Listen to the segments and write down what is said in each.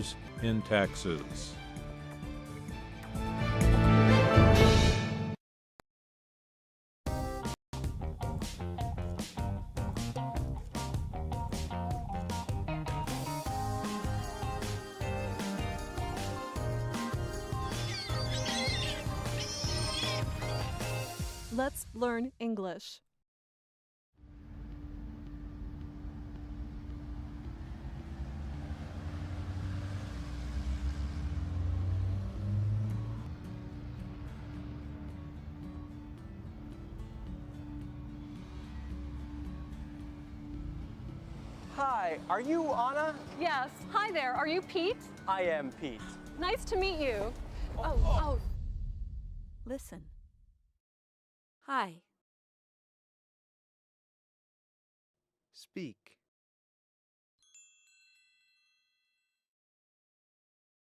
$1,000 in taxes. Let's learn English. Hi, are you Anna? Yes. Hi there. Are you Pete? I am Pete. Nice to meet you. Listen. Hi. Speak.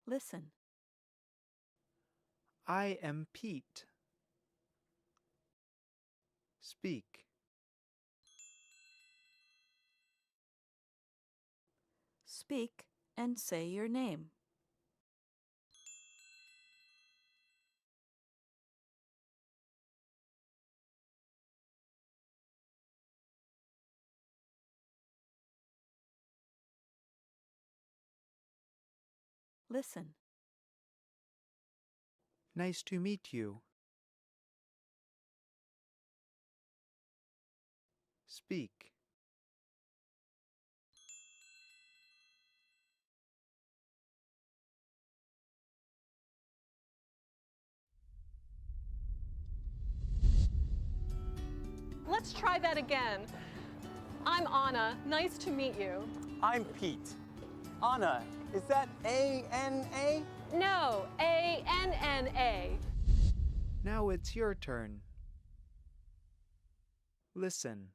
Listen. I am Pete. Speak. Speak and say your name. Listen. Nice to meet you. Speak. Let's try that again. I'm Anna. Nice to meet you. I'm Pete. Anna, is that A-N-A? No, A-N-N-A. Now it's your turn. Listen.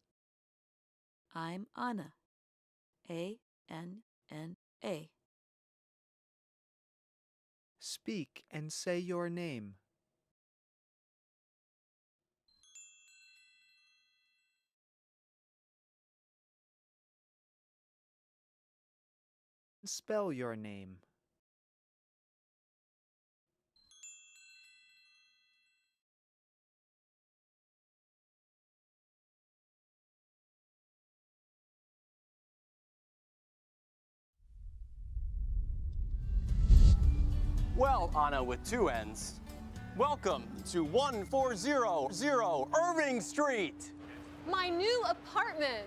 I'm Anna. A-N-N-A. Speak and say your name. Spell your name. Well, Anna with two N's. Welcome to 1400 Irving Street. My new apartment.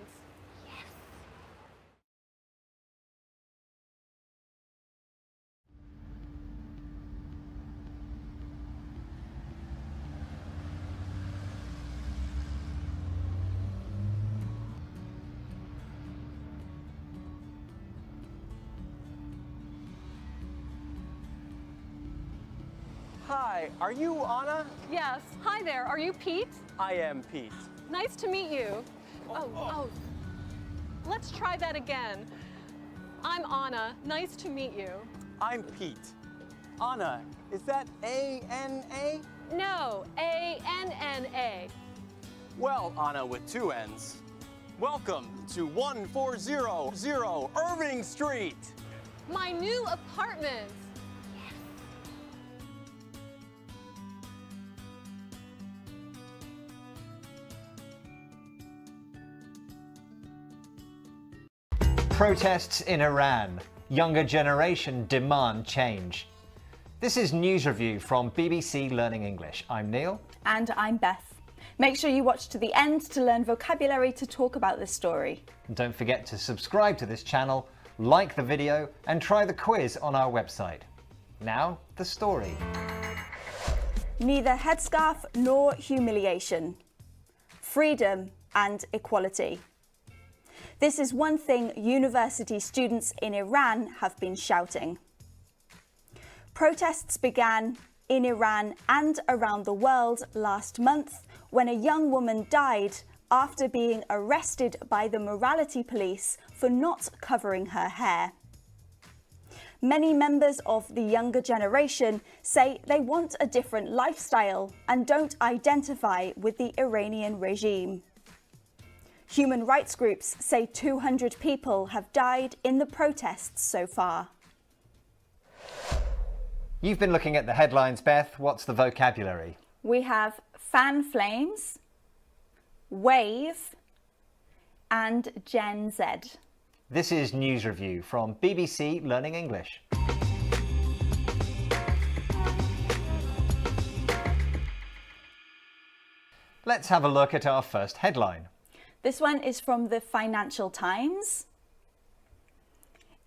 Hi, are you Anna? Yes. Hi there. Are you Pete? I am Pete. Nice to meet you. Let's try that again. I'm Anna. Nice to meet you. I'm Pete. Anna, is that A-N-A? No, A-N-N-A. Well, Anna with two N's. Welcome to 1400 Irving Street. My new apartment. Protests in Iran. Younger generation demand change. This is News Review from BBC Learning English. I'm Neil. And I'm Beth. Make sure you watch to the end to learn vocabulary to talk about this story. And don't forget to subscribe to this channel, like the video, and try the quiz on our website. Now, the story. Neither headscarf nor humiliation. Freedom and equality. This is one thing university students in Iran have been shouting. Protests began in Iran and around the world last month when a young woman died after being arrested by the morality police for not covering her hair. Many members of the younger generation say they want a different lifestyle and don't identify with the Iranian regime. Human rights groups say 200 people have died in the protests so far. You've been looking at the headlines, Beth. What's the vocabulary? We have fan flames, wave, and Gen Z. This is News Review from BBC Learning English. Let's have a look at our first headline. This one is from the Financial Times.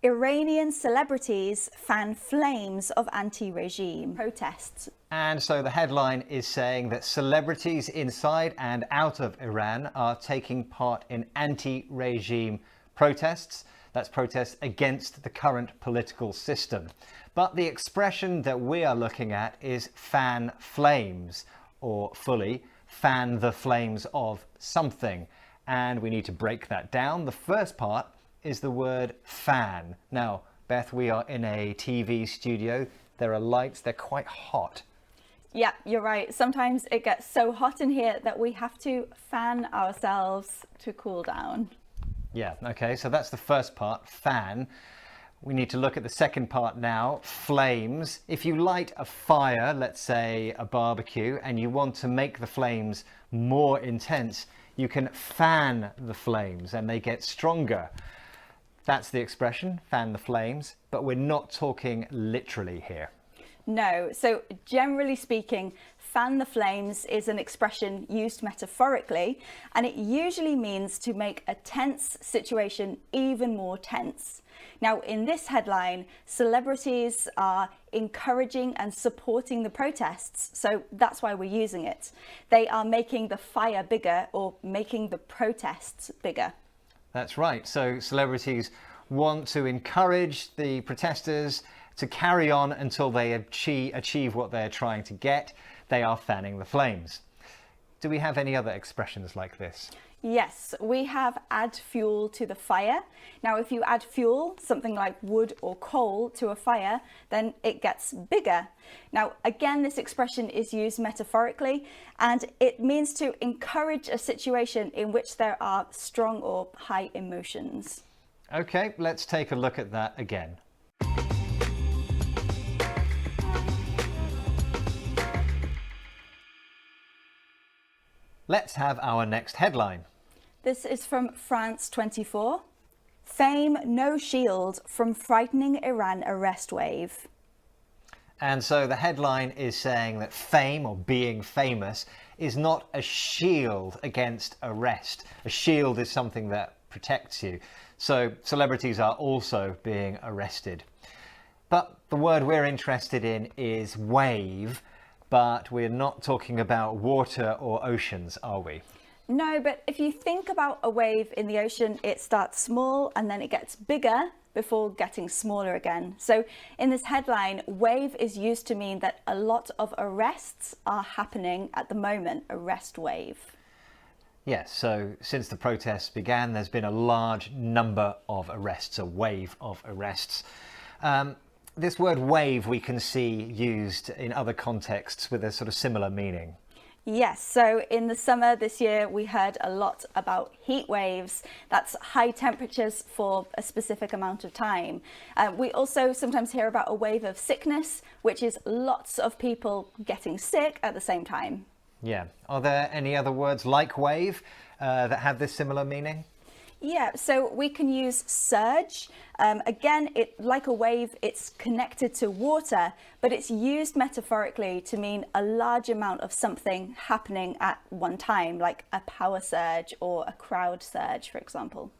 Iranian celebrities fan flames of anti-regime protests. And so the headline is saying that celebrities inside and out of Iran are taking part in anti-regime protests. That's protests against the current political system. But the expression that we are looking at is fan flames, or fully, fan the flames of something. And we need to break that down. The first part is the word fan. Now, Beth, we are in a TV studio. There are lights, they're quite hot. Yeah, you're right. Sometimes it gets so hot in here that we have to fan ourselves to cool down. Yeah, okay, so that's the first part, fan. We need to look at the second part now, flames. If you light a fire, let's say a barbecue, and you want to make the flames more intense, you can fan the flames and they get stronger. That's the expression, fan the flames, but we're not talking literally here. No, so generally speaking, fan the flames is an expression used metaphorically, and it usually means to make a tense situation even more tense. Now, in this headline, celebrities are encouraging and supporting the protests, so that's why we're using it. They are making the fire bigger or making the protests bigger. That's right. So celebrities want to encourage the protesters to carry on until they achieve what they're trying to get. They are fanning the flames. Do we have any other expressions like this? Yes, we have add fuel to the fire. Now, if you add fuel, something like wood or coal, to a fire, then it gets bigger. Now, again, this expression is used metaphorically, and it means to encourage a situation in which there are strong or high emotions. Okay, let's take a look at that again. Let's have our next headline. This is from France 24. Fame no shield from frightening Iran arrest wave. And so the headline is saying that fame, or being famous, is not a shield against arrest. A shield is something that protects you. So celebrities are also being arrested. But the word we're interested in is wave, but we're not talking about water or oceans, are we? No, but if you think about a wave in the ocean, it starts small and then it gets bigger before getting smaller again. So in this headline, wave is used to mean that a lot of arrests are happening at the moment, arrest wave. Yes, so since the protests began, there's been a large number of arrests, a wave of arrests. This word wave we can see used in other contexts with a sort of similar meaning. Yes, so in the summer this year, we heard a lot about heat waves. That's high temperatures for a specific amount of time. We also sometimes hear about a wave of sickness, which is lots of people getting sick at the same time. Yeah. Are there any other words like wave that have this similar meaning? Yeah, so we can use surge. Again, like a wave, it's connected to water, but it's used metaphorically to mean a large amount of something happening at one time, like a power surge or a crowd surge, for example.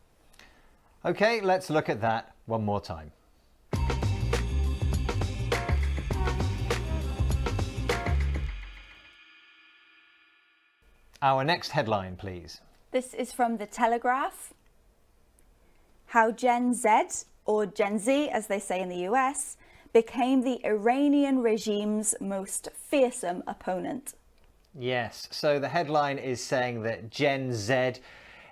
Okay, let's look at that one more time. Our next headline, please. This is from The Telegraph. How Gen Z, or Gen Z as they say in the US, became the Iranian regime's most fearsome opponent. Yes, so the headline is saying that Gen Z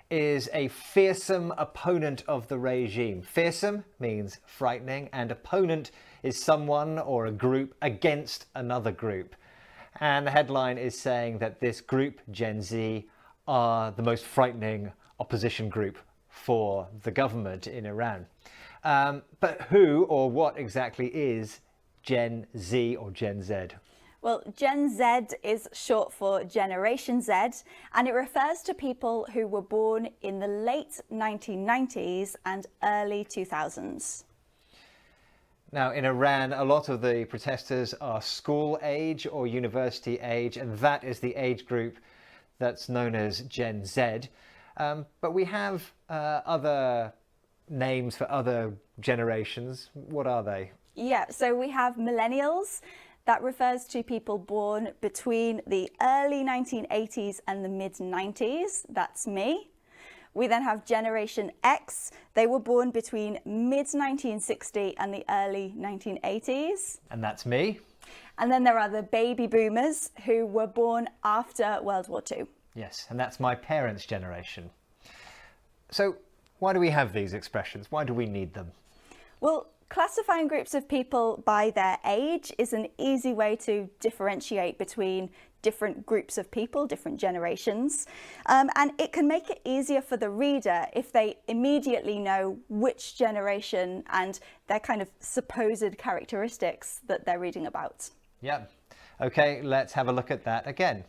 is a fearsome opponent of the regime. Fearsome means frightening, and opponent is someone or a group against another group. And the headline is saying that this group, Gen Z, are the most frightening opposition group for the government in Iran. But who or what exactly is Gen Z or Gen Z? Well, Gen Z is short for Generation Z, and it refers to people who were born in the late 1990s and early 2000s. Now, in Iran, a lot of the protesters are school age or university age, and that is the age group that's known as Gen Z. But we have other names for other generations. What are they? Yeah, so we have millennials. That refers to people born between the early 1980s and the mid-90s. That's me. We then have Generation X. They were born between mid-1960 and the early 1980s. And that's me. And then there are the baby boomers who were born after World War II. Yes, and that's my parents' generation. So why do we have these expressions? Why do we need them? Well, classifying groups of people by their age is an easy way to differentiate between different groups of people, different generations. And it can make it easier for the reader if they immediately know which generation and their kind of supposed characteristics that they're reading about. Yeah. Okay, let's have a look at that again.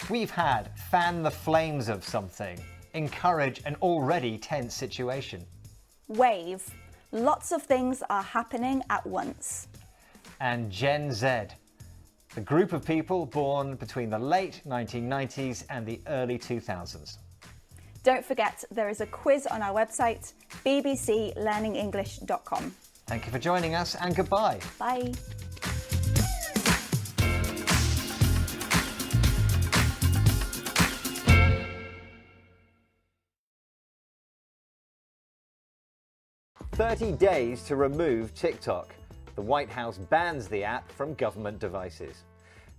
We've had fan the flames of something, encourage an already tense situation. Wave. Lots of things are happening at once. And Gen Z, the group of people born between the late 1990s and the early 2000s. Don't forget, there is a quiz on our website, bbclearningenglish.com. Thank you for joining us, and goodbye. Bye. "30 days to remove TikTok. The White House bans the app from government devices."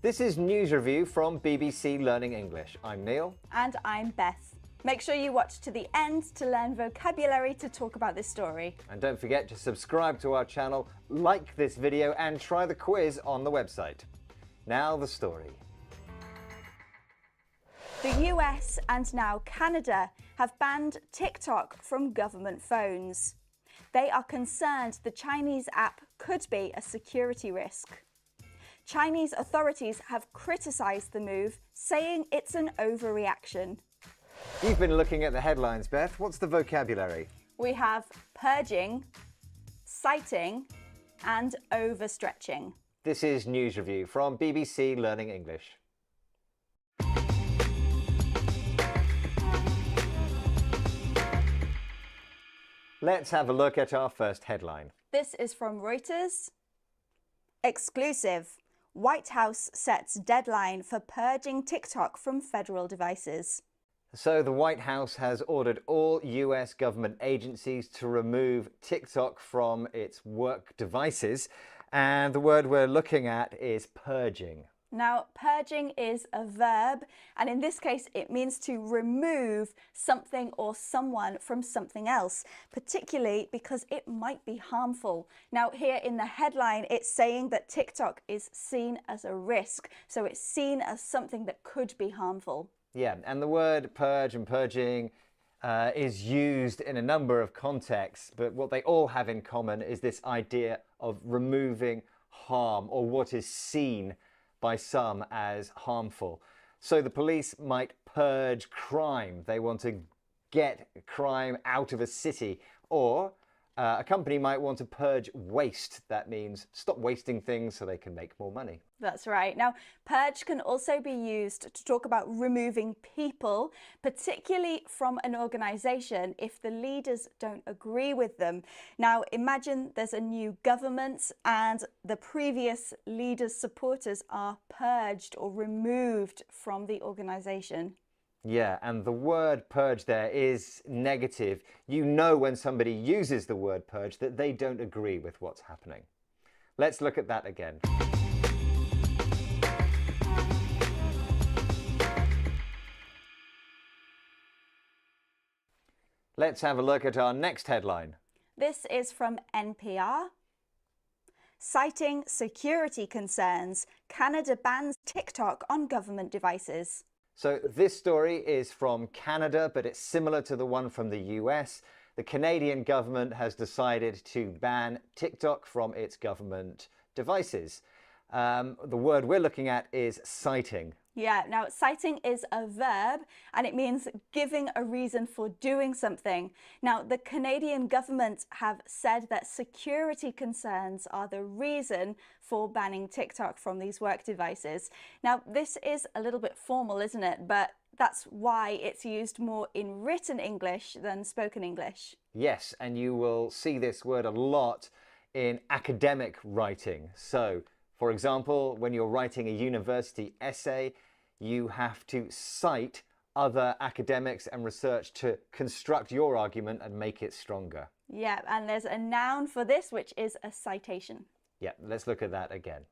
This is News Review from BBC Learning English. I'm Neil. And I'm Beth. Make sure you watch to the end to learn vocabulary to talk about this story. And don't forget to subscribe to our channel, like this video, and try the quiz on the website. Now the story. The US and now Canada have banned TikTok from government phones. They are concerned the Chinese app could be a security risk. Chinese authorities have criticised the move, saying it's an overreaction. You've been looking at the headlines, Beth. What's the vocabulary? We have purging, citing, and overstretching. This is News Review from BBC Learning English. Let's have a look at our first headline. This is from Reuters. Exclusive. White House sets deadline for purging TikTok from federal devices. So the White House has ordered all US government agencies to remove TikTok from its work devices. And the word we're looking at is purging. Now, purging is a verb, and in this case, it means to remove something or someone from something else, particularly because it might be harmful. Now, here in the headline, it's saying that TikTok is seen as a risk, so it's seen as something that could be harmful. Yeah, and the word purge and purging is used in a number of contexts, but what they all have in common is this idea of removing harm or what is seen by some as harmful. So the police might purge crime. They want to get crime out of a city. Or a company might want to purge waste. That means stop wasting things so they can make more money. That's right. Now, purge can also be used to talk about removing people, particularly from an organisation if the leaders don't agree with them. Now, imagine there's a new government and the previous leaders' supporters are purged or removed from the organisation. Yeah, and the word purge there is negative. You know when somebody uses the word purge that they don't agree with what's happening. Let's look at that again. Let's have a look at our next headline. This is from NPR. Citing security concerns, Canada bans TikTok on government devices. So this story is from Canada, but it's similar to the one from the US. The Canadian government has decided to ban TikTok from its government devices. The word we're looking at is citing. Yeah, now citing is a verb and it means giving a reason for doing something. Now, the Canadian government have said that security concerns are the reason for banning TikTok from these work devices. Now, this is a little bit formal, isn't it? But that's why it's used more in written English than spoken English. Yes, and you will see this word a lot in academic writing. So, for example, when you're writing a university essay, you have to cite other academics and research to construct your argument and make it stronger. Yeah, and there's a noun for this, which is a citation. Yeah, let's look at that again.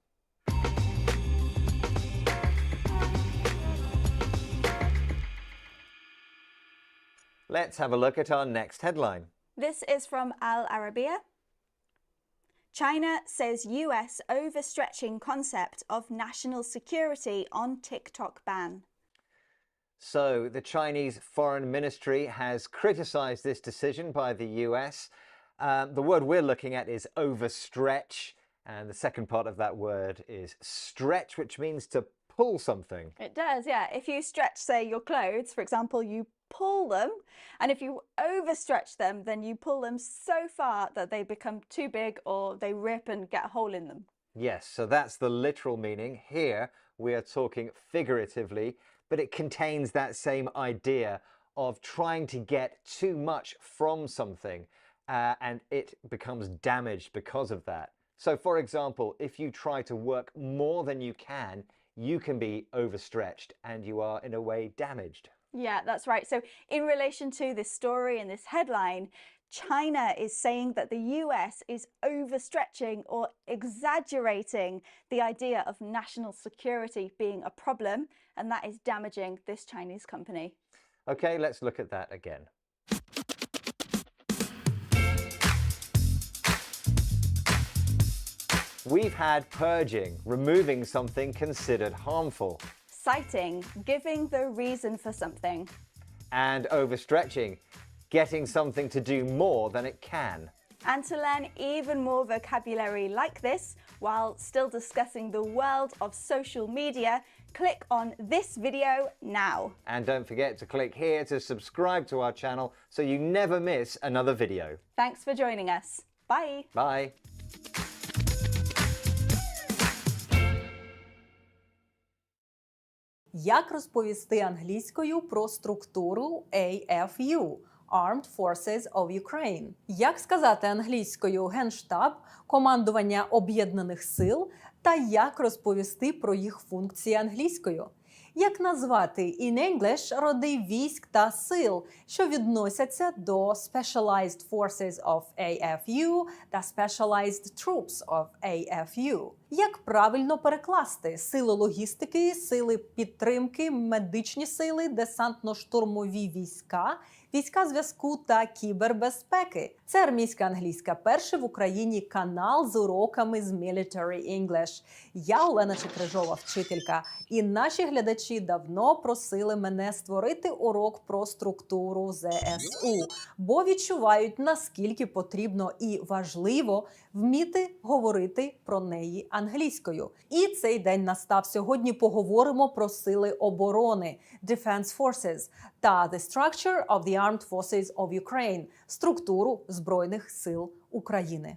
Let's have a look at our next headline. This is from Al Arabiya. China says US overstretching concept of national security on TikTok ban. So the Chinese Foreign Ministry has criticized this decision by the US. The word we're looking at is overstretch, and the second part of that word is stretch, which means to pull something. It does, yeah. If you stretch, say, your clothes, for example, you pull them, and if you overstretch them, then you pull them so far that they become too big or they rip and get a hole in them. Yes, so that's the literal meaning. Here we are talking figuratively, but it contains that same idea of trying to get too much from something and it becomes damaged because of that. So for example, if you try to work more than you can be overstretched and you are in a way damaged. Yeah, that's right. So in relation to this story and this headline, China is saying that the US is overstretching or exaggerating the idea of national security being a problem, and that is damaging this Chinese company. Okay, let's look at that again. We've had purging, removing something considered harmful. Citing, giving the reason for something. And overstretching, getting something to do more than it can. And to learn even more vocabulary like this, while still discussing the world of social media, click on this video now. And don't forget to click here to subscribe to our channel so you never miss another video. Thanks for joining us. Bye. Bye. Як розповісти англійською про структуру AFU – Armed Forces of Ukraine? Як сказати англійською Генштаб, командування Об'єднаних сил та як розповісти про їх функції англійською? Як назвати in English роди військ та сил, що відносяться до Specialized Forces of AFU та Specialized Troops of AFU? Як правильно перекласти сили логістики, сили підтримки, медичні сили, десантно-штурмові війська, війська зв'язку та кібербезпеки? Це армійська англійська, перший в Україні канал з уроками з Military English. Я Олена Чекрижова, вчителька, і наші глядачі давно просили мене створити урок про структуру ЗСУ, бо відчувають, наскільки потрібно і важливо вміти говорити про неї англійською. І цей день настав. Сьогодні поговоримо про сили оборони – Defense Forces та The Structure of the Armed Forces of Ukraine – структуру Збройних сил України.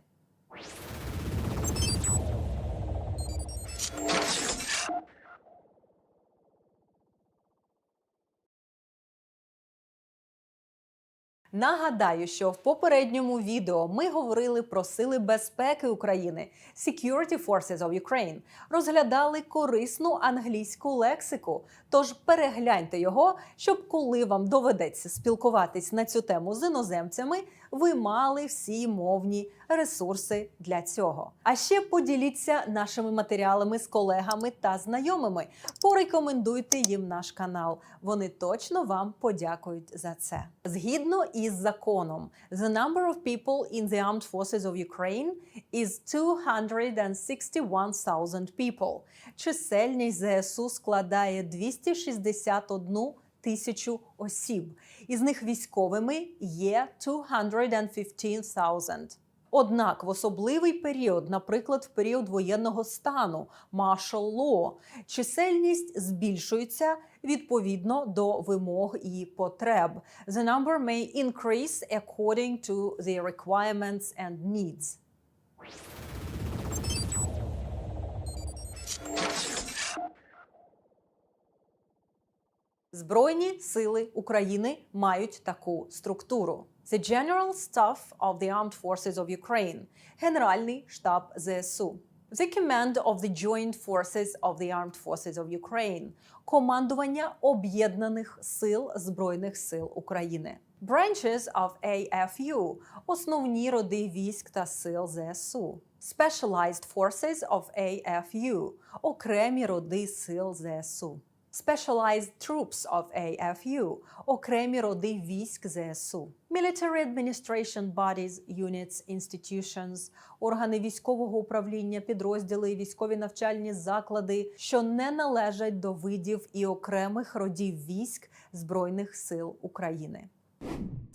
Нагадаю, що в попередньому відео ми говорили про сили безпеки України – Security Forces of Ukraine, розглядали корисну англійську лексику, тож перегляньте його, щоб коли вам доведеться спілкуватись на цю тему з іноземцями, ви мали всі мовні ресурси для цього. А ще поділіться нашими матеріалами з колегами та знайомими. Порекомендуйте їм наш канал. Вони точно вам подякують за це. Згідно із із законом. The number of people in the armed forces of Ukraine is 261,000 people. Чисельність ЗСУ складає 261 тисячу осіб. Із них військовими є 215,000. Однак в особливий період, наприклад, в період воєнного стану, martial law, чисельність збільшується відповідно до вимог і потреб. The number may increase according to the requirements and needs. Збройні сили України мають таку структуру. The General Staff of the Armed Forces of Ukraine – Генеральний штаб ЗСУ. The Command of the Joint Forces of the Armed Forces of Ukraine – Командування Об'єднаних сил Збройних сил України. Branches of AFU – Основні роди військ та сил ЗСУ. Specialized Forces of AFU – Окремі роди сил ЗСУ. Specialized Troops of AFU – окремі роди військ ЗСУ. Military Administration Bodies, Units, Institutions – органи військового управління, підрозділи, військові навчальні заклади, що не належать до видів і окремих родів військ Збройних сил України.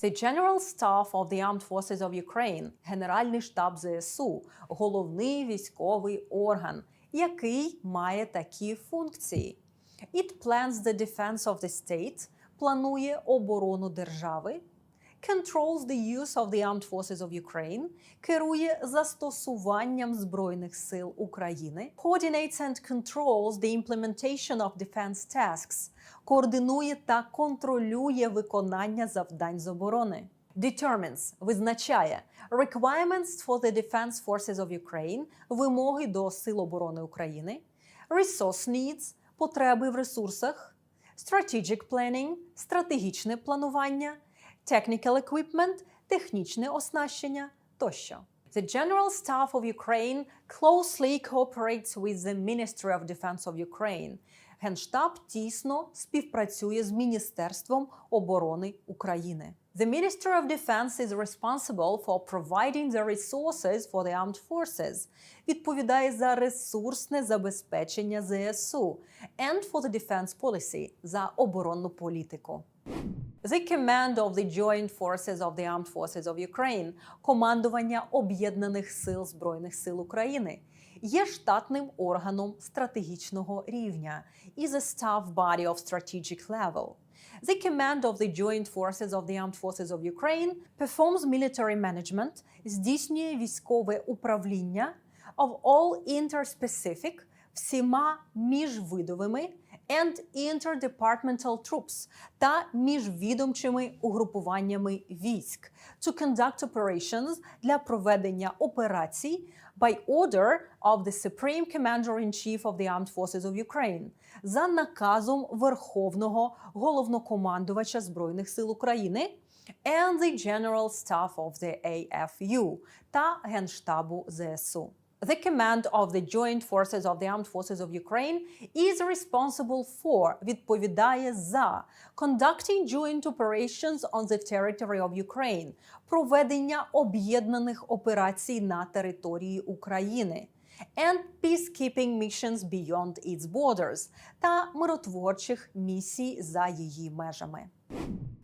The General Staff of the Armed Forces of Ukraine – Генеральний штаб ЗСУ – головний військовий орган, який має такі функції. It plans the defense of the state – планує оборону держави. Controls the use of the armed forces of Ukraine – керує застосуванням Збройних сил України. Coordinates and controls the implementation of defense tasks – координує та контролює виконання завдань з оборони. Determines – визначає. Requirements for the defense forces of Ukraine – вимоги до сил оборони України. Resource needs – потреби в ресурсах, strategic planning – стратегічне планування, technical equipment – технічне оснащення тощо. The General Staff of Ukraine closely cooperates with the Ministry of Defense of Ukraine. Генштаб тісно співпрацює з Міністерством оборони України. The Ministry of Defense is responsible for providing the resources for the armed forces. Відповідає за ресурсне забезпечення ЗСУ and for the defense policy – за оборонну політику. The Command of the Joint Forces of the Armed Forces of Ukraine – командування Об'єднаних сил Збройних сил України – є штатним органом стратегічного рівня – is a staff body of strategic level. The Command of the Joint Forces of the Armed Forces of Ukraine performs military management, здійснює військове управління of all interspecific, всіма міжвидовими and interdepartmental troops та міжвідомчими угрупуваннями військ to conduct operations для проведення операцій by order of the Supreme Commander-in-Chief of the Armed Forces of Ukraine за наказом Верховного Головнокомандувача Збройних сил України and the General Staff of the AFU та Генштабу ЗСУ. The Command of the Joint Forces of the Armed Forces of Ukraine is responsible for, відповідає за, conducting joint operations on the territory of Ukraine, проведення об'єднаних операцій на території України, and peacekeeping missions beyond its borders, та миротворчих місій за її межами.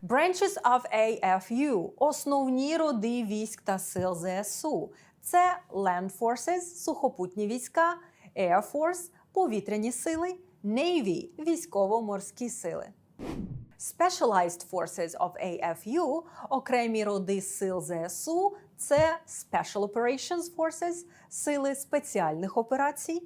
Branches of AFU – основні роди військ та сил ЗСУ. Це Land Forces – сухопутні війська, Air Force – повітряні сили, Navy – військово-морські сили. Specialized Forces of AFU – окремі роди сил ЗСУ – це Special Operations Forces – сили спеціальних операцій,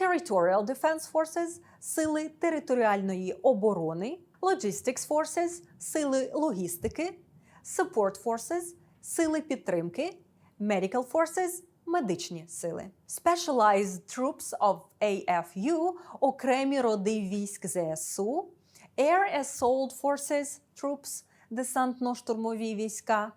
Territorial Defense Forces – сили територіальної оборони, Logistics Forces – сили логістики, Support Forces – сили підтримки, Medical Forces – медичні сили. Specialized Troops of AFU – окремі роди військ ЗСУ, Air Assault Forces – Troops – десантно-штурмові війська,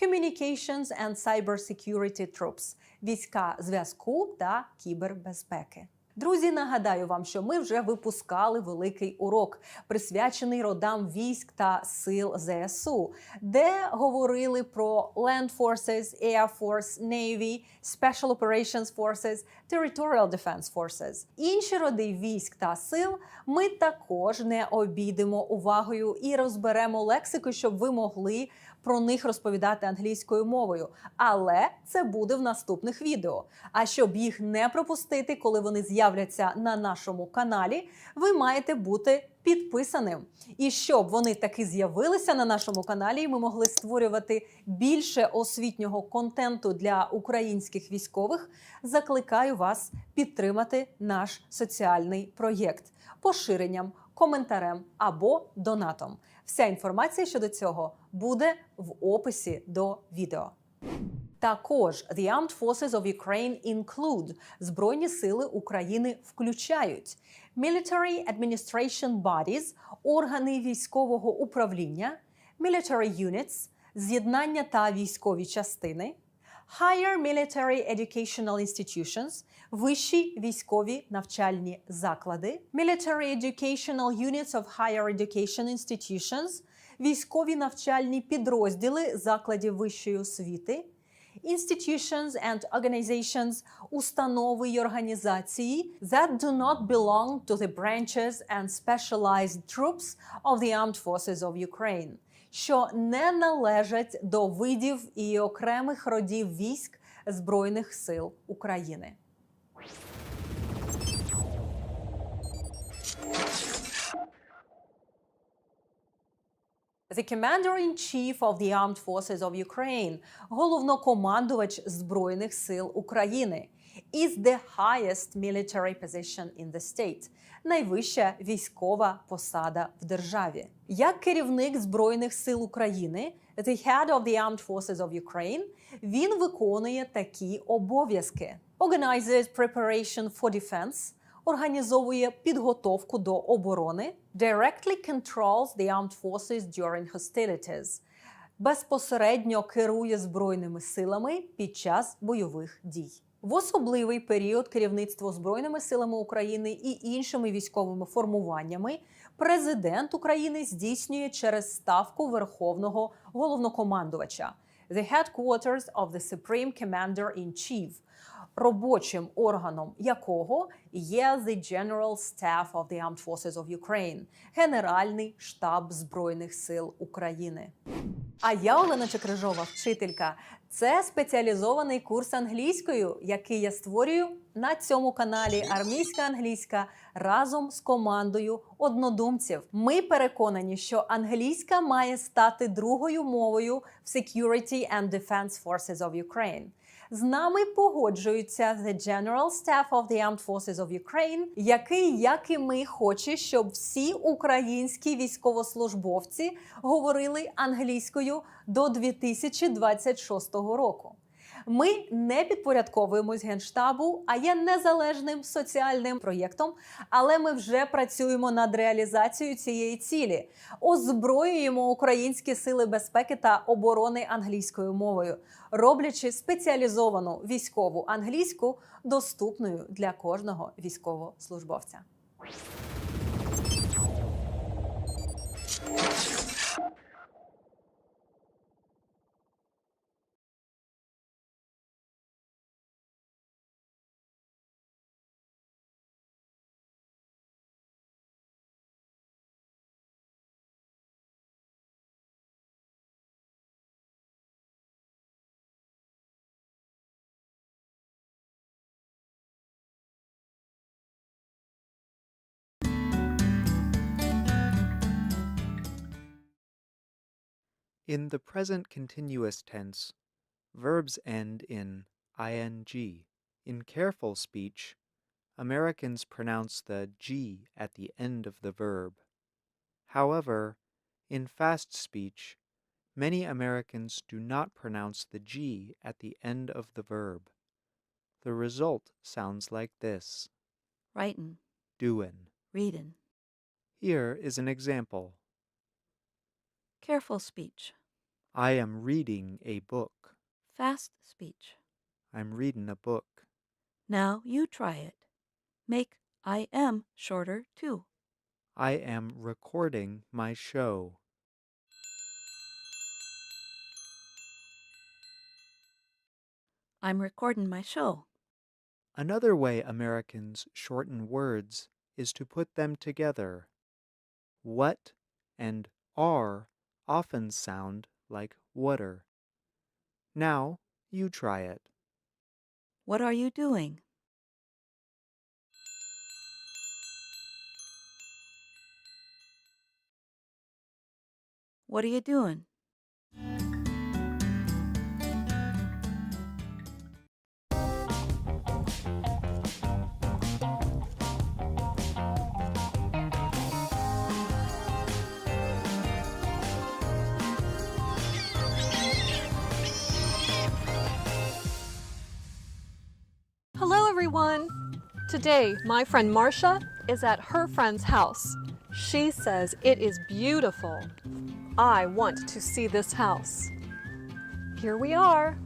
Communications and Cybersecurity Troops – війська зв'язку та кібербезпеки. Друзі, нагадаю вам, що ми вже випускали великий урок, присвячений родам військ та сил ЗСУ, де говорили про Land Forces, Air Force, Navy, Special Operations Forces, Territorial Defense Forces. Інші роди військ та сил ми також не обійдемо увагою і розберемо лексику, щоб ви могли про них розповідати англійською мовою. Але це буде в наступних відео. А щоб їх не пропустити, коли вони з'являться на нашому каналі, ви маєте бути підписаним. І щоб вони таки з'явилися на нашому каналі, і ми могли створювати більше освітнього контенту для українських військових, закликаю вас підтримати наш соціальний проєкт поширенням, коментарем або донатом. Вся інформація щодо цього буде в описі до відео. Також The Armed Forces of Ukraine include – Збройні сили України включають Military Administration Bodies – органи військового управління, Military Units – з'єднання та військові частини, Higher Military Educational Institutions – вищі військові навчальні заклади, Military Educational Units of Higher Education Institutions – військові навчальні підрозділи закладів вищої освіти, Institutions and organizations – установи й організації that do not belong to the branches and specialized troops of the Armed Forces of Ukraine, що не належать до видів і окремих родів військ Збройних сил України. The Commander-in-Chief of the Armed Forces of Ukraine – головнокомандувач Збройних сил України – is the highest military position in the state – найвища військова посада в державі. Як керівник Збройних сил України, the head of the Armed Forces of Ukraine, він виконує такі обов'язки. Organizes preparation for defense – організовує підготовку до оборони, directly controls the armed forces during hostilities, безпосередньо керує Збройними силами під час бойових дій. В особливий період керівництво Збройними силами України і іншими військовими формуваннями президент України здійснює через ставку Верховного головнокомандувача, the headquarters of the Supreme Commander-in-Chief, робочим органом якого є the General Staff of the Armed Forces of Ukraine – Генеральний штаб Збройних сил України. А я, Олена Чекрижова, вчителька. Це спеціалізований курс англійською, який я створюю на цьому каналі «Армійська англійська» разом з командою однодумців. Ми переконані, що англійська має стати другою мовою в Security and Defense Forces of Ukraine. З нами погоджується the General Staff of the Armed Forces of Ukraine, який, як і ми, хоче, щоб всі українські військовослужбовці говорили англійською до 2026 року. Ми не підпорядковуємось Генштабу, а є незалежним соціальним проєктом, але ми вже працюємо над реалізацією цієї цілі. Озброюємо українські сили безпеки та оборони англійською мовою, роблячи спеціалізовану військову англійську доступною для кожного військовослужбовця. In the present continuous tense, verbs end in ing. In careful speech, Americans pronounce the G at the end of the verb. However, in fast speech, many Americans do not pronounce the G at the end of the verb. The result sounds like this: Writin', doin'. readin'. Here is an example. Careful speech. I am reading a book. Fast speech. I'm reading a book. Now you try it. Make IM shorter too. I am recording my show. I'm recording my show. Another way Americans shorten words is to put them together. What and are often sound like water. Now you try it. What are you doing? What are you doing? Hello, everyone. Today, my friend Marcia is at her friend's house. She says it is beautiful. I want to see this house. Here we are.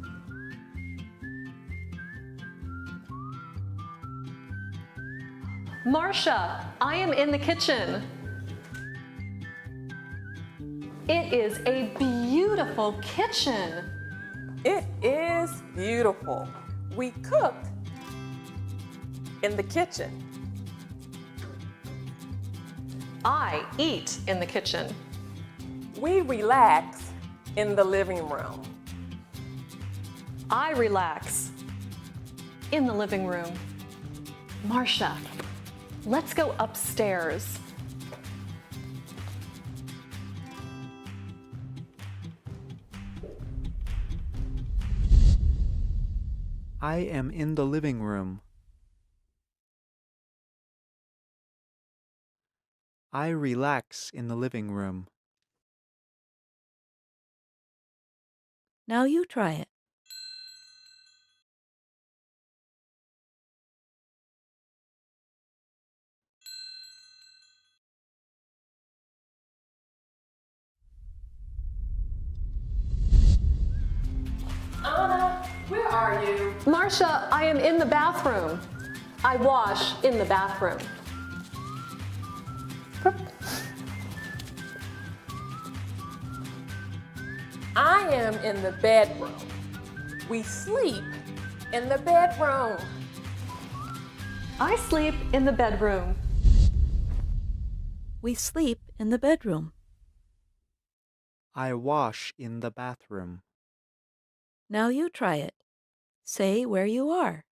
Marcia, I am in the kitchen. It is a beautiful kitchen. It is beautiful. We cooked in the kitchen. I eat in the kitchen. We relax in the living room. I relax in the living room. Marcia, let's go upstairs. I am in the living room. I relax in the living room. Now you try it. Anna, where are you? Marcia, I am in the bathroom. I wash in the bathroom. I am in the bedroom. We sleep in the bedroom. I sleep in the bedroom. We sleep in the bedroom. I wash in the bathroom. Now you try it. Say where you are.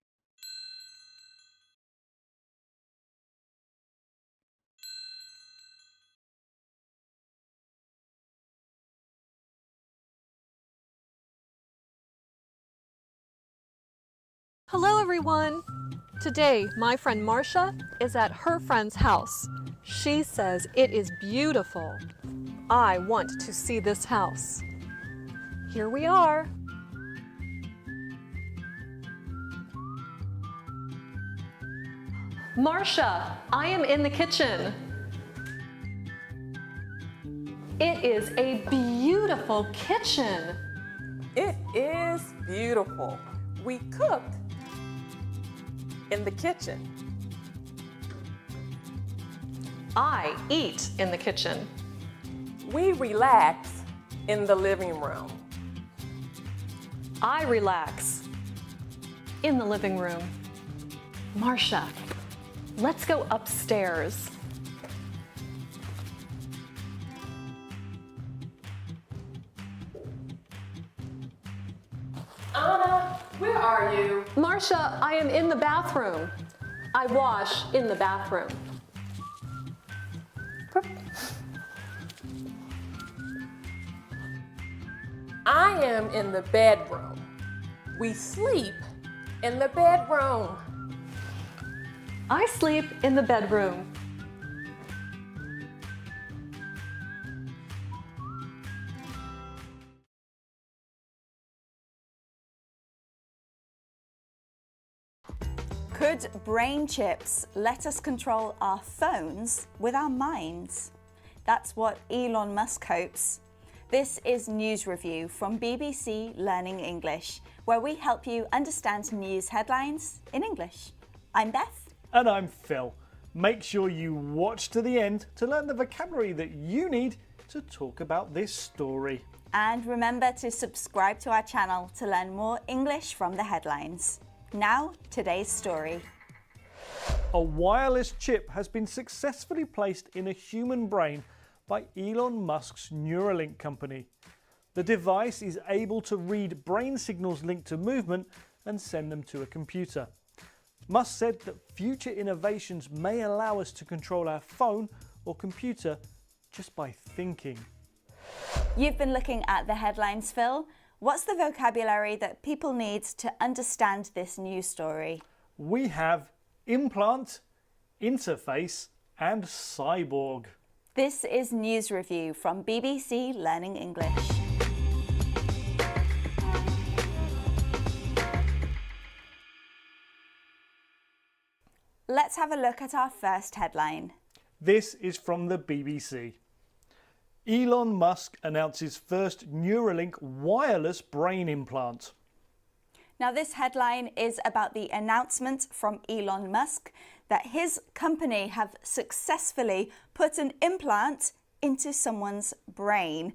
Hello, everyone. Today, my friend Marcia is at her friend's house. She says it is beautiful. I want to see this house. Here we are. Marcia, I am in the kitchen. It is a beautiful kitchen. It is beautiful. We cooked in the kitchen. I eat in the kitchen. We relax in the living room. I relax in the living room. Marcia, let's go upstairs. Anna, where are you? Marcia, I am in the bathroom. I wash in the bathroom. I am in the bedroom. We sleep in the bedroom. I sleep in the bedroom. Could brain chips let us control our phones with our minds? That's what Elon Musk hopes. This is News Review from BBC Learning English, where we help you understand news headlines in English. I'm Beth. And I'm Phil. Make sure you watch to the end to learn the vocabulary that you need to talk about this story. And remember to subscribe to our channel to learn more English from the headlines. Now, today's story. A wireless chip has been successfully placed in a human brain by Elon Musk's Neuralink company. The device is able to read brain signals linked to movement and send them to a computer. Musk said that future innovations may allow us to control our phone or computer just by thinking. You've been looking at the headlines, Phil. What's the vocabulary that people need to understand this news story? We have implant, interface, and cyborg. This is News Review from BBC Learning English. Let's have a look at our first headline. This is from the BBC. Elon Musk announces first Neuralink wireless brain implant. Now, this headline is about the announcement from Elon Musk that his company have successfully put an implant into someone's brain.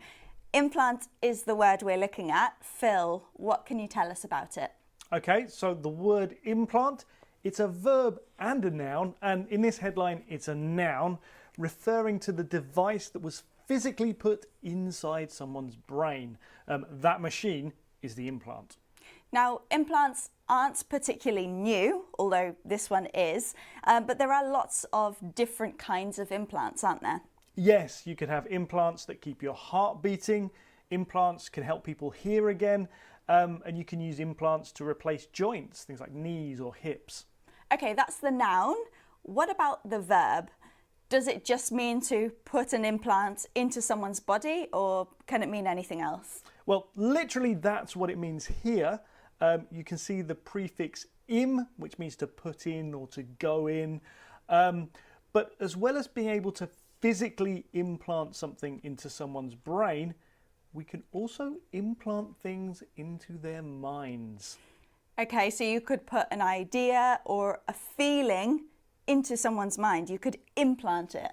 Implant is the word we're looking at. Phil, what can you tell us about it? Okay, so the word implant, it's a verb and a noun, and in this headline it's a noun referring to the device that was physically put inside someone's brain. That machine is the implant. Now, implants aren't particularly new, although this one is, but there are lots of different kinds of implants, aren't there? Yes, you can have implants that keep your heart beating. Implants can help people hear again, and you can use implants to replace joints, things like knees or hips. Okay, that's the noun. What about the verb? Does it just mean to put an implant into someone's body, or can it mean anything else? Well, literally that's what it means here. You can see the prefix im, which means to put in or to go in. But as well as being able to physically implant something into someone's brain, we can also implant things into their minds. Okay, so you could put an idea or a feeling into someone's mind. You could implant it.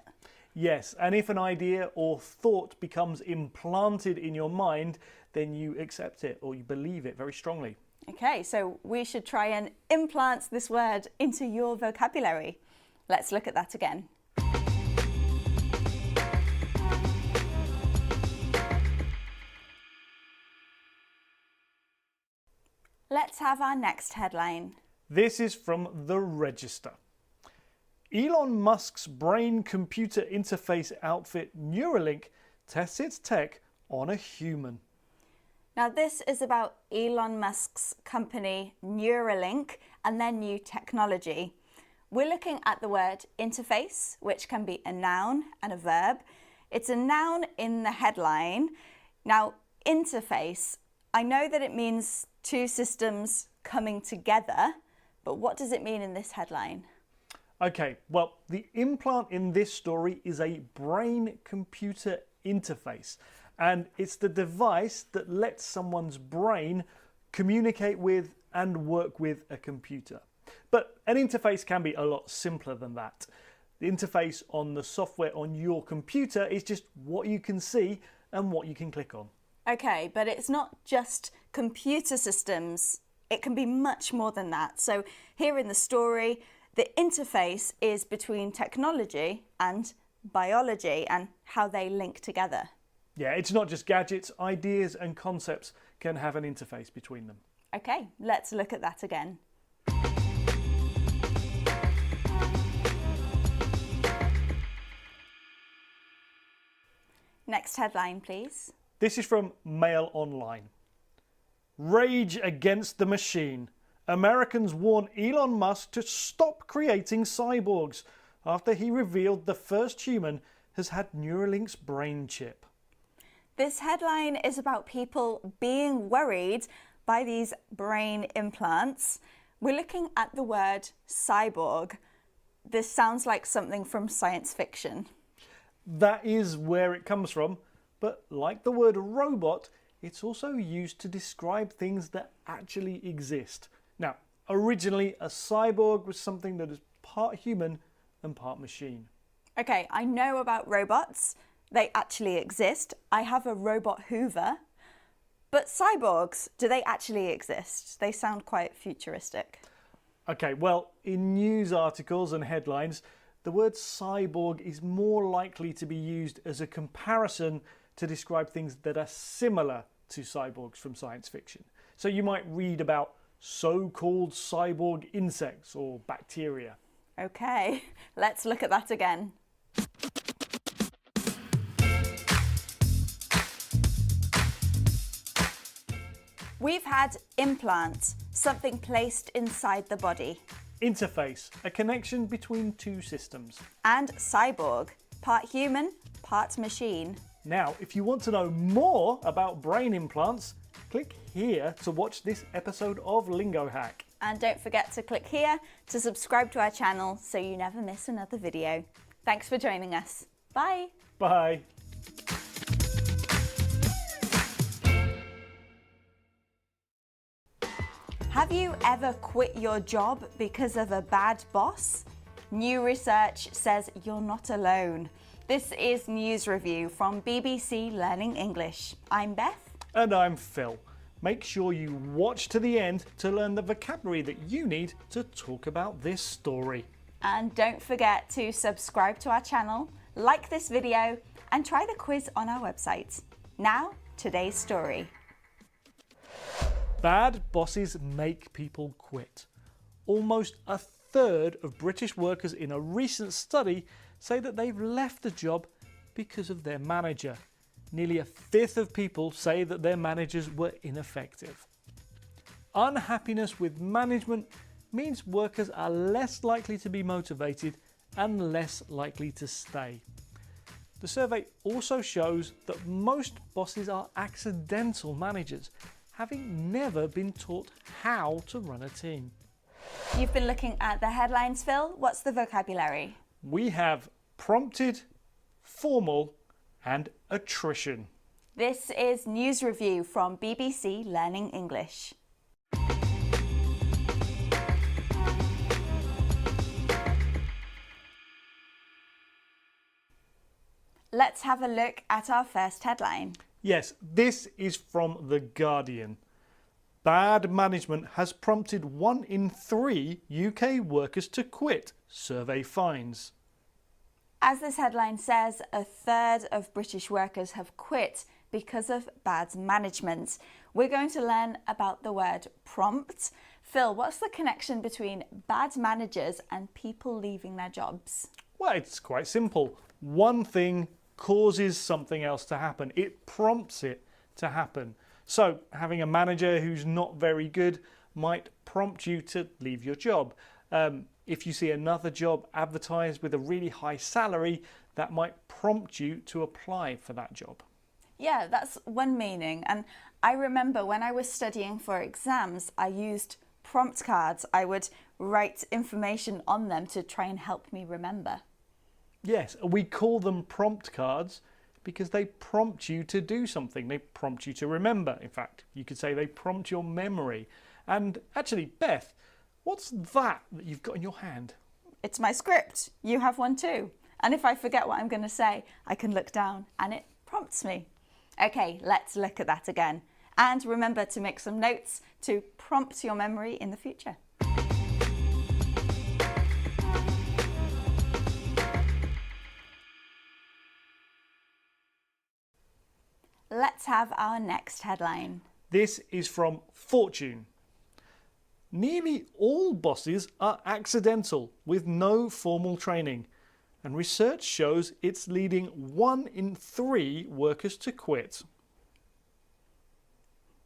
Yes, and if an idea or thought becomes implanted in your mind, then you accept it or you believe it very strongly. Okay, so we should try and implant this word into your vocabulary. Let's look at that again. Let's have our next headline. This is from The Register. Elon Musk's brain-computer interface outfit Neuralink tests its tech on a human. Now, this is about Elon Musk's company Neuralink and their new technology. We're looking at the word interface, which can be a noun and a verb. It's a noun in the headline. Now, interface, I know that it means two systems coming together, but what does it mean in this headline? Okay, well, the implant in this story is a brain-computer interface, and it's the device that lets someone's brain communicate with and work with a computer. But an interface can be a lot simpler than that. The interface on the software on your computer is just what you can see and what you can click on. Okay, but it's not just computer systems. It can be much more than that. So here in the story, the interface is between technology and biology and how they link together. Yeah, it's not just gadgets, ideas and concepts can have an interface between them. Okay, let's look at that again. Next headline, please. This is from Mail Online. Rage against the machine. Americans warn Elon Musk to stop creating cyborgs after he revealed the first human has had Neuralink's brain chip. This headline is about people being worried by these brain implants. We're looking at the word cyborg. This sounds like something from science fiction. That is where it comes from, but like the word robot, it's also used to describe things that actually exist. Now, originally a cyborg was something that is part human and part machine. Okay, I know about robots. They actually exist. I have a robot Hoover. But cyborgs, do they actually exist? They sound quite futuristic. Okay, well, in news articles and headlines, the word cyborg is more likely to be used as a comparison to describe things that are similar to cyborgs from science fiction. So you might read about so-called cyborg insects or bacteria. Okay, let's look at that again. We've had implant, something placed inside the body. Interface, a connection between two systems. And cyborg, part human, part machine. Now, if you want to know more about brain implants, click here to watch this episode of Lingo Hack. And don't forget to click here to subscribe to our channel so you never miss another video. Thanks for joining us. Bye. Bye. Have you ever quit your job because of a bad boss? New research says you're not alone. This is News Review from BBC Learning English. I'm Beth. And I'm Phil. Make sure you watch to the end to learn the vocabulary that you need to talk about this story. And don't forget to subscribe to our channel, like this video, and try the quiz on our website. Now, today's story. Bad bosses make people quit. Almost a third of British workers in a recent study say that they've left a job because of their manager. Nearly a fifth of people say that their managers were ineffective. Unhappiness with management means workers are less likely to be motivated and less likely to stay. The survey also shows that most bosses are accidental managers, having never been taught how to run a team. You've been looking at the headlines, Phil. What's the vocabulary? We have prompted, formal, and attrition. This is News Review from BBC Learning English. Let's have a look at our first headline. Yes, this is from The Guardian. Bad management has prompted 1 in 3 UK workers to quit, survey finds. As this headline says, a third of British workers have quit because of bad management. We're going to learn about the word prompt. Phil, what's the connection between bad managers and people leaving their jobs? Well, it's quite simple. One thing causes something else to happen. It prompts it to happen. So having a manager who's not very good might prompt you to leave your job. If you see another job advertised with a really high salary, that might prompt you to apply for that job. Yeah, that's one meaning. And I remember when I was studying for exams, I used prompt cards. I would write information on them to try and help me remember. Yes, we call them prompt cards because they prompt you to do something. They prompt you to remember. In fact, you could say they prompt your memory. And actually, Beth, what's that you've got in your hand? It's my script. You have one too. And if I forget what I'm going to say, I can look down and it prompts me. Okay, let's look at that again. And remember to make some notes to prompt your memory in the future. Let's have our next headline. This is from Fortune. Nearly all bosses are accidental with no formal training, and research shows it's leading 1 in 3 workers to quit.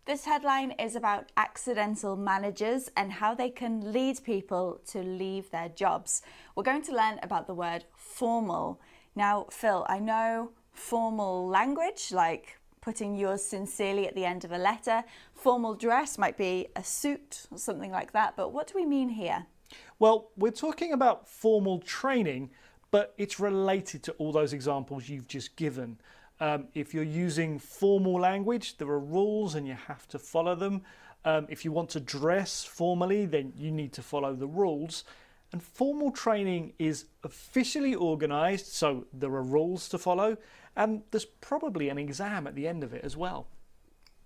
This headline is about accidental managers and how they can lead people to leave their jobs. We're going to learn about the word formal. Now, Phil, I know formal language, like putting yours sincerely at the end of a letter. Formal dress might be a suit or something like that, but what do we mean here? Well, we're talking about formal training, but it's related to all those examples you've just given. If you're using formal language, there are rules and you have to follow them. If you want to dress formally, then you need to follow the rules. And formal training is officially organised, so there are rules to follow, and there's probably an exam at the end of it as well.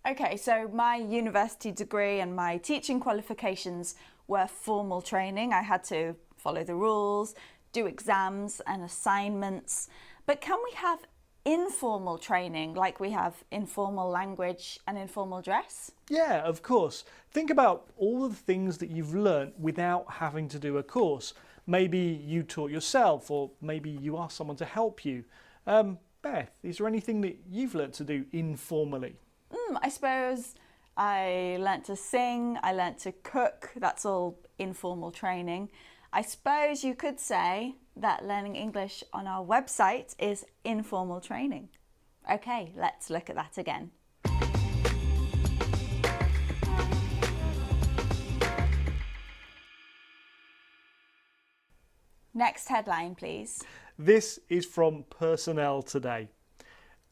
Okay, so my university degree and my teaching qualifications were formal training. I had to follow the rules, do exams and assignments. But can we have informal training like we have informal language and informal dress? Yeah, of course. Think about all the things that you've learnt without having to do a course. Maybe you taught yourself, or maybe you asked someone to help you. Beth, is there anything that you've learnt to do informally? I suppose I learnt to sing, I learnt to cook. That's all informal training. I suppose you could say that learning English on our website is informal training. Okay, let's look at that again. Next headline, please. This is from Personnel Today.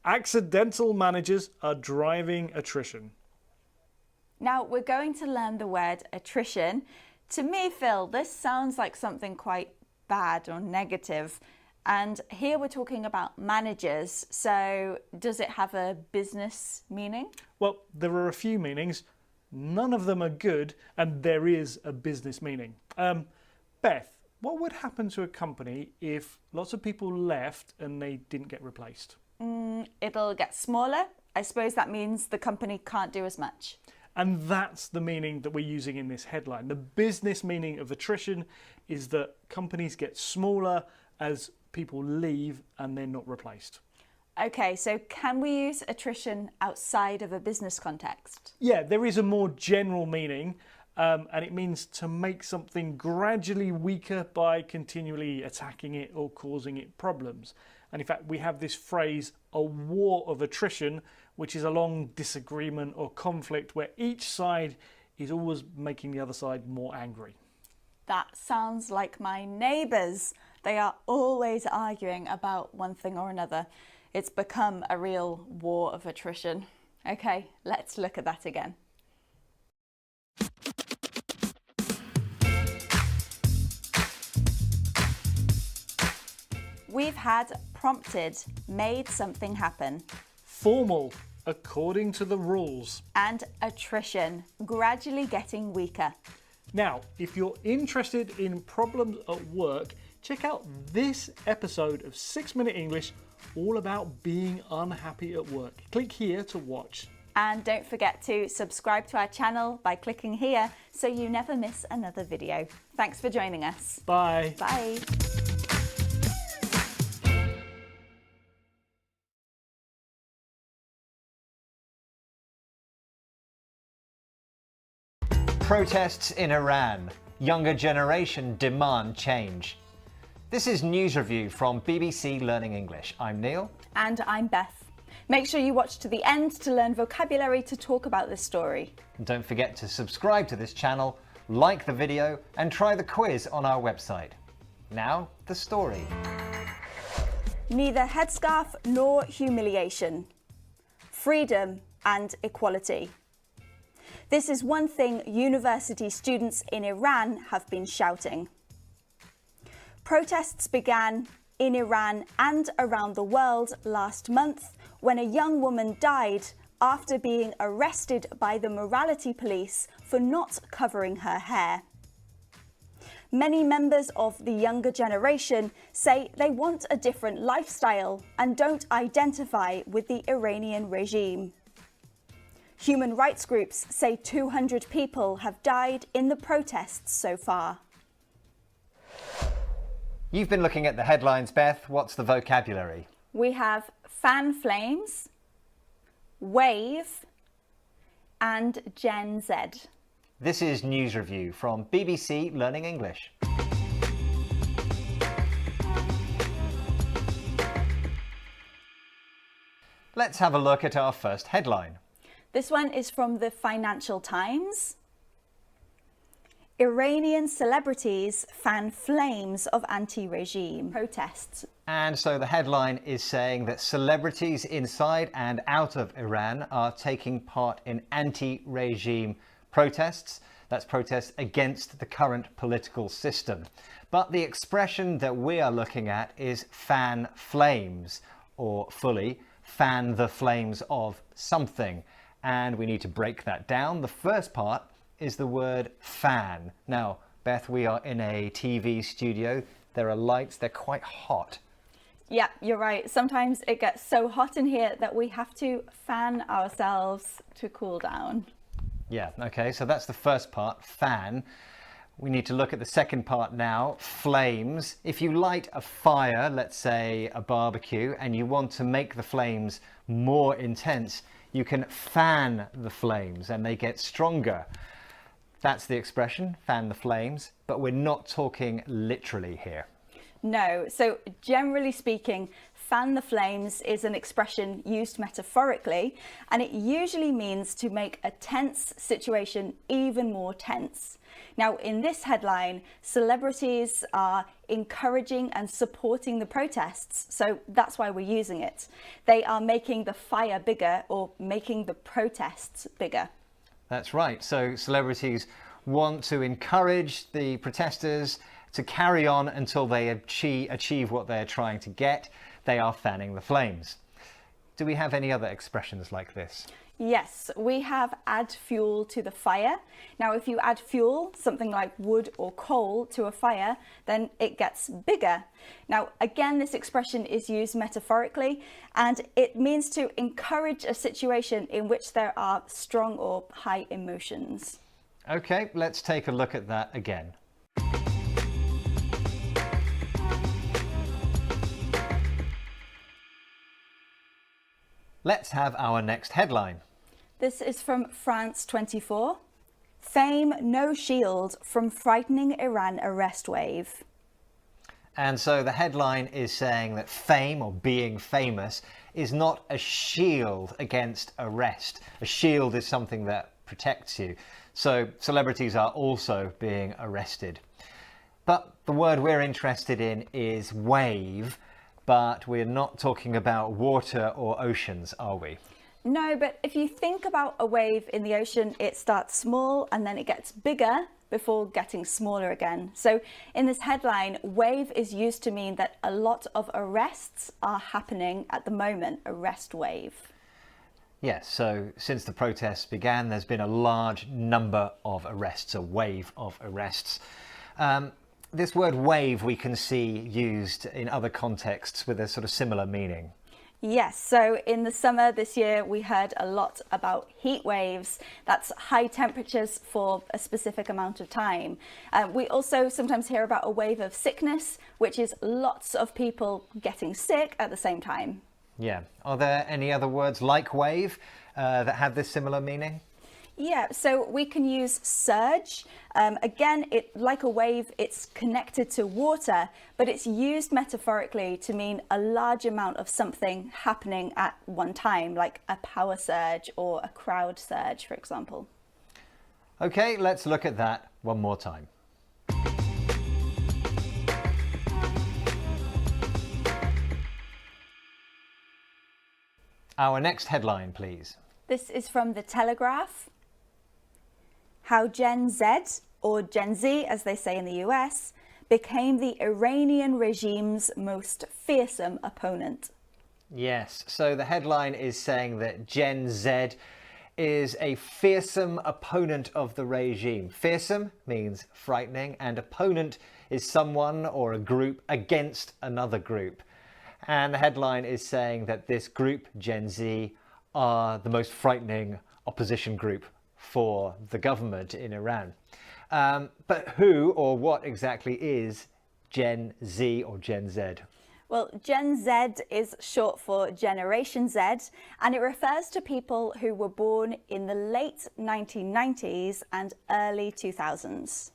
Accidental managers are driving attrition. Now we're going to learn the word attrition. To me, Phil, this sounds like something quite bad or negative. And here we're talking about managers. So does it have a business meaning? Well, there are a few meanings. None of them are good, and there is a business meaning. Beth, what would happen to a company if lots of people left and they didn't get replaced? It'll get smaller. I suppose that means the company can't do as much. And that's the meaning that we're using in this headline. The business meaning of attrition is that companies get smaller as people leave and they're not replaced. Okay, so can we use attrition outside of a business context? Yeah, there is a more general meaning, and it means to make something gradually weaker by continually attacking it or causing it problems. And in fact, we have this phrase, a war of attrition, which is a long disagreement or conflict where each side is always making the other side more angry. That sounds like my neighbours. They are always arguing about one thing or another. It's become a real war of attrition. Okay, let's look at that again. We've had prompted, made something happen. Formal, according to the rules. And attrition, gradually getting weaker. Now, if you're interested in problems at work, check out this episode of 6 Minute English all about being unhappy at work. Click here to watch. And don't forget to subscribe to our channel by clicking here so you never miss another video. Thanks for joining us. Bye. Bye. Protests in Iran. Younger generation demand change. This is News Review from BBC Learning English. I'm Neil. And I'm Beth. Make sure you watch to the end to learn vocabulary to talk about this story. And don't forget to subscribe to this channel, like the video, and try the quiz on our website. Now, the story. Neither headscarf nor humiliation. Freedom and equality. This is one thing university students in Iran have been shouting. Protests began in Iran and around the world last month when a young woman died after being arrested by the morality police for not covering her hair. Many members of the younger generation say they want a different lifestyle and don't identify with the Iranian regime. Human rights groups say 200 people have died in the protests so far. You've been looking at the headlines, Beth. What's the vocabulary? We have fan flames, wave, and Gen Z. This is News Review from BBC Learning English. Let's have a look at our first headline. This one is from the Financial Times. Iranian celebrities fan flames of anti-regime protests. And so the headline is saying that celebrities inside and out of Iran are taking part in anti-regime protests. That's protests against the current political system. But the expression that we are looking at is fan flames, or fully, fan the flames of something. And we need to break that down. The first part is the word fan. Now, Beth, we are in a TV studio. There are lights, they're quite hot. Yeah, you're right. Sometimes it gets so hot in here that we have to fan ourselves to cool down. Yeah, okay, so that's the first part, fan. We need to look at the second part now, flames. If you light a fire, let's say a barbecue, and you want to make the flames more intense, you can fan the flames and they get stronger. That's the expression, fan the flames, but we're not talking literally here. No, so generally speaking, fan the flames is an expression used metaphorically, and it usually means to make a tense situation even more tense. Now, in this headline, celebrities are encouraging and supporting the protests, so that's why we're using it. They are making the fire bigger or making the protests bigger. That's right. So celebrities want to encourage the protesters to carry on until they achieve what they're trying to get. They are fanning the flames. Do we have any other expressions like this? Yes, we have add fuel to the fire. Now, if you add fuel, something like wood or coal, to a fire, then it gets bigger. Now, again, this expression is used metaphorically, and it means to encourage a situation in which there are strong or high emotions. Okay, let's take a look at that again. Let's have our next headline. This is from France 24. Fame no shield from frightening Iran arrest wave. And so the headline is saying that fame, or being famous, is not a shield against arrest. A shield is something that protects you. So celebrities are also being arrested. But the word we're interested in is wave, but we're not talking about water or oceans, are we? No, but if you think about a wave in the ocean, it starts small and then it gets bigger before getting smaller again. So in this headline, wave is used to mean that a lot of arrests are happening at the moment, arrest wave. Yes, so since the protests began, there's been a large number of arrests, a wave of arrests. This word wave we can see used in other contexts with a sort of similar meaning. Yes, so in the summer this year we heard a lot about heat waves. That's high temperatures for a specific amount of time. We also sometimes hear about a wave of sickness, which is lots of people getting sick at the same time. Yeah. Are there any other words like wave that have this similar meaning? Yeah, so we can use surge. Again, like a wave, it's connected to water, but it's used metaphorically to mean a large amount of something happening at one time, like a power surge or a crowd surge, for example. Okay, let's look at that one more time. Our next headline, please. This is from The Telegraph. How Gen Z, or Gen Z as they say in the US, became the Iranian regime's most fearsome opponent. Yes, so the headline is saying that Gen Z is a fearsome opponent of the regime. Fearsome means frightening, and opponent is someone or a group against another group. And the headline is saying that this group, Gen Z, are the most frightening opposition group for the government in Iran. But who or what exactly is Gen Z or Gen Z? Well, Gen Z is short for Generation Z, and it refers to people who were born in the late 1990s and early 2000s.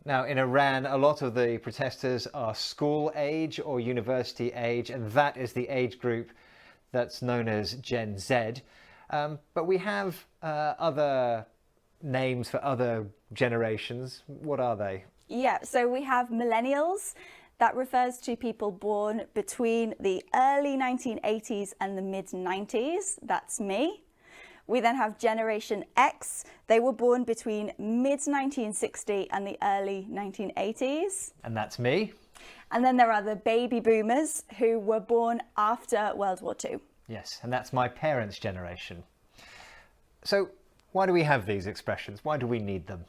Now, in Iran, a lot of the protesters are school age or university age, and that is the age group that's known as Gen Z. But we have other names for other generations. What are they? Yeah, so we have millennials. That refers to people born between the early 1980s and the mid 90s. That's me. We then have Generation X. They were born between mid-1960 and the early 1980s. And that's me. And then there are the baby boomers who were born after World War II. Yes, and that's my parents' generation. So why do we have these expressions? Why do we need them?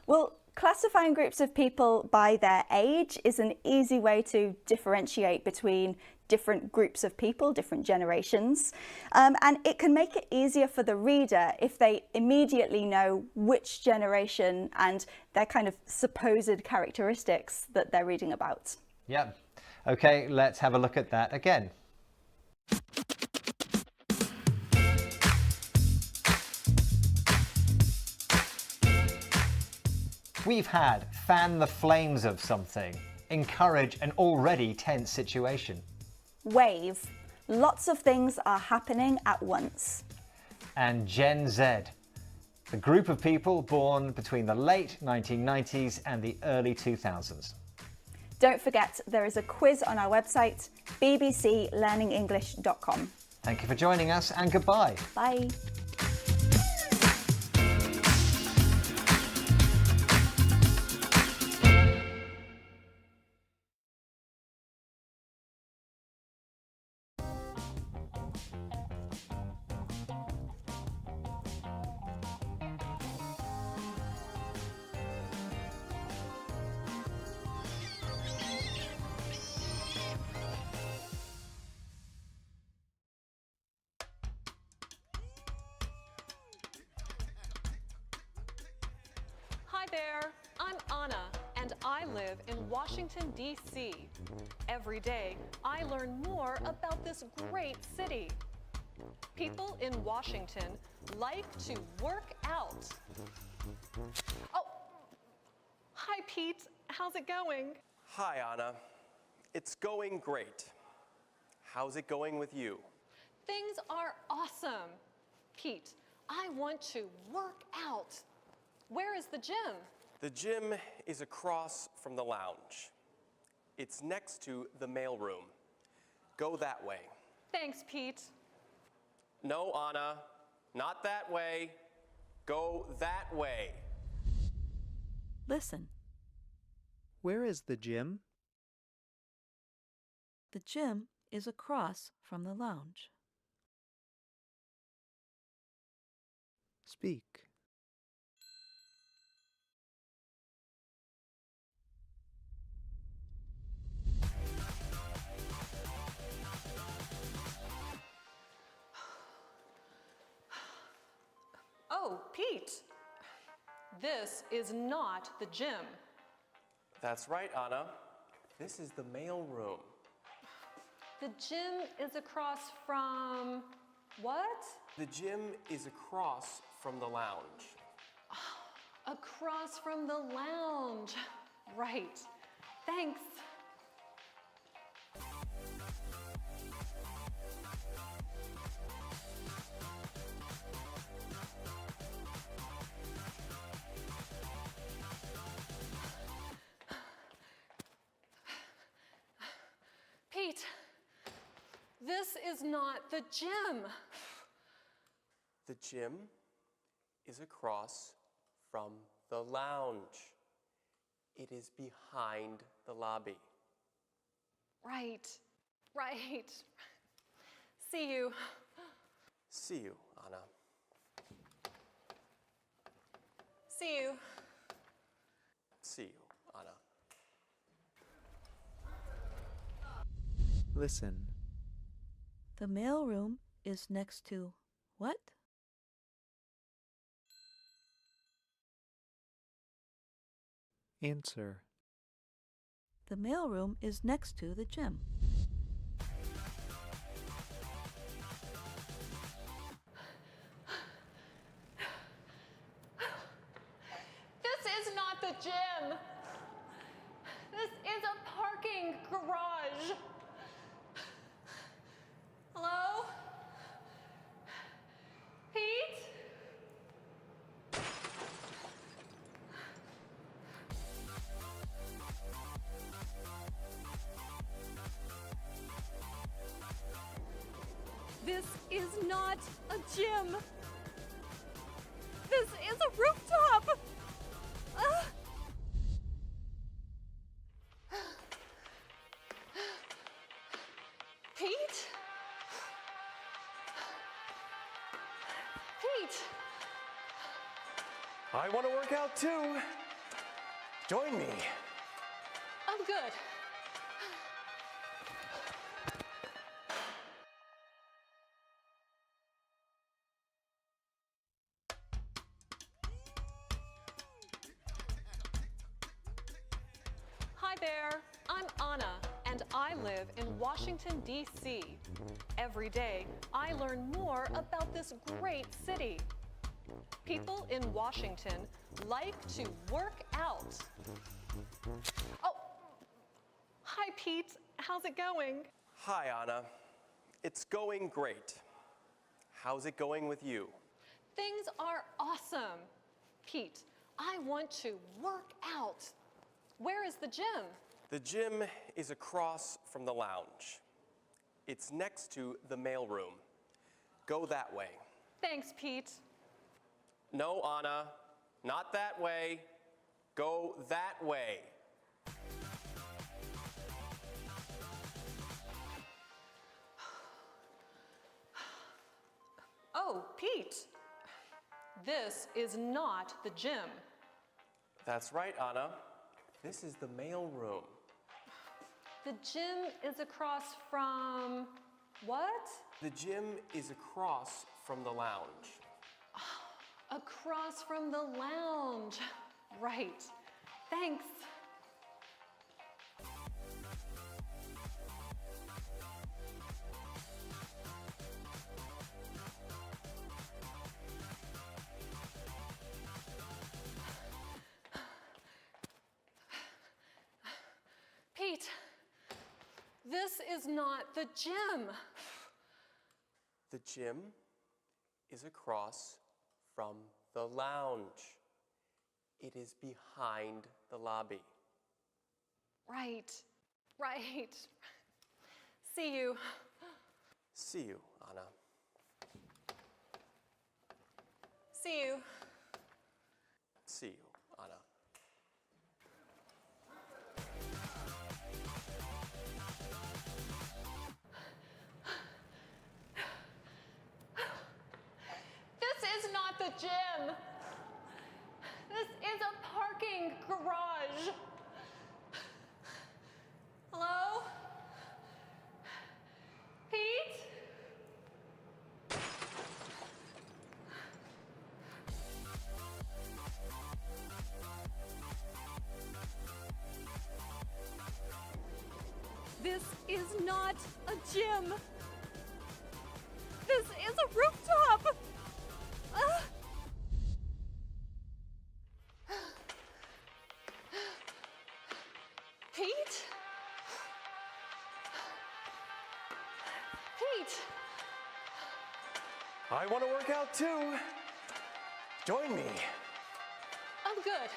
Well, classifying groups of people by their age is an easy way to differentiate between different groups of people, different generations. And it can make it easier for the reader if they immediately know which generation and their kind of supposed characteristics that they're reading about. Yep. Okay, let's have a look at that again. We've had fan the flames of something, encourage an already tense situation. Wave. Lots of things are happening at once. And Gen Z, the group of people born between the late 1990s and the early 2000s. Don't forget, there is a quiz on our website, bbclearningenglish.com. Thank you for joining us and goodbye. Bye. Hi there, I'm Anna, and I live in Washington, D.C. Every day, I learn more about this great city. People in Washington like to work out. Oh, hi Pete, how's it going? Hi, Anna. It's going great. How's it going with you? Things are awesome. Pete, I want to work out. Where is the gym? The gym is across from the lounge. It's next to the mailroom. Go that way. Thanks, Pete. No, Anna, not that way. Go that way. Listen. Where is the gym? The gym is across from the lounge. Speak. Oh, Pete, this is not the gym. That's right, Anna. This is the mailroom. The gym is across from what? The gym is across from the lounge. Across from the lounge. Right. Thanks. Pete, this is not the gym. The gym is across from the lounge. It is behind the lobby. Right, right. See you. See you, Anna. See you. See you, Anna. Listen. The mailroom is next to what? Answer. The mailroom is next to the gym. This is not the gym. This is a parking garage. Hello? Pete? This is not a gym. This is a rooftop! Pete? Pete! I want to work out too. Join me. I'm good. Hi there, I'm Anna, and I live in Washington, D.C. Every day, I learn more about this great city. People in Washington like to work out. Oh, hi Pete, how's it going? Hi, Anna. It's going great. How's it going with you? Things are awesome. Pete, I want to work out. Where is the gym? The gym is across from the lounge. It's next to the mailroom. Go that way. Thanks, Pete. No, Anna, not that way. Go that way. Oh, Pete, this is not the gym. That's right, Anna. This is the mailroom. The gym is across from what? The gym is across from the lounge. Across from the lounge. Right. Thanks. Pete, this is not the gym. The gym is across from the lounge. It is behind the lobby. Right, right. See you. See you, Anna. See you. See you, Anna. This is not the gym. This is a parking garage. Hello? Pete? This is not a gym. This is a rooftop. Pete? Pete? I want to work out too. Join me. I'm good.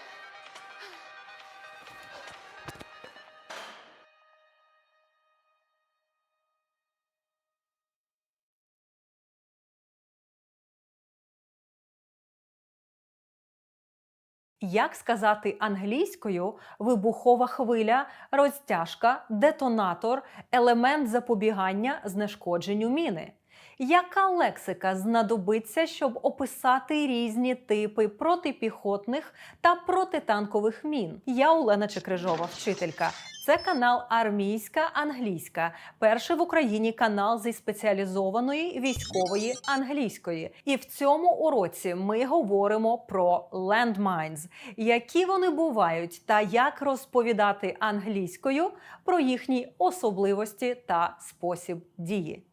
Як сказати англійською вибухова хвиля, розтяжка, детонатор, елемент запобігання знешкодженню міни? Яка лексика знадобиться, щоб описати різні типи протипіхотних та протитанкових мін? Я Олена Чекрижова, вчителька. Це канал «Армійська англійська», перший в Україні канал зі спеціалізованої військової англійської. І в цьому уроці ми говоримо про landmines, які вони бувають та як розповідати англійською про їхні особливості та спосіб дії.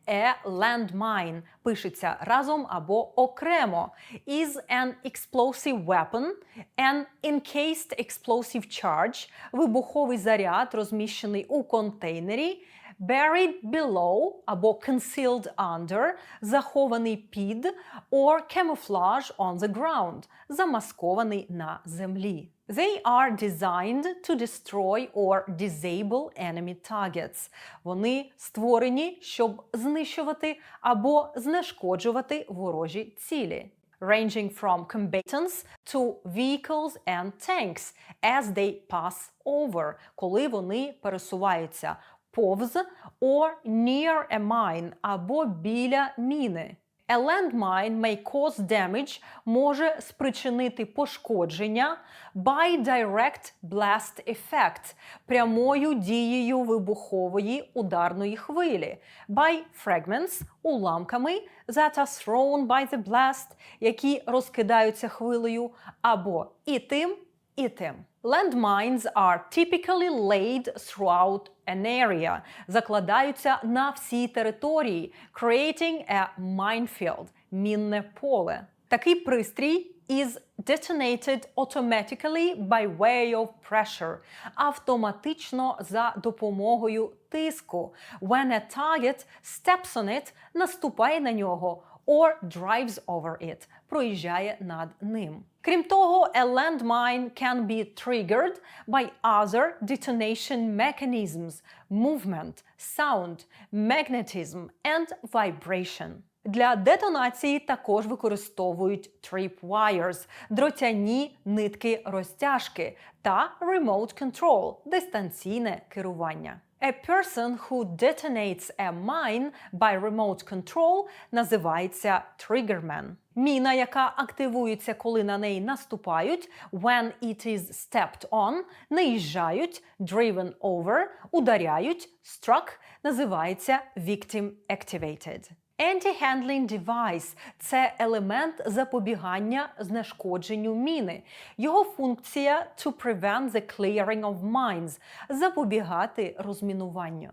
A landmine пишеться разом або окремо. Is an explosive weapon, an encased explosive charge, вибуховий заряд, розміщений у контейнері, buried below або concealed under, захований під, or camouflage on the ground, замаскований на землі. They are designed to destroy or disable enemy targets. Вони створені, щоб знищувати або знешкоджувати ворожі цілі. Ranging from combatants to vehicles and tanks as they pass over, коли вони пересуваються повз or near a mine або біля міни. A landmine may cause damage може спричинити пошкодження by direct blast effect прямою дією вибухової ударної хвилі, by fragments уламками that are thrown by the blast, які розкидаються хвилею, або і тим, і тим. Landmines are typically laid throughout an area, закладаються на всій території, creating a minefield, мінне поле. Такий пристрій is detonated automatically by way of pressure, автоматично за допомогою тиску, when a target steps on it, наступає на нього, or drives over it, проїжджає над ним. Крім того, a landmine can be triggered by other detonation mechanisms, movement, sound, magnetism and vibration. Для детонації також використовують tripwires – дротяні нитки-розтяжки та remote control – дистанційне керування. A person who detonates a mine by remote control називається triggerman. Міна, яка активується, коли на неї наступають, when it is stepped on, наїжджають, driven over, ударяють, struck, називається victim activated. Anti-handling device – це елемент запобігання знешкодженню міни. Його функція – to prevent the clearing of mines – запобігати розмінуванню.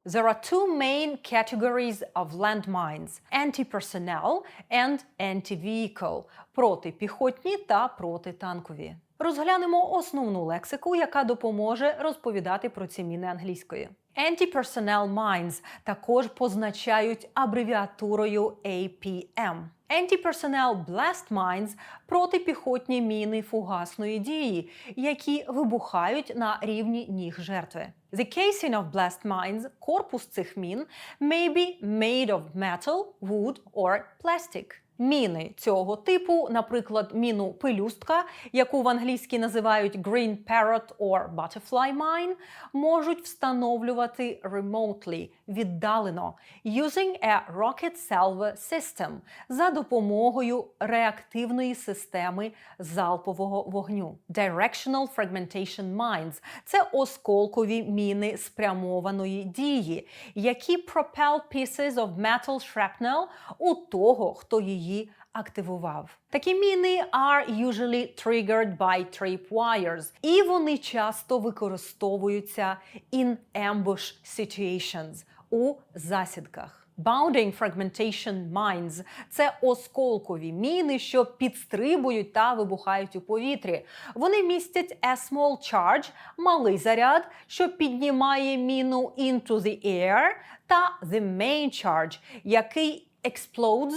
There are two main categories of landmines – anti-personnel and anti-vehicle – протипіхотні та протитанкові. Розглянемо основну лексику, яка допоможе розповідати про ці міни англійською. Anti-personnel mines також позначають абревіатурою APM. Anti-personnel blast mines – протипіхотні міни фугасної дії, які вибухають на рівні ніг жертви. The casing of blast mines – корпус цих мін may be made of metal, wood or plastic. Міни цього типу, наприклад, міну пелюстка, яку в англійській називають green parrot or butterfly mine, можуть встановлювати remotely, віддалено, using a rocket salvo system, за допомогою реактивної системи залпового вогню. Directional fragmentation mines – це осколкові міни спрямованої дії, які propel pieces of metal shrapnel у того, хто її активував. Такі міни are usually triggered by tripwires, і вони часто використовуються in ambush situations, у засідках. Bounding fragmentation mines – це осколкові міни, що підстрибують та вибухають у повітрі. Вони містять a small charge – малий заряд, що піднімає міну into the air, та the main charge, який explodes,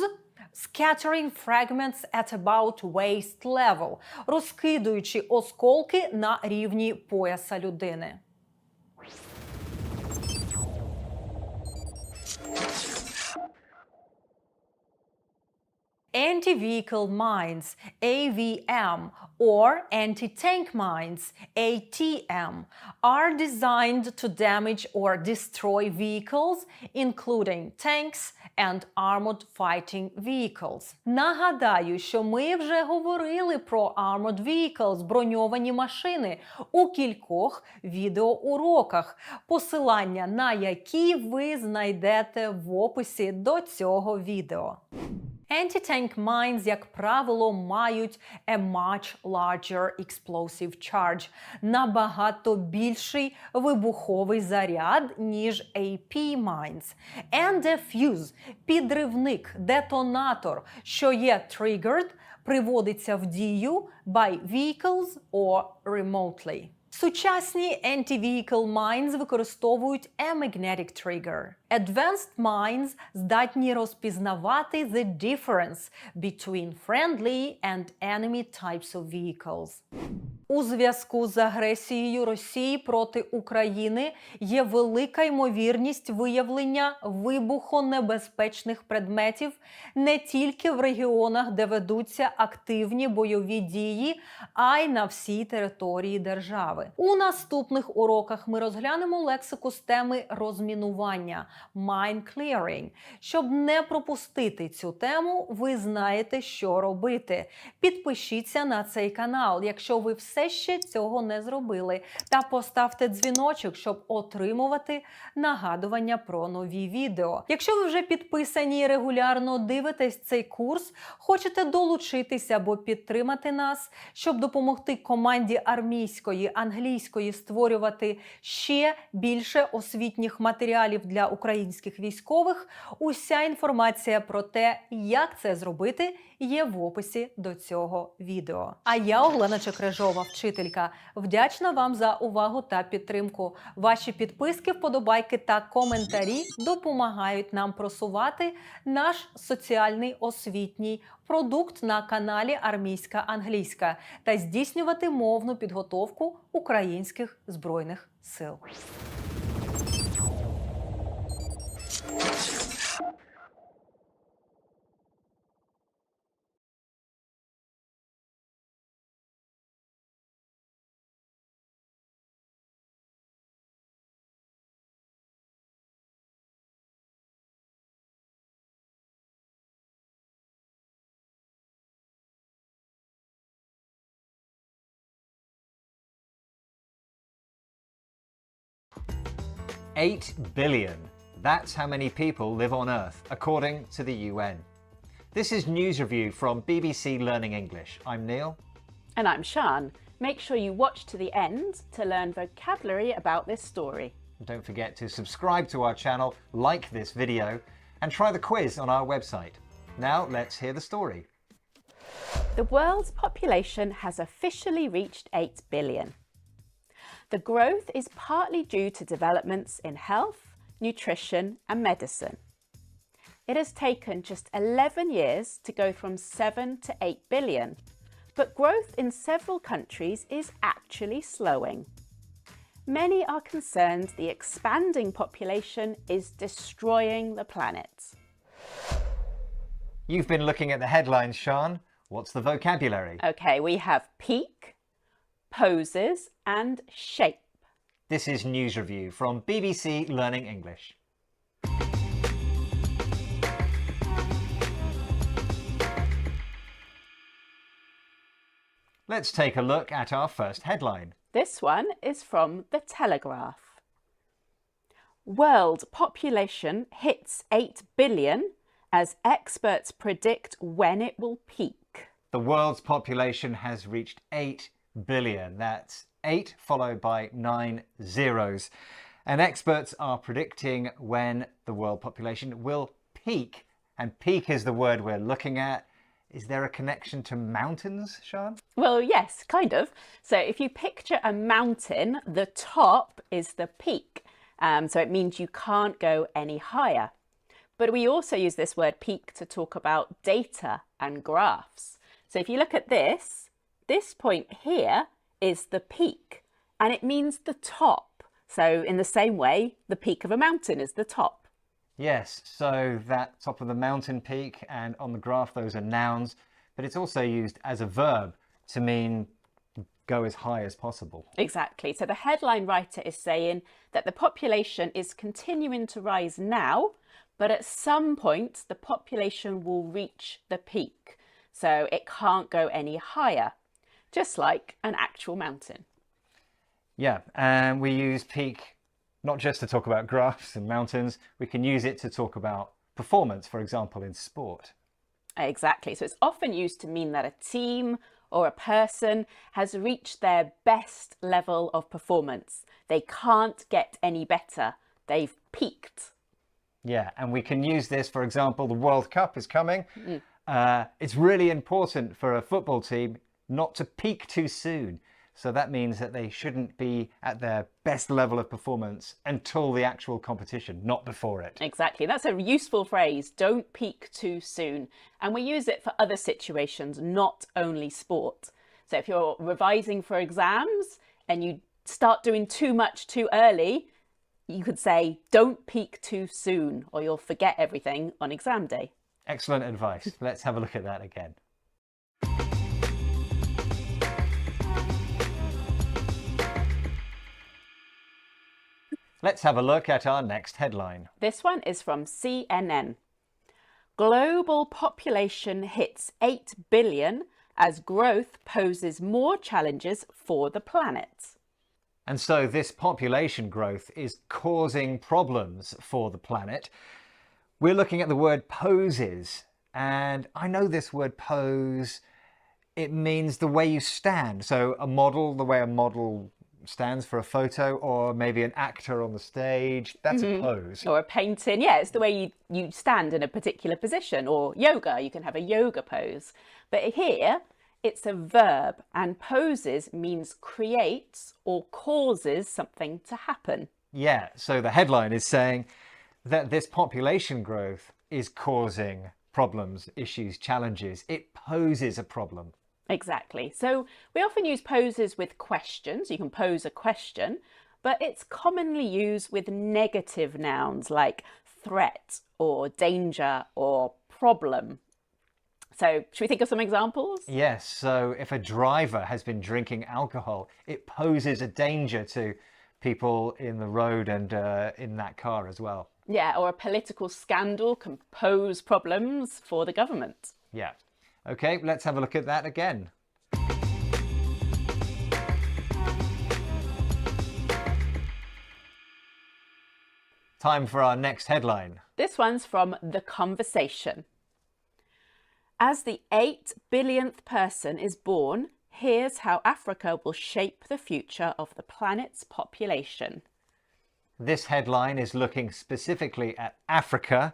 scattering fragments at about waist level, розкидуючи осколки на рівні пояса людини. Anti-vehicle mines, AVM, or anti-tank mines, ATM, are designed to damage or destroy vehicles, including tanks and armored fighting vehicles. Нагадаю, що ми вже говорили про armored vehicles, броньовані машини, у кількох відеоуроках, посилання на які ви знайдете в описі до цього відео. Anti-tank mines, як правило, мають a much larger explosive charge, набагато більший вибуховий заряд, ніж AP mines. And a fuse – підривник, детонатор, що є triggered, приводиться в дію by vehicles or remotely. Сучасні anti-vehicle mines використовують a magnetic trigger. Advanced mines здатні розпізнавати the difference between friendly and enemy types of vehicles. У зв'язку з агресією Росії проти України є велика ймовірність виявлення вибухонебезпечних предметів не тільки в регіонах, де ведуться активні бойові дії, а й на всій території держави. У наступних уроках ми розглянемо лексику з теми розмінування – mine clearing. Щоб не пропустити цю тему, ви знаєте, що робити. Підпишіться на цей канал, якщо ви все ще цього не зробили, та поставте дзвіночок, щоб отримувати нагадування про нові відео. Якщо ви вже підписані і регулярно дивитесь цей курс, хочете долучитися або підтримати нас, щоб допомогти команді армійської, англійської створювати ще більше освітніх матеріалів для українських військових, уся інформація про те, як це зробити, є в описі до цього відео. А я, Олена Чекрежова, вчителька, вдячна вам за увагу та підтримку. Ваші підписки, вподобайки та коментарі допомагають нам просувати наш соціальний освітній продукт на каналі Армійська англійська та здійснювати мовну підготовку українських Збройних сил. $8 billion. That's how many people live on Earth, according to the UN. This is News Review from BBC Learning English. I'm Neil. And I'm Sian. Make sure you watch to the end to learn vocabulary about this story. Don't forget to subscribe to our channel, like this video, and try the quiz on our website. Now let's hear the story. The world's population has officially reached 8 billion. The growth is partly due to developments in health, nutrition and medicine. It has taken just 11 years to go from 7 to 8 billion, but growth in several countries is actually slowing. Many are concerned the expanding population is destroying the planet. You've been looking at the headlines, Sian. What's the vocabulary? Okay, we have peak, poses and shape. This is News Review from BBC Learning English. Let's take a look at our first headline. This one is from The Telegraph. World population hits 8 billion as experts predict when it will peak. The world's population has reached 8 billion. That's 8 followed by 9 zeros. And experts are predicting when the world population will peak. And peak is the word we're looking at. Is there a connection to mountains, Sian? Well, yes, kind of. So if you picture a mountain, the top is the peak. So it means you can't go any higher. But we also use this word peak to talk about data and graphs. So if you look at this point here is the peak, and it means the top. So in the same way, the peak of a mountain is the top. Yes, so that top of the mountain peak, and on the graph those are nouns, but it's also used as a verb to mean go as high as possible. Exactly. So the headline writer is saying that the population is continuing to rise now, but at some point the population will reach the peak. So it can't go any higher, just like an actual mountain. Yeah, and we use peak not just to talk about graphs and mountains, we can use it to talk about performance, for example, in sport. Exactly. So it's often used to mean that a team or a person has reached their best level of performance. They can't get any better. They've peaked. Yeah, and we can use this, for example, the World Cup is coming. It's really important for a football team not to peak too soon. So that means that they shouldn't be at their best level of performance until the actual competition, not before it. Exactly. That's a useful phrase. Don't peak too soon. And we use it for other situations, not only sport. So if you're revising for exams and you start doing too much too early, you could say, don't peak too soon, or you'll forget everything on exam day. Excellent advice. Let's have a look at that again. Let's have a look at our next headline. This one is from CNN. Global population hits 8 billion as growth poses more challenges for the planet. And so this population growth is causing problems for the planet. We're looking at the word poses, and I know this word pose, it means the way you stand. So a model, the way a model stands for a photo, or maybe an actor on the stage, that's a pose. Or a painting, yeah, it's the way you stand in a particular position. Or yoga, you can have a yoga pose. But here, it's a verb, and poses means creates or causes something to happen. Yeah, so the headline is saying that this population growth is causing problems, issues, challenges. It poses a problem. Exactly. So we often use poses with questions. You can pose a question, but it's commonly used with negative nouns like threat or danger or problem. So should we think of some examples? Yes, so if a driver has been drinking alcohol, it poses a danger to people in the road and in that car as well. Yeah, or a political scandal can pose problems for the government. Yeah. Okay, let's have a look at that again. Time for our next headline. This one's from The Conversation. As the 8 billionth person is born, here's how Africa will shape the future of the planet's population. This headline is looking specifically at Africa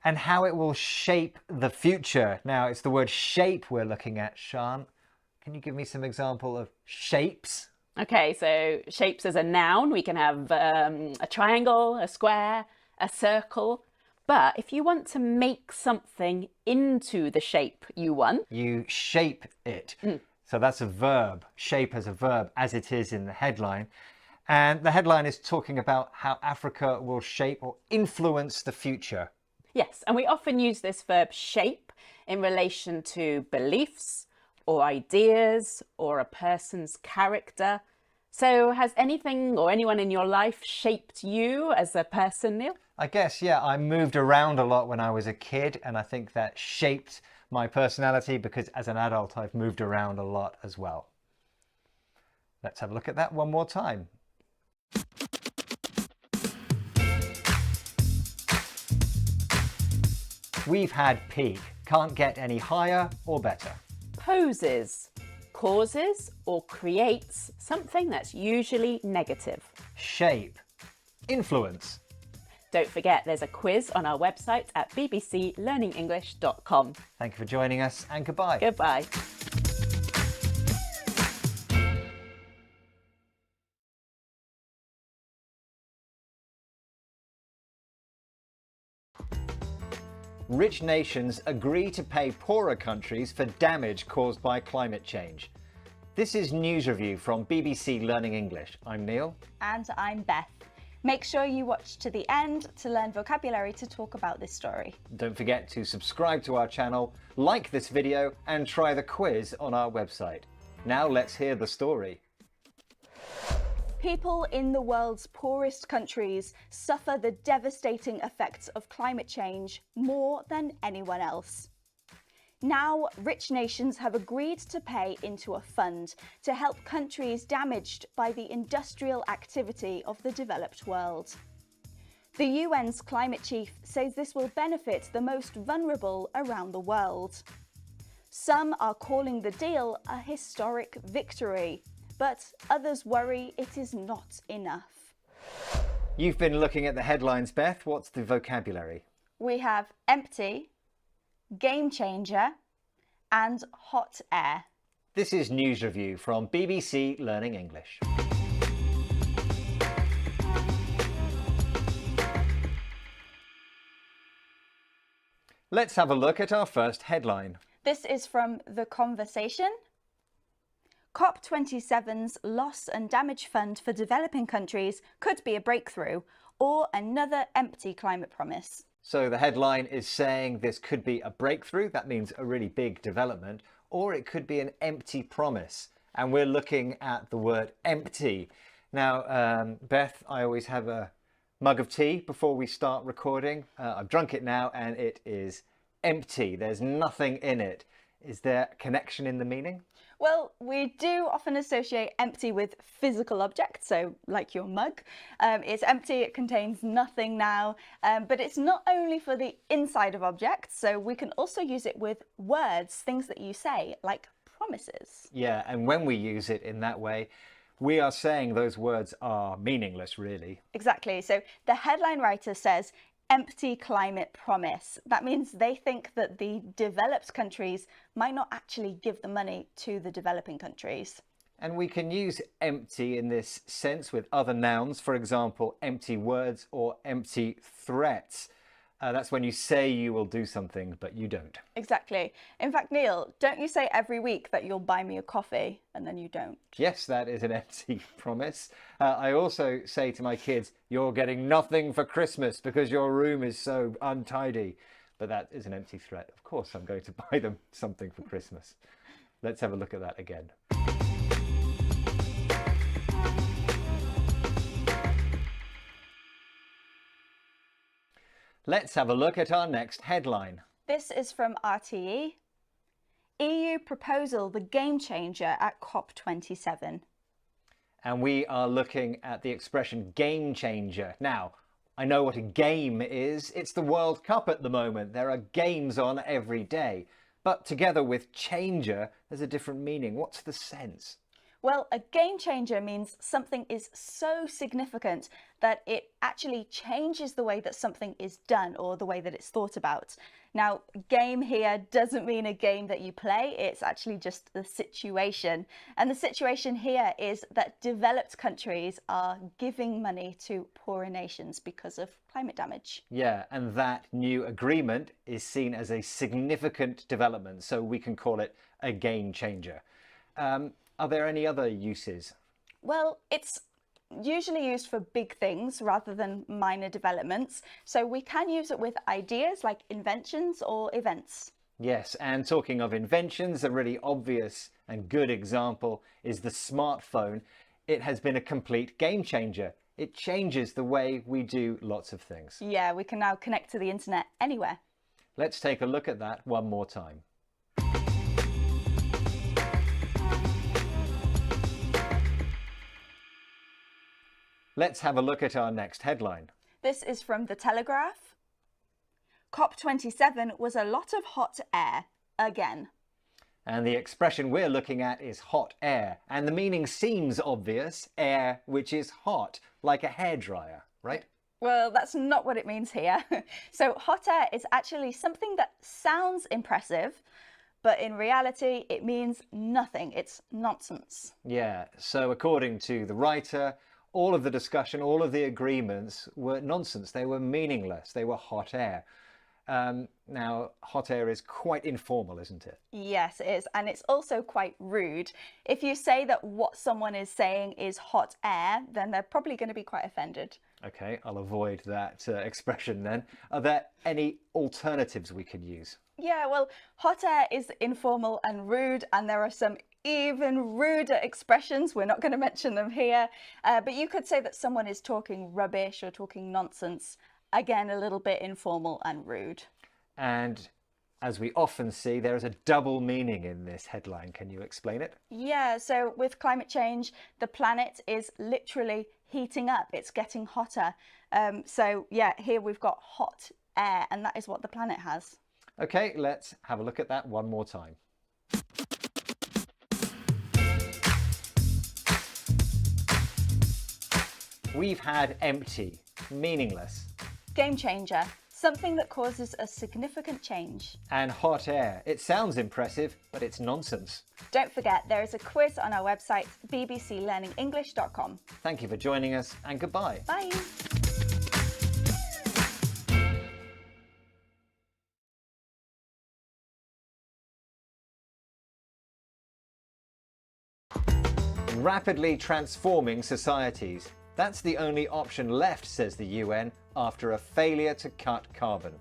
and how it will shape the future. Now, it's the word shape we're looking at, Sian. Can you give me some example of shapes? Okay, so shapes as a noun. We can have a triangle, a square, a circle. But if you want to make something into the shape you want, you shape it. So that's a verb, shape as a verb, as it is in the headline. And the headline is talking about how Africa will shape or influence the future. Yes, and we often use this verb shape in relation to beliefs or ideas or a person's character. So has anything or anyone in your life shaped you as a person, Neil? I guess, yeah, I moved around a lot when I was a kid, and I think that shaped my personality because as an adult I've moved around a lot as well. Let's have a look at that one more time. We've had peak, can't get any higher or better. Poses, causes or creates something that's usually negative. Shape, influence. Don't forget there's a quiz on our website at bbclearningenglish.com. Thank you for joining us and goodbye. Goodbye. Rich nations agree to pay poorer countries for damage caused by climate change. This is News Review from BBC Learning English. I'm Neil. And I'm Beth. Make sure you watch to the end to learn vocabulary to talk about this story. Don't forget to subscribe to our channel, like this video, and try the quiz on our website. Now let's hear the story. People in the world's poorest countries suffer the devastating effects of climate change more than anyone else. Now, rich nations have agreed to pay into a fund to help countries damaged by the industrial activity of the developed world. The UN's climate chief says this will benefit the most vulnerable around the world. Some are calling the deal a historic victory, but others worry it is not enough. You've been looking at the headlines, Beth. What's the vocabulary? We have empty, game changer, and hot air. This is News Review from BBC Learning English. Let's have a look at our first headline. This is from The Conversation. COP27's Loss and Damage Fund for Developing Countries could be a breakthrough or another empty climate promise. So the headline is saying this could be a breakthrough, that means a really big development, or it could be an empty promise. And we're looking at the word empty. Now, Beth, I always have a mug of tea before we start recording. I've drunk it now and it is empty. There's nothing in it. Is there a connection in the meaning? Well, we do often associate empty with physical objects, so like your mug. It's empty, it contains nothing now, but it's not only for the inside of objects, so we can also use it with words, things that you say, like promises. Yeah, and when we use it in that way, we are saying those words are meaningless, really. Exactly. So the headline writer says, empty climate promise. That means they think that the developed countries might not actually give the money to the developing countries. And we can use empty in this sense with other nouns, for example, empty words or empty threats. That's when you say you will do something, but you don't. Exactly. In fact, Neil, don't you say every week that you'll buy me a coffee and then you don't? Yes, that is an empty promise. I also say to my kids, you're getting nothing for Christmas because your room is so untidy. But that is an empty threat. Of course, I'm going to buy them something for Christmas. Let's have a look at that again. Let's have a look at our next headline. This is from RTE. EU proposal, the game changer at COP27. And we are looking at the expression game changer. Now, I know what a game is. It's the World Cup at the moment. There are games on every day. But together with changer, there's a different meaning. What's the sense? Well, a game changer means something is so significant that it actually changes the way that something is done or the way that it's thought about. Now, game here doesn't mean a game that you play, it's actually just the situation. And the situation here is that developed countries are giving money to poorer nations because of climate damage. Yeah, and that new agreement is seen as a significant development, so we can call it a game changer. Are there any other uses? Well, it's usually used for big things rather than minor developments. So we can use it with ideas like inventions or events. Yes, and talking of inventions, a really obvious and good example is the smartphone. It has been a complete game changer. It changes the way we do lots of things. Yeah, we can now connect to the internet anywhere. Let's take a look at that one more time. Let's have a look at our next headline. This is from The Telegraph. COP27 was a lot of hot air again. And the expression we're looking at is hot air. And the meaning seems obvious, air which is hot, like a hairdryer, right? Well, that's not what it means here. So hot air is actually something that sounds impressive, but in reality it means nothing. It's nonsense. Yeah, so according to the writer, all of the discussion, all of the agreements were nonsense. They were meaningless. They were hot air. Now, hot air is quite informal, isn't it? Yes, it is. And it's also quite rude. If you say that what someone is saying is hot air, then they're probably going to be quite offended. Okay, I'll avoid that expression then. Are there any alternatives we could use? Yeah, well, hot air is informal and rude, and there are some even ruder expressions. We're not going to mention them here, but you could say that someone is talking rubbish or talking nonsense. Again, a little bit informal and rude. And as we often see, there is a double meaning in this headline. Can you explain it? Yeah, so with climate change, the planet is literally heating up. It's getting hotter. So yeah, here we've got hot air, and that is what the planet has. Okay, let's have a look at that one more time. We've had empty, meaningless. Game changer, something that causes a significant change. And hot air. It sounds impressive, but it's nonsense. Don't forget, there is a quiz on our website, bbclearningenglish.com. Thank you for joining us, and goodbye. Bye. Rapidly transforming societies. That's the only option left, says the UN, after a failure to cut carbon.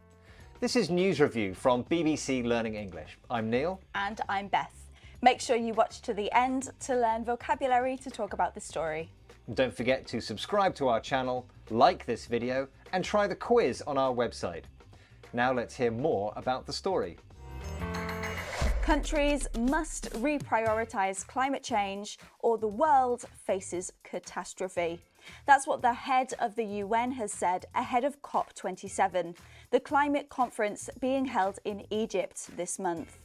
This is News Review from BBC Learning English. I'm Neil. And I'm Beth. Make sure you watch to the end to learn vocabulary to talk about the story. Don't forget to subscribe to our channel, like this video, and try the quiz on our website. Now let's hear more about the story. Countries must reprioritise climate change or the world faces catastrophe. That's what the head of the UN has said ahead of COP27, the climate conference being held in Egypt this month.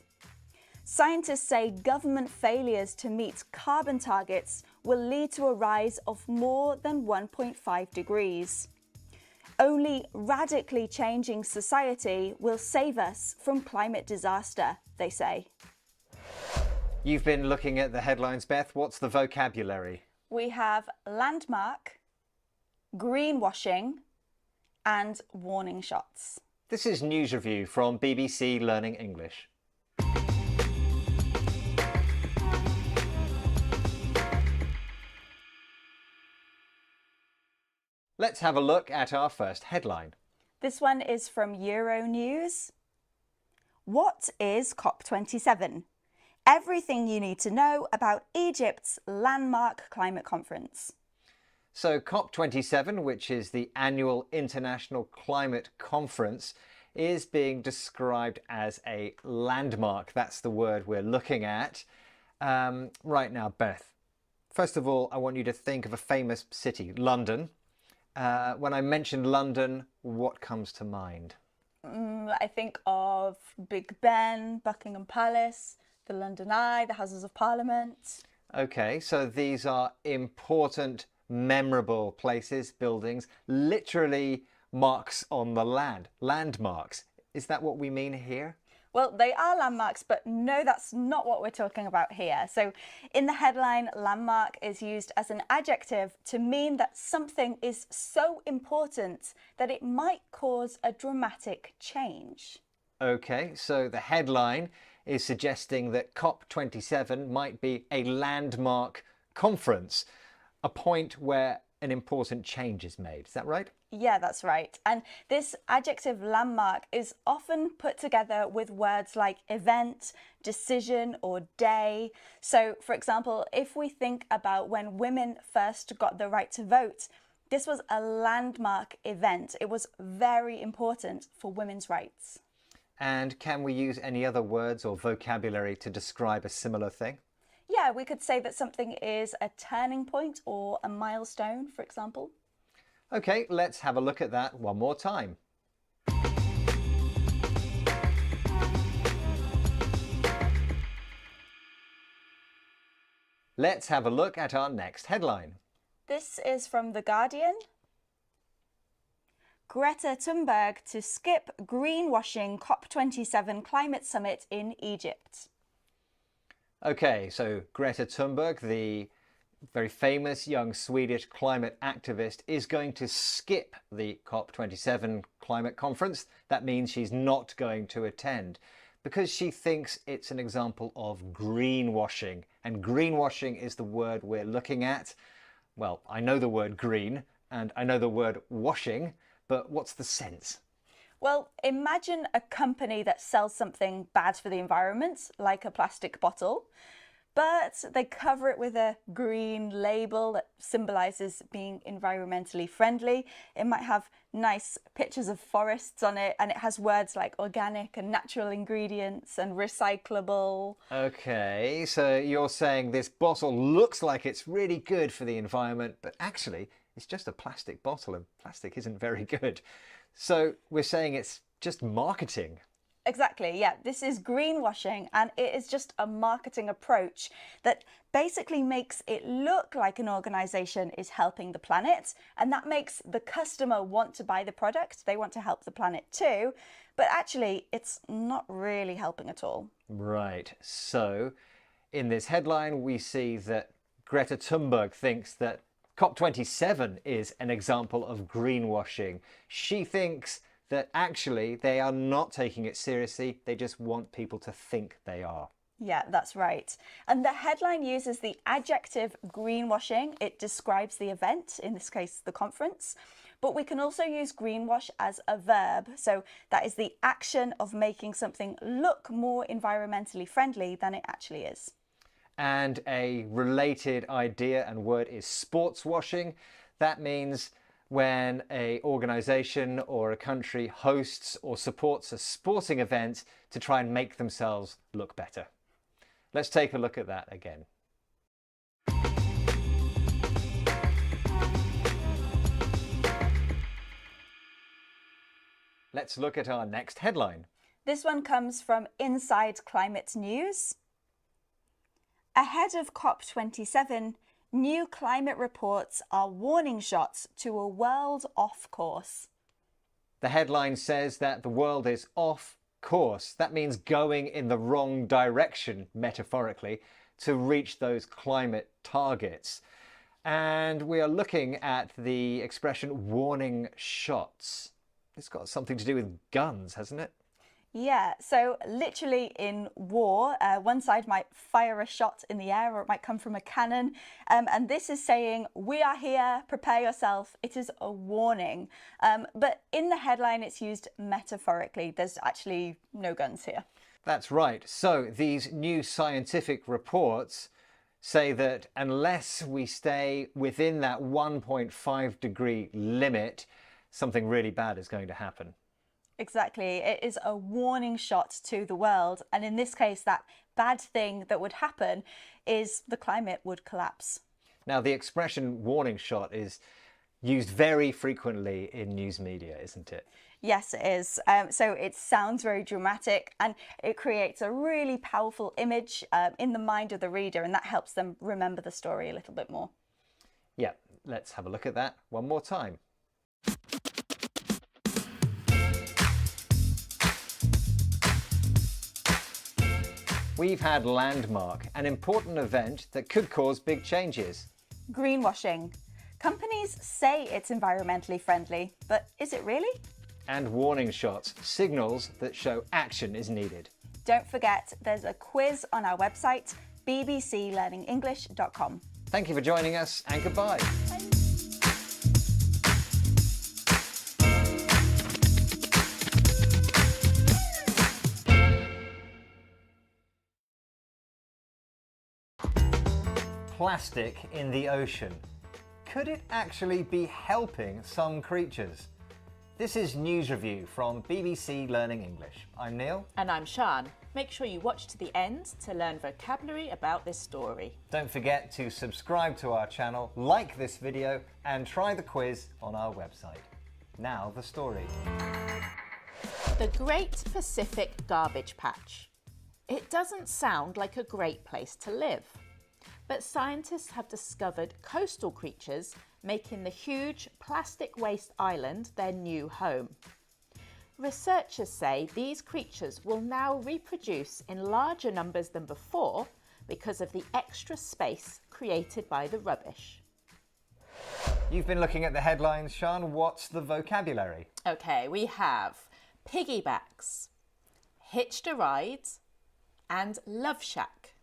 Scientists say government failures to meet carbon targets will lead to a rise of more than 1.5 degrees. Only radically changing society will save us from climate disaster, they say. You've been looking at the headlines, Beth. What's the vocabulary? We have landmark, greenwashing, and warning shots. This is News Review from BBC Learning English. Let's have a look at our first headline. This one is from Euronews. What is COP27? Everything you need to know about Egypt's landmark climate conference. So COP27, which is the annual international climate conference, is being described as a landmark. That's the word we're looking at. Right now, Beth, first of all, I want you to think of a famous city, London. When I mention London, what comes to mind? I think of Big Ben, Buckingham Palace, the London Eye, the Houses of Parliament. Okay, so these are important, memorable places, buildings, literally marks on the land, landmarks. Is that what we mean here? Well, they are landmarks, but no, that's not what we're talking about here. So in the headline, landmark is used as an adjective to mean that something is so important that it might cause a dramatic change. Okay, so the headline is suggesting that COP27 might be a landmark conference, a point where an important change is made. Is that right? Yeah, that's right. And this adjective landmark is often put together with words like event, decision, or day. So, for example, if we think about when women first got the right to vote, this was a landmark event. It was very important for women's rights. And can we use any other words or vocabulary to describe a similar thing? Yeah, we could say that something is a turning point or a milestone, for example. Okay, let's have a look at that one more time. Let's have a look at our next headline. This is from The Guardian. Greta Thunberg to skip greenwashing COP27 climate summit in Egypt. Okay, so Greta Thunberg, the very famous young Swedish climate activist, is going to skip the COP27 climate conference. That means she's not going to attend because she thinks it's an example of greenwashing. And greenwashing is the word we're looking at. Well, I know the word green and I know the word washing, but what's the sense? Well, imagine a company that sells something bad for the environment, like a plastic bottle, but they cover it with a green label that symbolises being environmentally friendly. It might have nice pictures of forests on it, and it has words like organic and natural ingredients and recyclable. Okay, so you're saying this bottle looks like it's really good for the environment, but actually it's just a plastic bottle and plastic isn't very good. So we're saying it's just marketing. Exactly, yeah. This is greenwashing, and it is just a marketing approach that basically makes it look like an organization is helping the planet, and that makes the customer want to buy the product. They want to help the planet too, but actually it's not really helping at all. Right. So in this headline, we see that Greta Thunberg thinks that COP27 is an example of greenwashing. She thinks that actually they are not taking it seriously, they just want people to think they are. Yeah, that's right. And the headline uses the adjective greenwashing. It describes the event, in this case, the conference. But we can also use greenwash as a verb. So that is the action of making something look more environmentally friendly than it actually is. And a related idea and word is sports washing. That means when an organisation or a country hosts or supports a sporting event to try and make themselves look better. Let's take a look at that again. Let's look at our next headline. This one comes from Inside Climate News. Ahead of COP27, new climate reports are warning shots to a world off course. The headline says that the world is off course. That means going in the wrong direction, metaphorically, to reach those climate targets. And we are looking at the expression warning shots. It's got something to do with guns, hasn't it? Yeah, so literally in war, one side might fire a shot in the air, or it might come from a cannon. And this is saying, we are here, prepare yourself. It is a warning. But in the headline, it's used metaphorically. There's actually no guns here. That's right. So these new scientific reports say that unless we stay within that 1.5 degree limit, something really bad is going to happen. Exactly. It is a warning shot to the world. And in this case, that bad thing that would happen is the climate would collapse. Now, the expression warning shot is used very frequently in news media, isn't it? Yes, it is. So it sounds very dramatic, and it creates a really powerful image in the mind of the reader, and that helps them remember the story a little bit more. Yeah, let's have a look at that one more time. We've had Landmark, an important event that could cause big changes. Greenwashing. Companies say it's environmentally friendly, but is it really? And warning shots, signals that show action is needed. Don't forget, there's a quiz on our website, bbclearningenglish.com. Thank you for joining us, and goodbye. Bye. Plastic in the ocean. Could it actually be helping some creatures? This is News Review from BBC Learning English. I'm Neil. And I'm Sian. Make sure you watch to the end to learn vocabulary about this story. Don't forget to subscribe to our channel, like this video, and try the quiz on our website. Now the story. The Great Pacific Garbage Patch. It doesn't sound like a great place to live. But scientists have discovered coastal creatures making the huge plastic waste island their new home. Researchers say these creatures will now reproduce in larger numbers than before because of the extra space created by the rubbish. You've been looking at the headlines, Sian. What's the vocabulary? Okay, we have piggybacks, hitched a ride, and love shack.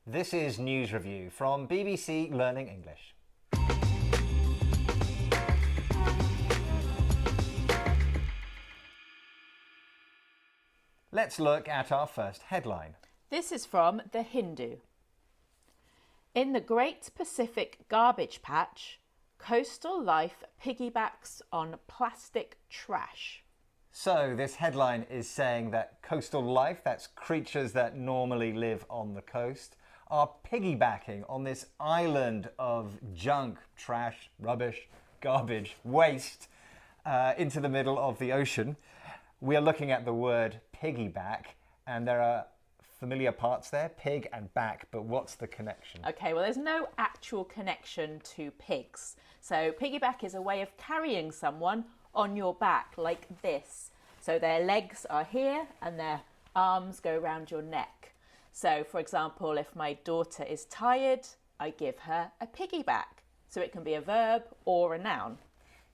This is News Review from BBC Learning English. Let's look at our first headline. This is from The Hindu. In the Great Pacific Garbage Patch, coastal life piggybacks on plastic trash. So this headline is saying that coastal life, that's creatures that normally live on the coast, are piggybacking on this island of junk, trash, rubbish, garbage, waste, into the middle of the ocean. We are looking at the word piggyback, and there are familiar parts there, pig and back, but what's the connection? Okay, well, there's no actual connection to pigs. So piggyback is a way of carrying someone on your back like this. So their legs are here and their arms go around your neck. So for example, if my daughter is tired, I give her a piggyback. So it can be a verb or a noun.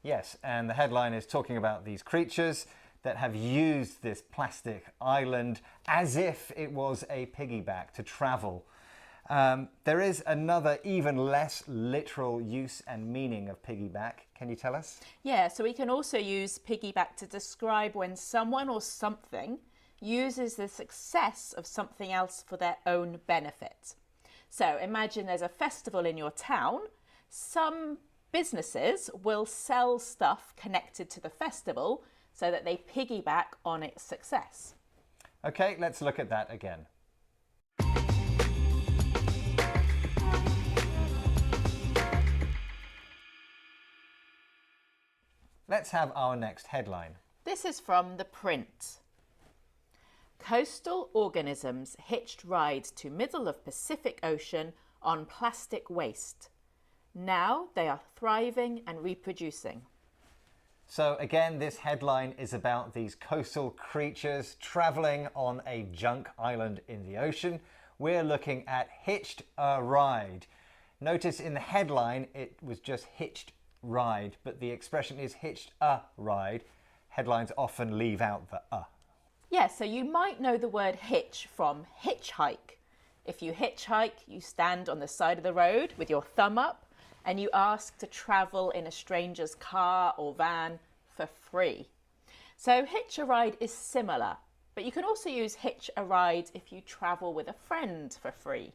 Yes, and the headline is talking about these creatures that have used this plastic island as if it was a piggyback to travel. There is another even less literal use and meaning of piggyback. Can you tell us? Yeah, so we can also use piggyback to describe when someone or something uses the success of something else for their own benefit. So imagine there's a festival in your town. Some businesses will sell stuff connected to the festival so that they piggyback on its success. Okay, let's look at that again. Let's have our next headline. This is from The Print. Coastal organisms hitched ride to middle of Pacific Ocean on plastic waste. Now they are thriving and reproducing. So again, this headline is about these coastal creatures traveling on a junk island in the ocean. We're looking at hitched a ride. Notice in the headline it was just hitched ride, but the expression is hitched a ride. Headlines often leave out the a. Yeah, so you might know the word hitch from hitchhike. If you hitchhike, you stand on the side of the road with your thumb up and you ask to travel in a stranger's car or van for free. So hitch a ride is similar, but you can also use hitch a ride if you travel with a friend for free.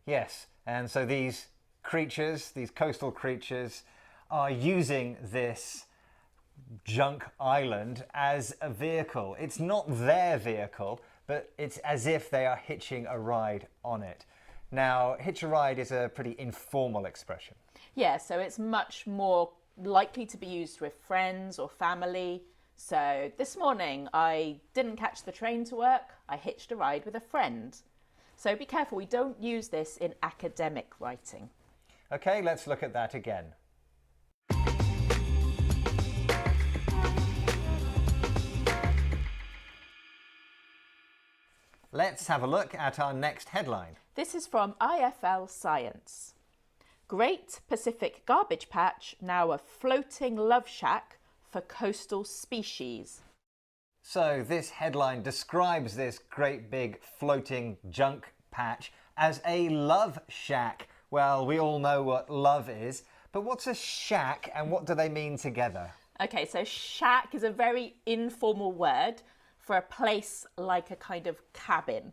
Yes, and so these creatures, these coastal creatures, are using this junk island as a vehicle. It's not their vehicle, but it's as if they are hitching a ride on it. Now, hitch a ride is a pretty informal expression. Yeah, so it's much more likely to be used with friends or family. So this morning I didn't catch the train to work, I hitched a ride with a friend. So be careful, we don't use this in academic writing. Okay, let's look at that again. Let's have a look at our next headline. This is from IFL Science. Great Pacific Garbage Patch, now a floating love shack for coastal species. So this headline describes this great big floating junk patch as a love shack. Well, we all know what love is, but what's a shack and what do they mean together? Okay, so shack is a very informal word for a place like a kind of cabin.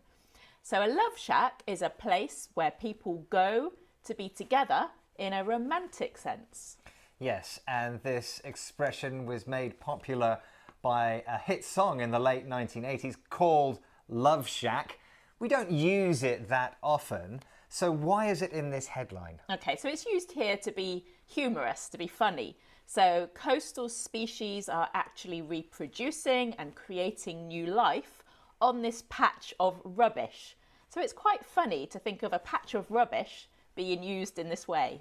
So a love shack is a place where people go to be together in a romantic sense. Yes, and this expression was made popular by a hit song in the late 1980s called Love Shack. We don't use it that often, so why is it in this headline? Okay, so it's used here to be humorous, to be funny. So coastal species are actually reproducing and creating new life on this patch of rubbish. So it's quite funny to think of a patch of rubbish being used in this way.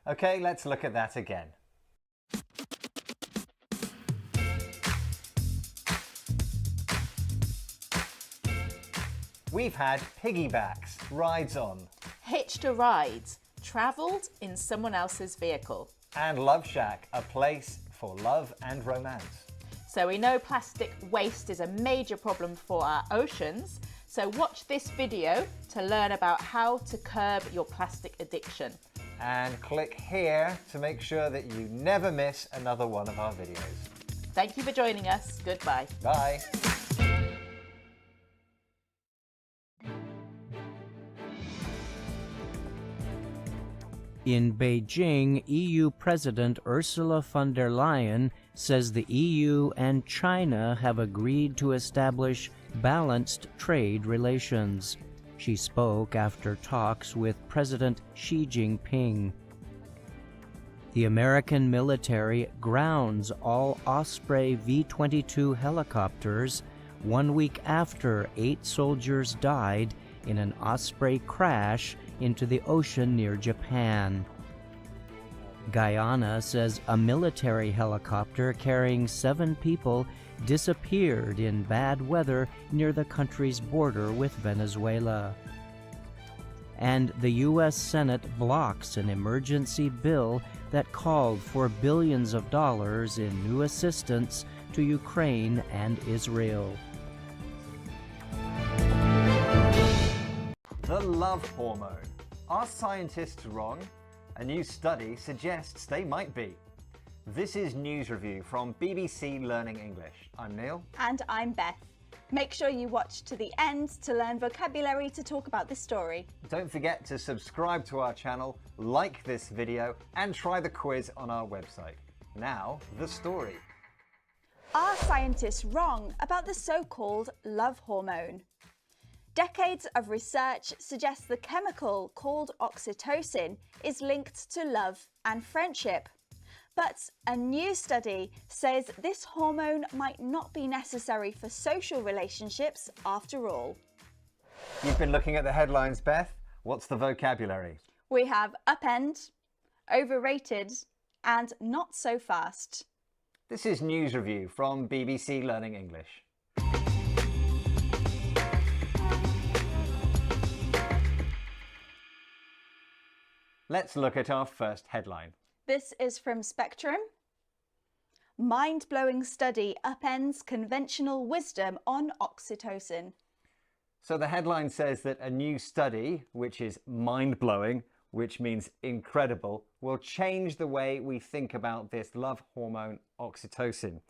Okay, let's look at that again. We've had piggybacks, rides on. Hitched a ride, travelled in someone else's vehicle. And Love Shack, a place for love and romance. So we know plastic waste is a major problem for our oceans. So watch this video to learn about how to curb your plastic addiction. And click here to make sure that you never miss another one of our videos. Thank you for joining us. Goodbye. Bye. In Beijing, EU President Ursula von der Leyen says the EU and China have agreed to establish balanced trade relations. She spoke after talks with President Xi Jinping. The American military grounds all Osprey V-22 helicopters 1 week after 8 soldiers died in an Osprey crash into the ocean near Japan. Guyana says a military helicopter carrying 7 people disappeared in bad weather near the country's border with Venezuela. And the U.S. Senate blocks an emergency bill that called for billions of dollars in new assistance to Ukraine and Israel. The love hormone. Are scientists wrong? A new study suggests they might be. This is News Review from BBC Learning English. I'm Neil. And I'm Beth. Make sure you watch to the end to learn vocabulary to talk about this story. Don't forget to subscribe to our channel, like this video, and try the quiz on our website. Now, the story. Are scientists wrong about the so-called love hormone? Decades of research suggest the chemical called oxytocin is linked to love and friendship. But a new study says this hormone might not be necessary for social relationships after all. You've been looking at the headlines, Beth. What's the vocabulary? We have upend, overrated, and not so fast. This is News Review from BBC Learning English. Let's look at our first headline. This is from Spectrum. Mind-blowing study upends conventional wisdom on oxytocin. So the headline says that a new study, which is mind-blowing, which means incredible, will change the way we think about this love hormone oxytocin.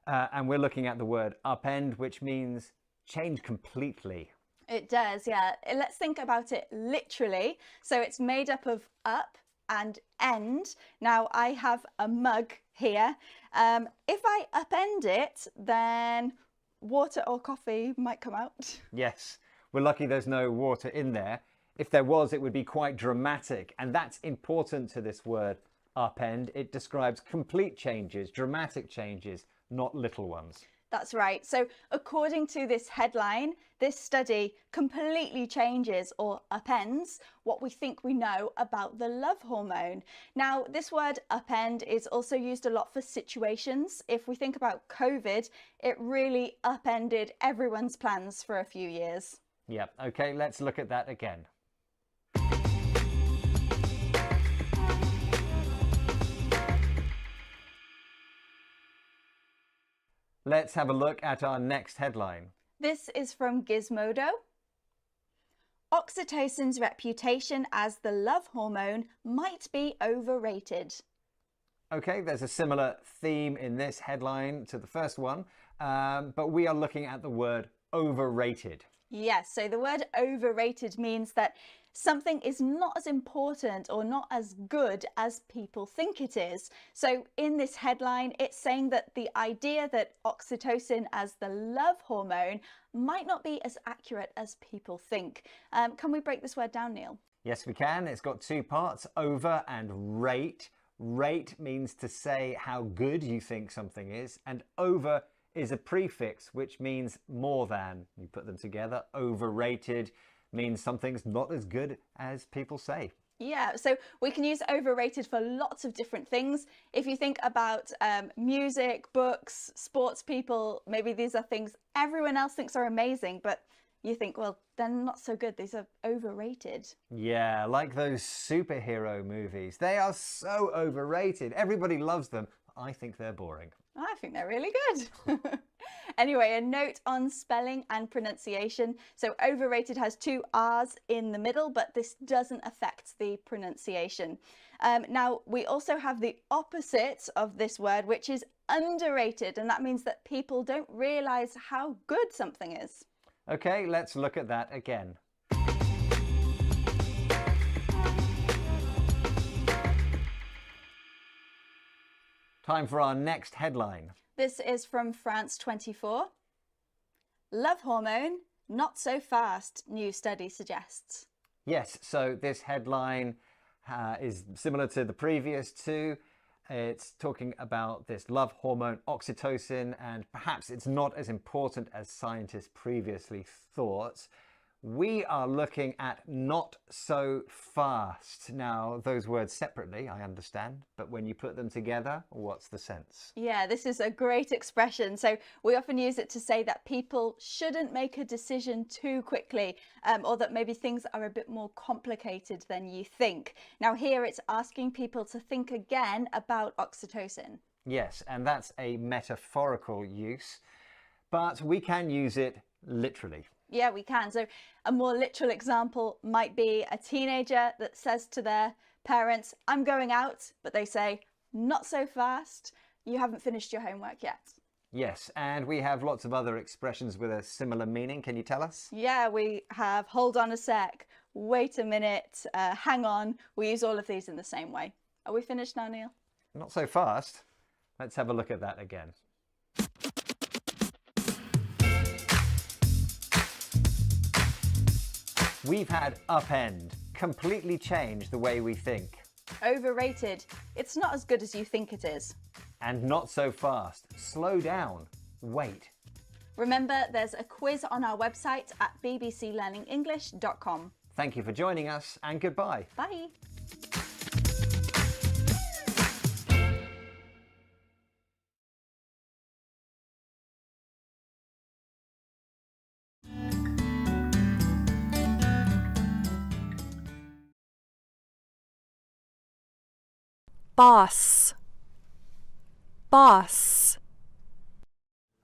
And we're looking at the word upend, which means change completely. It does, yeah. Let's think about it literally. So it's made up of up and end. Now I have a mug here. If I upend it, then water or coffee might come out. Yes, we're lucky there's no water in there. If there was, it would be quite dramatic. And that's important to this word upend. It describes complete changes, dramatic changes, not little ones. That's right. So according to this headline, this study completely changes or upends what we think we know about the love hormone. Now, this word upend is also used a lot for situations. If we think about COVID, it really upended everyone's plans for a few years. Yep. Okay, let's look at that again. Let's have a look at our next headline. This is from Gizmodo. Oxytocin's reputation as the love hormone might be overrated. Okay, there's a similar theme in this headline to the first one, but we are looking at the word overrated. Yes, so the word overrated means that something is not as important or not as good as people think it is. So in this headline, it's saying that the idea that oxytocin as the love hormone might not be as accurate as people think. Can we break this word down, Neil? Yes, we can. It's got two parts, over and rate. Rate means to say how good you think something is, and over is a prefix which means more than. You put them together, overrated means something's not as good as people say. Yeah, so we can use overrated for lots of different things. If you think about music, books, sports people, maybe these are things everyone else thinks are amazing, but you think, well, they're not so good. These are overrated. Yeah, like those superhero movies. They are so overrated. Everybody loves them. I think they're boring. I think they're really good. Anyway, a note on spelling and pronunciation. So overrated has two R's in the middle, but this doesn't affect the pronunciation. Now, we also have the opposite of this word, which is underrated. And that means that people don't realize how good something is. Okay, let's look at that again. Time for our next headline. This is from France 24. Love hormone, not so fast, new study suggests. Yes, so this headline is similar to the previous two. It's talking about this love hormone oxytocin, and perhaps it's not as important as scientists previously thought. We are looking at not so fast. Now, those words separately, I understand, but when you put them together, what's the sense? Yeah, this is a great expression. So we often use it to say that people shouldn't make a decision too quickly, or that maybe things are a bit more complicated than you think. Now here it's asking people to think again about oxytocin. Yes, and that's a metaphorical use, but we can use it literally. Yeah, we can. So a more literal example might be a teenager that says to their parents, I'm going out, but they say, not so fast, you haven't finished your homework yet. Yes, and we have lots of other expressions with a similar meaning. Can you tell us? Yeah, we have hold on a sec, wait a minute, hang on. We use all of these in the same way. Are we finished now, Neil? Not so fast. Let's have a look at that again. We've had upend, completely change the way we think. Overrated. It's not as good as you think it is. And not so fast. Slow down. Wait. Remember, there's a quiz on our website at bbclearningenglish.com. Thank you for joining us, and goodbye. Bye. Boss. Boss.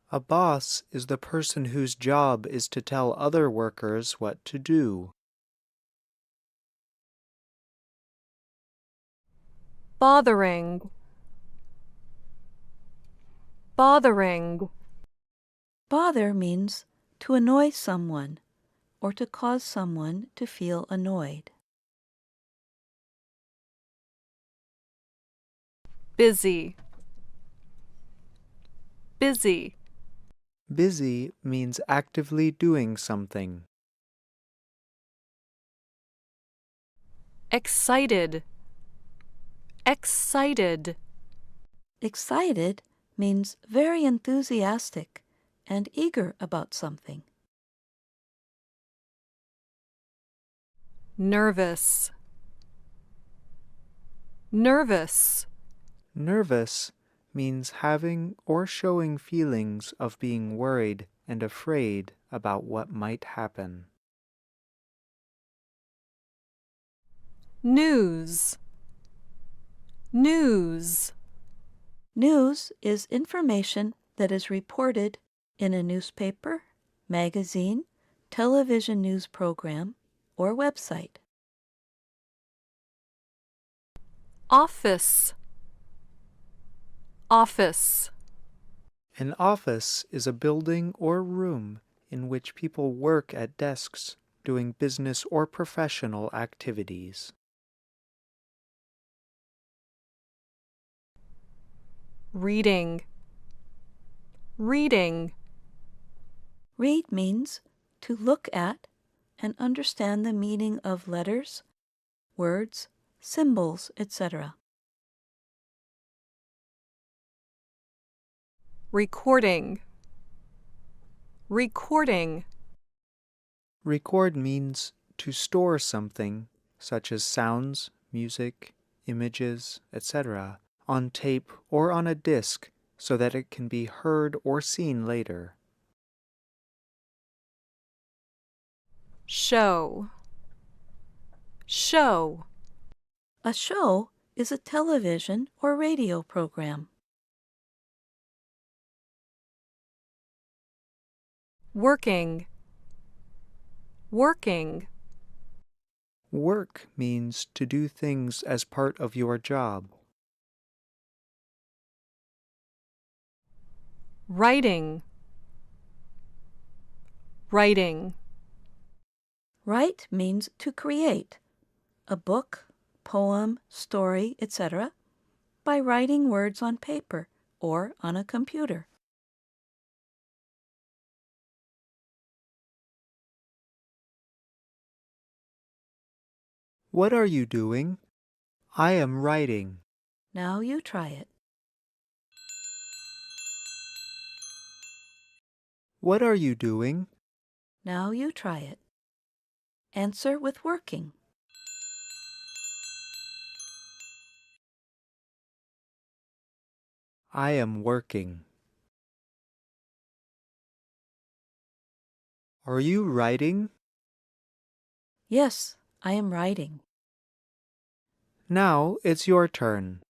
A boss is the person whose job is to tell other workers what to do. Bothering. Bothering. Bother means to annoy someone or to cause someone to feel annoyed. Busy. Busy. Busy means actively doing something. Excited. Excited. Excited means very enthusiastic and eager about something. Nervous. Nervous. Nervous means having or showing feelings of being worried and afraid about what might happen. News. News. News is information that is reported in a newspaper, magazine, television news program, or website. Office. Office. An office is a building or room in which people work at desks doing business or professional activities. Reading. Reading. Read means to look at and understand the meaning of letters, words, symbols, etc. Recording. Recording. Record means to store something, such as sounds, music, images, etc., on tape or on a disc so that it can be heard or seen later. Show. Show. A show is a television or radio program. Working. Working. Work means to do things as part of your job. Writing. Writing. Write means to create a book, poem, story, etc. by writing words on paper or on a computer. What are you doing? I am writing. Now you try it. What are you doing? Now you try it. Answer with working. I am working. Are you writing? Yes, I am writing. Now it's your turn.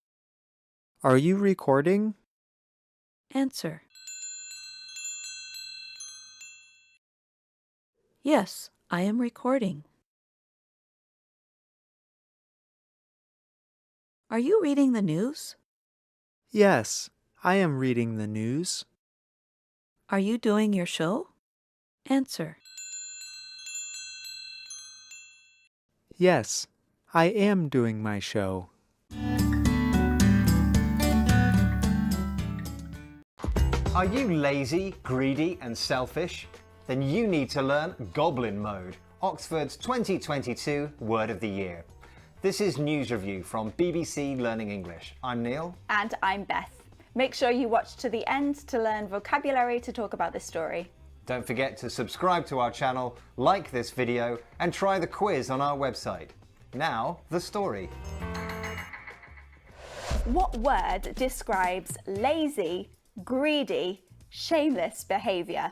Are you recording? Answer. Yes, I am recording. Are you reading the news? Yes, I am reading the news. Are you doing your show? Answer. Yes, I am doing my show. Are you lazy, greedy and selfish? Then you need to learn Goblin Mode, Oxford's 2022 Word of the Year. This is News Review from BBC Learning English. I'm Neil. And I'm Beth. Make sure you watch to the end to learn vocabulary to talk about this story. Don't forget to subscribe to our channel, like this video and try the quiz on our website. Now, the story. What word describes lazy, greedy, shameless behaviour?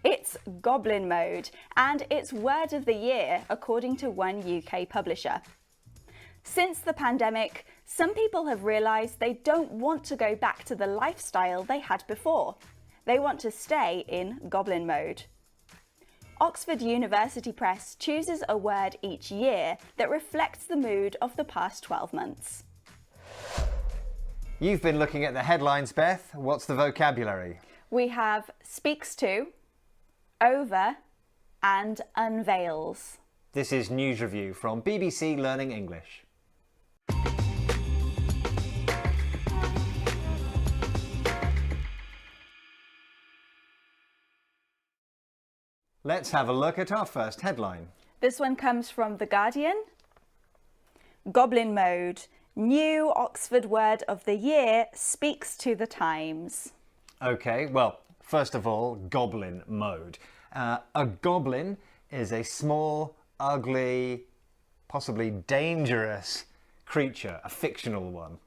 It's Goblin Mode, and it's Word of the Year according to one UK publisher. Since the pandemic, some people have realised they don't want to go back to the lifestyle they had before. They want to stay in Goblin Mode. Oxford University Press chooses a word each year that reflects the mood of the past 12 months. You've been looking at the headlines, Beth. What's the vocabulary? We have speaks to, over and unveils. This is News Review from BBC Learning English. Let's have a look at our first headline. This one comes from The Guardian. Goblin Mode, new Oxford Word of the Year, speaks to the times. Okay, well, first of all, Goblin Mode. A goblin is a small, ugly, possibly dangerous creature, a fictional one.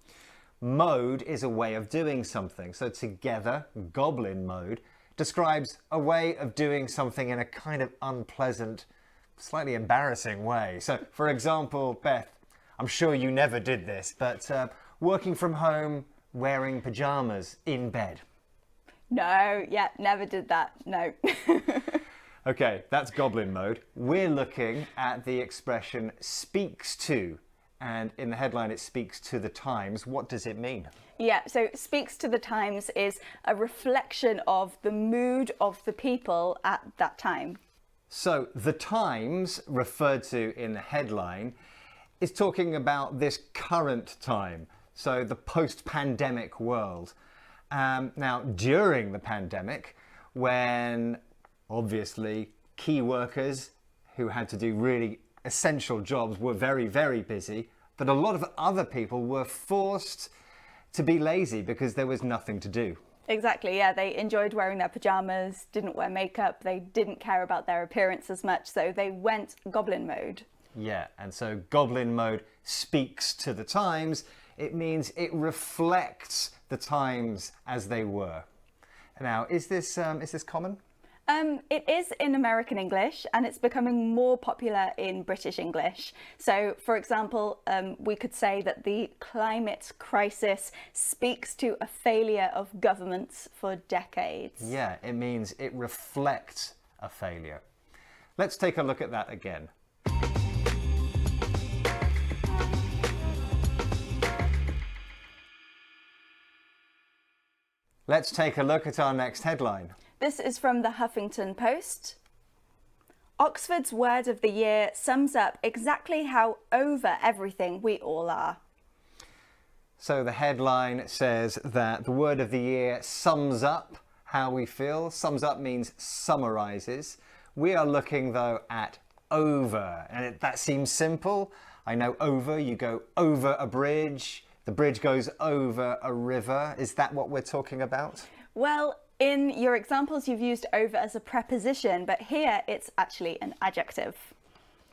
Mode is a way of doing something. So together, Goblin Mode describes a way of doing something in a kind of unpleasant, slightly embarrassing way. So, for example, Beth, I'm sure you never did this, but working from home, wearing pyjamas in bed. No, yeah, never did that, no. Okay, that's Goblin Mode. We're looking at the expression speaks to, and in the headline it speaks to the times. What does it mean? Yeah, so speaks to the times is a reflection of the mood of the people at that time. So the times referred to in the headline is talking about this current time, so the post-pandemic world. Now, during the pandemic, when obviously key workers who had to do really essential jobs were very, very busy, but a lot of other people were forced to be lazy because there was nothing to do. Exactly, yeah, they enjoyed wearing their pyjamas, didn't wear makeup, they didn't care about their appearance as much, so they went Goblin Mode. Yeah, and so Goblin Mode speaks to the times. It means it reflects the times as they were. Now, is this common? It is in American English, and it's becoming more popular in British English. So, for example, we could say that the climate crisis speaks to a failure of governments for decades. Yeah, it means it reflects a failure. Let's take a look at that again. Let's take a look at our next headline. This is from the Huffington Post. Oxford's Word of the Year sums up exactly how over everything we all are. So the headline says that the Word of the Year sums up how we feel. Sums up means summarises. We are looking though at over, and that seems simple. I know over, you go over a bridge, the bridge goes over a river. Is that what we're talking about? Well, in your examples, you've used over as a preposition, but here it's actually an adjective.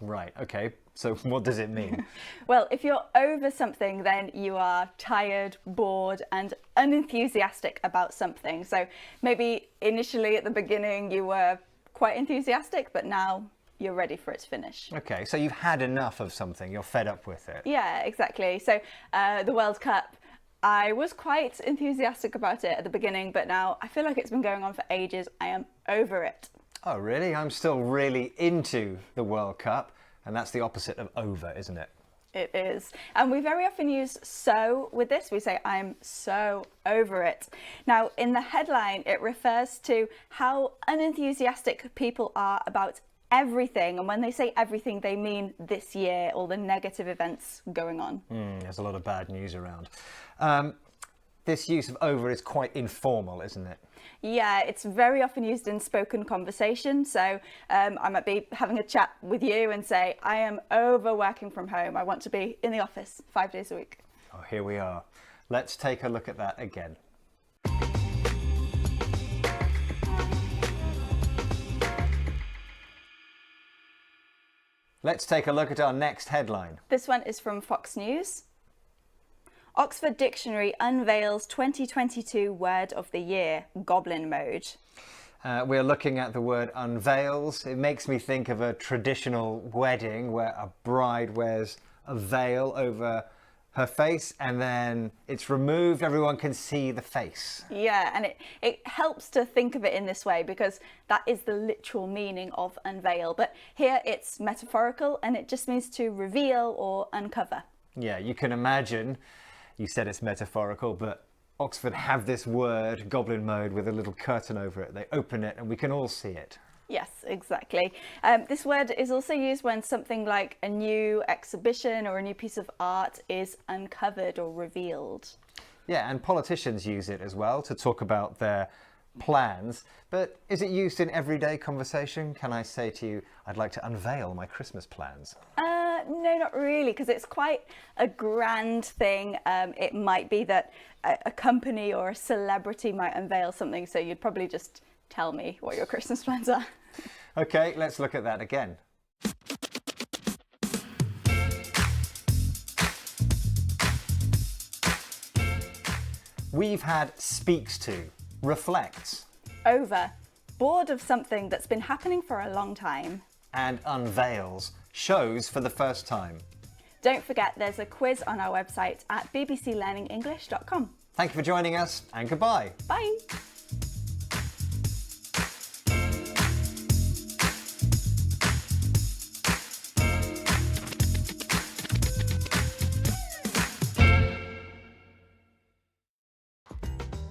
Right, okay. So what does it mean? Well, if you're over something, then you are tired, bored, and unenthusiastic about something. So maybe initially at the beginning you were quite enthusiastic, but now you're ready for it to finish. Okay, so you've had enough of something, you're fed up with it. Yeah, exactly. So the World Cup, I was quite enthusiastic about it at the beginning, but now I feel like it's been going on for ages. I am over it. Oh, really? I'm still really into the World Cup, and that's the opposite of over, isn't it? It is. And we very often use so with this. We say, I'm so over it. Now, in the headline, it refers to how unenthusiastic people are about everything. And when they say everything, they mean this year, all the negative events going on. There's a lot of bad news around. This use of over is quite informal, isn't it? Yeah, it's very often used in spoken conversation. So I might be having a chat with you and say, I am over working from home. I want to be in the office 5 days a week. Oh, here we are. Let's take a look at that again. Let's take a look at our next headline. This one is from Fox News. Oxford Dictionary unveils 2022 word of the year, goblin mode. We're looking at the word unveils. It makes me think of a traditional wedding where a bride wears a veil over her face and then it's removed, everyone can see the face. Yeah, and it helps to think of it in this way because that is the literal meaning of unveil. But here it's metaphorical and it just means to reveal or uncover. Yeah, you can imagine, you said it's metaphorical, but Oxford have this word, goblin mode, with a little curtain over it. They open it and we can all see it. Yes, exactly. This word is also used when something like a new exhibition or a new piece of art is uncovered or revealed. Yeah, and politicians use it as well to talk about their plans. But is it used in everyday conversation? Can I say to you, I'd like to unveil my Christmas plans? No, not really, because it's quite a grand thing. It might be that a company or a celebrity might unveil something, so you'd probably just tell me what your Christmas plans are. Okay, let's look at that again. We've had speaks to, reflects. Over, bored of something that's been happening for a long time. And unveils, shows for the first time. Don't forget there's a quiz on our website at bbclearningenglish.com. Thank you for joining us and goodbye. Bye.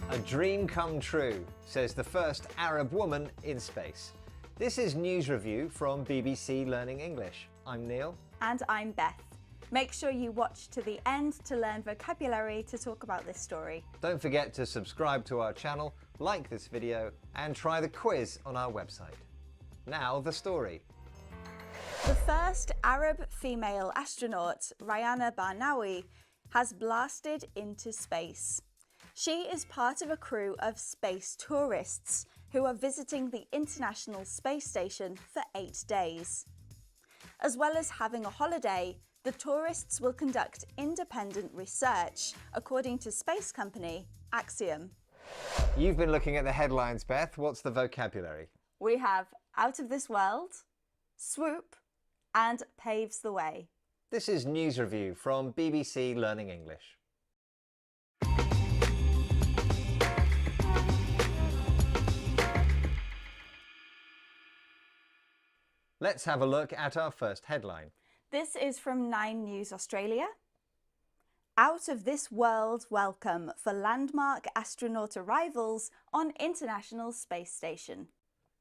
A dream come true, says the first Arab woman in space. This is News Review from BBC Learning English. I'm Neil. And I'm Beth. Make sure you watch to the end to learn vocabulary to talk about this story. Don't forget to subscribe to our channel, like this video, and try the quiz on our website. Now the story. The first Arab female astronaut, Rayana Barnawi, has blasted into space. She is part of a crew of space tourists who are visiting the International Space Station for 8 days. As well as having a holiday, the tourists will conduct independent research, according to space company NNCIM. You've been looking at the headlines, Beth. What's the vocabulary? We have out of this world, swoop, and paves the way. This is News Review from BBC Learning English. Let's have a look at our first headline. This is from 9 News Australia. Out of this world welcome for landmark astronaut arrivals on International Space Station.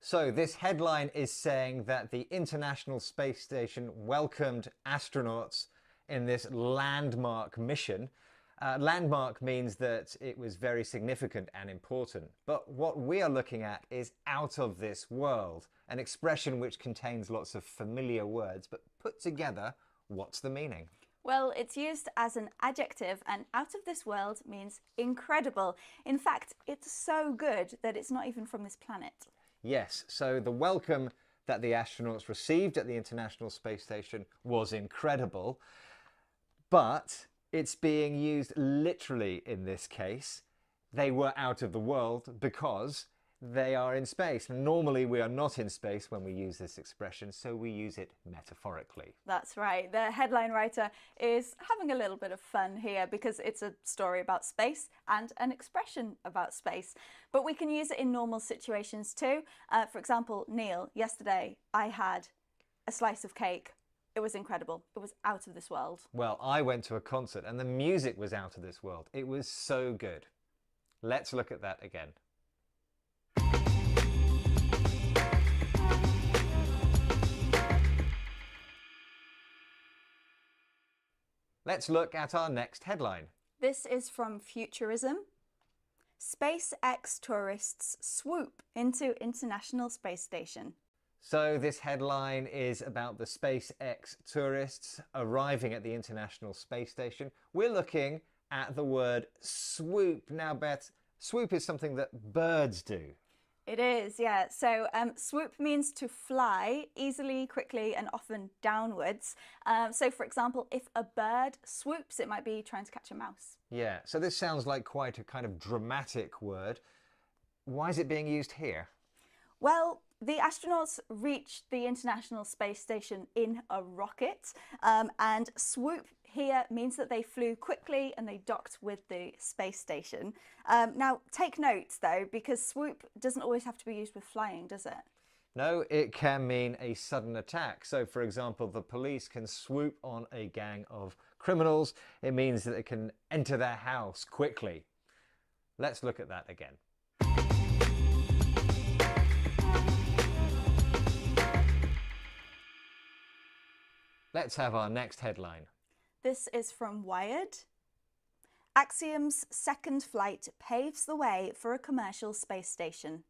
So this headline is saying that the International Space Station welcomed astronauts in this landmark mission. Landmark means that it was very significant and important. But what we are looking at is out of this world, an expression which contains lots of familiar words, but put together, What's the meaning? Well, it's used as an adjective, and out of this world means incredible. In fact, it's so good that it's not even from this planet. Yes, so the welcome that the astronauts received at the International Space Station was incredible, but it's being used literally in this case. They were out of the world because they are in space. Normally we are not in space when we use this expression, so we use it metaphorically. That's right. The headline writer is having a little bit of fun here because it's a story about space and an expression about space. But we can use it in normal situations too. For example, Neil, yesterday I had a slice of cake. It was incredible. It was out of this world. Well, I went to a concert and the music was out of this world. It was so good. Let's look at that again. Let's look at our next headline. This is from Futurism. SpaceX tourists swoop into International Space Station. So this headline is about the SpaceX tourists arriving at the International Space Station. We're looking at the word swoop. Now, Beth, swoop is something that birds do. It is, yeah. So swoop means to fly easily, quickly, and often downwards. So for example, if a bird swoops, it might be trying to catch a mouse. Yeah, so this sounds like quite a kind of dramatic word. Why is it being used here? Well, the astronauts reached the International Space Station in a rocket, and swoop here means that they flew quickly and they docked with the space station. Now, take note though, because swoop doesn't always have to be used with flying, does it? No, it can mean a sudden attack. So, for example, the police can swoop on a gang of criminals. It means that they can enter their house quickly. Let's look at that again. Let's have our next headline. This is from Wired. Axiom's second flight paves the way for a commercial space station.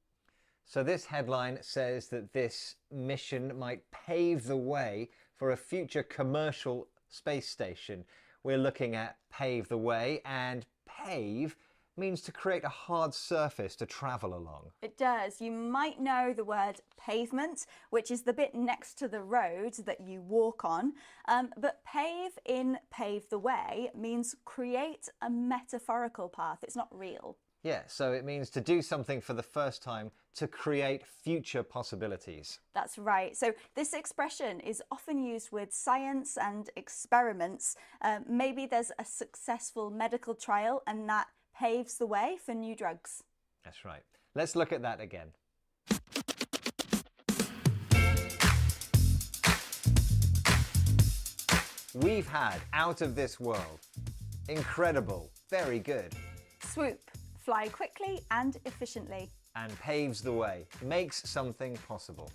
So this headline says that this mission might pave the way for a future commercial space station. We're looking at pave the way, and pave means to create a hard surface to travel along. It does. You might know the word pavement, which is the bit next to the road that you walk on. But pave in pave the way means create a metaphorical path. It's not real. Yeah, so it means to do something for the first time, to create future possibilities. That's right. So this expression is often used with science and experiments. Maybe there's a successful medical trial and that paves the way for new drugs. That's right. Let's look at that again. We've had out of this world. Incredible. Very good. Swoop. Fly quickly and efficiently. And paves the way. Makes something possible.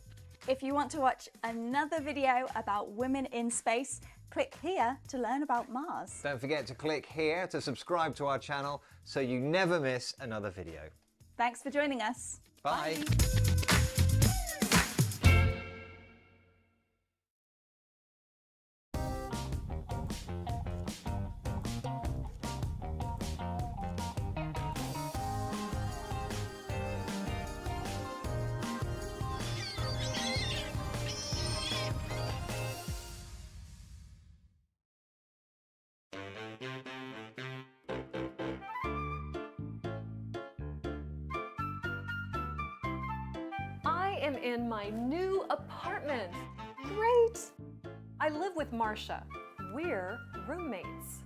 If you want to watch another video about women in space, click here to learn about Mars. Don't forget to click here to subscribe to our channel so you never miss another video. Thanks for joining us. Bye. I am in my new apartment. Great! I live with Marcia. We're roommates.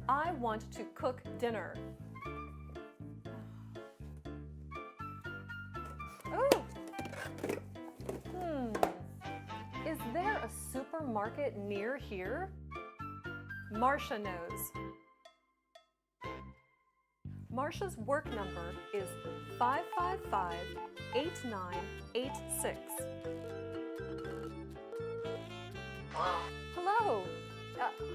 I want to cook dinner. Oh! Is there a supermarket near here? Marcia knows. Marcia's work number is 555-8986. Hello,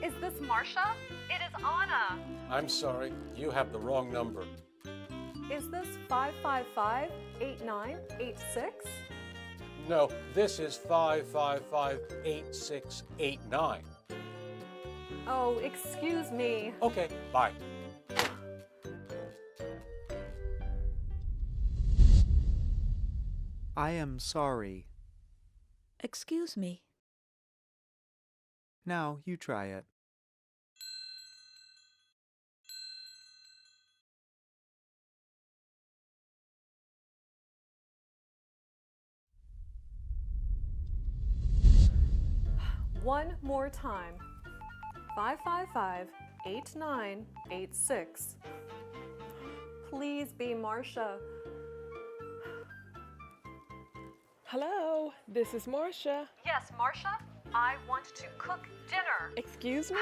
is this Marcia? It is Anna. I'm sorry, you have the wrong number. Is this 555-8986? No, this is 5558689. Oh, excuse me. Okay, bye. I am sorry. Excuse me. Now you try it. One more time. 555-8986. Please be Marcia. Hello, this is Marcia. Yes, Marcia. I want to cook dinner. Excuse me?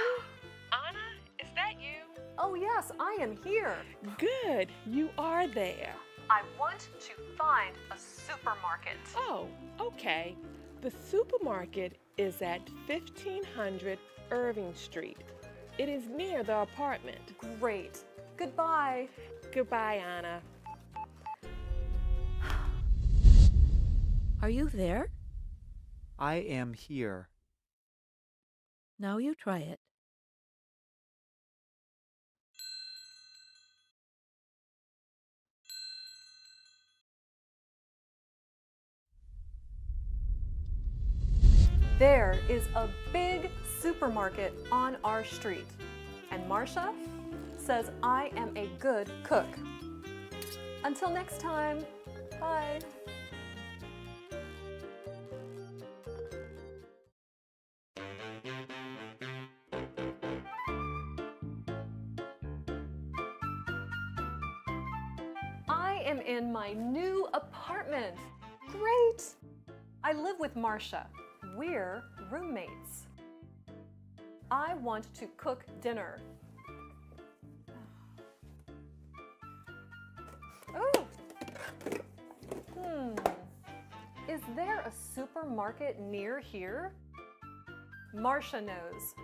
Anna, is that you? Oh yes, I am here. Good, you are there. I want to find a supermarket. Oh, okay. The supermarket is at 1500 Irving Street. It is near the apartment. Great. Goodbye. Goodbye, Anna. Are you there? I am here. Now you try it. There is a big supermarket on our street, and Marcia says I am a good cook. Until next time, bye. I am in my new apartment. Great! I live with Marcia. We're roommates. I want to cook dinner. Oh! Is there a supermarket near here? Marcia knows.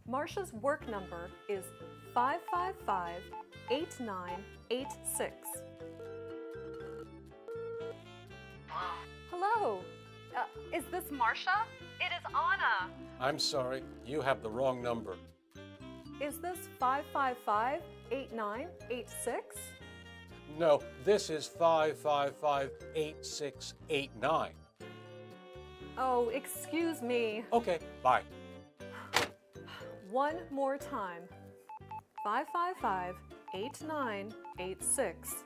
Marcia's work number is 555-8986. Hello, is this Marcia? It is Anna. I'm sorry, you have the wrong number. Is this 555-8986? No, this is 5558689. Oh, excuse me. Okay, bye. One more time. 555-8986.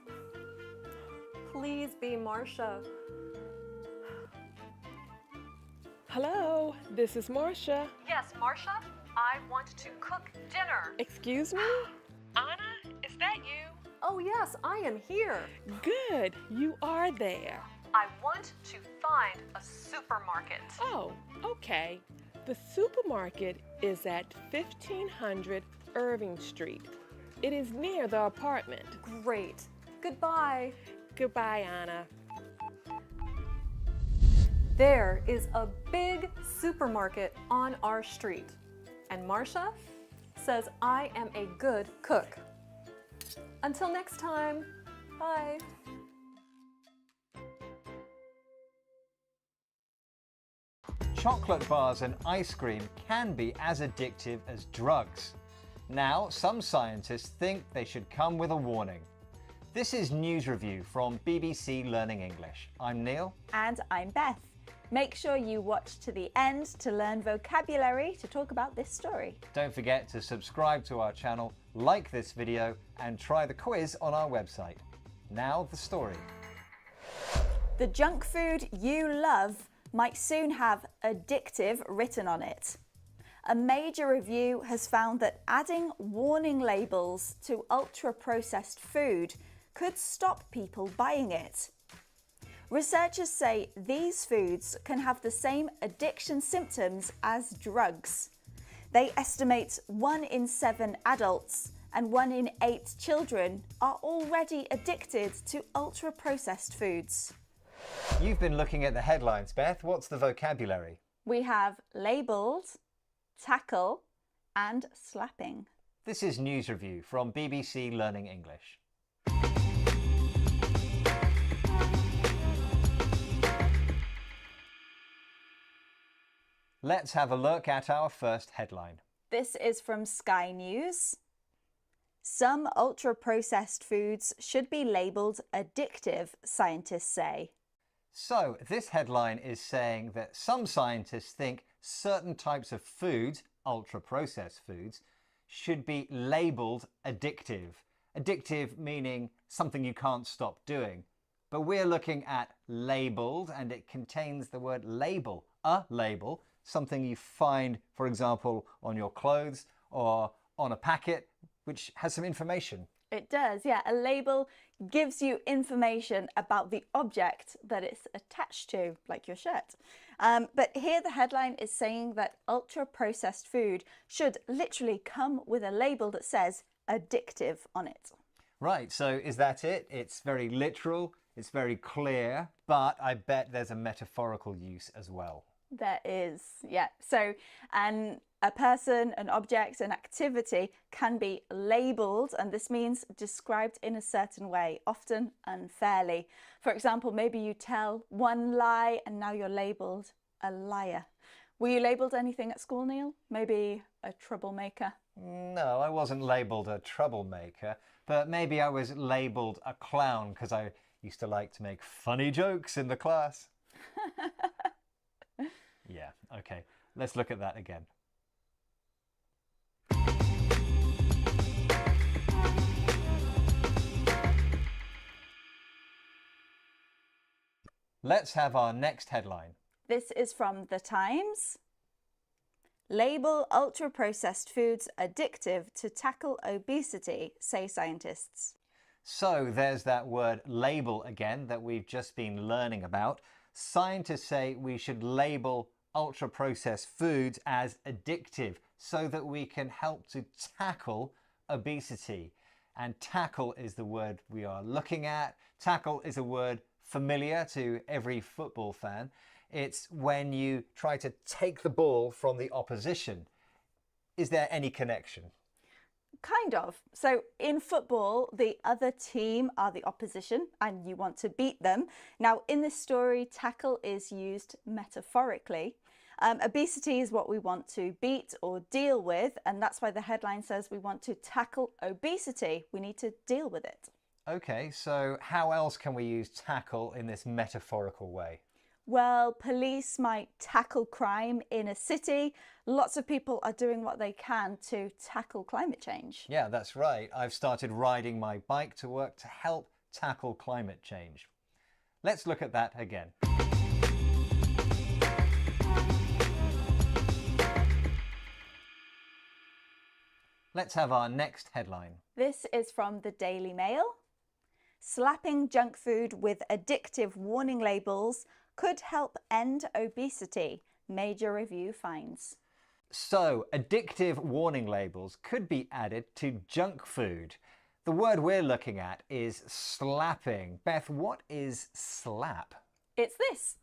Please be Marcia. Hello, this is Marcia. Yes, Marcia. I want to cook dinner. Excuse me? Anna, is that you? Oh yes, I am here. Good, you are there. I want to find a supermarket. Oh, okay. The supermarket is at 1500 Irving Street. It is near the apartment. Great. Goodbye. Goodbye, Anna. There is a big supermarket on our street, and Marcia says I am a good cook. Until next time, bye. Chocolate bars and ice cream can be as addictive as drugs. Now, some scientists think they should come with a warning. This is News Review from BBC Learning English. I'm Neil. And I'm Beth. Make sure you watch to the end to learn vocabulary to talk about this story. Don't forget to subscribe to our channel, like this video, and try the quiz on our website. Now the story. The junk food you love might soon have addictive written on it. A major review has found that adding warning labels to ultra-processed food could stop people buying it. Researchers say these foods can have the same addiction symptoms as drugs. They estimate 1 in 7 adults and 1 in 8 children are already addicted to ultra-processed foods. You've been looking at the headlines, Beth. What's the vocabulary? We have labelled, tackle, and slapping. This is News Review from BBC Learning English. Let's have a look at our first headline. This is from Sky News. Some ultra-processed foods should be labelled addictive, scientists say. So, this headline is saying that some scientists think certain types of foods, ultra-processed foods, should be labelled addictive. Addictive meaning something you can't stop doing. But we're looking at labelled, and it contains the word label. A label, something you find, for example, on your clothes or on a packet, which has some information. It does, yeah. A label gives you information about the object that it's attached to, like your shirt. But here the headline is saying that ultra-processed food should literally come with a label that says addictive on it. Right, so is that it? It's very literal, it's very clear, but I bet there's a metaphorical use as well. There is, yeah. So a person, an object, an activity can be labelled, and this means described in a certain way, often unfairly. For example, maybe you tell one lie and now you're labelled a liar. Were you labelled anything at school, Neil? Maybe a troublemaker? No, I wasn't labelled a troublemaker, but maybe I was labelled a clown because I used to like to make funny jokes in the class. Yeah, okay. Let's look at that again. Let's have our next headline. This is from The Times. Label ultra-processed foods addictive to tackle obesity, say scientists. So there's that word label again that we've just been learning about. Scientists say we should label ultra-processed foods as addictive so that we can help to tackle obesity. And tackle is the word we are looking at. Tackle is a word familiar to every football fan. It's when you try to take the ball from the opposition. Is there any connection? Kind of. So in football, the other team are the opposition and you want to beat them. Now, in this story, tackle is used metaphorically. Obesity is what we want to beat or deal with, and that's why the headline says we want to tackle obesity. We need to deal with it. Okay, so how else can we use tackle in this metaphorical way? Well, police might tackle crime in a city. Lots of people are doing what they can to tackle climate change. Yeah, that's right. I've started riding my bike to work to help tackle climate change. Let's look at that again. Let's have our next headline. This is from the Daily Mail. Slapping junk food with addictive warning labels could help end obesity, major review finds. So, addictive warning labels could be added to junk food. The word we're looking at is slapping. Beth, what is slap? It's this.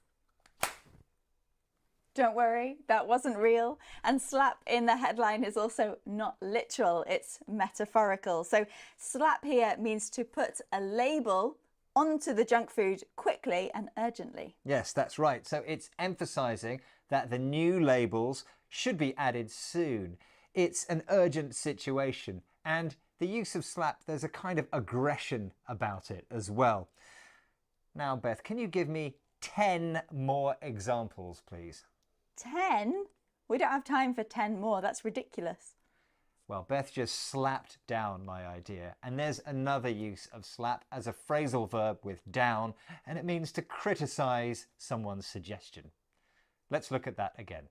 Don't worry, that wasn't real. And slap in the headline is also not literal, it's metaphorical. So slap here means to put a label onto the junk food quickly and urgently. Yes, that's right. So it's emphasizing that the new labels should be added soon. It's an urgent situation, and the use of slap, there's a kind of aggression about it as well. Now, Beth, can you give me 10 more examples, please? 10? We don't have time for 10 more. That's ridiculous. Well, Beth just slapped down my idea. And there's another use of slap as a phrasal verb with down, and it means to criticize someone's suggestion. Let's look at that again.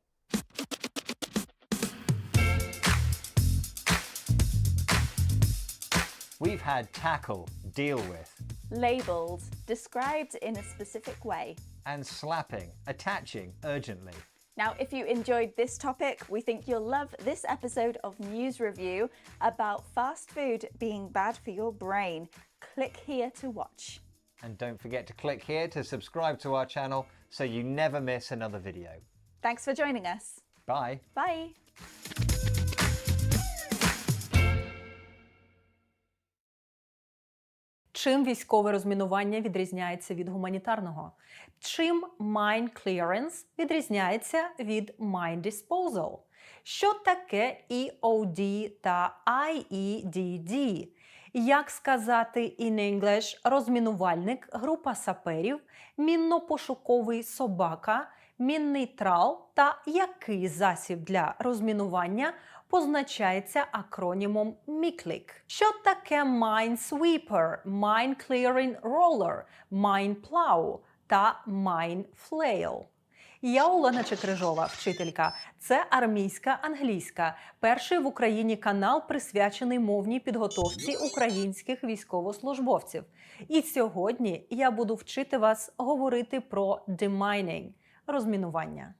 We've had tackle, deal with. Labelled, described in a specific way. And slapping, attaching urgently. Now, if you enjoyed this topic, we think you'll love this episode of News Review about fast food being bad for your brain. Click here to watch. And don't forget to click here to subscribe to our channel so you never miss another video. Thanks for joining us. Bye. Bye. Чим військове розмінування відрізняється від гуманітарного? Чим mine clearance відрізняється від mine disposal? Що таке EOD та IEDD? Як сказати in English розмінувальник, група саперів, мінно-пошуковий собака, мінний трал та який засіб для розмінування позначається акронімом MICLIC? Що таке minesweeper, mine clearing roller, mine plow та mine flail? Я Олена Чекрижова, вчителька. Це армійська англійська. Перший в Україні канал, присвячений мовній підготовці українських військовослужбовців. І сьогодні я буду вчити вас говорити про demining – розмінування.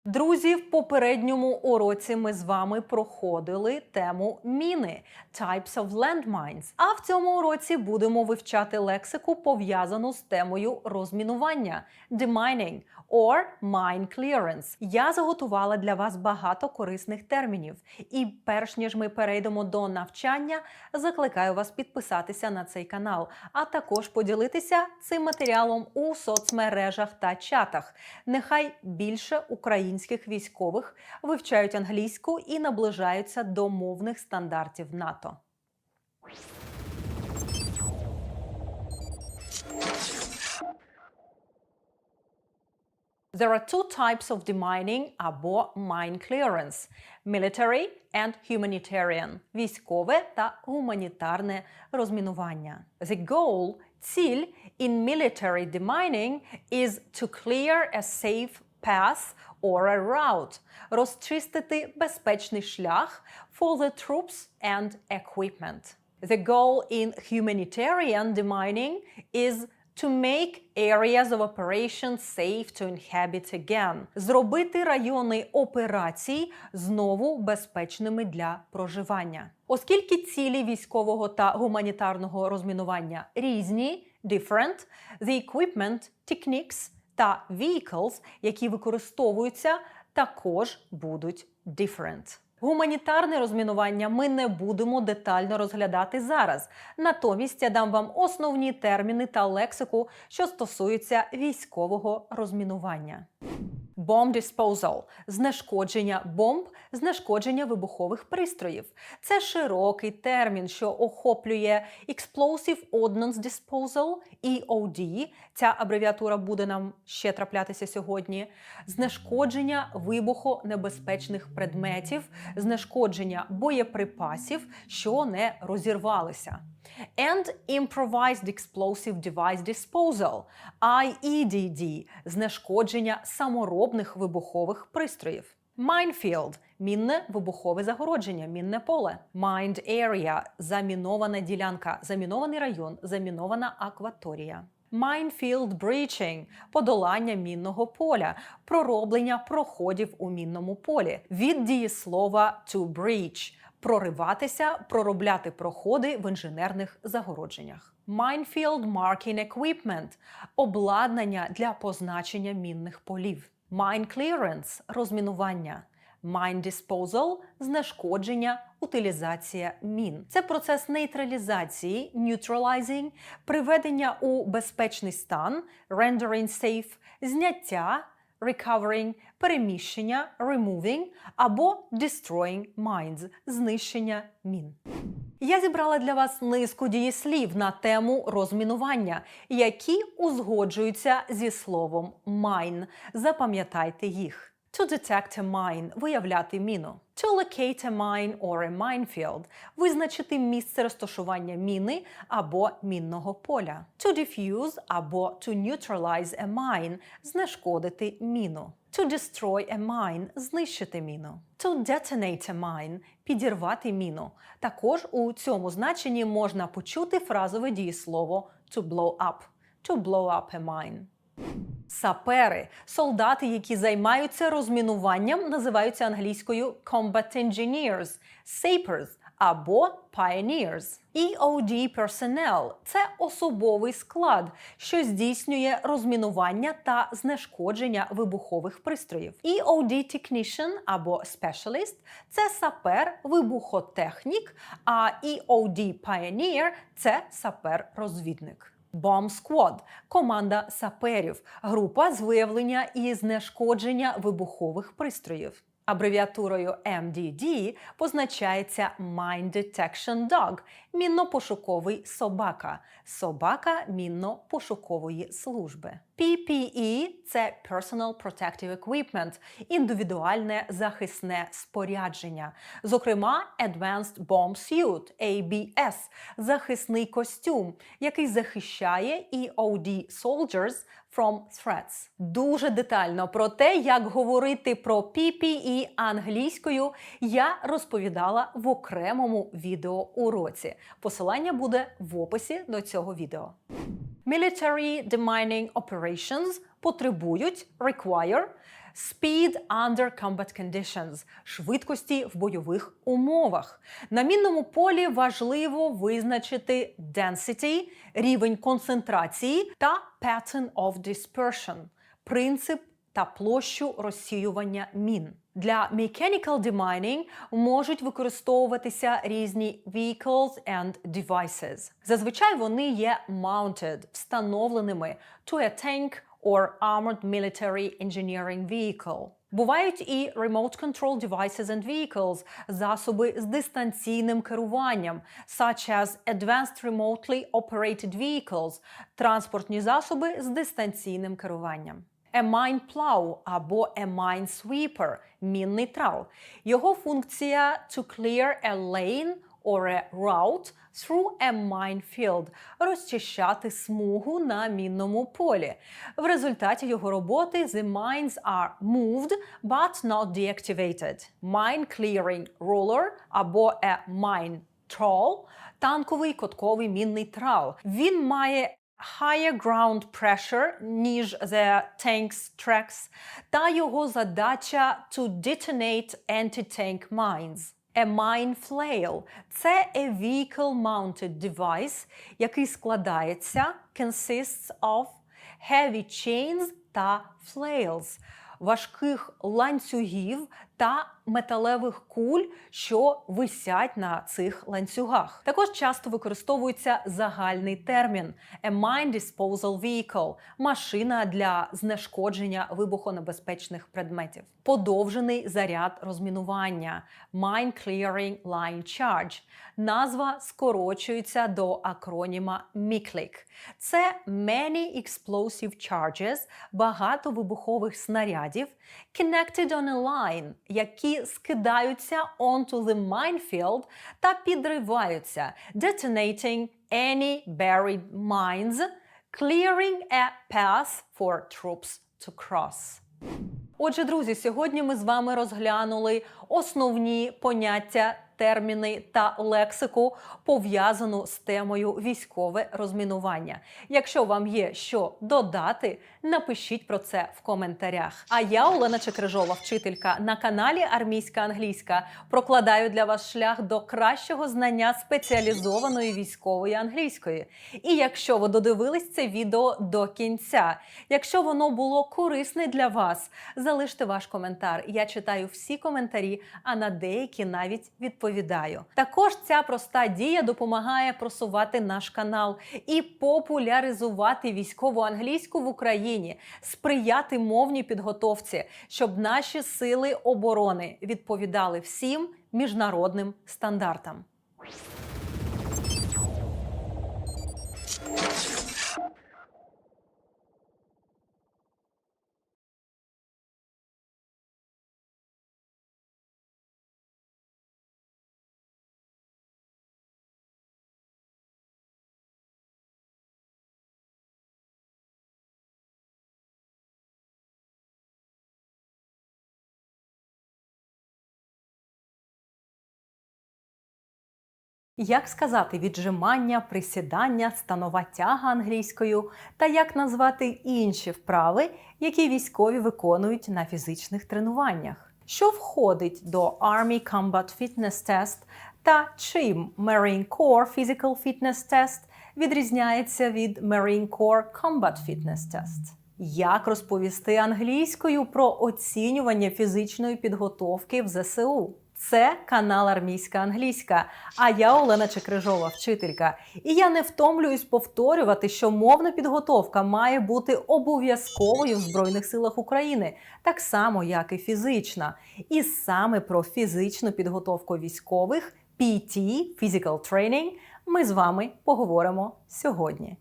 Друзі, в попередньому уроці ми з вами проходили тему міни – Types of landmines. А в цьому уроці будемо вивчати лексику, пов'язану з темою розмінування – demining or mine clearance. Я заготувала для вас багато корисних термінів. І перш ніж ми перейдемо до навчання, закликаю вас підписатися на цей канал, а також поділитися цим матеріалом у соцмережах та чатах. Нехай більше українських військових вивчають англійську і наближаються до мовних стандартів НАТО. There are two types of demining або mine clearance – military and humanitarian – військове та гуманітарне розмінування. The goal – ціль in military demining is to clear a safe path or a route – розчистити безпечний шлях for the troops and equipment. The goal in humanitarian demining is to make areas of operation safe to inhabit again. Зробити райони операцій знову безпечними для проживання. Оскільки цілі військового та гуманітарного розмінування різні, different, the equipment, techniques та vehicles, які використовуються, також будуть different. Гуманітарне розмінування ми не будемо детально розглядати зараз. Натомість я дам вам основні терміни та лексику, що стосуються військового розмінування. Bomb disposal – знешкодження бомб, знешкодження вибухових пристроїв. Це широкий термін, що охоплює Explosive Ordnance Disposal, EOD, ця абревіатура буде нам ще траплятися сьогодні, знешкодження вибухонебезпечних предметів, знешкодження боєприпасів, що не розірвалися. And Improvised Explosive Device Disposal, IEDD – знешкодження саморобних вибухових пристроїв. Minefield – мінне вибухове загородження, мінне поле. Mined Area – замінована ділянка, замінований район, замінована акваторія. Minefield Breaching – подолання мінного поля, пророблення проходів у мінному полі. Від дієслова to breach – прориватися, проробляти проходи в інженерних загородженнях. Minefield Marking Equipment – обладнання для позначення мінних полів. Mine Clearance – розмінування. Mine Disposal – знешкодження, утилізація мін. Це процес нейтралізації, neutralizing, приведення у безпечний стан, rendering safe, зняття, recovering, переміщення, removing або destroying mines – знищення мін. Я зібрала для вас низку дієслів на тему розмінування, які узгоджуються зі словом mine. Запам'ятайте їх. To detect a mine – виявляти міну. To locate a mine or a minefield – визначити місце розташування міни або мінного поля. To defuse або to neutralize a mine – знешкодити міну. To destroy a mine – знищити міну. To detonate a mine – підірвати міну. Також у цьому значенні можна почути фразове дієслово to blow up. To blow up a mine. Сапери – солдати, які займаються розмінуванням, називаються англійською combat engineers, sappers або pioneers. EOD personnel – це особовий склад, що здійснює розмінування та знешкодження вибухових пристроїв. EOD technician або specialist – це сапер-вибухотехнік, а EOD pioneer – це сапер-розвідник. Bomb Squad – команда саперів, група з виявлення і знешкодження вибухових пристроїв. Абревіатурою MDD позначається Mine Detection Dog – мінно-пошуковий собака, собака мінно-пошукової служби. PPE – це Personal Protective Equipment – індивідуальне захисне спорядження. Зокрема, Advanced Bomb Suit – ABS – захисний костюм, який захищає EOD Soldiers from threats. Дуже детально про те, як говорити про PPE англійською, я розповідала в окремому відеоуроці. Посилання буде в описі до цього відео. Military demining operations потребують require speed under combat conditions – швидкості в бойових умовах. На мінному полі важливо визначити density – рівень концентрації та pattern of dispersion – принцип та площу розсіювання мін. Для mechanical demining можуть використовуватися різні vehicles and devices. Зазвичай вони є mounted – встановленими to a tank or armored military engineering vehicle. Бувають і remote control devices and vehicles – засоби з дистанційним керуванням, such as advanced remotely operated vehicles – транспортні засоби з дистанційним керуванням. A mine plow або a mine sweeper – мінний трал. Його функція to clear a lane or a route through a minefield – розчищати смугу на мінному полі. В результаті його роботи the mines are moved but not deactivated. Mine clearing roller або a mine trawl – танковий катковий мінний трал. Він має higher ground pressure, ніж the tank's tracks, та його задача to detonate anti-tank mines. A mine flail – це a vehicle-mounted device, який складається consists of heavy chains та flails – важких ланцюгів та металевих куль, що висять на цих ланцюгах. Також часто використовується загальний термін a mine disposal vehicle – машина для знешкодження вибухонебезпечних предметів. Подовжений заряд розмінування mine clearing line charge. Назва скорочується до акроніма MICLIC. Це Many Explosive Charges – багато вибухових снарядів connected on a line, які скидаються onto the minefield та підриваються detonating any buried mines, clearing a path for troops to cross. Отже, друзі, сьогодні ми з вами розглянули основні поняття, терміни та лексику, пов'язану з темою військове розмінування. Якщо вам є що додати, напишіть про це в коментарях. А я, Олена Чекрижова, вчителька на каналі Армійська англійська, прокладаю для вас шлях до кращого знання спеціалізованої військової англійської. І якщо ви додивились це відео до кінця, якщо воно було корисне для вас, залиште ваш коментар. Я читаю всі коментарі, а на деякі навіть відповідаю. Також ця проста дія допомагає просувати наш канал і популяризувати військову англійську в Україні, сприяти мовній підготовці, щоб наші сили оборони відповідали всім міжнародним стандартам. Як сказати віджимання, присідання, станова тяга англійською та як назвати інші вправи, які військові виконують на фізичних тренуваннях? Що входить до Army Combat Fitness Test Та чим Marine Corps Physical Fitness Test відрізняється від Marine Corps Combat Fitness Test? Як розповісти англійською про оцінювання фізичної підготовки в ЗСУ? Це канал Армійська англійська, а я Олена Чекрижова, вчителька. І я не втомлююсь повторювати, що мовна підготовка має бути обов'язковою в Збройних силах України, так само, як і фізична. І саме про фізичну підготовку військових, PT, Physical Training, ми з вами поговоримо сьогодні.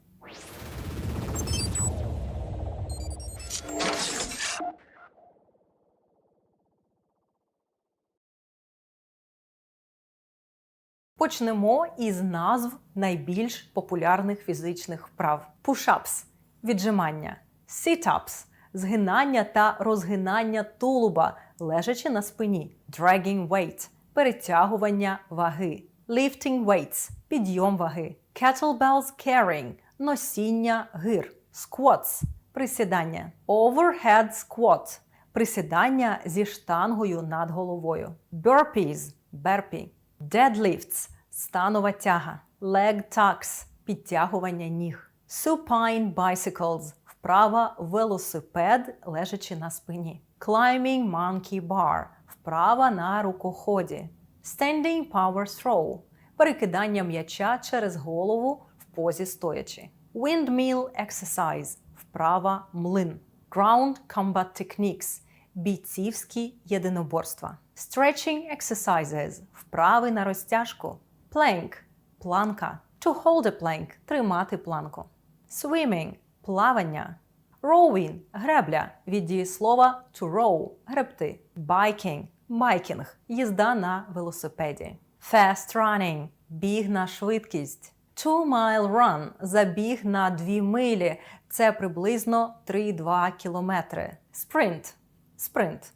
Почнемо із назв найбільш популярних фізичних вправ. Push-ups – віджимання, sit-ups – згинання та розгинання тулуба, лежачи на спині, dragging weight – перетягування ваги, lifting weights – підйом ваги, kettlebells carrying – носіння гир, squats – присідання, overhead squat – присідання зі штангою над головою, burpees – берпі, deadlifts – станова тяга, leg tucks – підтягування ніг, supine bicycles – вправа велосипед, лежачи на спині, climbing monkey bar – вправа на рукоході, standing power throw – перекидання м'яча через голову в позі стоячи, windmill exercise – вправа млин, ground combat techniques – бійцівські єдиноборства, stretching exercises – вправи на розтяжку, plank – планка, to hold a plank – тримати планку, swimming – плавання, rowing – гребля, від дієслова to row – гребти, biking – байкінг – їзда на велосипеді, fast running – біг на швидкість, 2-mile run – забіг на 2 милі, це приблизно 3-2 кілометри, sprint – спринт.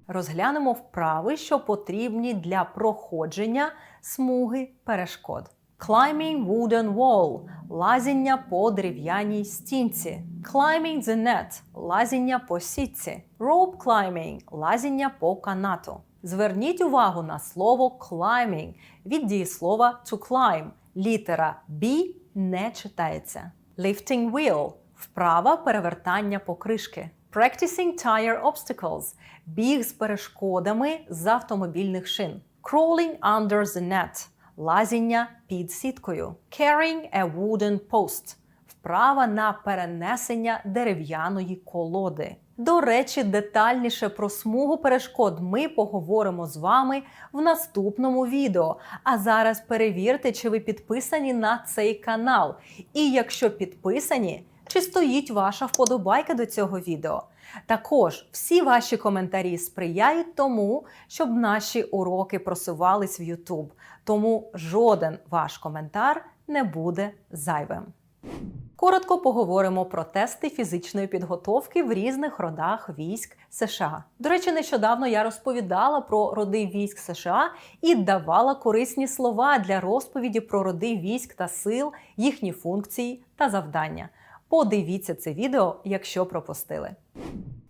Розглянемо вправи, що потрібні для проходження смуги перешкод. Climbing wooden wall – лазіння по дерев'яній стінці. Climbing the net – лазіння по сітці. Rope climbing – лазіння по канату. Зверніть увагу на слово climbing від дієслова to climb. Літера B не читається. Lifting wheel – вправа перевертання покришки. Practicing tire obstacles – біг з перешкодами з автомобільних шин. Crawling under the net – лазіння під сіткою. Carrying a wooden post – вправа на перенесення дерев'яної колоди. До речі, детальніше про смугу перешкод ми поговоримо з вами в наступному відео. А зараз перевірте, чи ви підписані на цей канал. І якщо підписані, чи стоїть ваша вподобайка до цього відео. Також всі ваші коментарі сприяють тому, щоб наші уроки просувались в YouTube. Тому жоден ваш коментар не буде зайвим. Коротко поговоримо про тести фізичної підготовки в різних родах військ США. До речі, нещодавно я розповідала про роди військ США і давала корисні слова для розповіді про роди військ та сил, їхні функції та завдання. Подивіться це відео, якщо пропустили.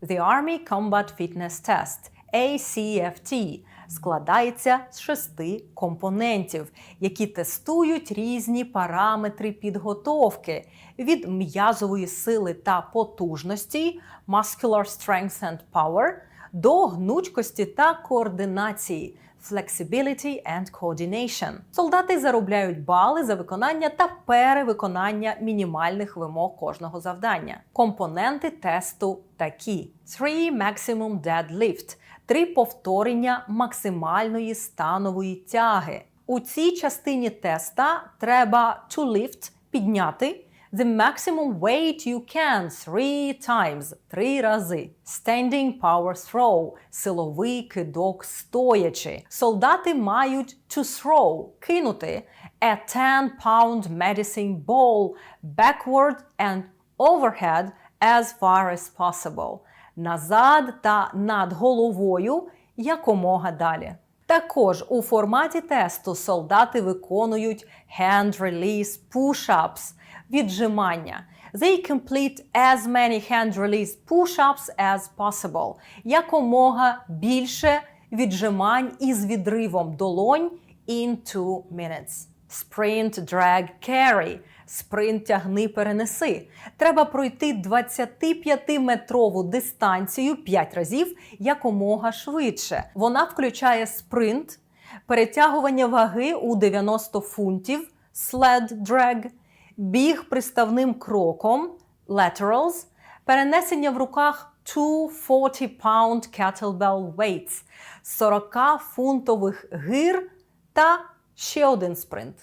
The Army Combat Fitness Test ACFT складається з 6 компонентів, які тестують різні параметри підготовки від м'язової сили та потужності muscular strength and power до гнучкості та координації flexibility and coordination. Солдати заробляють бали за виконання та перевиконання мінімальних вимог кожного завдання. Компоненти тесту такі: 3 maximum deadlift – 3 повторення максимальної станової тяги. У цій частині теста треба to lift – підняти the maximum weight you can 3 times – 3 рази. Standing power throw – силовий кидок стоячи. Солдати мають to throw – кинути a 10-pound medicine ball backward and overhead as far as possible. Назад та над головою якомога далі. Також у форматі тесту солдати виконують hand release push-ups – віджимання. They complete as many hand release push-ups as possible. Якомога більше віджимань із відривом долонь in 2 minutes. Sprint, drag, carry. Спринт, тягни, перенеси. Треба пройти 25-метрову дистанцію 5 разів якомога швидше. Вона включає спринт, перетягування ваги у 90 фунтів, sled drag, біг приставним кроком, laterals, перенесення в руках 2 40-pound kettlebell weights, 40-фунтових гир та ще один спринт.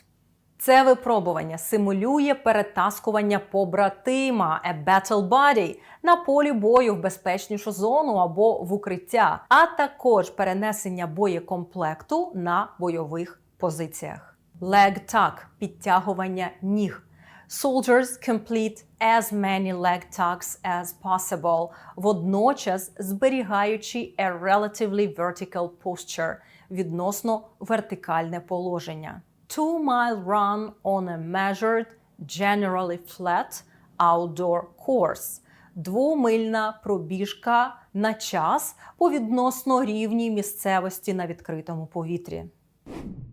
Це випробування симулює перетаскування побратима, a battle buddy, на полі бою в безпечнішу зону або в укриття, а також перенесення боєкомплекту на бойових позиціях. Leg tuck – підтягування ніг. Soldiers complete as many leg tucks as possible, водночас зберігаючи a relatively vertical posture, відносно вертикальне положення. 2-mile run on a measured, generally flat, outdoor course. 2-мильна пробіжка на час по відносно рівній місцевості на відкритому повітрі.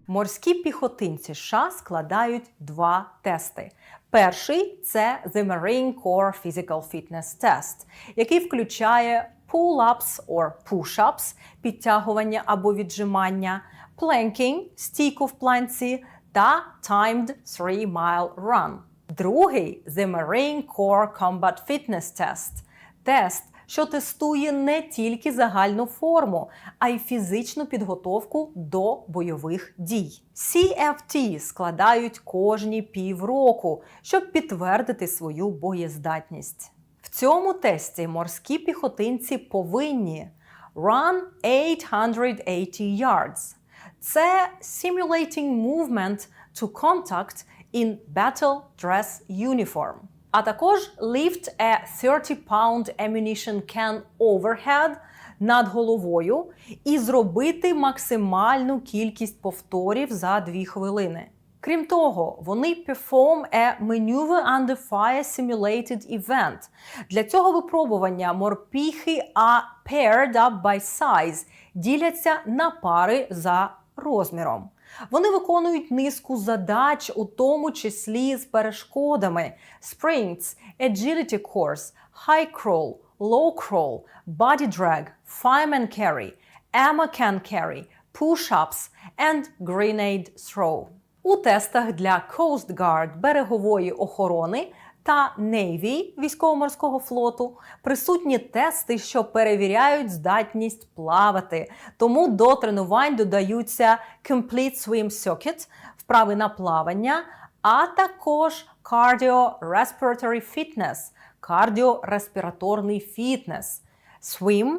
Морські піхотинці США складають 2 тести. Перший – це The Marine Corps Physical Fitness Test, який включає pull-ups or push-ups – підтягування або віджимання, planking – стійку в планці та timed 3-mile run. Другий – The Marine Corps Combat Fitness Test – тест, що тестує не тільки загальну форму, а й фізичну підготовку до бойових дій. CFT складають кожні півроку, щоб підтвердити свою боєздатність. В цьому тесті морські піхотинці повинні run 880 yards. Це simulating movement to contact in battle dress uniform. А також lift a 30-pound ammunition can overhead над головою і зробити максимальну кількість повторів за 2 хвилини. Крім того, вони perform a maneuver under fire simulated event. Для цього випробування морпіхи are paired up by size, діляться на пари за розміром. Вони виконують низку задач, у тому числі з перешкодами: sprints, agility course, high crawl, low crawl, body drag, fireman carry, ammo can carry, push-ups and grenade throw. У тестах для Coast Guard берегової охорони та Navy військово-морського флоту присутні тести, що перевіряють здатність плавати. Тому до тренувань додаються Complete Swim Circuit – вправи на плавання, а також Cardio-Respiratory Fitness – кардіореспіраторний фітнес, Swim,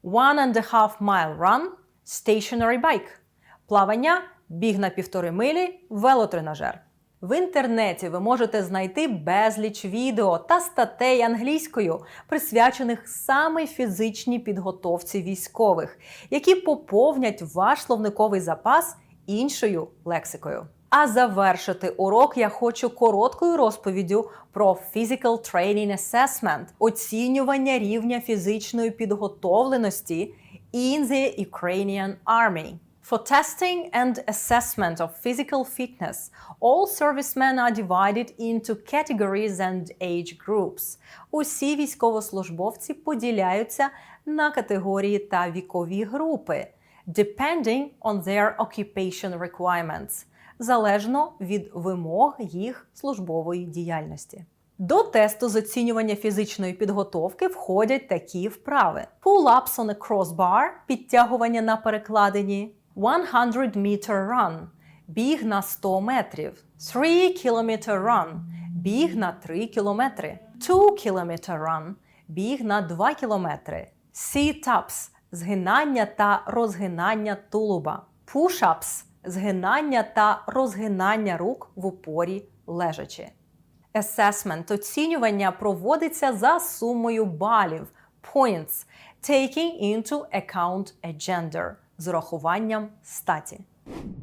1.5-mile run, Stationary bike – плавання, біг на 1,5 милі, велотренажер. В інтернеті ви можете знайти безліч відео та статей англійською, присвячених саме фізичній підготовці військових, які поповнять ваш словниковий запас іншою лексикою. А завершити урок я хочу короткою розповіддю про Physical Training Assessment – оцінювання рівня фізичної підготовленості in the Ukrainian Army. For testing and assessment of physical fitness, all servicemen are divided into categories and age groups. Усі військовослужбовці поділяються на категорії та вікові групи, depending on their occupation requirements, залежно від вимог їх службової діяльності. До тесту з оцінювання фізичної підготовки входять такі вправи: pull-ups on a crossbar – підтягування на перекладині, 100-meter run – біг на 100 метрів, 3-kilometer run – біг на 3 кілометри, 2-kilometer run – біг на 2 кілометри, sit-ups – згинання та розгинання тулуба, push-ups – згинання та розгинання рук в упорі лежачи. Assessment – оцінювання проводиться за сумою балів, points, taking into account a gender, з урахуванням статі.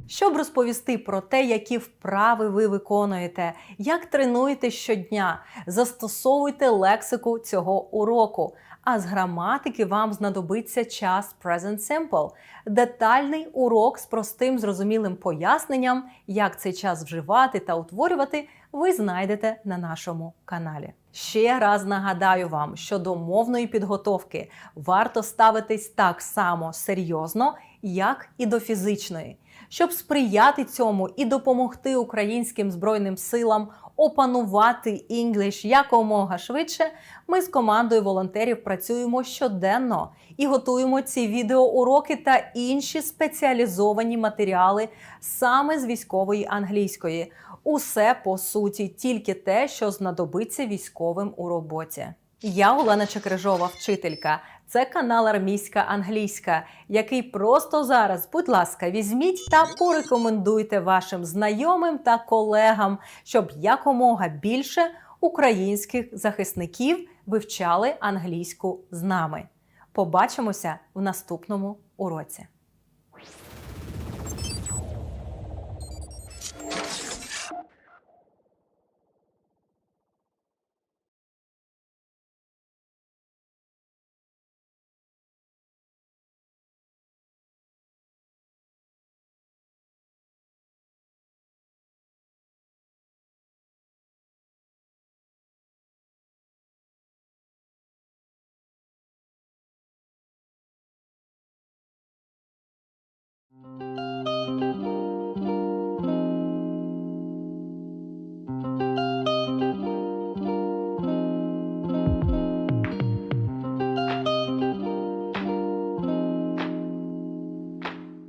Щоб розповісти про те, які вправи ви виконуєте, як тренуєте щодня, застосовуйте лексику цього уроку, а з граматики вам знадобиться час Present Simple – детальний урок з простим зрозумілим поясненням, як цей час вживати та утворювати, ви знайдете на нашому каналі. Ще раз нагадаю вам, що до мовної підготовки варто ставитись так само серйозно, як і до фізичної. Щоб сприяти цьому і допомогти українським Збройним силам опанувати English якомога швидше, ми з командою волонтерів працюємо щоденно і готуємо ці відеоуроки та інші спеціалізовані матеріали саме з військової англійської. Усе, по суті, тільки те, що знадобиться військовим у роботі. Я Олена Чекрижова, вчителька. Це канал Армійська англійська, який просто зараз, будь ласка, візьміть та порекомендуйте вашим знайомим та колегам, щоб якомога більше українських захисників вивчали англійську з нами. Побачимося в наступному уроці.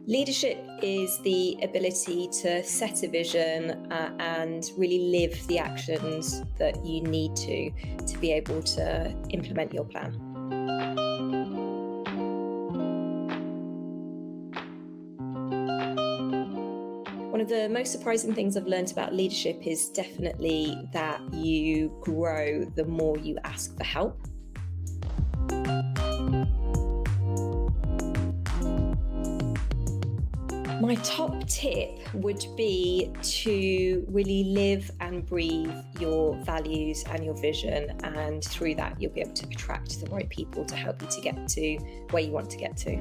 Leadership is the ability to set a vision and really live the actions that you need to be able to implement your plan. One of the most surprising things I've learned about leadership is definitely that you grow the more you ask for help. My top tip would be to really live and breathe your values and your vision, and through that you'll be able to attract the right people to help you to get to where you want to get to.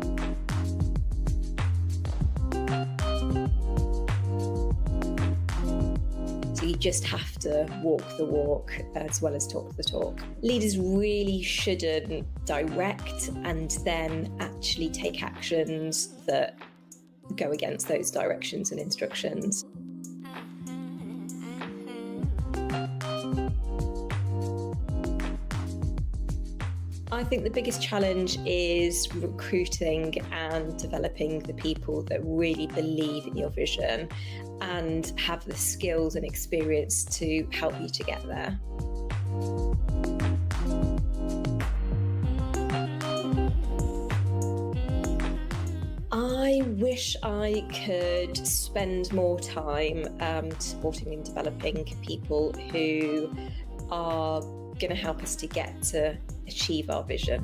So you just have to walk the walk as well as talk the talk. Leaders really shouldn't direct and then actually take actions that go against those directions and instructions. I think the biggest challenge is recruiting and developing the people that really believe in your vision and have the skills and experience to help you to get there. I wish I could spend more time supporting and developing people who are going to help us to get to achieve our vision.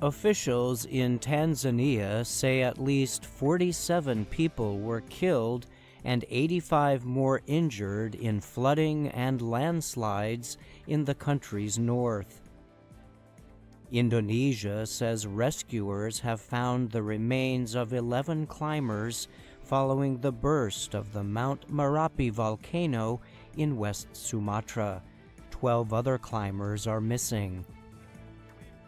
Officials in Tanzania say at least 47 people were killed and 85 more injured in flooding and landslides in the country's north. Indonesia says rescuers have found the remains of 11 climbers following the burst of the Mount Merapi volcano in West Sumatra. 12 other climbers are missing.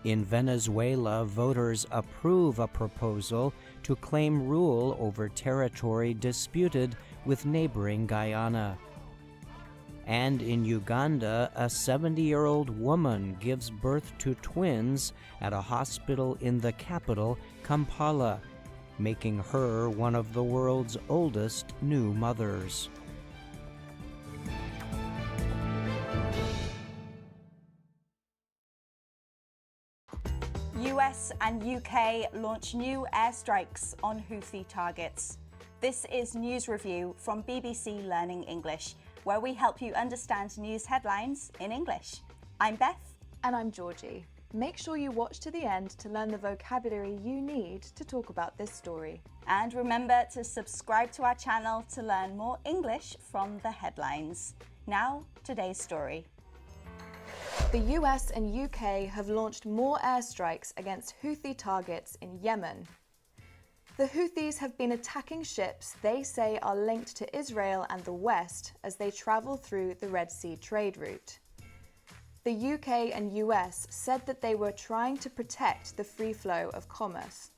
In Venezuela, voters approve a proposal to claim rule over territory disputed with neighboring Guyana. And in Uganda, a 70-year-old woman gives birth to twins at a hospital in the capital, Kampala, making her one of the world's oldest new mothers. US and UK launch new airstrikes on Houthi targets. This is News Review from BBC Learning English, where we help you understand news headlines in English. I'm Beth. And I'm Georgie. Make sure you watch to the end to learn the vocabulary you need to talk about this story. And remember to subscribe to our channel to learn more English from the headlines. Now, today's story. The US and UK have launched more airstrikes against Houthi targets in Yemen. The Houthis have been attacking ships they say are linked to Israel and the West as they travel through the Red Sea trade route. The UK and US said that they were trying to protect the free flow of commerce.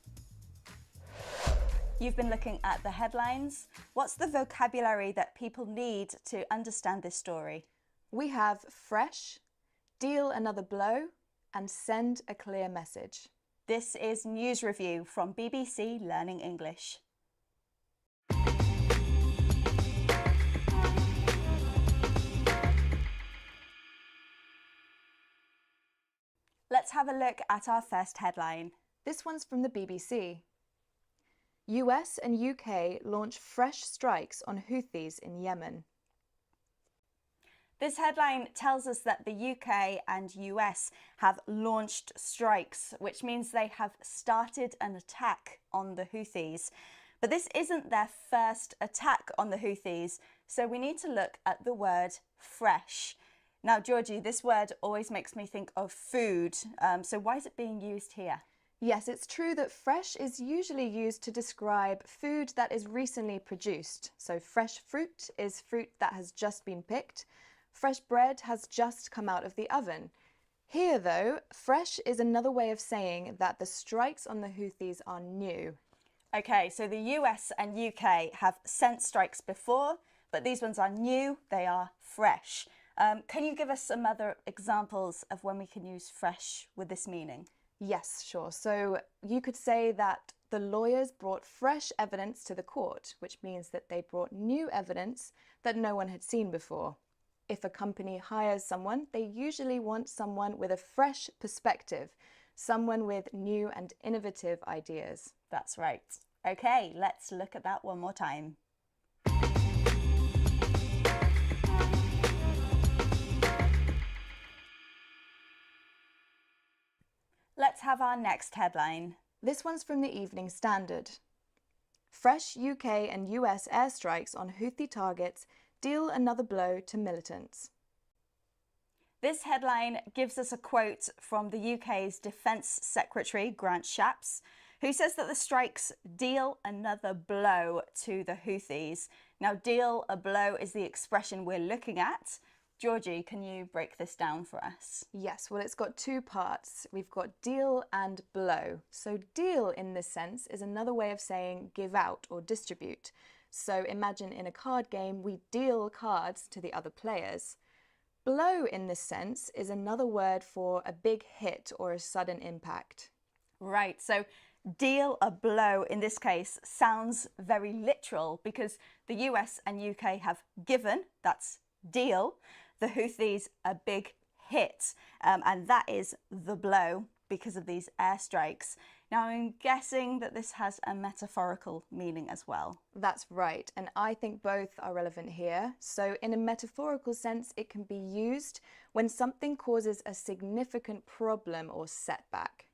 You've been looking at the headlines. What's the vocabulary that people need to understand this story? We have fresh, deal another blow, and send a clear message. This is News Review from BBC Learning English. Let's have a look at our first headline. This one's from the BBC. US and UK launch fresh strikes on Houthis in Yemen. This headline tells us that the UK and US have launched strikes, which means they have started an attack on the Houthis. But this isn't their first attack on the Houthis, so we need to look at the word fresh. Now, Georgie, this word always makes me think of food, so why is it being used here? Yes, it's true that fresh is usually used to describe food that is recently produced. So fresh fruit is fruit that has just been picked. Fresh bread has just come out of the oven. Here, though, fresh is another way of saying that the strikes on the Houthis are new. Okay, so the US and UK have sent strikes before, but these ones are new, they are fresh. Can you give us some other examples of when we can use fresh with this meaning? Yes, sure. So you could say that the lawyers brought fresh evidence to the court, which means that they brought new evidence that no one had seen before. If a company hires someone, they usually want someone with a fresh perspective, someone with new and innovative ideas. That's right. Okay, let's look at that one more time. Let's have our next headline. This one's from the Evening Standard. Fresh UK and US airstrikes on Houthi targets deal another blow to militants. This headline gives us a quote from the UK's Defence Secretary, Grant Shapps, who says that the strikes deal another blow to the Houthis. Now, deal a blow is the expression we're looking at. Georgie, can you break this down for us? Yes, well, it's got two parts. We've got deal and blow. So deal in this sense is another way of saying give out or distribute. So imagine in a card game, we deal cards to the other players. Blow in this sense is another word for a big hit or a sudden impact. Right, so deal a blow in this case sounds very literal because the US and UK have given, that's deal, the Houthis a big hit, and that is the blow because of these airstrikes. Now, I'm guessing that this has a metaphorical meaning as well. That's right, and I think both are relevant here. So in a metaphorical sense, it can be used when something causes a significant problem or setback.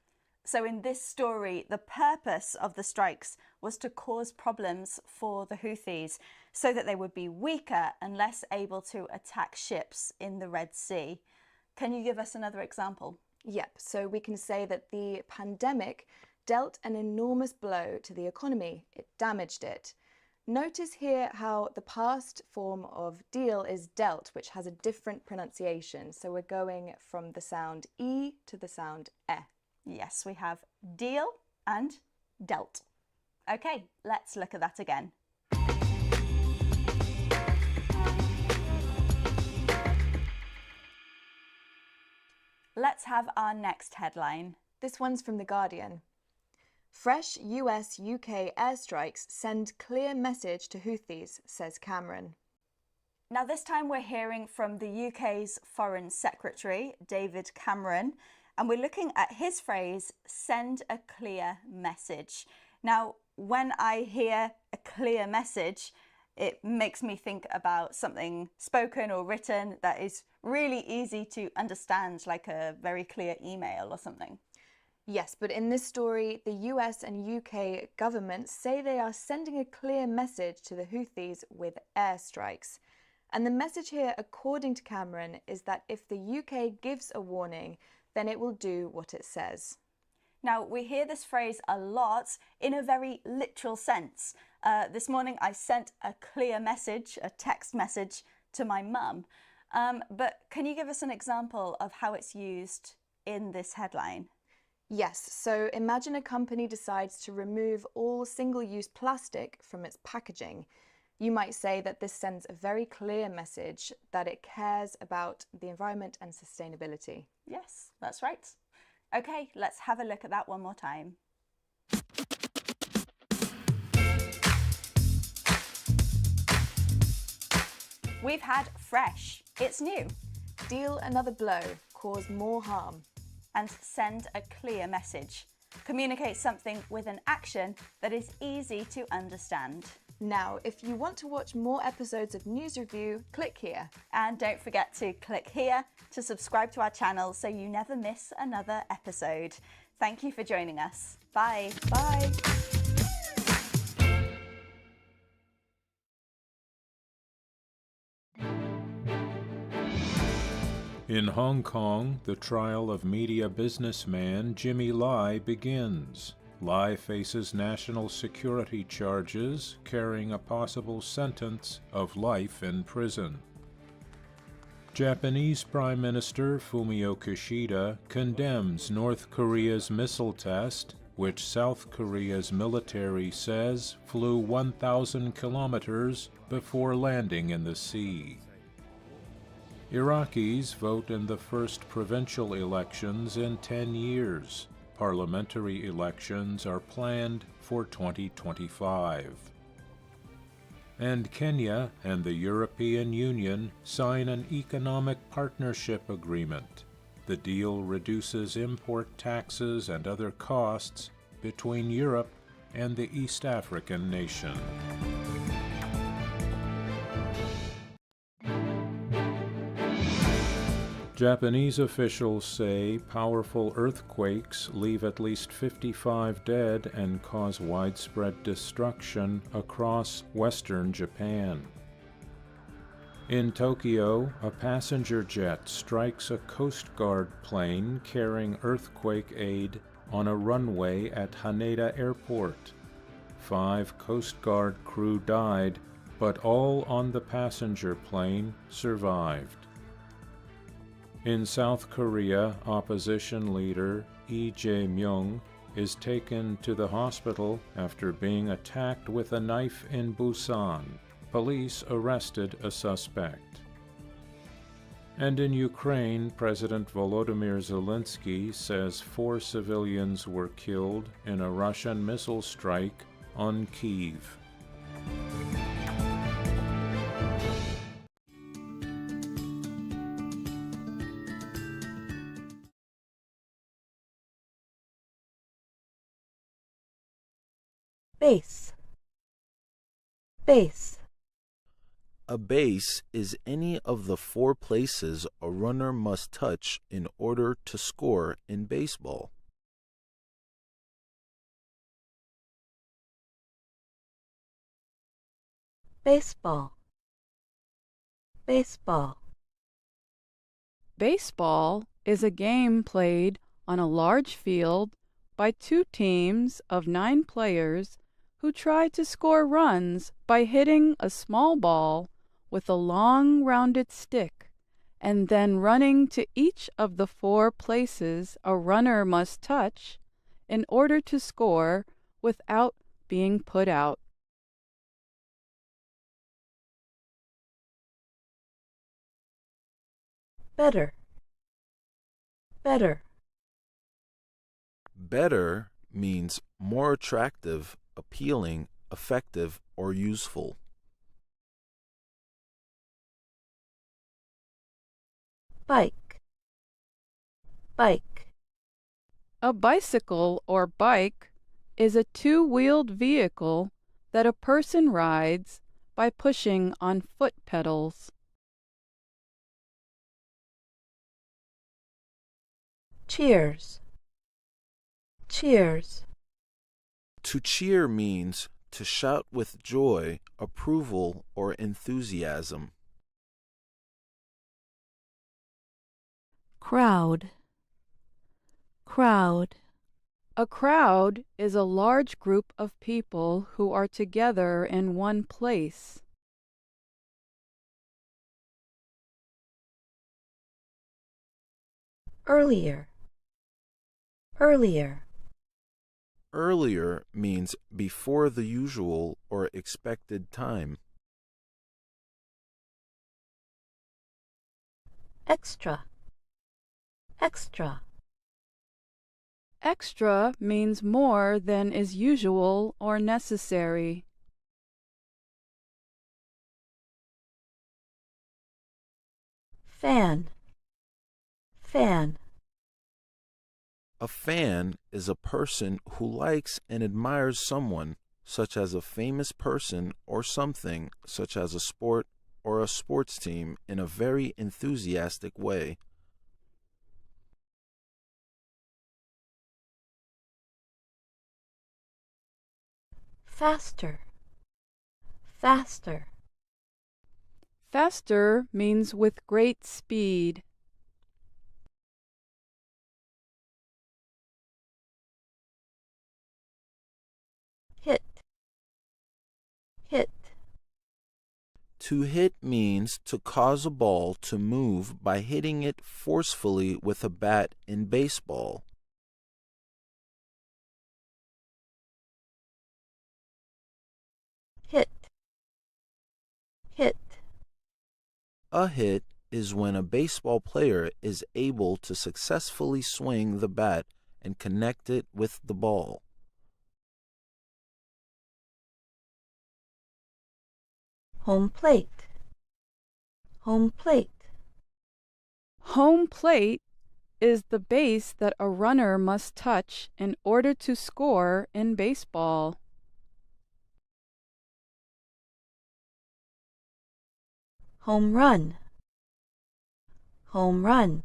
So in this story, the purpose of the strikes was to cause problems for the Houthis so that they would be weaker and less able to attack ships in the Red Sea. Can you give us another example? Yep, so we can say that the pandemic dealt an enormous blow to the economy. It damaged it. Notice here how the past form of deal is dealt, which has a different pronunciation. So we're going from the sound E to the sound E. Yes, we have deal and dealt. Okay, let's look at that again. Let's have our next headline. This one's from The Guardian. Fresh US-UK airstrikes send clear message to Houthis, says Cameron. Now this time we're hearing from the UK's Foreign Secretary, David Cameron, and we're looking at his phrase, send a clear message. Now, when I hear a clear message, It makes me think about something spoken or written that is really easy to understand, like a very clear email or something. Yes, but in this story, the US and UK governments say they are sending a clear message to the Houthis with airstrikes. And the message here, according to Cameron, is that if the UK gives a warning, then it will do what it says. Now, we hear this phrase a lot in a very literal sense. This morning I sent a clear message, a text message, to my mum. But can you give us an example of how it's used in this headline? Yes, so imagine a company decides to remove all single-use plastic from its packaging. You might say that this sends a very clear message that it cares about the environment and sustainability. Yes, that's right. Okay, let's have a look at that one more time. We've had fresh. It's new. Deal another blow, cause more harm. And send a clear message. Communicate something with an action that is easy to understand. Now, if you want to watch more episodes of News Review, click here. And don't forget to click here to subscribe to our channel so you never miss another episode. Thank you for joining us. Bye. Bye. In Hong Kong, the trial of media businessman Jimmy Lai begins. Lai faces national security charges, carrying a possible sentence of life in prison. Japanese Prime Minister Fumio Kishida condemns North Korea's missile test, which South Korea's military says flew 1,000 kilometers before landing in the sea. Iraqis vote in the first provincial elections in 10 years. Parliamentary elections are planned for 2025. And Kenya and the European Union sign an economic partnership agreement. The deal reduces import taxes and other costs between Europe and the East African nation. Japanese officials say powerful earthquakes leave at least 55 dead and cause widespread destruction across western Japan. In Tokyo, a passenger jet strikes a Coast Guard plane carrying earthquake aid on a runway at Haneda Airport. 5 Coast Guard crew died, but all on the passenger plane survived. In South Korea, opposition leader Lee Jae-myung is taken to the hospital after being attacked with a knife in Busan. Police arrested a suspect. And in Ukraine, President Volodymyr Zelensky says 4 civilians were killed in a Russian missile strike on Kyiv. Base. Base. A base is any of the 4 places a runner must touch in order to score in baseball. Baseball. Baseball. Baseball is a game played on a large field by 2 teams of 9 players who try to score runs by hitting a small ball with a long rounded stick and then running to each of the 4 places a runner must touch in order to score without being put out. Better. Better. Better means more attractive, appealing, effective, or useful. Bike. Bike. A bicycle or bike is a 2-wheeled vehicle that a person rides by pushing on foot pedals. Cheers. Cheers. To cheer means to shout with joy, approval, or enthusiasm. Crowd. Crowd. A crowd is a large group of people who are together in one place. Earlier. Earlier. Earlier means before the usual or expected time. Extra. Extra. Extra means more than is usual or necessary. Fan. Fan. A fan is a person who likes and admires someone, such as a famous person or something, such as a sport or a sports team, in a very enthusiastic way. Faster. Faster. Faster means with great speed. Hit. Hit. To hit means to cause a ball to move by hitting it forcefully with a bat in baseball. Hit. Hit. A hit is when a baseball player is able to successfully swing the bat and connect it with the ball. Home plate. Home plate. Home plate is the base that a runner must touch in order to score in baseball. Home run. Home run.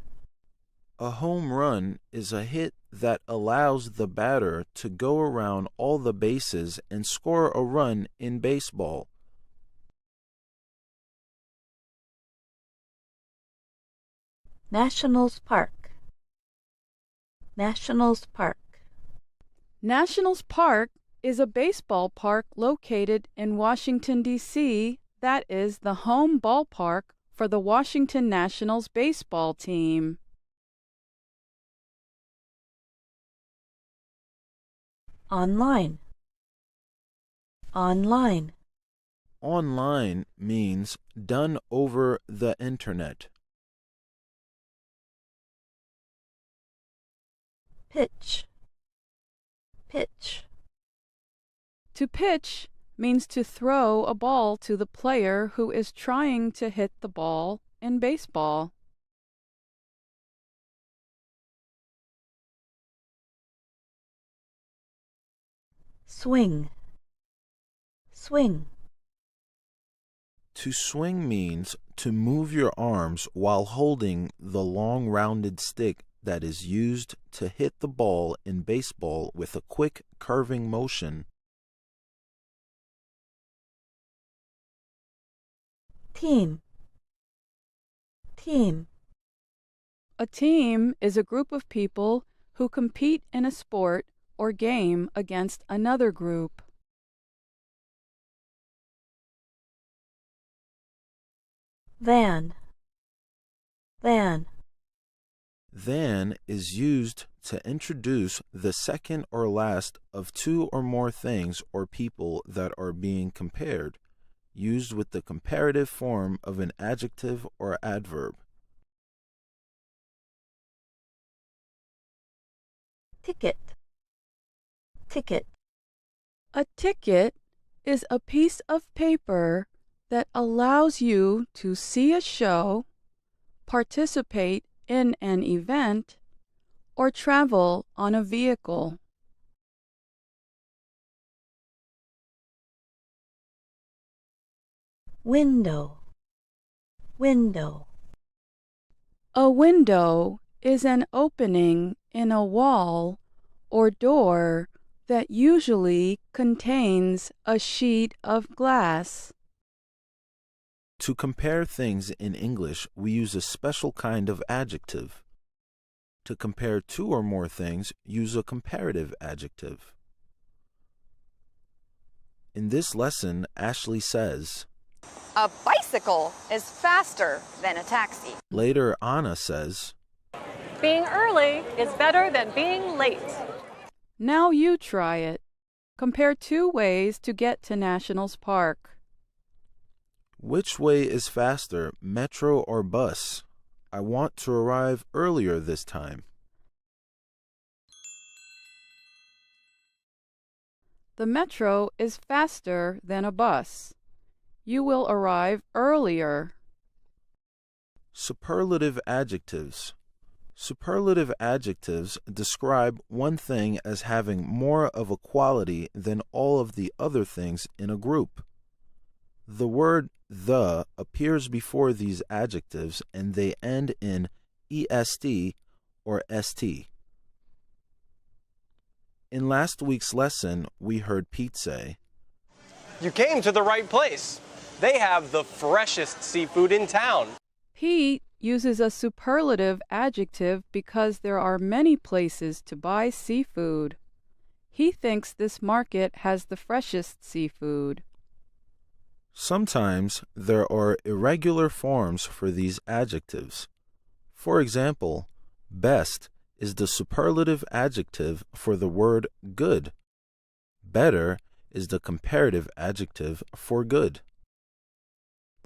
A home run is a hit that allows the batter to go around all the bases and score a run in baseball. Nationals Park. Nationals Park. Nationals Park is a baseball park located in Washington, D.C. that is the home ballpark for the Washington Nationals baseball team. Online. Online. Online means done over the internet. Pitch. Pitch. To pitch means to throw a ball to the player who is trying to hit the ball in baseball. Swing. Swing. To swing means to move your arms while holding the long rounded stick that is used to hit the ball in baseball with a quick curving motion. Team. Team. A team is a group of people who compete in a sport or game against another group. Van. Van. Than is used to introduce the second or last of two or more things or people that are being compared, used with the comparative form of an adjective or adverb. Ticket. Ticket. A ticket is a piece of paper that allows you to see a show, participate in an event, or travel on a vehicle. window, window. A window is an opening in a wall or door that usually contains a sheet of glass. To compare things in English, we use a special kind of adjective. To compare two or more things, use a comparative adjective. In this lesson, Ashley says, "A bicycle is faster than a taxi." Later, Anna says, Being early is better than being late. Now you try it. Compare two ways to get to Nationals Park. which way is faster, metro or bus? I want to arrive earlier this time. The metro is faster than a bus. You will arrive earlier. Superlative adjectives. Superlative adjectives describe one thing as having more of a quality than all of the other things in a group. The word the appears before these adjectives and they end in est or st. In last week's lesson, we heard Pete say, You came to the right place. They have the freshest seafood in town. Pete uses a superlative adjective because there are many places to buy seafood. He thinks this market has the freshest seafood. Sometimes there are irregular forms for these adjectives. For example, best is the superlative adjective for the word good. Better is the comparative adjective for good.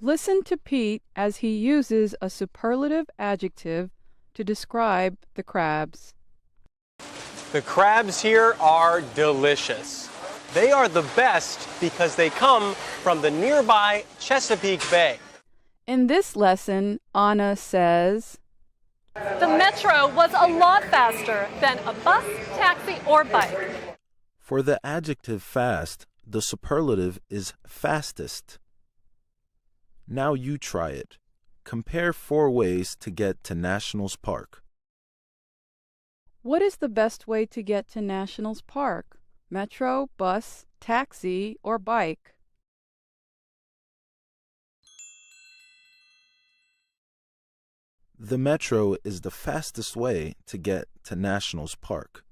Listen to Pete as he uses a superlative adjective to describe the crabs. The crabs here are delicious. They are the best because they come from the nearby Chesapeake Bay. In this lesson, Anna says, The metro was a lot faster than a bus, taxi, or bike. For the adjective fast, the superlative is fastest. Now you try it. Compare 4 ways to get to Nationals Park. What is the best way to get to Nationals Park? Metro, bus, taxi, or bike? The metro is the fastest way to get to Nationals Park.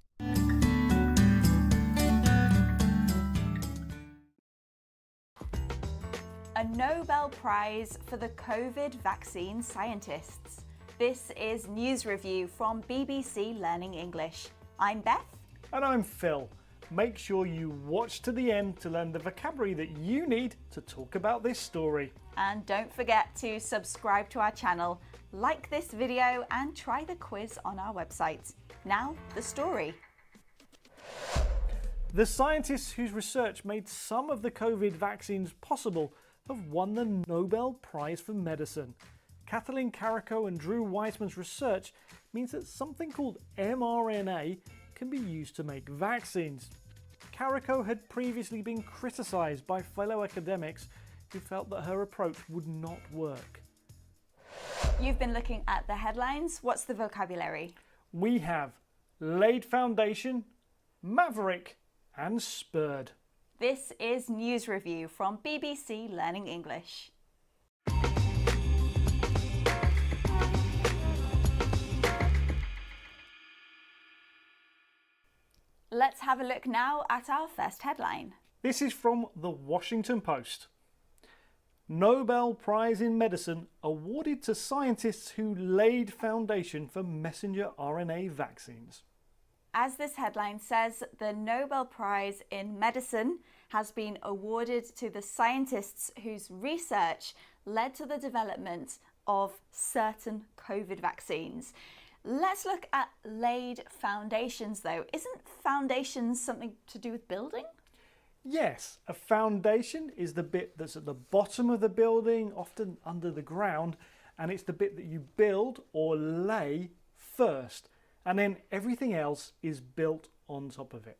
A Nobel Prize for the COVID vaccine scientists. This is News Review from BBC Learning English. I'm Beth. And I'm Phil. Make sure you watch to the end to learn the vocabulary that you need to talk about this story. And don't forget to subscribe to our channel, like this video and try the quiz on our website. Now, the story. The scientists whose research made some of the COVID vaccines possible have won the Nobel Prize for Medicine. Kathleen Carrico and Drew Weissman's research means that something called mRNA can be used to make vaccines. Carrico had previously been criticised by fellow academics who felt that her approach would not work. You've been looking at the headlines. What's the vocabulary? We have laid foundation, maverick, and spurred. This is News Review from BBC Learning English. Let's have a look now at our first headline. This is from the Washington Post. Nobel Prize in Medicine awarded to scientists who laid foundation for messenger RNA vaccines. As this headline says, the Nobel Prize in Medicine has been awarded to the scientists whose research led to the development of certain COVID vaccines. Let's look at laid foundations though. Isn't foundations something to do with building? Yes, a foundation is the bit that's at the bottom of the building, often under the ground, and it's the bit that you build or lay first, and then everything else is built on top of it.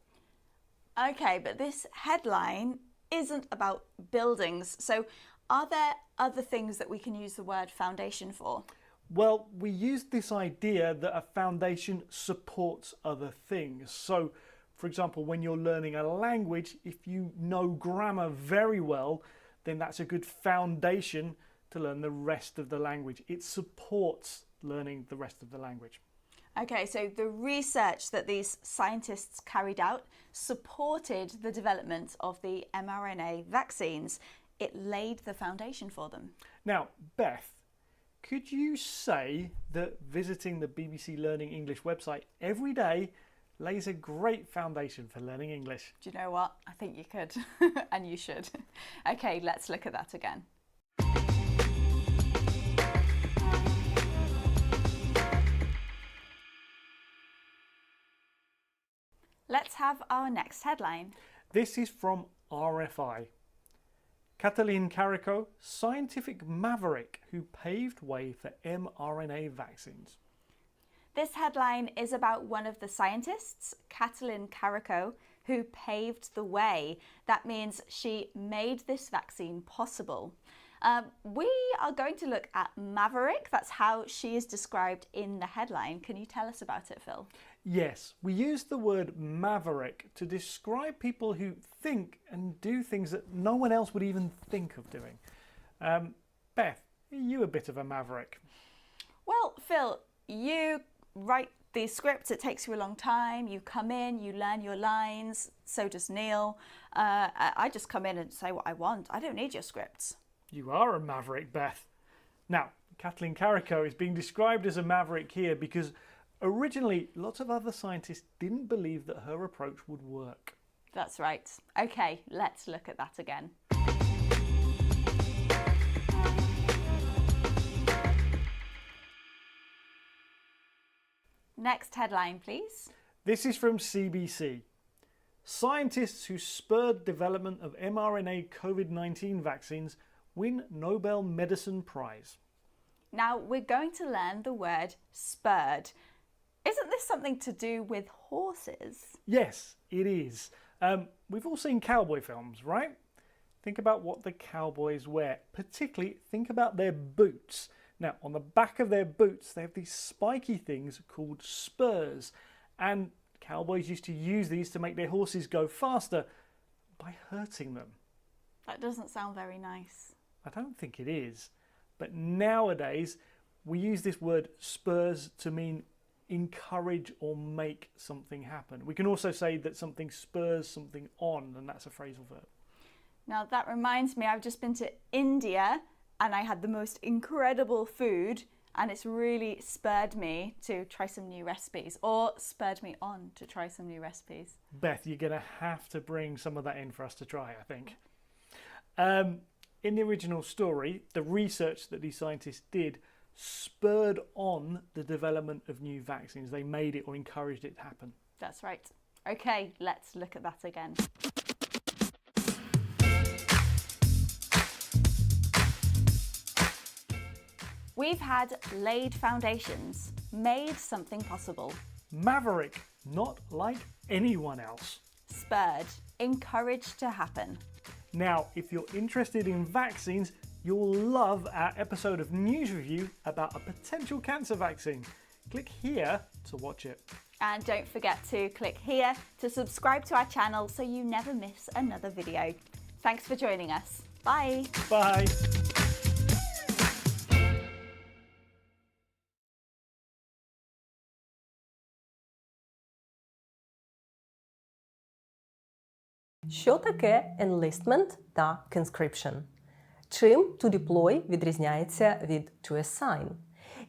Okay, but this headline isn't about buildings, so Are there other things that we can use the word foundation for? Well, we use this idea that a foundation supports other things. So, for example, when you're learning a language, if you know grammar very well, then that's a good foundation to learn the rest of the language. It supports learning the rest of the language. Okay, so the research that these scientists carried out supported the development of the mRNA vaccines. It laid the foundation for them. Now, Beth, could you say that visiting the BBC Learning English website every day lays a great foundation for learning English? Do you know what? I think you could, and you should. Okay, let's look at that again. Let's have our next headline. This is from RFI. Katalin Kariko, scientific maverick who paved way for mRNA vaccines. This headline is about one of the scientists, Katalin Kariko, who paved the way. That means she made this vaccine possible. We are going to look at Maverick. That's how she is described in the headline. Can you tell us about it, Phil? Yes, we use the word maverick to describe people who think and do things that no one else would even think of doing. Beth, are you a bit of a maverick? Well, Phil, you write these scripts. It takes you a long time. You come in, you learn your lines. So does Neil. I just come in and say what I want. I don't need your scripts. You are a maverick, Beth. Now, Katalin Kariko is being described as a maverick here because originally lots of other scientists didn't believe that her approach would work. That's right. Okay, let's look at that again. Next headline, please. This is from CBC. Scientists who spurred development of mRNA COVID-19 vaccines win Nobel Medicine Prize. Now we're going to learn the word spurred. Isn't this something to do with horses? Yes, it is. We've all seen cowboy films, right? Think about what the cowboys wear. Particularly, think about their boots. Now, on the back of their boots, they have these spiky things called spurs. And cowboys used to use these to make their horses go faster by hurting them. That doesn't sound very nice. I don't think it is. But nowadays, we use this word spurs to mean encourage or make something happen. We can also say that something spurs something on, and that's a phrasal verb. Now that reminds me, I've just been to India and I had the most incredible food, and it's really spurred me to try some new recipes, or spurred me on to try some new recipes. Beth, you're going to have to bring some of that in for us to try, I think. In the original story, the research that these scientists did spurred on the development of new vaccines. They made it or encouraged it to happen. That's right. Okay, let's look at that again. We've had laid foundations, made something possible. Maverick, not like anyone else. Spurred, encouraged to happen. Now, if you're interested in vaccines, you'll love our episode of News Review about a potential cancer vaccine. Click here to watch it. And don't forget to click here to subscribe to our channel so you never miss another video. Thanks for joining us. Bye. Bye. Що таке enlistment та conscription? Чим to deploy відрізняється від to assign?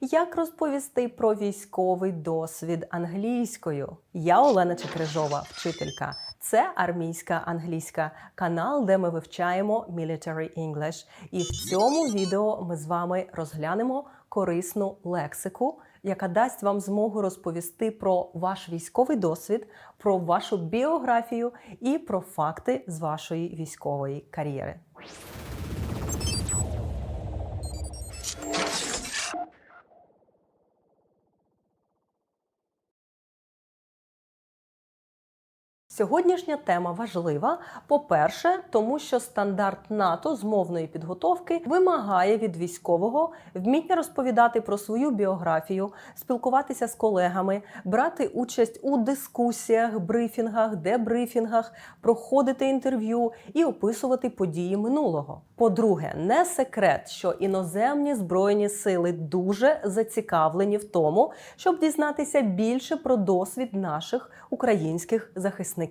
Як розповісти про військовий досвід англійською? Я Олена Чекрижова, вчителька. Це армійська англійська, канал, де ми вивчаємо Military English. І в цьому відео ми з вами розглянемо корисну лексику, яка дасть вам змогу розповісти про ваш військовий досвід, про вашу біографію і про факти з вашої військової кар'єри. Сьогоднішня тема важлива, по-перше, тому що стандарт НАТО з мовної підготовки вимагає від військового вміння розповідати про свою біографію, спілкуватися з колегами, брати участь у дискусіях, брифінгах, дебрифінгах, проходити інтерв'ю і описувати події минулого. По-друге, не секрет, що іноземні збройні сили дуже зацікавлені в тому, щоб дізнатися більше про досвід наших українських захисників.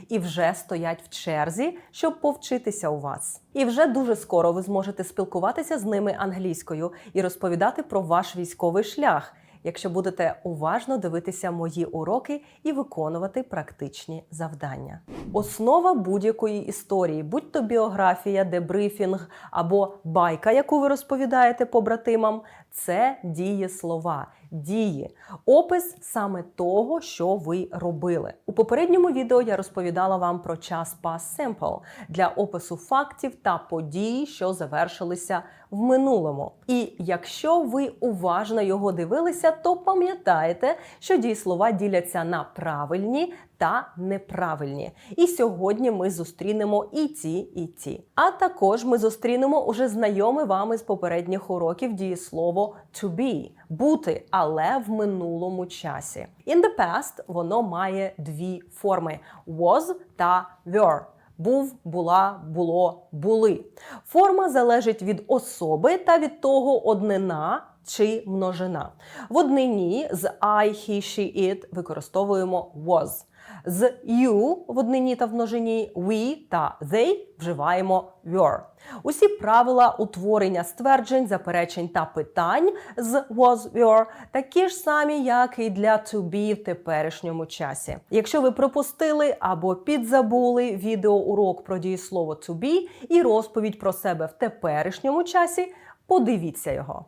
І вже стоять в черзі, щоб повчитися у вас. І вже дуже скоро ви зможете спілкуватися з ними англійською і розповідати про ваш військовий шлях, якщо будете уважно дивитися мої уроки і виконувати практичні завдання. Основа будь-якої історії, будь то біографія, дебрифінг або байка, яку ви розповідаєте побратимам, це дієслова, дії, опис саме того, що ви робили. У попередньому відео я розповідала вам про час past simple для опису фактів та подій, що завершилися в минулому. І якщо ви уважно його дивилися, то пам'ятаєте, що дієслова діляться на правильні та неправильні. І сьогодні ми зустрінемо і ті. А також ми зустрінемо уже знайоме вам із попередніх уроків дієслово to be – бути, але в минулому часі. In the past воно має дві форми – was та were. Був, була, було, були. Форма залежить від особи та від того, однина чи множина. В однині з I, he, she, it використовуємо was. З you в однині та в множині we та they вживаємо were. Усі правила утворення стверджень, заперечень та питань з was, were такі ж самі, як і для to be в теперішньому часі. Якщо ви пропустили або підзабули відеоурок про дієслово to be і розповідь про себе в теперішньому часі, подивіться його.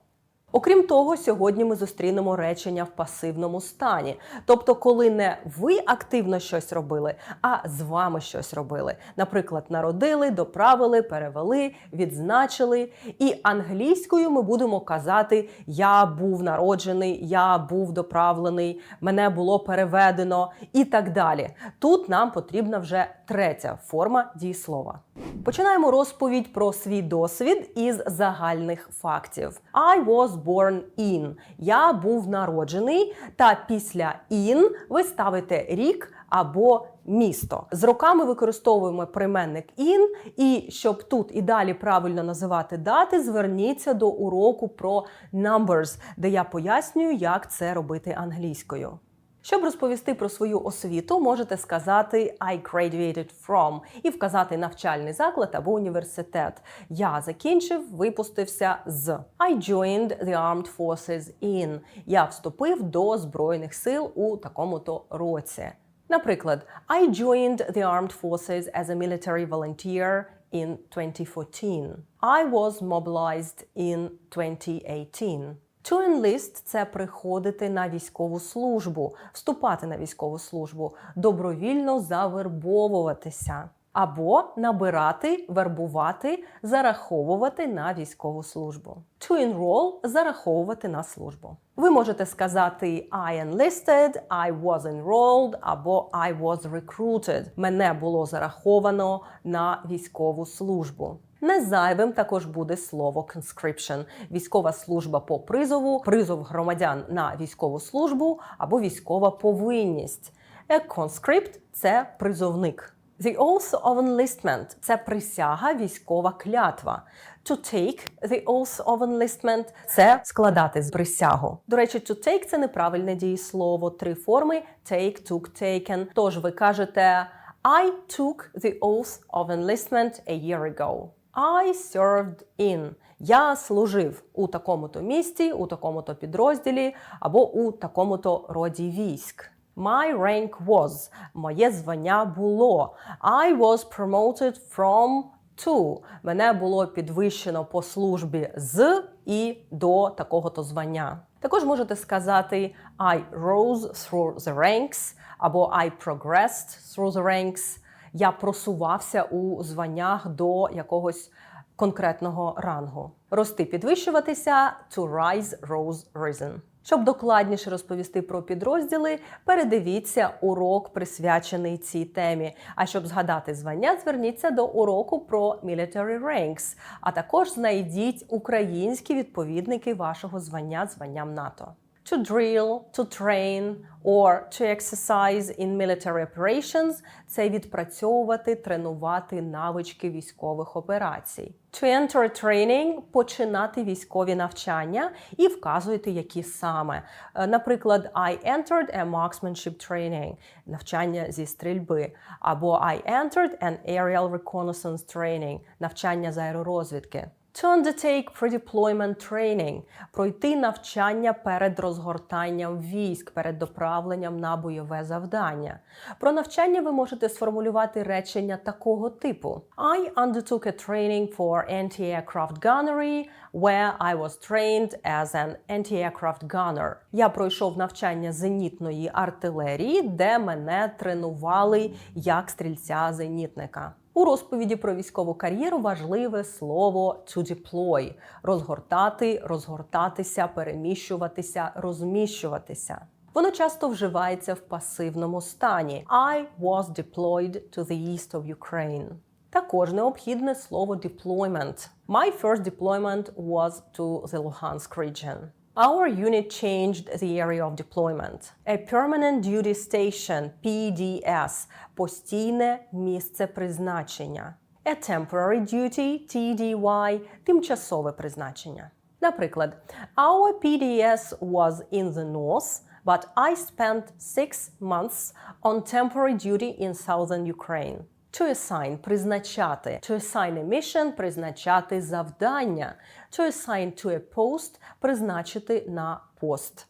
Окрім того, сьогодні ми зустрінемо речення в пасивному стані. Тобто, коли не ви активно щось робили, а з вами щось робили. Наприклад, народили, доправили, перевели, відзначили. І англійською ми будемо казати «я був народжений», «я був доправлений», «мене було переведено» і так далі. Тут нам потрібна вже третя форма дієслова. Починаємо розповідь про свій досвід із загальних фактів. I was born in. Я був народжений, та після in ви ставите рік або місто. З роками використовуємо прийменник in, і щоб тут і далі правильно називати дати, зверніться до уроку про numbers, де я пояснюю, як це робити англійською. Щоб розповісти про свою освіту, можете сказати I graduated from і вказати навчальний заклад або університет. Я закінчив, випустився з. I joined the armed forces in. Я вступив до Збройних сил у такому-то році. Наприклад, I joined the armed forces as a military volunteer in 2014. I was mobilized in 2018. To enlist – це приходити на військову службу, вступати на військову службу, добровільно завербовуватися. Або набирати, вербувати, зараховувати на військову службу. To enroll – зараховувати на службу. Ви можете сказати I enlisted, I was enrolled або I was recruited. Мене було зараховано на військову службу. Незайвим також буде слово conscription – військова служба по призову, призов громадян на військову службу або військова повинність. A conscript – це призовник. The oath of enlistment – це присяга, військова клятва. To take the oath of enlistment – це складати з присягу. До речі, to take – це неправильне дієслово. Три форми – take, took, taken. Тож ви кажете I took the oath of enlistment a year ago. I served in. Я служив у такому-то місті, у такому-то підрозділі або у такому-то роді військ. My rank was. Моє звання було. I was promoted from to. Мене було підвищено по службі з і до такого-то звання. Також можете сказати I rose through the ranks або I progressed through the ranks. Я просувався у званнях до якогось конкретного рангу. Рости, підвищуватися – to rise, rose, risen. Щоб докладніше розповісти про підрозділи, передивіться урок, присвячений цій темі. А щоб згадати звання, зверніться до уроку про Military Ranks, а також знайдіть українські відповідники вашого звання званням НАТО. To drill, to train, or to exercise in military operations – це відпрацьовувати, тренувати навички військових операцій. To enter training – починати військові навчання і вказуєте, які саме. Наприклад, I entered a marksmanship training – навчання зі стрільби. Або I entered an aerial reconnaissance training – навчання з аеророзвідки. To undertake pre-deployment training – пройти навчання перед розгортанням військ, перед доправленням на бойове завдання. Про навчання ви можете сформулювати речення такого типу. I undertook a training for anti-aircraft gunnery, where I was trained as an anti-aircraft gunner. Я пройшов навчання зенітної артилерії, де мене тренували як стрільця-зенітника. У розповіді про військову кар'єру важливе слово to deploy – розгортати, розгортатися, переміщуватися, розміщуватися. Воно часто вживається в пасивному стані. I was deployed to the east of Ukraine. Також необхідне слово deployment. My first deployment was to the Luhansk region. Our unit changed the area of deployment. A permanent duty station, PDS, постійне місце призначення. A temporary duty, TDY, тимчасове призначення. Наприклад, our PDS was in the north, but I spent 6 months on temporary duty in southern Ukraine. To assign – призначати. To assign a mission – призначати завдання. To assign to a post – призначити на пост.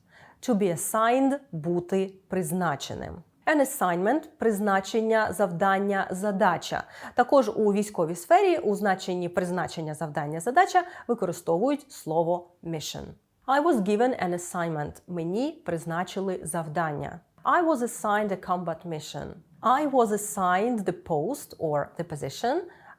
To be assigned – бути призначеним. An assignment – призначення, завдання, задача. Також у військовій сфері у значенні призначення, завдання, задача використовують слово mission. I was given an assignment. Мені призначили завдання. I was assigned a combat mission. I was assigned the post or the position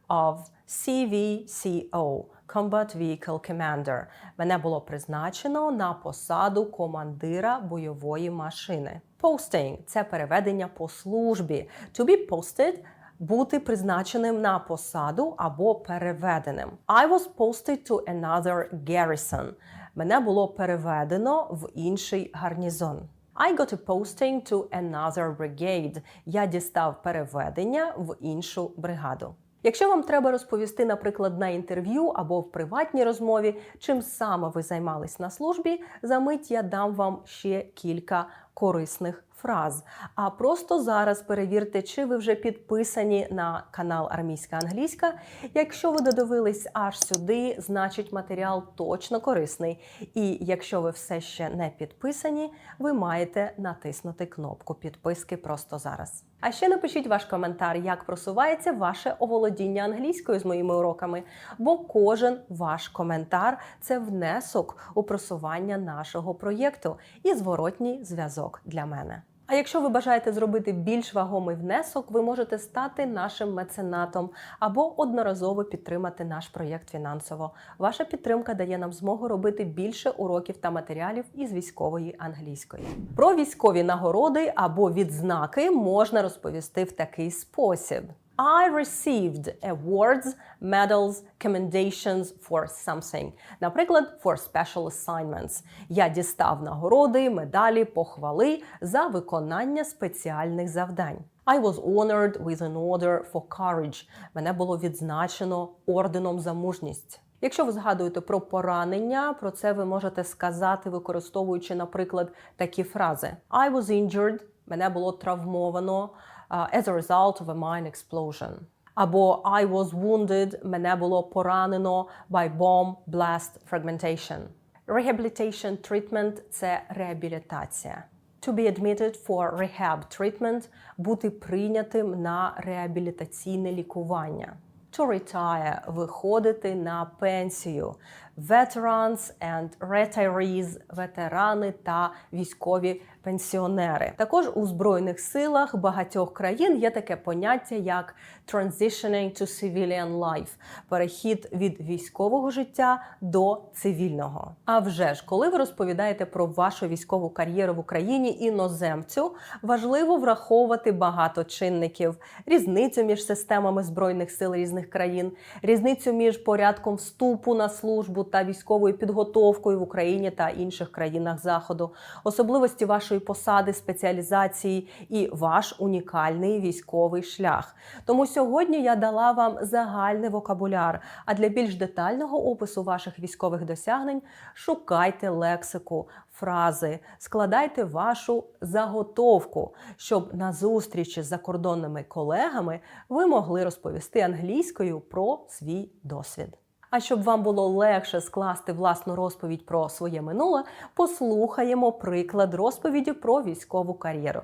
of CVCO, Combat Vehicle Commander. Мене було призначено на посаду командира бойової машини. Posting – це переведення по службі. To be posted – бути призначеним на посаду або переведеним. I was posted to another garrison. Мене було переведено в інший гарнізон. I got a posting to another brigade. Я дістав переведення в іншу бригаду. Якщо вам треба розповісти, наприклад, на інтерв'ю або в приватній розмові, чим саме ви займались на службі, за мить я дам вам ще кілька корисних фраз. А просто зараз перевірте, чи ви вже підписані на канал Армійська англійська. Якщо ви додивились аж сюди, значить матеріал точно корисний. І якщо ви все ще не підписані, ви маєте натиснути кнопку підписки просто зараз. А ще напишіть ваш коментар, як просувається ваше оволодіння англійською з моїми уроками, бо кожен ваш коментар – це внесок у просування нашого проєкту і зворотній зв'язок для мене. А якщо ви бажаєте зробити більш вагомий внесок, ви можете стати нашим меценатом або одноразово підтримати наш проєкт фінансово. Ваша підтримка дає нам змогу робити більше уроків та матеріалів із військової англійської. Про військові нагороди або відзнаки можна розповісти в такий спосіб. I received awards, medals, commendations for something. Наприклад, for special assignments. Я дістав нагороди, медалі, похвали за виконання спеціальних завдань. I was honored with an order for courage. Мене було відзначено орденом за мужність. Якщо ви згадуєте про поранення, про це ви можете сказати, використовуючи, наприклад, такі фрази. I was injured. Мене було травмовано as a result of a mine explosion. Або I was wounded. Мене було поранено by bomb blast fragmentation. Rehabilitation treatment – це реабілітація. To be admitted for rehab treatment – бути прийнятим на реабілітаційне лікування. To retire – виходити на пенсію. veterans and retirees, ветерани та військові пенсіонери. Також у Збройних силах багатьох країн є таке поняття, як transitioning to civilian life – перехід від військового життя до цивільного. А вже ж, коли ви розповідаєте про вашу військову кар'єру в Україні іноземцю, важливо враховувати багато чинників. Різницю між системами Збройних сил різних країн, різницю між порядком вступу на службу та військовою підготовкою в Україні та інших країнах Заходу, особливості вашої посади, спеціалізації і ваш унікальний військовий шлях. Тому сьогодні я дала вам загальний вокабуляр, а для більш детального опису ваших військових досягнень шукайте лексику, фрази, складайте вашу заготовку, щоб на зустрічі з закордонними колегами ви могли розповісти англійською про свій досвід. А щоб вам було легше скласти власну розповідь про своє минуле, послухаємо приклад розповіді про військову кар'єру.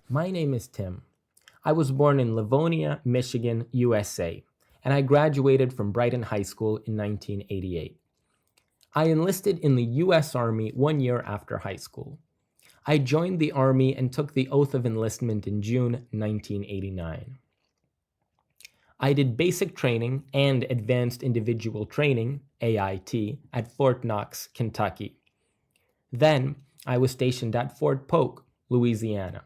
My name is Tim. I was born in Livonia, Michigan, USA, and I graduated from Brighton High School in 1988. I enlisted in the US Army 1 year after high school. I joined the Army and took the oath of enlistment in June 1989. I did basic training and advanced individual training, AIT, at Fort Knox, Kentucky. Then I was stationed at Fort Polk, Louisiana.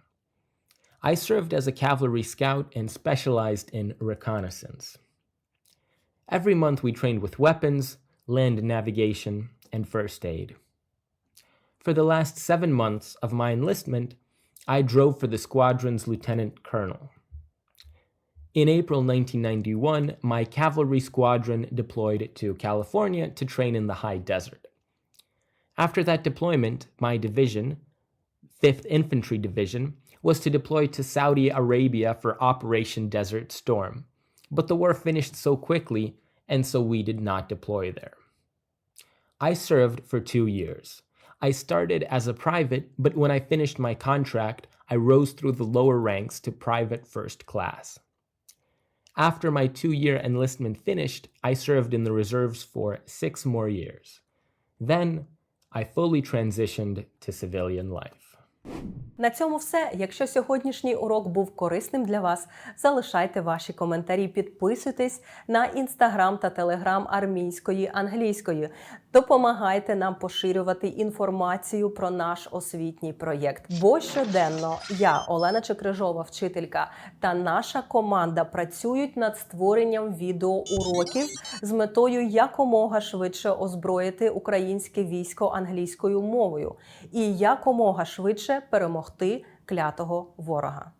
I served as a cavalry scout and specialized in reconnaissance. Every month we trained with weapons, land navigation, and first aid. For the last 7 months of my enlistment, I drove for the squadron's lieutenant colonel. In April 1991, my cavalry squadron deployed to California to train in the high desert. After that deployment, my division, 5th Infantry Division, was to deploy to Saudi Arabia for Operation Desert Storm, but the war finished so quickly, and so we did not deploy there. I served for 2 years. I started as a private, but when I finished my contract, I rose through the lower ranks to private first class. After my 2-year enlistment finished, I served in the reserves for 6 more years. Then, I fully transitioned to civilian life. На цьому все. Якщо сьогоднішній урок був корисним для вас, залишайте ваші коментарі, підписуйтесь на Інстаграм та Телеграм армійської англійської. Допомагайте нам поширювати інформацію про наш освітній проєкт. Бо щоденно я, Олена Чекрижова, вчителька, та наша команда працюють над створенням відеоуроків з метою якомога швидше озброїти українське військо англійською мовою і якомога швидше перемогти клятого ворога.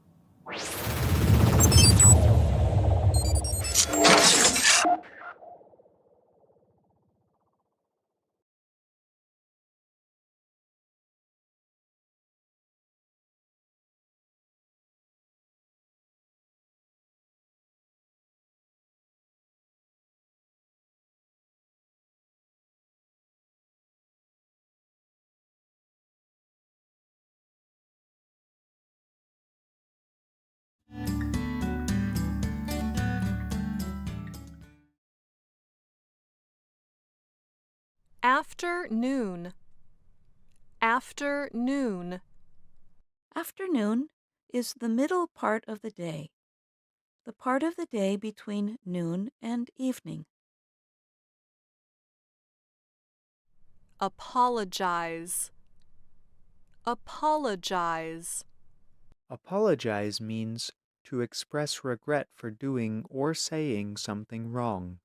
Afternoon. Afternoon. Afternoon is the middle part of the day, the part of the day between noon and evening. Apologize. Apologize. Apologize means to express regret for doing or saying something wrong.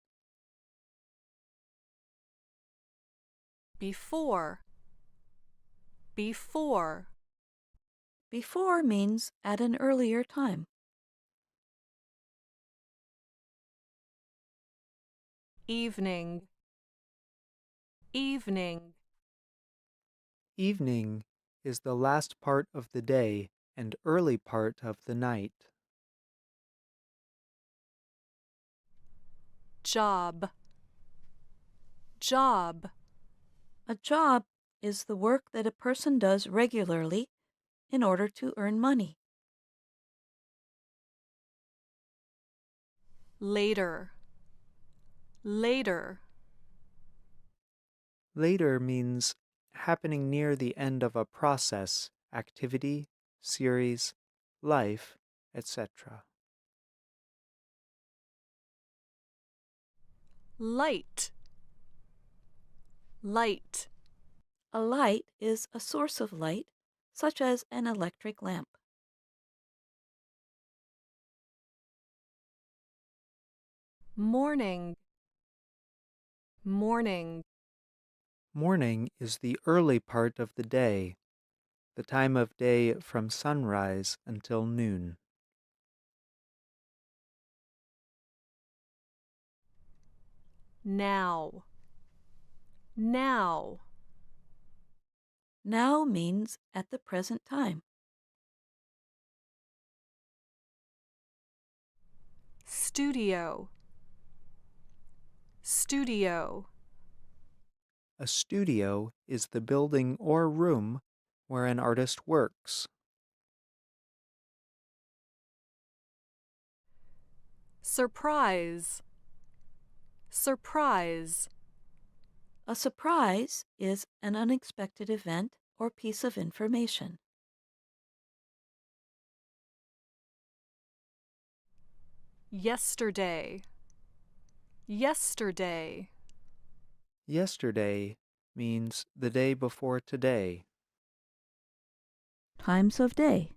Before. Before. Before means at an earlier time. Evening. Evening. Evening is the last part of the day and early part of the night. Job. Job. A job is the work that a person does regularly in order to earn money. Later. Later. Later means happening near the end of a process, activity, series, life, etc. Light. Light. A light is a source of light, such as an electric lamp. Morning. Morning. Morning is the early part of the day, the time of day from sunrise until noon. Now. Now. Now means at the present time. Studio. Studio. A studio is the building or room where an artist works. Surprise. Surprise. A surprise is an unexpected event or piece of information. Yesterday. Yesterday. Yesterday means the day before today. Times of day.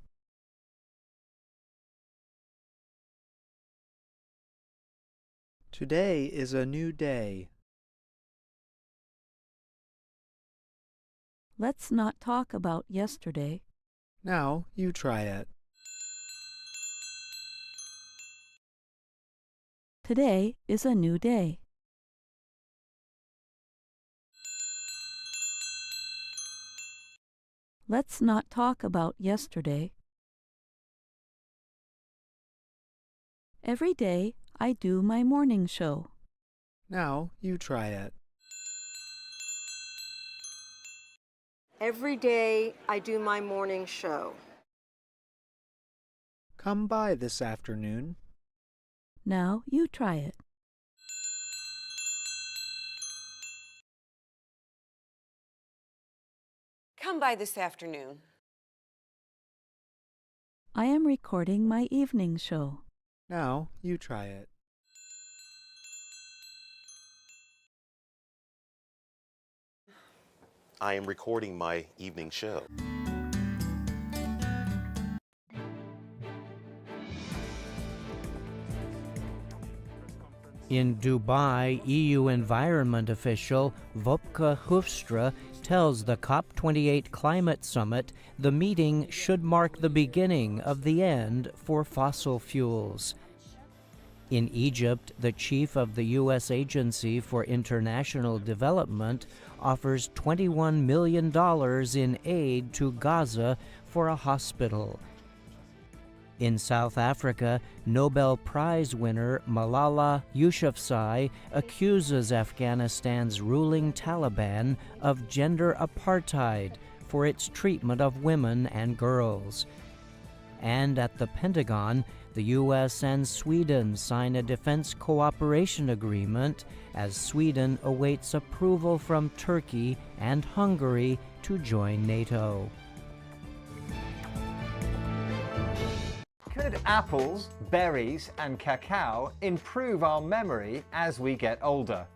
Today is a new day. Let's not talk about yesterday. Now you try it. Today is a new day. Let's not talk about yesterday. Every day I do my morning show. Now you try it. Every day I do my morning show. Come by this afternoon. Now you try it. Come by this afternoon. I am recording my evening show. Now you try it. I am recording my evening show. In Dubai, EU environment official Wopke Hoefstra tells the COP28 climate summit the meeting should mark the beginning of the end for fossil fuels. In Egypt, the chief of the U.S. Agency for International Development offers $21 million in aid to Gaza for a hospital. In South Africa, Nobel Prize winner Malala Yousafzai accuses Afghanistan's ruling Taliban of gender apartheid for its treatment of women and girls. And at the Pentagon, the U.S. and Sweden sign a defense cooperation agreement as Sweden awaits approval from Turkey and Hungary to join NATO. Could apples, berries and cacao improve our memory as we get older?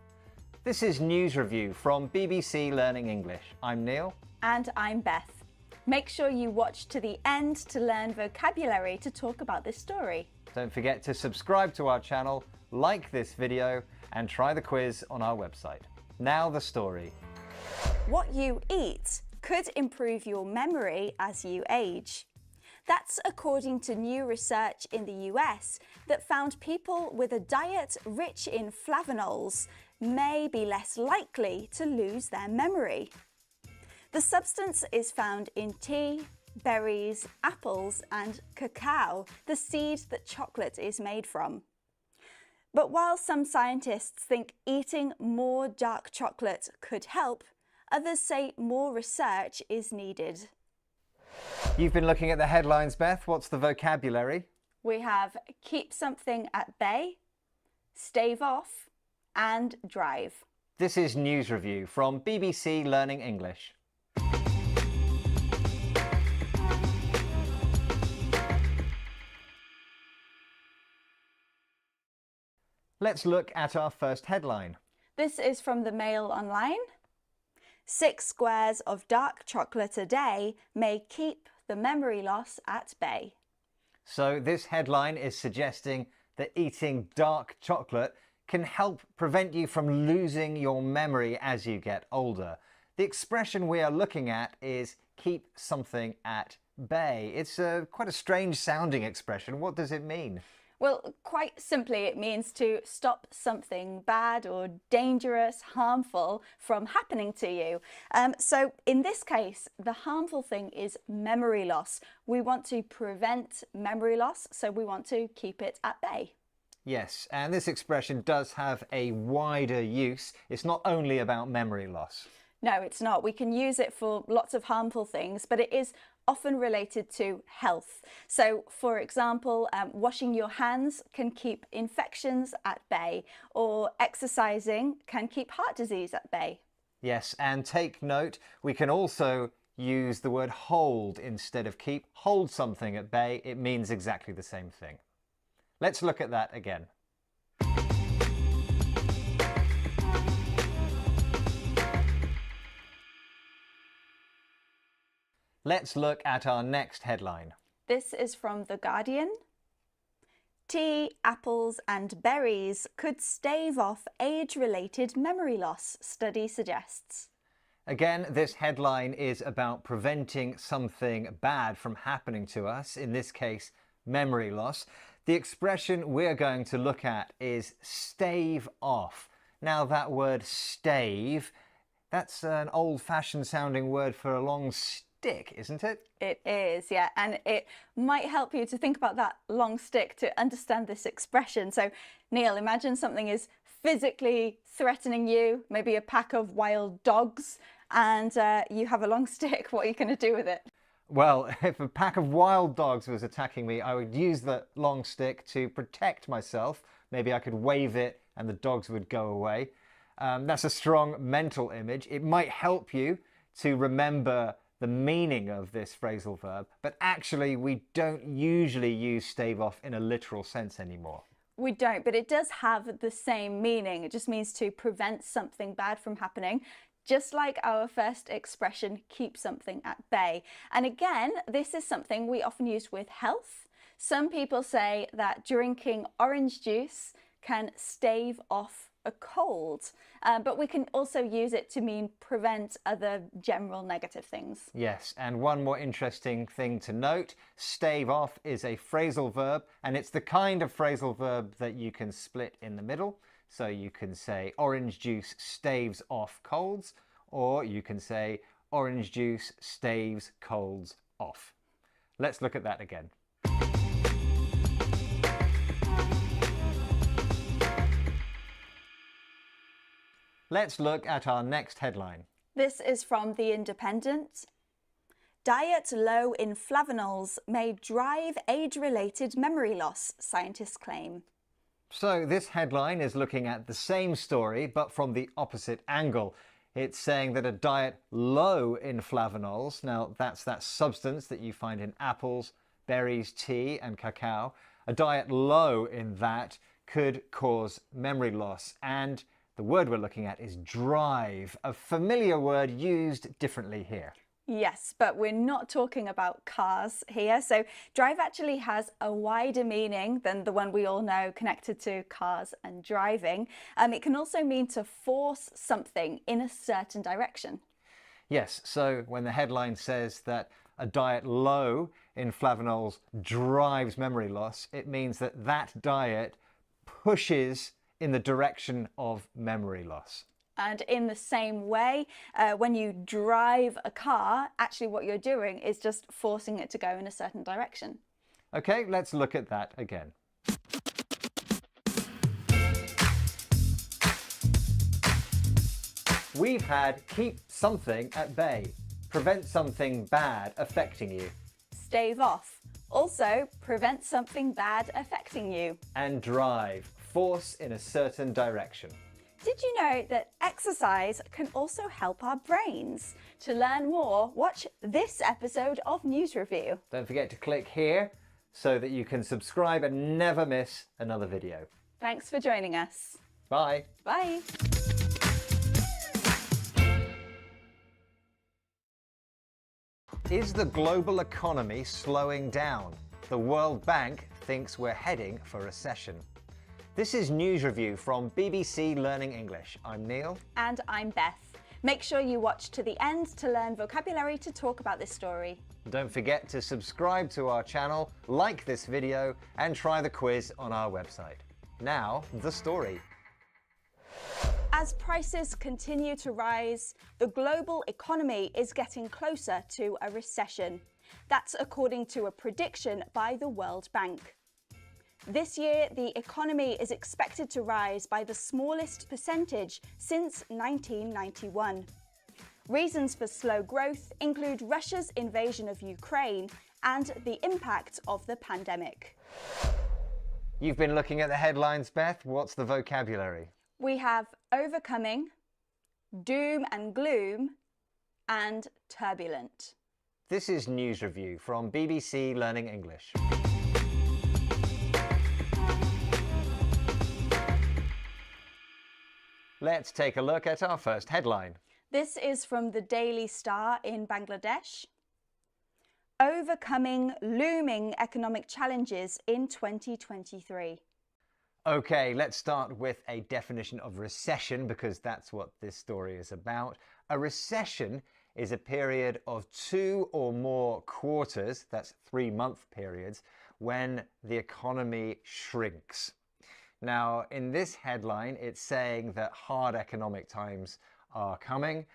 This is News Review from BBC Learning English. I'm Neil. And I'm Beth. Make sure you watch to the end to learn vocabulary to talk about this story. Don't forget to subscribe to our channel, like this video and try the quiz on our website. Now the story. What you eat could improve your memory as you age. That's according to new research in the US that found people with a diet rich in flavonols may be less likely to lose their memory. The substance is found in tea, berries, apples and cacao, the seed that chocolate is made from. But while some scientists think eating more dark chocolate could help, others say more research is needed. You've been looking at the headlines, Beth. What's the vocabulary? We have keep something at bay, stave off and drive. This is News Review from BBC Learning English. Let's look at our first headline. This is from the Mail Online. 6 squares of dark chocolate a day may keep the memory loss at bay. So this headline is suggesting that eating dark chocolate can help prevent you from losing your memory as you get older. The expression we are looking at is keep something at bay. It's quite a strange sounding expression. What does it mean? Well, quite simply, it means to stop something bad or dangerous, harmful from happening to you. So in this case, the harmful thing is memory loss. We want to prevent memory loss, so we want to keep it at bay. Yes, and this expression does have a wider use. It's not only about memory loss. No, it's not. We can use it for lots of harmful things, but it is often related to health. So, for example, washing your hands can keep infections at bay, or exercising can keep heart disease at bay. Yes, and take note, we can also use the word hold instead of keep. Hold something at bay, it means exactly the same thing. Let's look at that again. Let's look at our next headline. This is from The Guardian. Tea, apples and berries could stave off age-related memory loss, study suggests. Again, this headline is about preventing something bad from happening to us, in this case, memory loss. The expression we're going to look at is stave off. Now, that word stave, that's an old-fashioned sounding word for a long stick, isn't it? It is, yeah, and it might help you to think about that long stick to understand this expression. So, Neil, imagine something is physically threatening you, maybe a pack of wild dogs, and you have a long stick. What are you going to do with it? Well, if a pack of wild dogs was attacking me, I would use the long stick to protect myself. Maybe I could wave it and the dogs would go away. That's a strong mental image. It might help you to remember the meaning of this phrasal verb, but actually we don't usually use stave off in a literal sense anymore. We don't, but it does have the same meaning. It just means to prevent something bad from happening, just like our first expression, keep something at bay. And again, this is something we often use with health. Some people say that drinking orange juice can stave off a cold, but we can also use it to mean prevent other general negative things. Yes, and one more interesting thing to note, stave off is a phrasal verb, and it's the kind of phrasal verb that you can split in the middle. So you can say orange juice staves off colds, or you can say orange juice staves colds off. Let's look at that again. Let's look at our next headline. This is from The Independent. Diet low in flavonols may drive age-related memory loss, scientists claim. So this headline is looking at the same story, but from the opposite angle. It's saying that a diet low in flavonols, now that's that substance that you find in apples, berries, tea and cacao, a diet low in that could cause memory loss. And the word we're looking at is drive, a familiar word used differently here. Yes, but we're not talking about cars here. So drive actually has a wider meaning than the one we all know connected to cars and driving. It can also mean to force something in a certain direction. Yes, so when the headline says that a diet low in flavonols drives memory loss, it means that that diet pushes in the direction of memory loss. And in the same way, when you drive a car, actually what you're doing is just forcing it to go in a certain direction. Okay, let's look at that again. We've had keep something at bay, prevent something bad affecting you. Stave off, also prevent something bad affecting you. And drive, force in a certain direction. Did you know that exercise can also help our brains? To learn more, watch this episode of News Review. Don't forget to click here so that you can subscribe and never miss another video. Thanks for joining us. Bye. Bye. Is the global economy slowing down? The World Bank thinks we're heading for recession. This is News Review from BBC Learning English. I'm Neil. And I'm Beth. Make sure you watch to the end to learn vocabulary to talk about this story. Don't forget to subscribe to our channel, like this video, and try the quiz on our website. Now, the story. As prices continue to rise, the global economy is getting closer to a recession. That's according to a prediction by the World Bank. This year, the economy is expected to rise by the smallest percentage since 1991. Reasons for slow growth include Russia's invasion of Ukraine and the impact of the pandemic. You've been looking at the headlines, Beth. What's the vocabulary? We have overcoming, doom and gloom, and turbulent. This is News Review from BBC Learning English. Let's take a look at our first headline. This is from the Daily Star in Bangladesh. Overcoming looming economic challenges in 2023. Okay, let's start with a definition of recession because that's what this story is about. A recession is a period of 2 or more quarters, that's 3-month periods, when the economy shrinks. Now, in this headline, it's saying that hard economic times are coming,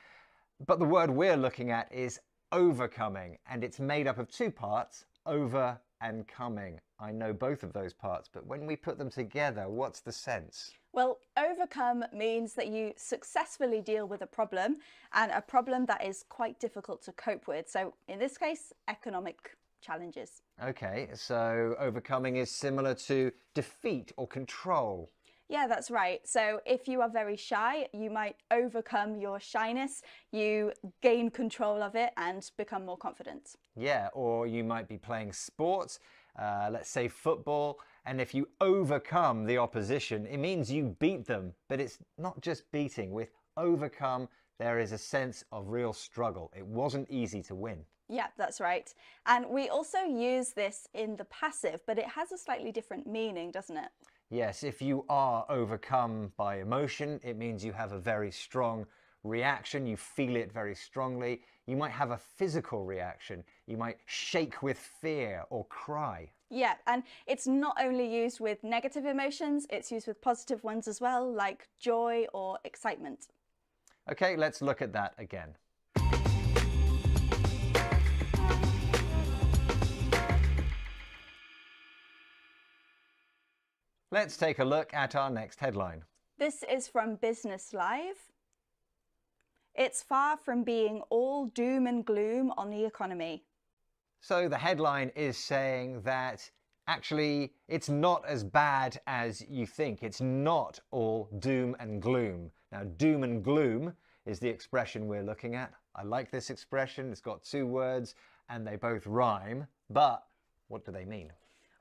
but the word we're looking at is overcoming, and it's made up of 2 parts, over and coming. I know both of those parts, but when we put them together, what's the sense? Well, overcome means that you successfully deal with a problem, and a problem that is quite difficult to cope with. So in this case, economic challenges. Okay, so overcoming is similar to defeat or control. Yeah, that's right. So if you are very shy, you might overcome your shyness, you gain control of it and become more confident. Yeah, or you might be playing sports, let's say football, and if you overcome the opposition, it means you beat them. But it's not just beating. With overcome, there is a sense of real struggle. It wasn't easy to win. Yeah, that's right. And we also use this in the passive, but it has a slightly different meaning, doesn't it? Yes, if you are overcome by emotion, it means you have a very strong reaction. You feel it very strongly. You might have a physical reaction. You might shake with fear or cry. Yeah, and it's not only used with negative emotions, it's used with positive ones as well, like joy or excitement. Okay, let's look at that again. Let's take a look at our next headline. This is from Business Live. It's far from being all doom and gloom on the economy. So the headline is saying that actually it's not as bad as you think. It's not all doom and gloom. Now, doom and gloom is the expression we're looking at. I like this expression. It's got 2 words and they both rhyme. But what do they mean?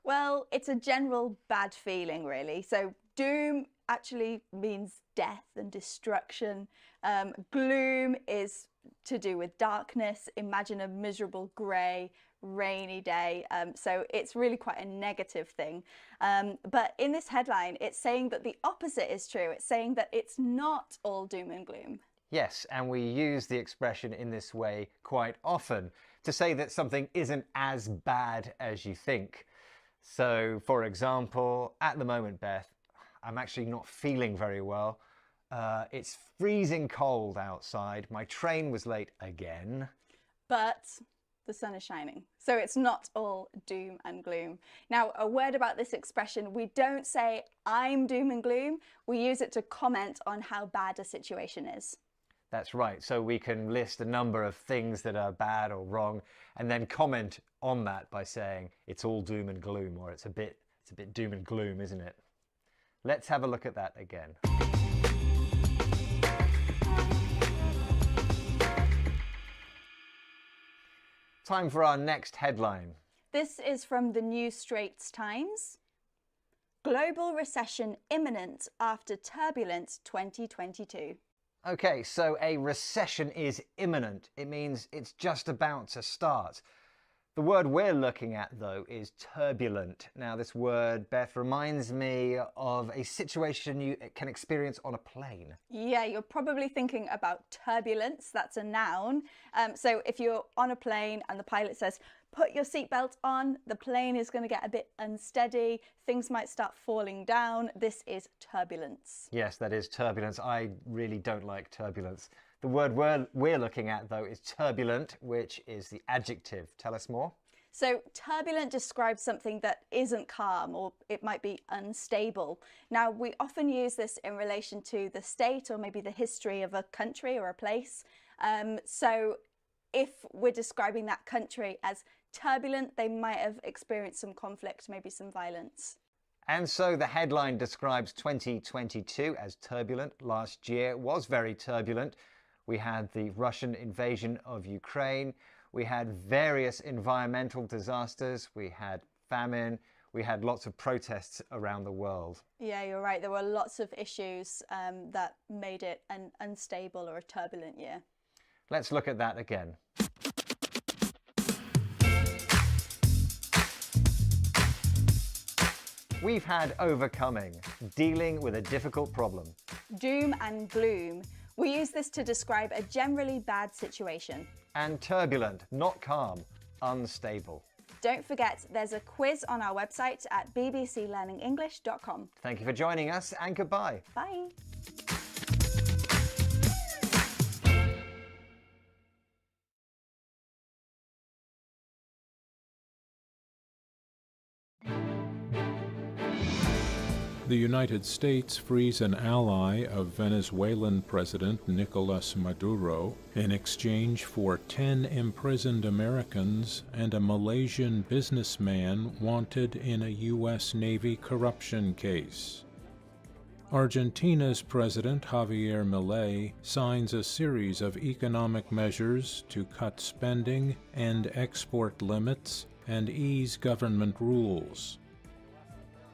Well, it's a general bad feeling, really. So doom actually means death and destruction. Gloom is to do with darkness. Imagine a miserable grey, rainy day. So it's really quite a negative thing. But in this headline, it's saying that the opposite is true. It's saying that it's not all doom and gloom. Yes, and we use the expression in this way quite often to say that something isn't as bad as you think. So, for example, at the moment, Beth, I'm actually not feeling very well. It's freezing cold outside. My train was late again. But the sun is shining. So it's not all doom and gloom. Now, a word about this expression, we don't say I'm doom and gloom. We use it to comment on how bad a situation is. That's right. So we can list a number of things that are bad or wrong and then comment on that by saying it's all doom and gloom, or it's a bit doom and gloom, isn't it? Let's have a look at that again. Time for our next headline. This is from the New Straits Times. Global recession imminent after turbulent 2022. Okay, so a recession is imminent. It means it's just about to start. The word we're looking at, though, is turbulent. Now, this word, Beth, reminds me of a situation you can experience on a plane. Yeah, you're probably thinking about turbulence. That's a noun. So if you're on a plane and the pilot says, put your seatbelt on, the plane is going to get a bit unsteady, things might start falling down. This is turbulence. Yes, that is turbulence. I really don't like turbulence. The word we're looking at, though, is turbulent, which is the adjective. Tell us more. So turbulent describes something that isn't calm, or it might be unstable. Now, we often use this in relation to the state or maybe the history of a country or a place. So if we're describing that country as turbulent, they might have experienced some conflict, maybe some violence. And so the headline describes 2022 as turbulent. Last year was very turbulent. We had the Russian invasion of Ukraine. We had various environmental disasters. We had famine. We had lots of protests around the world. Yeah, you're right. There were lots of issues that made it an unstable or a turbulent year. Let's look at that again. We've had overcoming, dealing with a difficult problem. Doom and gloom. We use this to describe a generally bad situation. And turbulent, not calm, unstable. Don't forget, there's a quiz on our website at bbclearningenglish.com. Thank you for joining us, and goodbye. Bye. The United States frees an ally of Venezuelan President Nicolas Maduro in exchange for 10 imprisoned Americans and a Malaysian businessman wanted in a U.S. Navy corruption case. Argentina's President Javier Milei signs a series of economic measures to cut spending, end export limits, and ease government rules.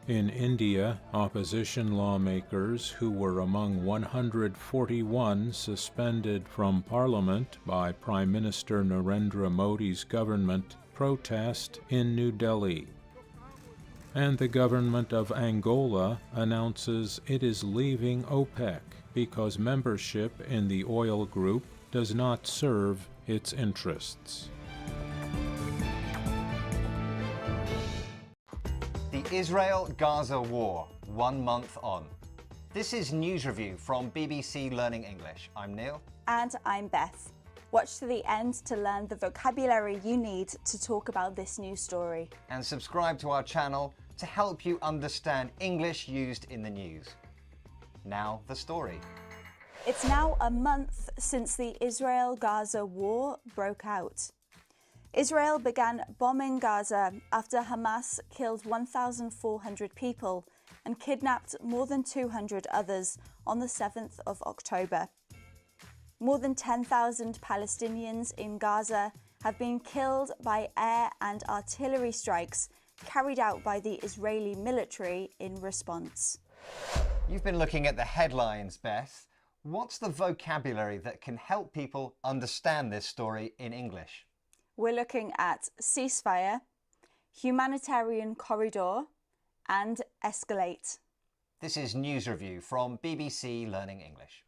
In India, opposition lawmakers who were among 141 suspended from Parliament by Prime Minister Narendra Modi's government protest in New Delhi. And the government of Angola announces it is leaving OPEC because membership in the oil group does not serve its interests. The Israel-Gaza war, 1 month on. This is News Review from BBC Learning English. I'm Neil. And I'm Beth. Watch to the end to learn the vocabulary you need to talk about this news story. And subscribe to our channel to help you understand English used in the news. Now, the story. It's now a month since the Israel-Gaza war broke out. Israel began bombing Gaza after Hamas killed 1,400 people and kidnapped more than 200 others on the 7th of October. More than 10,000 Palestinians in Gaza have been killed by air and artillery strikes carried out by the Israeli military in response. You've been looking at the headlines, Beth. What's the vocabulary that can help people understand this story in English? We're looking at ceasefire, humanitarian corridor, and escalate. This is News Review from BBC Learning English.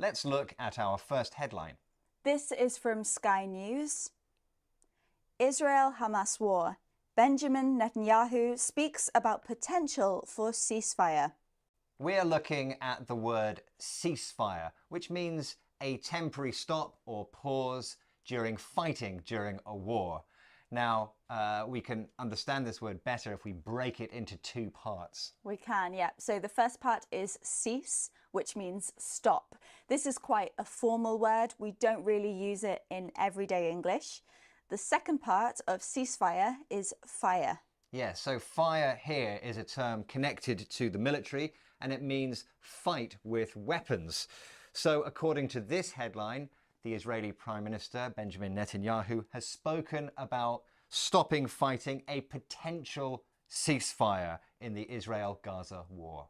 Let's look at our first headline. This is from Sky News. Israel-Hamas war. Benjamin Netanyahu speaks about potential for ceasefire. We're looking at the word ceasefire, which means a temporary stop or pause during fighting during a war. Now, we can understand this word better if we break it into two parts. We can, yeah. So the first part is cease, which means stop. This is quite a formal word. We don't really use it in everyday English. The second part of ceasefire is fire. Yeah, so fire here is a term connected to the military, and it means fight with weapons. So according to this headline, the Israeli Prime Minister Benjamin Netanyahu has spoken about stopping fighting, a potential ceasefire in the Israel-Gaza war.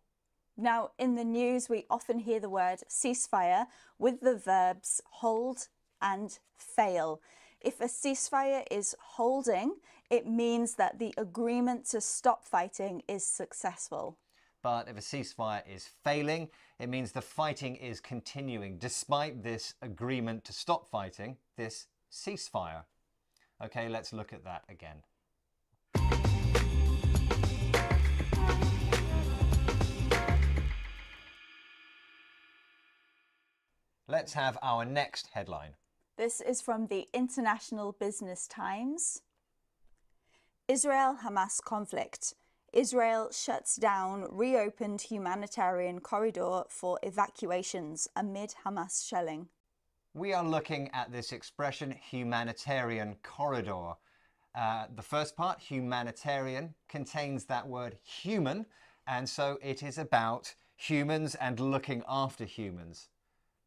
Now, in the news, we often hear the word ceasefire with the verbs hold and fail. If a ceasefire is holding, it means that the agreement to stop fighting is successful. But if a ceasefire is failing, it means the fighting is continuing despite this agreement to stop fighting, this ceasefire. Okay, let's look at that again. Let's have our next headline. This is from the International Business Times. Israel-Hamas conflict. Israel shuts down reopened humanitarian corridor for evacuations amid Hamas shelling. We are looking at this expression, humanitarian corridor. The first part, humanitarian, contains that word human, and so it is about humans and looking after humans.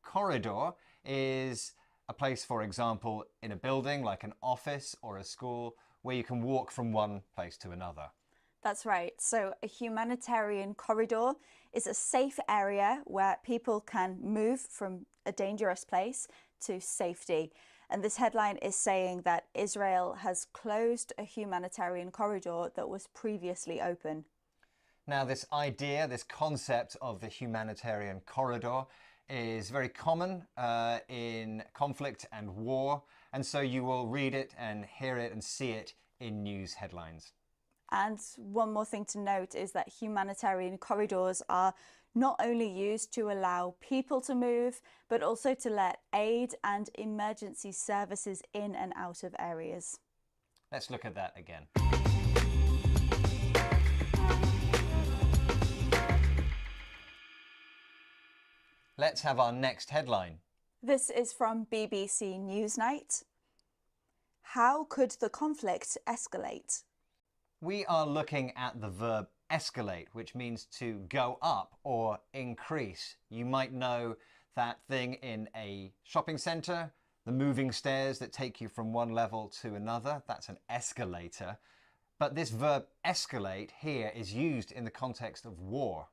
Corridor is a place, for example, in a building like an office or a school, where you can walk from one place to another. That's right. So a humanitarian corridor is a safe area where people can move from a dangerous place to safety. And this headline is saying that Israel has closed a humanitarian corridor that was previously open. Now, this idea, this concept of the humanitarian corridor is very common in conflict and war, and so you will read it and hear it and see it in news headlines. And one more thing to note is that humanitarian corridors are not only used to allow people to move, but also to let aid and emergency services in and out of areas. Let's look at that again. Let's have our next headline. This is from BBC Newsnight. How could the conflict escalate? We are looking at the verb escalate, which means to go up or increase. You might know that thing in a shopping centre, the moving stairs that take you from one level to another. That's an escalator. But this verb escalate here is used in the context of war.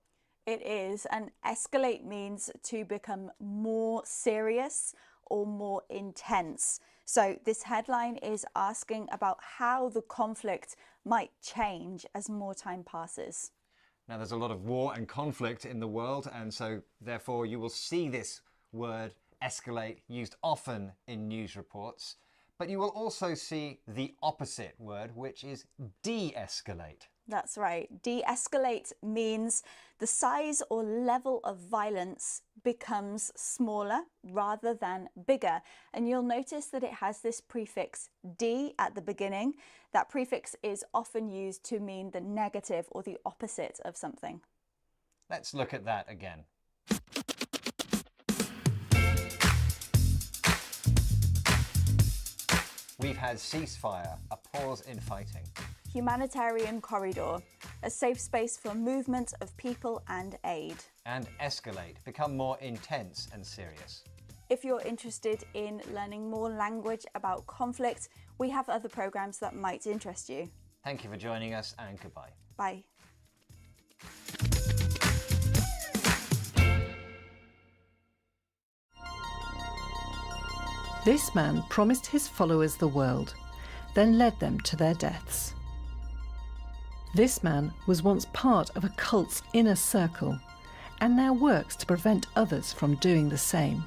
It is, and escalate means to become more serious or more intense. So this headline is asking about how the conflict might change as more time passes. Now, there's a lot of war and conflict in the world, and so therefore you will see this word escalate used often in news reports, but you will also see the opposite word, which is de-escalate. That's right. De-escalate means the size or level of violence becomes smaller rather than bigger. And you'll notice that it has this prefix de at the beginning. That prefix is often used to mean the negative or the opposite of something. Let's look at that again. We've had ceasefire, a pause in fighting. Humanitarian corridor, a safe space for movement of people and aid. And escalate, become more intense and serious. If you're interested in learning more language about conflict, we have other programs that might interest you. Thank you for joining us, and goodbye. Bye. This man promised his followers the world, then led them to their deaths. This man was once part of a cult's inner circle and now works to prevent others from doing the same.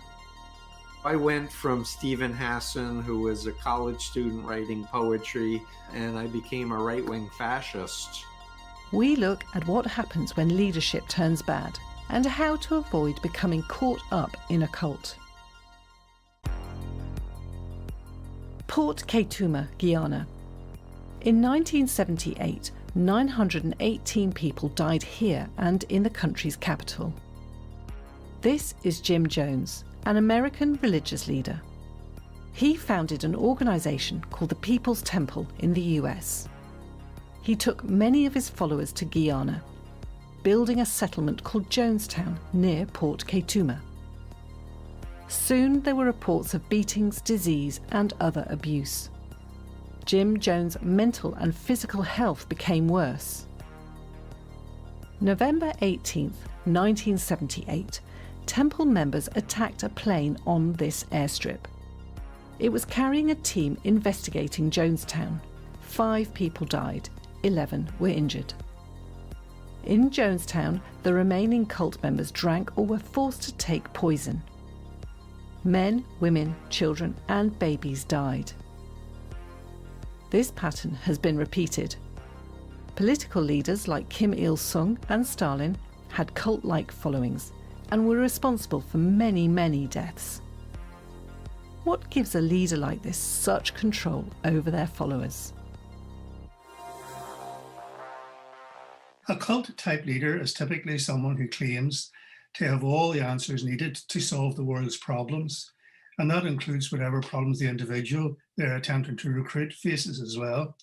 I went from Stephen Hassan, who was a college student writing poetry, and I became a right-wing fascist. We look at what happens when leadership turns bad and how to avoid becoming caught up in a cult. Port Kaituma, Guyana. In 1978, 918 people died here and in the country's capital. This is Jim Jones, an American religious leader. He founded an organization called the People's Temple in the US. he took many of his followers to Guyana, building a settlement called Jonestown near Port Kaituma. Soon there were reports of beatings, disease and other abuse. Jim Jones' mental and physical health became worse. November 18th, 1978, Temple members attacked a plane on this airstrip. It was carrying a team investigating Jonestown. 5 people died, 11 were injured. In Jonestown, the remaining cult members drank or were forced to take poison. Men, women, children and babies died. This pattern has been repeated. Political leaders like Kim Il-sung and Stalin had cult-like followings and were responsible for many, many deaths. What gives a leader like this such control over their followers? A cult-type leader is typically someone who claims to have all the answers needed to solve the world's problems, and that includes whatever problems the individual they're attempting to recruit faces as well.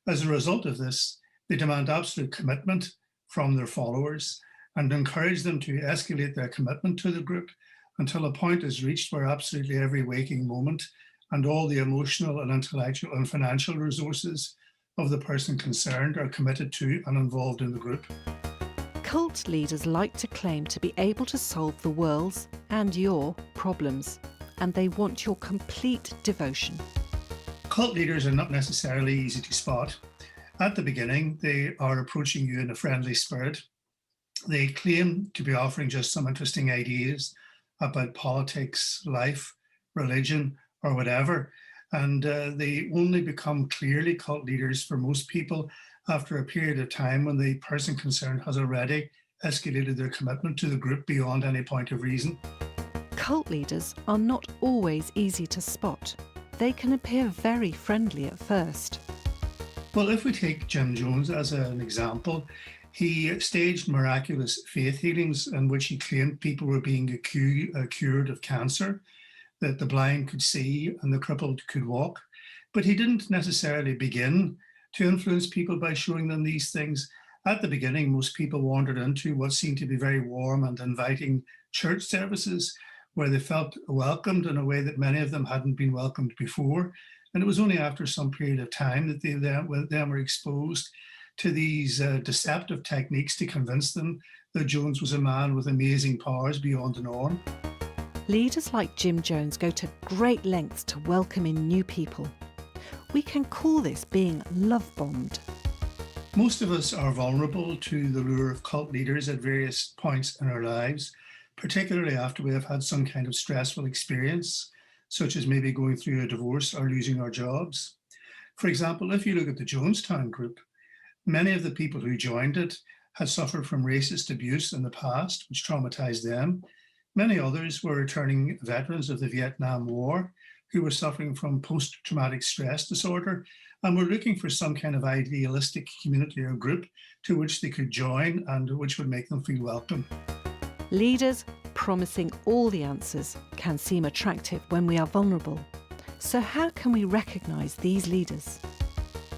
As a result of this, they demand absolute commitment from their followers and encourage them to escalate their commitment to the group until a point is reached where absolutely every waking moment and all the emotional and intellectual and financial resources of the person concerned are committed to and involved in the group. Cult leaders like to claim to be able to solve the world's and your problems, and they want your complete devotion. Cult leaders are not necessarily easy to spot. At the beginning, they are approaching you in a friendly spirit. They claim to be offering just some interesting ideas about politics, life, religion, or whatever. And they only become clearly cult leaders for most people after a period of time when the person concerned has already escalated their commitment to the group beyond any point of reason. Cult leaders are not always easy to spot. They can appear very friendly at first. Well, if we take Jim Jones as an example, he staged miraculous faith healings in which he claimed people were being cured of cancer, that the blind could see and the crippled could walk. But he didn't necessarily begin to influence people by showing them these things. At the beginning, most people wandered into what seemed to be very warm and inviting church services where they felt welcomed in a way that many of them hadn't been welcomed before. And it was only after some period of time that they then were exposed to these deceptive techniques to convince them that Jones was a man with amazing powers beyond the norm. Leaders like Jim Jones go to great lengths to welcome in new people. We can call this being love-bombed. Most of us are vulnerable to the lure of cult leaders at various points in our lives, particularly after we have had some kind of stressful experience, such as maybe going through a divorce or losing our jobs. For example, if you look at the Jonestown group, many of the people who joined it had suffered from racist abuse in the past, which traumatized them. Many others were returning veterans of the Vietnam War who were suffering from post-traumatic stress disorder and were looking for some kind of idealistic community or group to which they could join and which would make them feel welcome. Leaders promising all the answers can seem attractive when we are vulnerable. So how can we recognise these leaders?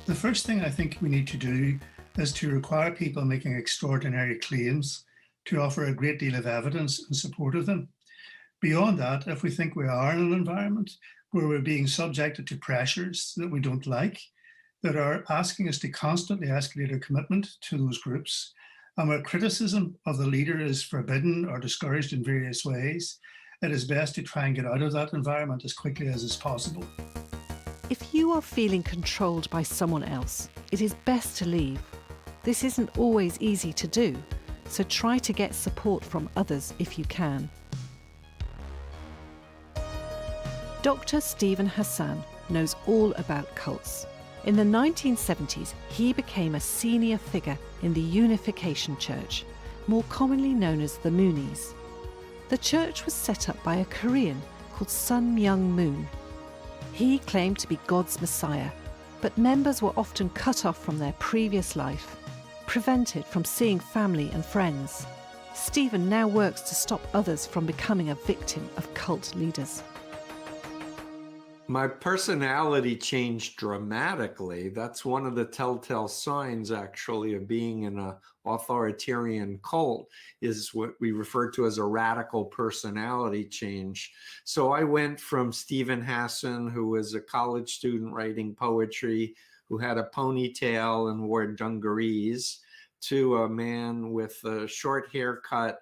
The first thing I think we need to do is to require people making extraordinary claims to offer a great deal of evidence in support of them. Beyond that, if we think we are in an environment where we're being subjected to pressures that we don't like, that are asking us to constantly escalate our commitment to those groups, and where criticism of the leader is forbidden or discouraged in various ways, it is best to try and get out of that environment as quickly as is possible. If you are feeling controlled by someone else, it is best to leave. This isn't always easy to do, so try to get support from others if you can. Dr. Stephen Hassan knows all about cults. In the 1970s, he became a senior figure in the Unification Church, more commonly known as the Moonies. The church was set up by a Korean called Sun Myung Moon. He claimed to be God's Messiah, but members were often cut off from their previous life, prevented from seeing family and friends. Stephen now works to stop others from becoming a victim of cult leaders. My personality changed dramatically. That's one of the telltale signs, actually, of being in an authoritarian cult, is what we refer to as a radical personality change. So I went from Stephen Hassan, who was a college student writing poetry, who had a ponytail and wore dungarees, to a man with a short haircut,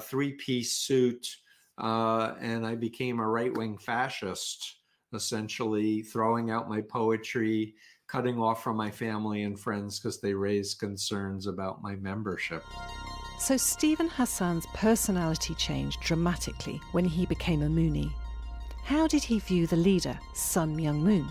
three-piece suit, and I became a right-wing fascist, essentially throwing out my poetry, cutting off from my family and friends because they raised concerns about my membership. So Stephen Hassan's personality changed dramatically when he became a Moonie. How did he view the leader, Sun Myung Moon?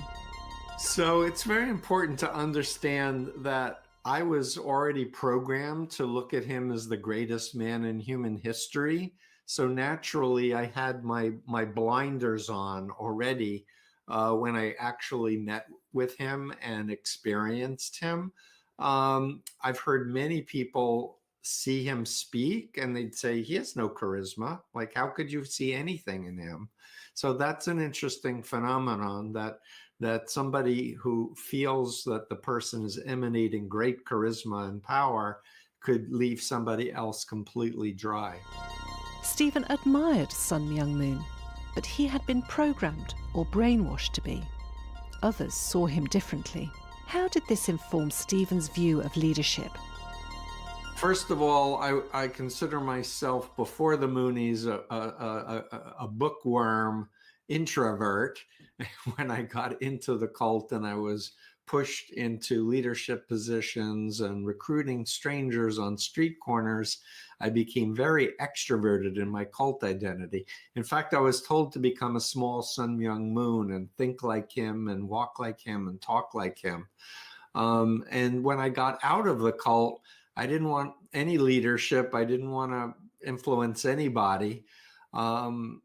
So it's very important to understand that I was already programmed to look at him as the greatest man in human history. So naturally, I had my blinders on already when I actually met with him and experienced him. I've heard many people see him speak and they'd say, he has no charisma. Like, how could you see anything in him? So that's an interesting phenomenon, that somebody who feels that the person is emanating great charisma and power could leave somebody else completely dry. Stephen admired Sun Myung Moon, but he had been programmed or brainwashed to be. Others saw him differently. How did this inform Stephen's view of leadership? First of all, I consider myself, before the Moonies, a bookworm introvert. When I got into the cult and I was pushed into leadership positions and recruiting strangers on street corners, I became very extroverted in my cult identity. In fact, I was told to become a small Sun Myung Moon and think like him and walk like him and talk like him. And when I got out of the cult, I didn't want any leadership. I didn't want to influence anybody. And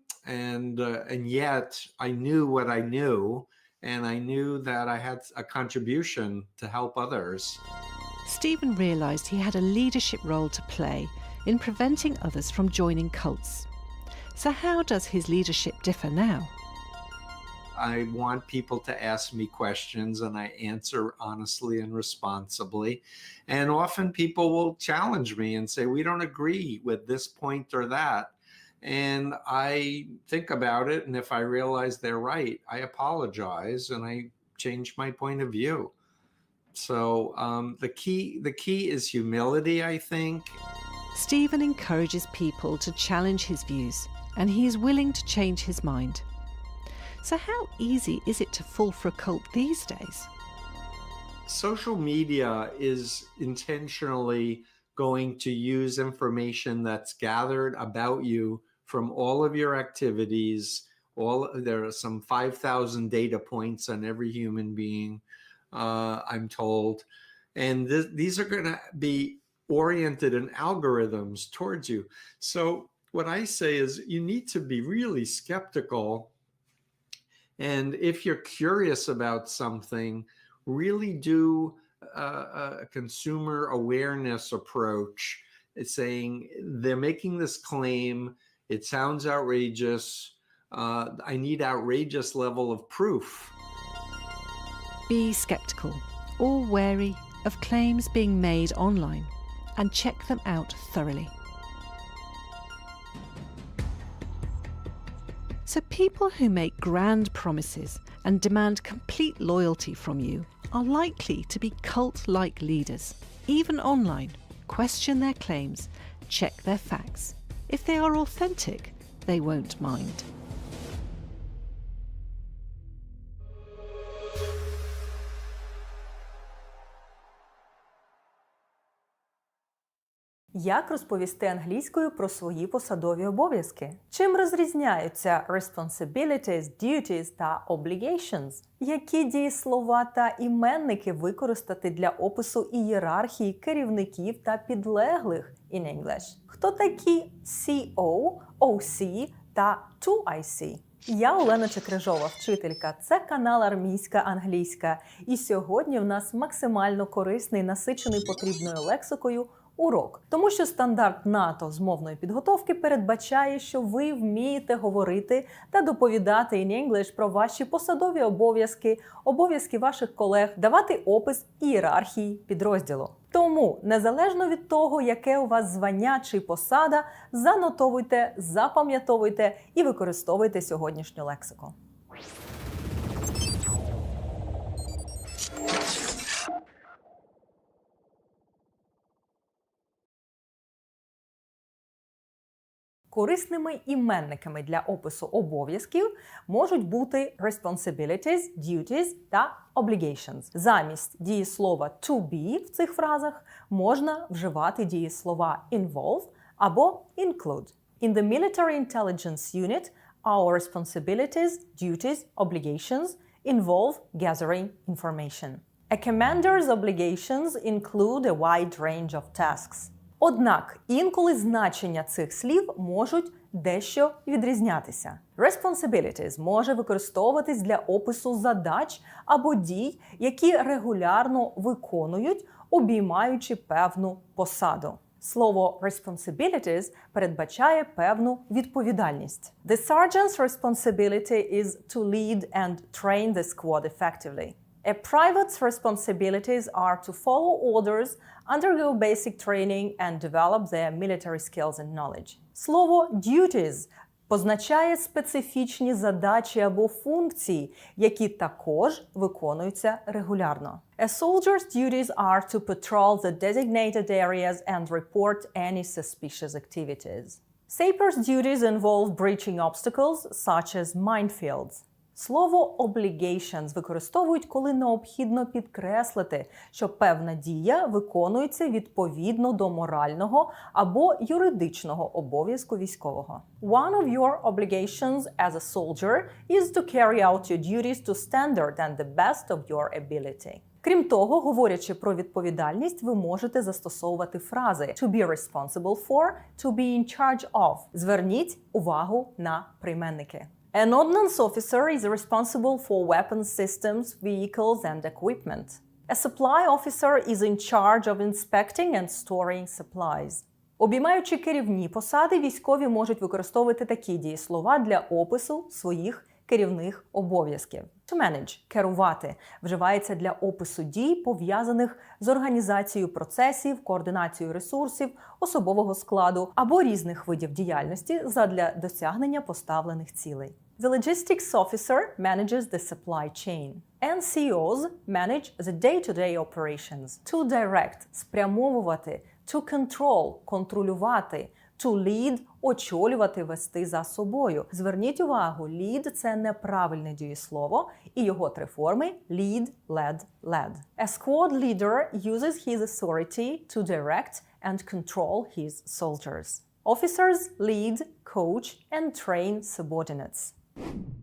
yet I knew what I knew, and I knew that I had a contribution to help others. Stephen realised he had a leadership role to play in preventing others from joining cults. So how does his leadership differ now? I want people to ask me questions and I answer honestly and responsibly. And often people will challenge me and say, we don't agree with this point or that. And I think about it, and if I realize they're right, I apologize and I change my point of view. So the key is humility, I think. Stephen encourages people to challenge his views, and he is willing to change his mind. So how easy is it to fall for a cult these days? Social media is intentionally going to use information that's gathered about you from all of your activities. There are some 5,000 data points on every human being, I'm told. And these are going to be oriented in algorithms towards you. So what I say is you need to be really skeptical. And if you're curious about something, really do a consumer awareness approach. It's saying they're making this claim. It sounds outrageous. I need outrageous level of proof. Be skeptical or wary of claims being made online, and check them out thoroughly. So people who make grand promises and demand complete loyalty from you are likely to be cult-like leaders. Even online, question their claims, check their facts. If they are authentic, they won't mind. Як розповісти англійською про свої посадові обов'язки? Чим розрізняються responsibilities, duties та obligations? Які дієслова та іменники використати для опису ієрархії керівників та підлеглих in English? Хто такі CO, OC та 2IC? Я Олена Чекрижова, вчителька. Це канал Армійська англійська. І сьогодні в нас максимально корисний, насичений потрібною лексикою урок. Тому що стандарт НАТО з мовної підготовки передбачає, що ви вмієте говорити та доповідати in English про ваші посадові обов'язки, обов'язки ваших колег, давати опис ієрархії підрозділу. Тому, незалежно від того, яке у вас звання чи посада, занотовуйте, запам'ятовуйте і використовуйте сьогоднішню лексику. Корисними іменниками для опису обов'язків можуть бути responsibilities, duties та obligations. Замість дієслова to be в цих фразах можна вживати дієслова involve або include. In the military intelligence unit, our responsibilities, duties, obligations involve gathering information. A commander's obligations include a wide range of tasks. Однак інколи значення цих слів можуть дещо відрізнятися. Responsibilities може використовуватись для опису задач або дій, які регулярно виконують, обіймаючи певну посаду. Слово responsibilities передбачає певну відповідальність. The sergeant's responsibility is to lead and train the squad effectively. A private's responsibilities are to follow orders, undergo basic training and develop their military skills and knowledge. Слово duties позначає специфічні задачі або функції, які також виконуються регулярно. A soldier's duties are to patrol the designated areas and report any suspicious activities. Saper's duties involve breaching obstacles, such as minefields. Слово obligations використовують, коли необхідно підкреслити, що певна дія виконується відповідно до морального або юридичного обов'язку військового. One of your obligations as a soldier is to carry out your duties to standard and the best of your ability. Крім того, говорячи про відповідальність, ви можете застосовувати фрази to be responsible for, to be in charge of. Зверніть увагу на прийменники. An ordnance officer is responsible for weapons systems, vehicles and equipment. A supply officer is in charge of inspecting and storing supplies. Обіймаючи керівні посади, військові можуть використовувати такі дієслова для опису своїх керівних обов'язків. To manage – керувати – вживається для опису дій, пов'язаних з організацією процесів, координацією ресурсів, особового складу або різних видів діяльності задля досягнення поставлених цілей. The logistics officer manages the supply chain. NCOs manage the day-to-day operations. To direct – спрямовувати, to control – контролювати, to lead – очолювати, вести за собою. Зверніть увагу, lead – це неправильне дієслово, і його три форми – lead, led, led. A squad leader uses his authority to direct and control his soldiers. Officers lead, coach and train subordinates.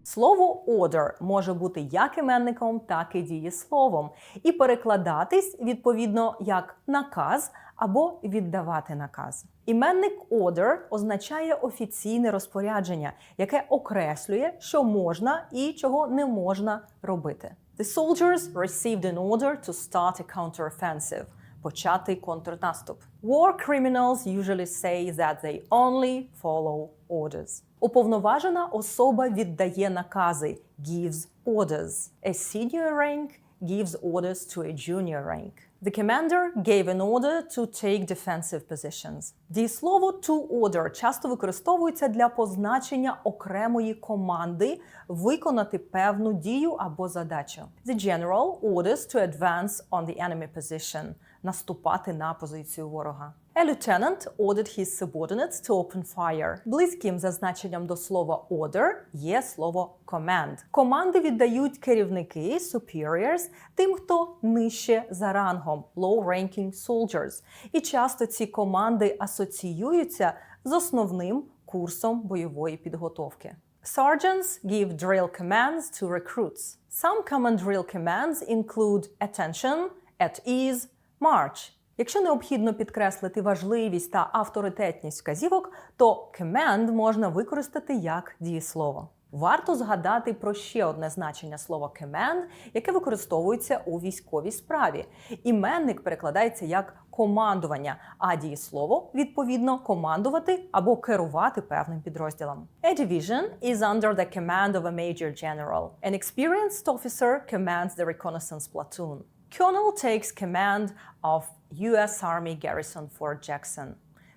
Слово order може бути як іменником, так і дієсловом, і перекладатись, відповідно, як наказ або віддавати наказ. Іменник order означає офіційне розпорядження, яке окреслює, що можна і чого не можна робити. The soldiers received an order to start a counteroffensive. Почати контрнаступ. War criminals usually say that they only follow orders. Уповноважена особа віддає накази, gives orders. A senior rank gives orders to a junior rank. The commander gave an order to take defensive positions. Дієслово to order часто використовується для позначення окремої команди виконати певну дію або задачу. The general orders to advance on the enemy position. Наступати на позицію ворога. A lieutenant ordered his subordinates to open fire. Близьким за значенням до слова order є слово command. Команди віддають керівники, superiors, тим, хто нижче за рангом, low-ranking soldiers. І часто ці команди асоціюються з основним курсом бойової підготовки. Sergeants give drill commands to recruits. Some common drill commands include attention, at ease, march. Якщо необхідно підкреслити важливість та авторитетність вказівок, то command можна використати як дієслово. Варто згадати про ще одне значення слова command, яке використовується у військовій справі. Іменник перекладається як командування, а дієслово, відповідно, командувати або керувати певним підрозділом. A division is under the command of a major general. An experienced officer commands the reconnaissance platoon. Colonel takes command of US Army Garrison Fort Jackson.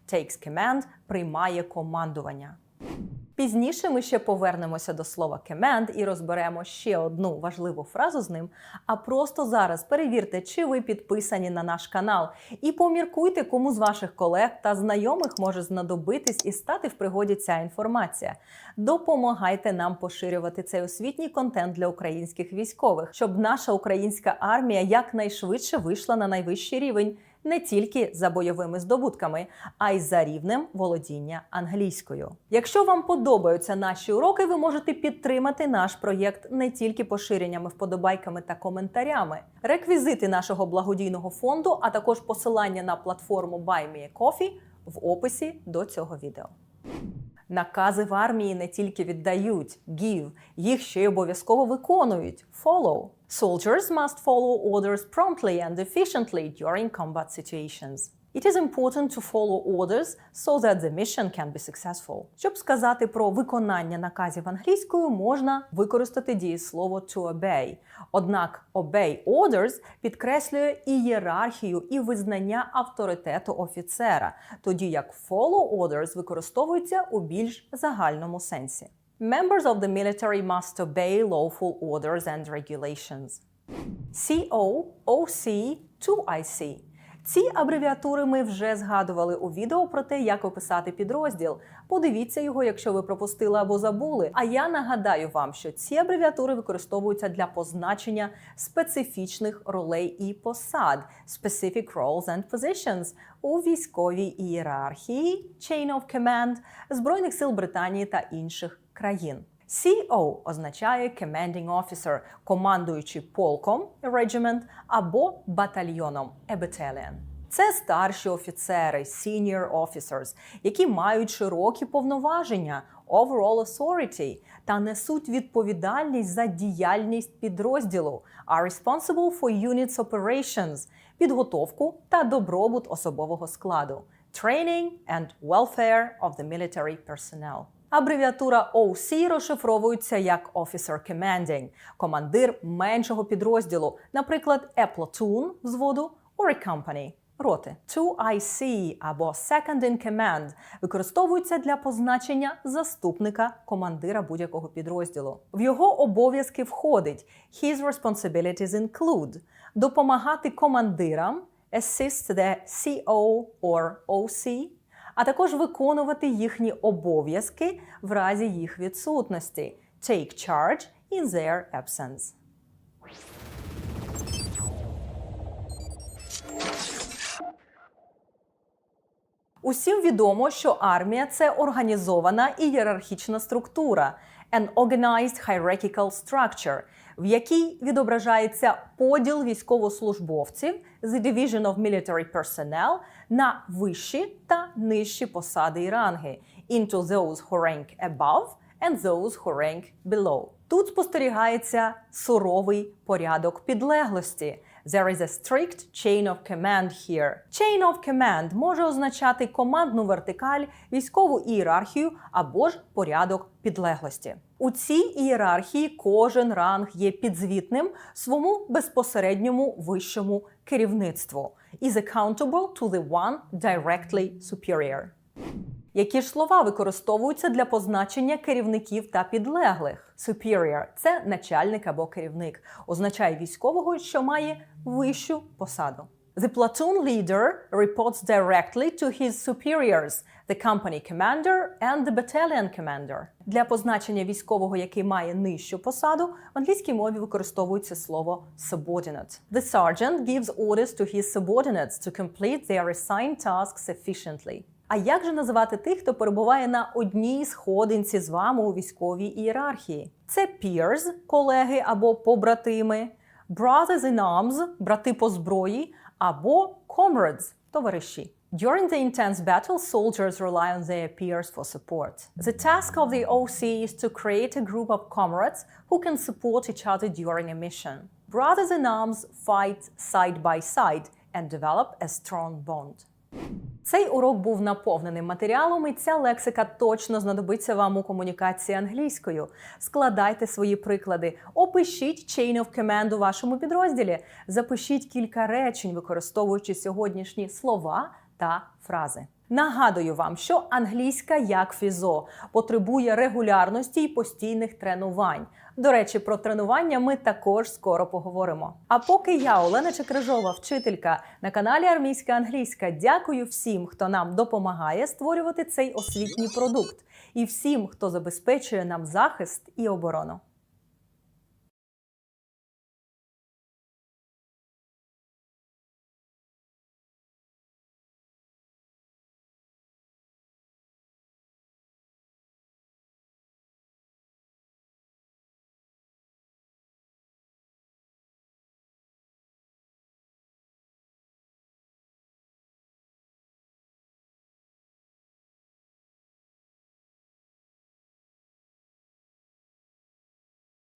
Takes command – приймає командування. Пізніше ми ще повернемося до слова command і розберемо ще одну важливу фразу з ним, а просто зараз перевірте, чи ви підписані на наш канал, і поміркуйте, кому з ваших колег та знайомих може знадобитись і стати в пригоді ця інформація. Допомагайте нам поширювати цей освітній контент для українських військових, щоб наша українська армія якнайшвидше вийшла на найвищий рівень, не тільки за бойовими здобутками, а й за рівнем володіння англійською. Якщо вам подобаються наші уроки, ви можете підтримати наш проєкт не тільки поширеннями, вподобайками та коментарями. Реквізити нашого благодійного фонду, а також посилання на платформу Buy Me a Coffee в описі до цього відео. Накази в армії не тільки віддають, give, їх ще й обов'язково виконують, follow. Soldiers must follow orders promptly and efficiently during combat situations. It is important to follow orders so that the mission can be successful. Щоб сказати про виконання наказів англійською, можна використати дієслово to obey. Однак obey orders підкреслює ієрархію і визнання авторитету офіцера, тоді як follow orders використовується у більш загальному сенсі. Members of the military must obey lawful orders and regulations. CO, OC, 2IC. Ці абревіатури ми вже згадували у відео про те, як описати підрозділ. Подивіться його, якщо ви пропустили або забули. А я нагадаю вам, що ці абревіатури використовуються для позначення специфічних ролей і посад (specific roles and positions) у військовій ієрархії (chain of command) Збройних сил Британії та інших країн. CO означає commanding officer, командуючий полком, a regiment, або батальйоном, a battalion. Це старші офіцери, senior officers, які мають широкі повноваження, overall authority, та несуть відповідальність за діяльність підрозділу, are responsible for units operations, підготовку та добробут особового складу, training and welfare of the military personnel. Абревіатура OC розшифровується як Officer Commanding – командир меншого підрозділу, наприклад, a platoon – взводу, or a company – роти. 2IC або Second in Command використовується для позначення заступника командира будь-якого підрозділу. В його обов'язки входить his responsibilities include допомагати командирам, assist the CO or OC, а також виконувати їхні обов'язки в разі їх відсутності – take charge in their absence. Усім відомо, що армія – це організована ієрархічна структура – an organized hierarchical structure, в якій відображається поділ військовослужбовців the division of military personnel на вищі та нижчі посади і ранги into those who rank above and those who rank below. Тут спостерігається суровий порядок підлеглості. There is a strict chain of command here. Chain of command може означати командну вертикаль, військову ієрархію або ж порядок підлеглості. У цій ієрархії кожен ранг є підзвітним своєму безпосередньому вищому керівництву. Is accountable to the one directly superior. Які ж слова використовуються для позначення керівників та підлеглих? Superior – це начальник або керівник. Означає військового, що має вищу посаду. The platoon leader reports directly to his superiors, the company commander and the battalion commander. Для позначення військового, який має нижчу посаду, в англійській мові використовується слово subordinate. The sergeant gives orders to his subordinates to complete their assigned tasks efficiently. А як же називати тих, хто перебуває на одній сходинці з вами у військовій ієрархії? Це peers, колеги або побратими, brothers in arms, брати по зброї, або comrades, товариші. During the intense battle, soldiers rely on their peers for support. The task of the OC is to create a group of comrades who can support each other during a mission. Brothers in arms fight side by side, and develop a strong bond. Цей урок був наповнений матеріалом, і ця лексика точно знадобиться вам у комунікації англійською. Складайте свої приклади, опишіть chain of command у вашому підрозділі, запишіть кілька речень, використовуючи сьогоднішні слова та фрази. Нагадую вам, що англійська як фізо потребує регулярності і постійних тренувань. До речі, про тренування ми також скоро поговоримо. А поки я, Олена Чекрижова, вчителька на каналі Армійська англійська, дякую всім, хто нам допомагає створювати цей освітній продукт, і всім, хто забезпечує нам захист і оборону.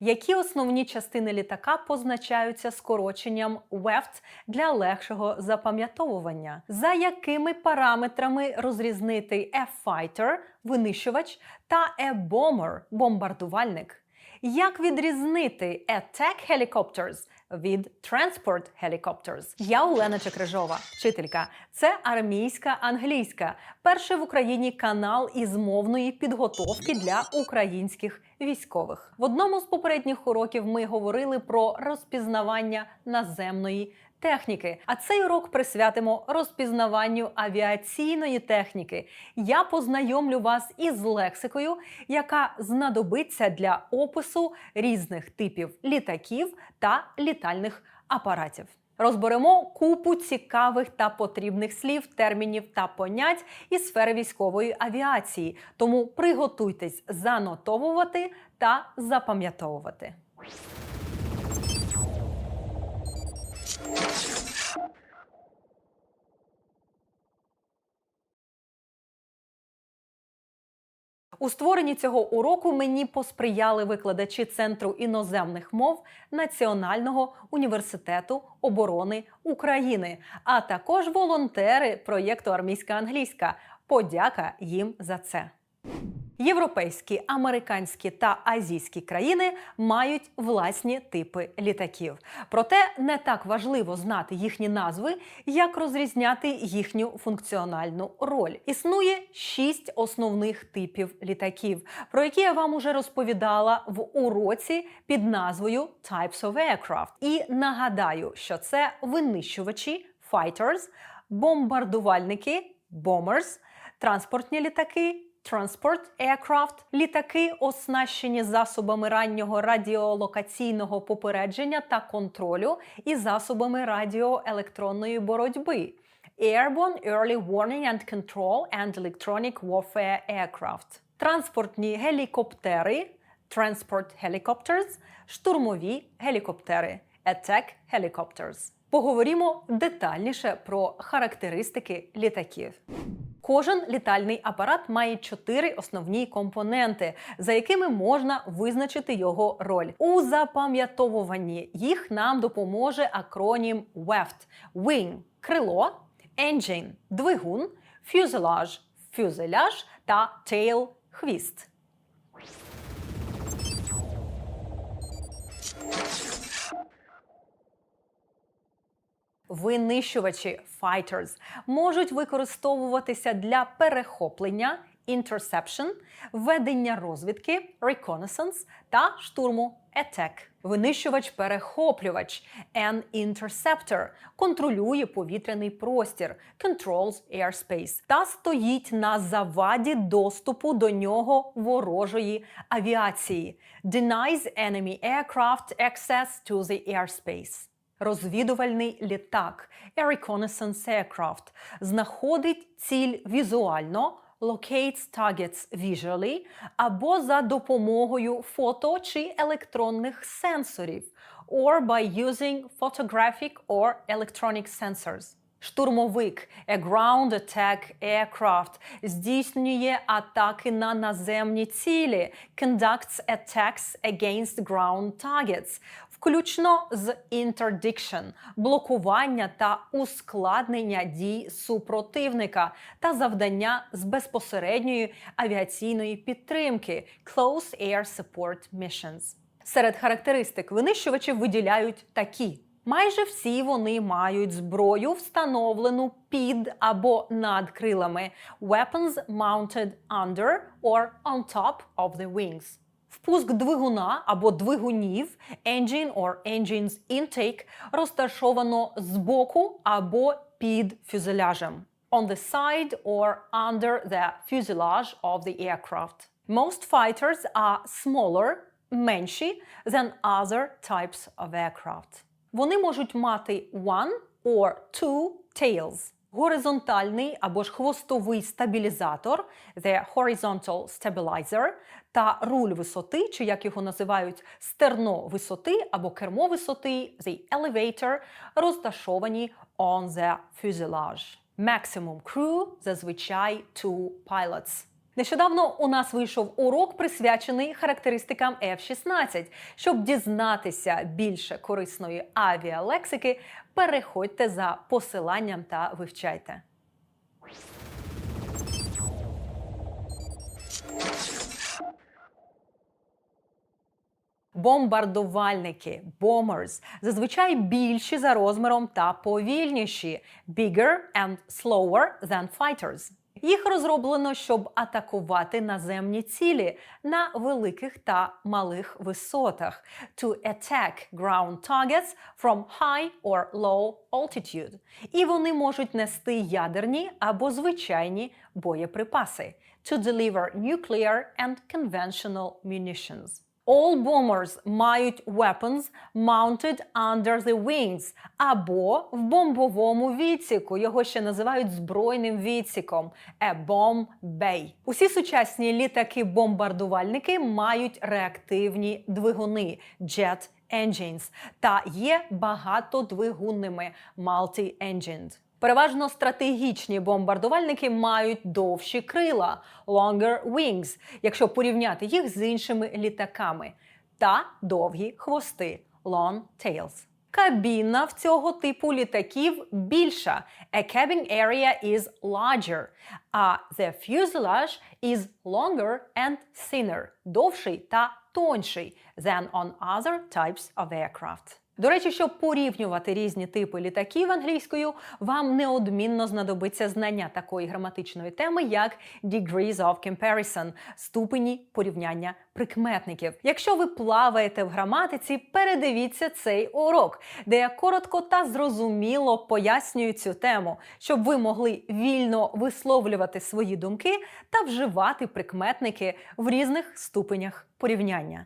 Які основні частини літака позначаються скороченням WEFT для легшого запам'ятовування? За якими параметрами розрізнити a fighter – винищувач та a bomber – бомбардувальник? Як відрізнити attack helicopters від transport helicopters? Я Олена Чекрижова, вчителька. Це армійська англійська. Перший в Україні канал із мовної підготовки для українських військових. В одному з попередніх уроків ми говорили про розпізнавання наземної техніки. А цей урок присвятимо розпізнаванню авіаційної техніки. Я познайомлю вас із лексикою, яка знадобиться для опису різних типів літаків та літальних апаратів. Розберемо купу цікавих та потрібних слів, термінів та понять із сфери військової авіації. Тому приготуйтесь занотовувати та запам'ятовувати. У створенні цього уроку мені посприяли викладачі Центру іноземних мов Національного університету оборони України, а також волонтери проєкту «Армійська англійська». Подяка їм за це. Європейські, американські та азійські країни мають власні типи літаків. Проте не так важливо знати їхні назви, як розрізняти їхню функціональну роль. Існує 6 основних типів літаків, про які я вам уже розповідала в уроці під назвою Types of Aircraft. І нагадаю, що це винищувачі – fighters, бомбардувальники – bombers, транспортні літаки – Transport Aircraft, літаки, оснащені засобами раннього радіолокаційного попередження та контролю і засобами радіоелектронної боротьби. Airborne Early Warning and Control and Electronic Warfare Aircraft. Транспортні гелікоптери, Transport Helicopters, штурмові гелікоптери, Attack Helicopters. Поговоримо детальніше про характеристики літаків. Кожен літальний апарат має 4 основні компоненти, за якими можна визначити його роль. У запам'ятовуванні їх нам допоможе акронім WEFT – Wing – крило, Engine – двигун, Fuselage – фюзеляж та Tail – хвіст. Винищувачі fighters можуть використовуватися для перехоплення interception, ведення розвідки reconnaissance та штурму attack. Винищувач-перехоплювач an interceptor контролює повітряний простір controls airspace та стоїть на заваді доступу до нього ворожої авіації denies enemy aircraft access to the airspace. Розвідувальний літак a reconnaissance aircraft знаходить ціль візуально locates targets visually або за допомогою фото чи електронних сенсорів or by using photographic or electronic sensors. Штурмовик a ground attack aircraft здійснює атаки на наземні цілі conducts attacks against ground targets. В включно з interdiction – блокування та ускладнення дій супротивника та завдання з безпосередньої авіаційної підтримки – Close Air Support Missions. Серед характеристик винищувачів виділяють такі. Майже всі вони мають зброю, встановлену під або над крилами weapons mounted under or on top of the wings. Впуск двигуна або двигунів engine or engines intake розташовано збоку або під фюзеляжем on the side or under the fuselage of the aircraft. Most fighters are smaller, менші than other types of aircraft. Вони можуть мати one or two tails. Горизонтальний або ж хвостовий стабілізатор the horizontal stabilizer та руль висоти, чи як його називають стерно висоти або кермо висоти the elevator розташовані on the fuselage. Maximum crew зазвичай two pilots. Нещодавно у нас вийшов урок, присвячений характеристикам F-16. Щоб дізнатися більше корисної авіалексики, переходьте за посиланням та вивчайте. Бомбардувальники – bombers – зазвичай більші за розміром та повільніші – bigger and slower than fighters. Їх розроблено, щоб атакувати наземні цілі на великих та малих висотах – to attack ground targets from high or low altitude. І вони можуть нести ядерні або звичайні боєприпаси – to deliver nuclear and conventional munitions. All bombers мають weapons mounted under the wings або в бомбовому відсіку. Його ще називають збройним відсіком – a bomb bay. Усі сучасні літаки-бомбардувальники мають реактивні двигуни – jet engines та є багатодвигунними – multi-engined. Переважно стратегічні бомбардувальники мають довші крила – longer wings, якщо порівняти їх з іншими літаками, та довгі хвости – long tails. Кабіна в цього типу літаків більша – a cabin area is larger, а the fuselage is longer and thinner – довший та тонший than on other types of aircraft. До речі, щоб порівнювати різні типи літаків англійською, вам неодмінно знадобиться знання такої граматичної теми, як degrees of comparison – ступені порівняння прикметників. Якщо ви плаваєте в граматиці, передивіться цей урок, де я коротко та зрозуміло пояснюю цю тему, щоб ви могли вільно висловлювати свої думки та вживати прикметники в різних ступенях порівняння.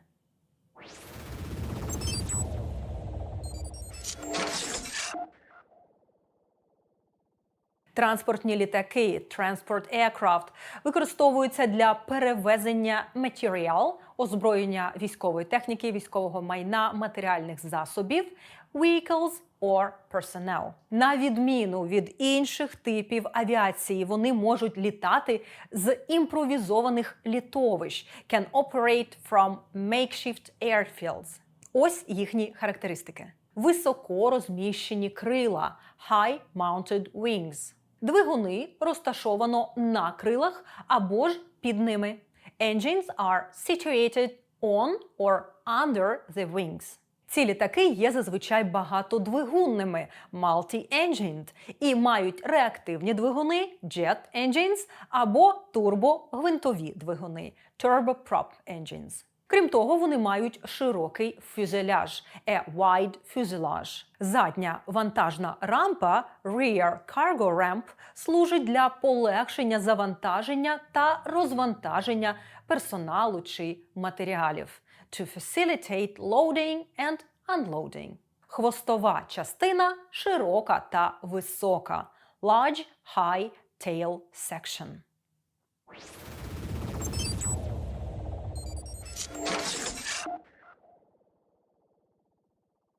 Транспортні літаки (transport aircraft) використовуються для перевезення матеріал, озброєння військової техніки, військового майна, матеріальних засобів, vehicles or personnel. На відміну від інших типів авіації, вони можуть літати з імпровізованих літовищ – can operate from makeshift airfields. Ось їхні характеристики. Високо розміщені крила – high mounted wings. Двигуни розташовано на крилах або ж під ними. Engines are situated on or under the wings. Ці літаки є зазвичай багатодвигунними – multi-engined і мають реактивні двигуни – jet engines або турбогвинтові двигуни – turboprop engines. Крім того, вони мають широкий фюзеляж – a wide fuselage. Задня вантажна рампа – rear cargo ramp служить для полегшення завантаження та розвантаження персоналу чи матеріалів – to facilitate loading and unloading. Хвостова частина широка та висока – large high tail section.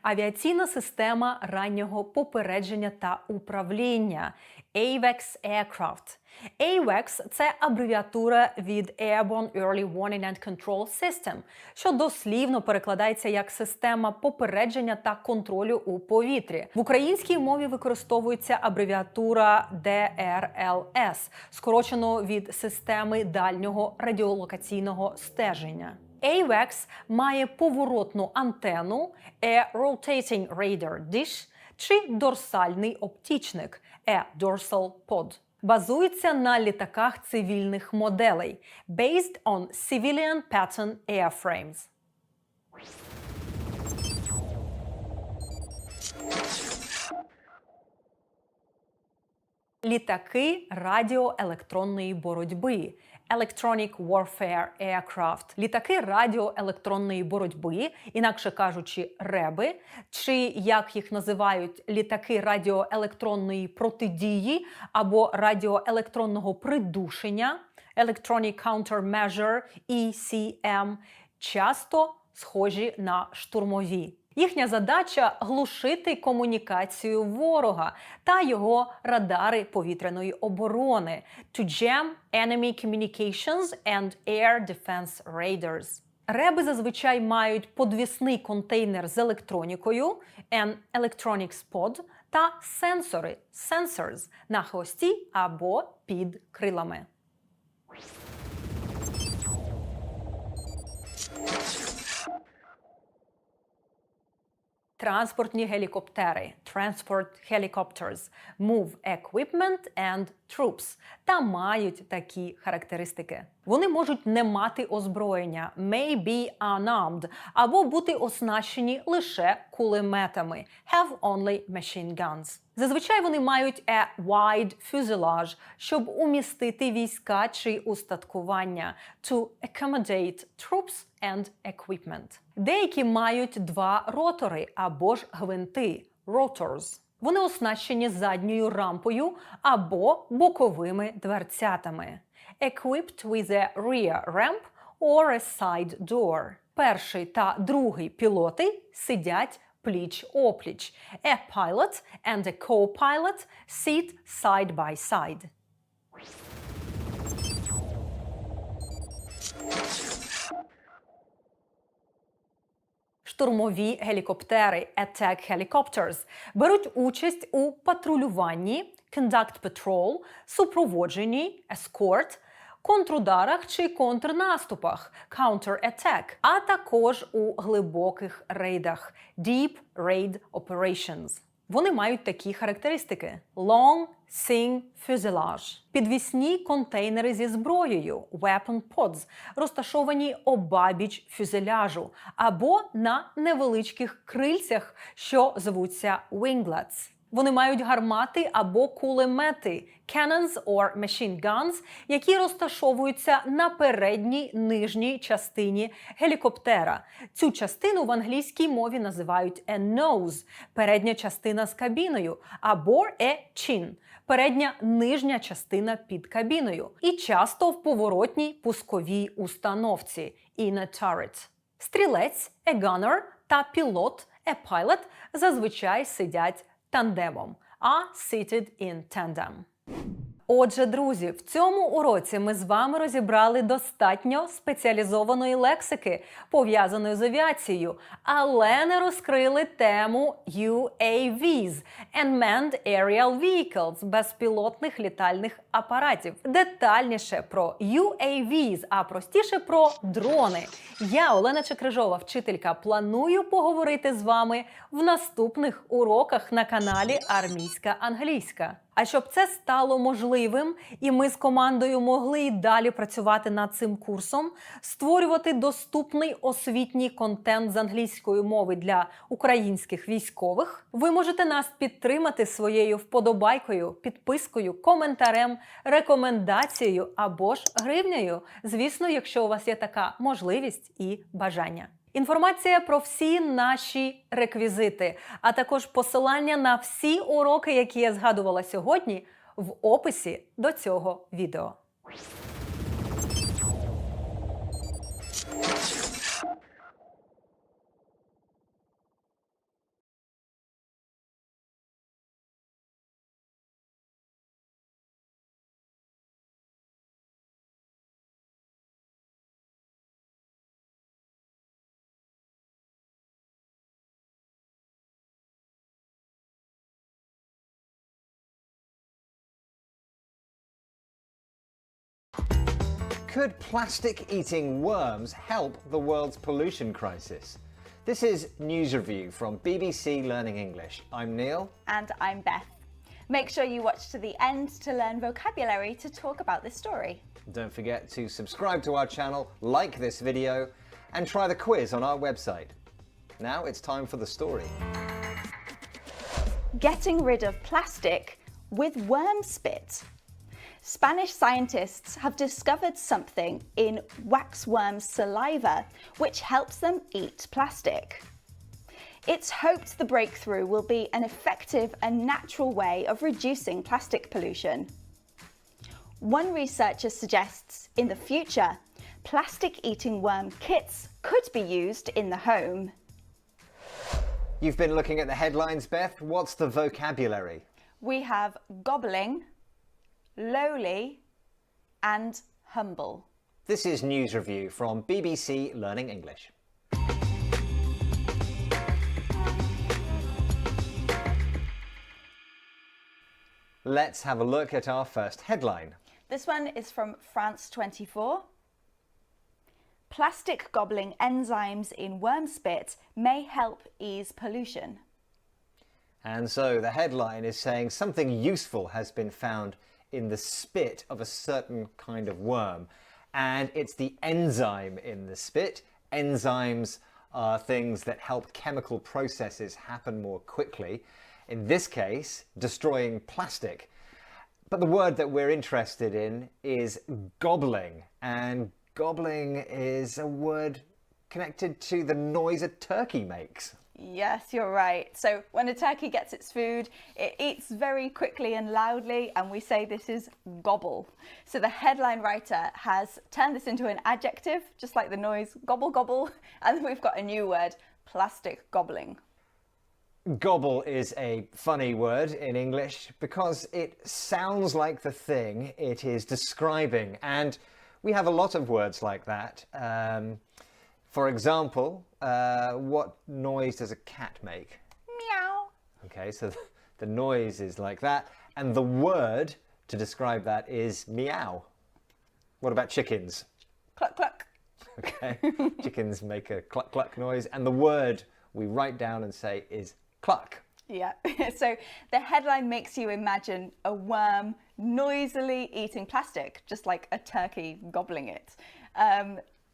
авіаційна система раннього попередження та управління AWACS Aircraft. AWACS – це абревіатура від Airborne Early Warning and Control System, що дослівно перекладається як система попередження та контролю у повітрі. В українській мові використовується абревіатура DRLS, скорочено від системи дальнього радіолокаційного стеження. AWACS має поворотну антенну A Rotating Radar Dish чи дорсальний оптічник A Dorsal Pod. Базується на літаках цивільних моделей based on civilian pattern airframes. Літаки радіоелектронної боротьби Electronic Warfare Aircraft. Літаки радіоелектронної боротьби, інакше кажучи, РЕБи, чи, як їх називають, літаки радіоелектронної протидії або радіоелектронного придушення Electronic Countermeasure ECM, часто схожі на штурмові. Їхня задача – глушити комунікацію ворога та його радари повітряної оборони – to jam enemy communications and air defense radars. Реби зазвичай мають подвісний контейнер з електронікою an electronics pod та сенсори sensors на хвості або під крилами. Транспортні гелікоптери (transport helicopters) move equipment and troops та мають такі характеристики. Вони можуть не мати озброєння may be unarmed або бути оснащені лише кулеметами have only machine guns. Зазвичай вони мають a wide fuselage, щоб умістити війська чи устаткування to accommodate troops and equipment. Деякі мають два ротори або ж гвинти rotors. Вони оснащені задньою рампою або боковими дверцятами. Equipped with a rear ramp or a side door. Перший та другий пілоти сидять пліч-опліч. A pilot and a co-pilot sit side by side. Штурмові гелікоптери attack helicopters беруть участь у патрулюванні conduct patrol, супроводженні escort, контрударах чи контрнаступах counter-attack, а також у глибоких рейдах deep raid operations. Вони мають такі характеристики: long, thin fuselage, підвісні контейнери зі зброєю weapon pods, розташовані обабіч фюзеляжу або на невеличких крильцях, що звуться winglets. Вони мають гармати або кулемети cannons or machine guns, які розташовуються на передній нижній частині гелікоптера. Цю частину в англійській мові називають a nose – передня частина з кабіною, або a chin – передня нижня частина під кабіною. І часто в поворотній пусковій установці in a turret. Стрілець a gunner та пілот a pilot зазвичай сидять тандемом, seated in tandem. Отже, друзі, в цьому уроці ми з вами розібрали достатньо спеціалізованої лексики, пов'язаної з авіацією, але не розкрили тему UAVs – Unmanned Aerial Vehicles – безпілотних літальних апаратів. Детальніше про UAVs, а простіше про дрони. Я, Олена Чекрижова, вчителька, планую поговорити з вами в наступних уроках на каналі Армійська англійська. А щоб це стало можливим, і ми з командою могли і далі працювати над цим курсом, створювати доступний освітній контент з англійської мови для українських військових, ви можете нас підтримати своєю вподобайкою, підпискою, коментарем, рекомендацією або ж гривнею. Звісно, якщо у вас є така можливість і бажання. Інформація про всі наші реквізити, а також посилання на всі уроки, які я згадувала сьогодні, в описі до цього відео. Could plastic-eating worms help the world's pollution crisis? This is News Review from BBC Learning English. I'm Neil. And I'm Beth. Make sure you watch to the end to learn vocabulary to talk about this story. Don't forget to subscribe to our channel, like this video, and try the quiz on our website. Now it's time for the story. Getting rid of plastic with worm spit. Spanish scientists have discovered something in waxworm saliva which helps them eat plastic. It's hoped the breakthrough will be an effective and natural way of reducing plastic pollution. One researcher suggests in the future, plastic-eating worm kits could be used in the home. You've been looking at the headlines, Beth. What's the vocabulary? We have gobbling, lowly, and humble. This is News Review from BBC Learning English. Let's have a look at our first headline. This one is from France 24. Plastic gobbling enzymes in worm spit may help ease pollution. And so the headline is saying something useful has been found in the spit of a certain kind of worm. And it's the enzyme in the spit. Enzymes are things that help chemical processes happen more quickly. In this case, destroying plastic. But the word that we're interested in is gobbling. And gobbling is a word connected to the noise a turkey makes. Yes, you're right. So when a turkey gets its food, it eats very quickly and loudly, and we say this is gobble. So the headline writer has turned this into an adjective, just like the noise gobble gobble, and then we've got a new word, plastic gobbling. Gobble is a funny word in English because it sounds like the thing it is describing, and we have a lot of words like that. For example, what noise does a cat make? Meow. Okay, so the noise is like that, and the word to describe that is meow. What about chickens? Cluck cluck. Okay, chickens make a cluck cluck noise, and the word we write down and say is cluck. Yeah, so the headline makes you imagine a worm noisily eating plastic, just like a turkey gobbling it.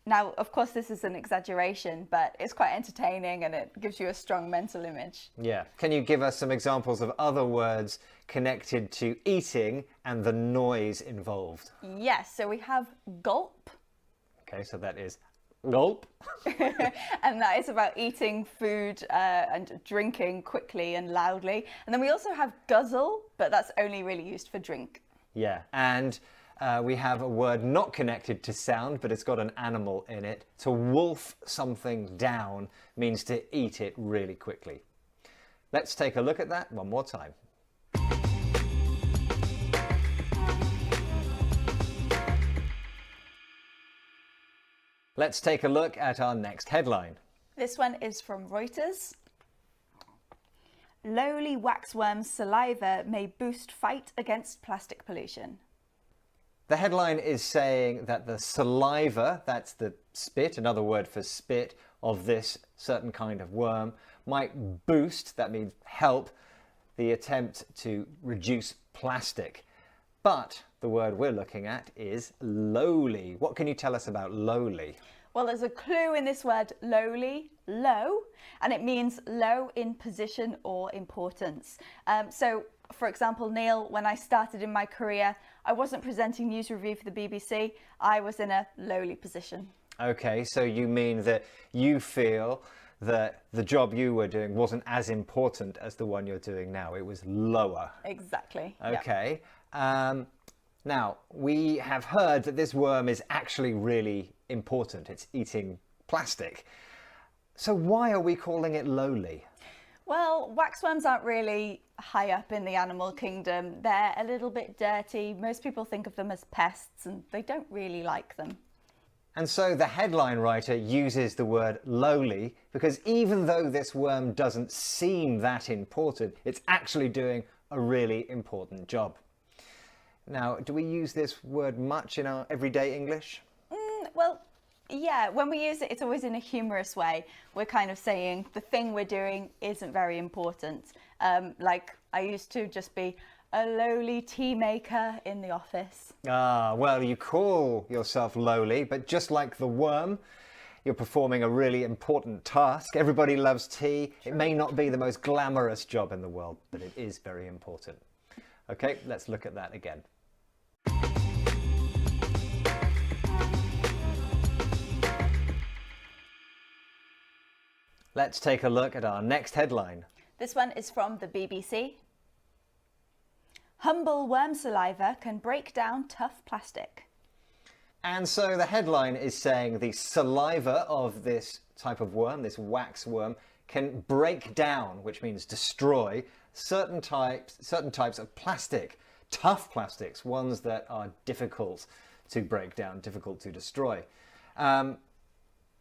Now, of course, this is an exaggeration, but it's quite entertaining and it gives you a strong mental image. Yeah. Can you give us some examples of other words connected to eating and the noise involved? Yes, so we have gulp. Okay, so that is gulp. And that is about eating food and drinking quickly and loudly. And then we also have guzzle, but that's only really used for drink. Yeah, and we have a word not connected to sound, but it's got an animal in it. To wolf something down means to eat it really quickly. Let's take a look at that one more time. Let's take a look at our next headline. This one is from Reuters. Lowly waxworm saliva may boost fight against plastic pollution. The headline is saying that the saliva, that's the spit, another word for spit, of this certain kind of worm might boost, that means help, the attempt to reduce plastic. But the word we're looking at is lowly. What can you tell us about lowly? Well, there's a clue in this word lowly, low, and it means low in position or importance. So, for example, Neil, when I started in my career, I wasn't presenting News Review for the BBC. I was in a lowly position. Okay, so you mean that you feel that the job you were doing wasn't as important as the one you're doing now. It was lower. Exactly. Okay. Yeah. Now, we have heard that this worm is actually really important. It's eating plastic. So why are we calling it lowly? Well, waxworms aren't really high up in the animal kingdom. They're a little bit dirty. Most people think of them as pests and they don't really like them. And so the headline writer uses the word lowly because even though this worm doesn't seem that important, it's actually doing a really important job. Now, do we use this word much in our everyday English? Well, yeah, when we use it, it's always in a humorous way. We're kind of saying the thing we're doing isn't very important. Like I used to just be a lowly tea maker in the office. Ah, well, you call yourself lowly, but just like the worm, you're performing a really important task. Everybody loves tea. It may not be the most glamorous job in the world, but it is very important. Okay, let's look at that again. Let's take a look at our next headline. This one is from the BBC. Humble worm saliva can break down tough plastic. And so the headline is saying the saliva of this type of worm, this wax worm, can break down, which means destroy, certain types of plastic, tough plastics, ones that are difficult to break down, difficult to destroy.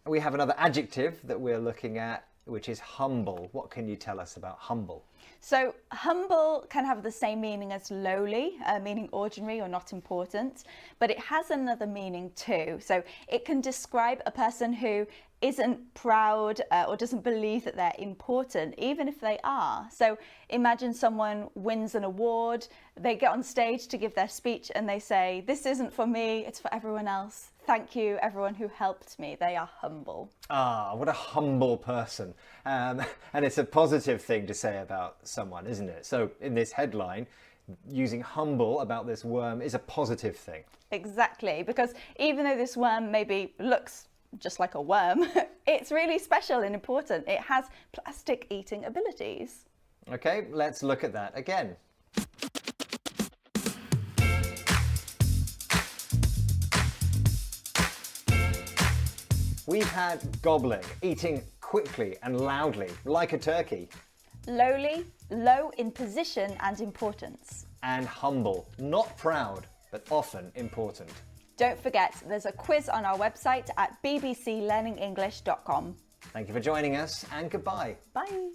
We have another adjective that we're looking at, which is humble. What can you tell us about humble? So humble can have the same meaning as lowly, meaning ordinary or not important, but it has another meaning too. So it can describe a person who isn't proud or doesn't believe that they're important, even if they are. So imagine someone wins an award, they get on stage to give their speech and they say, "This isn't for me, it's for everyone else. Thank you, everyone who helped me." They are humble. Ah, what a humble person. And it's a positive thing to say about someone, isn't it? So in this headline, using humble about this worm is a positive thing. Exactly, because even though this worm maybe looks just like a worm, it's really special and important. It has plastic eating abilities. Okay, let's look at that again. We've had gobbling, eating quickly and loudly, like a turkey. Lowly, low in position and importance. And humble, not proud, but often important. Don't forget, there's a quiz on our website at bbclearningenglish.com. Thank you for joining us, and goodbye. Bye.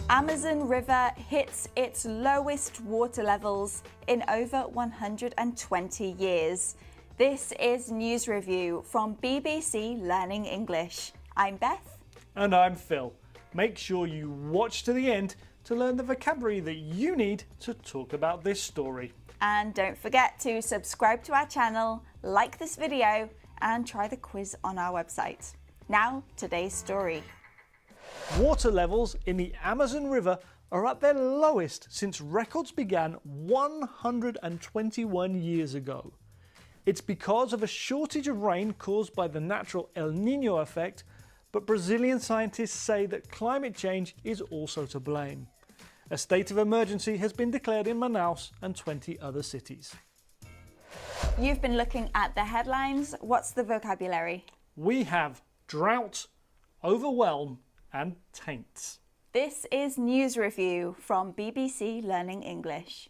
Amazon River hits its lowest water levels in over 120 years. This is News Review from BBC Learning English. I'm Beth. And I'm Phil. Make sure you watch to the end to learn the vocabulary that you need to talk about this story. And don't forget to subscribe to our channel, like this video, and try the quiz on our website. Now, today's story. Water levels in the Amazon River are at their lowest since records began 121 years ago. It's because of a shortage of rain caused by the natural El Niño effect, but Brazilian scientists say that climate change is also to blame. A state of emergency has been declared in Manaus and 20 other cities. You've been looking at the headlines. What's the vocabulary? We have drought, overwhelm, and taints. This is News Review from BBC Learning English.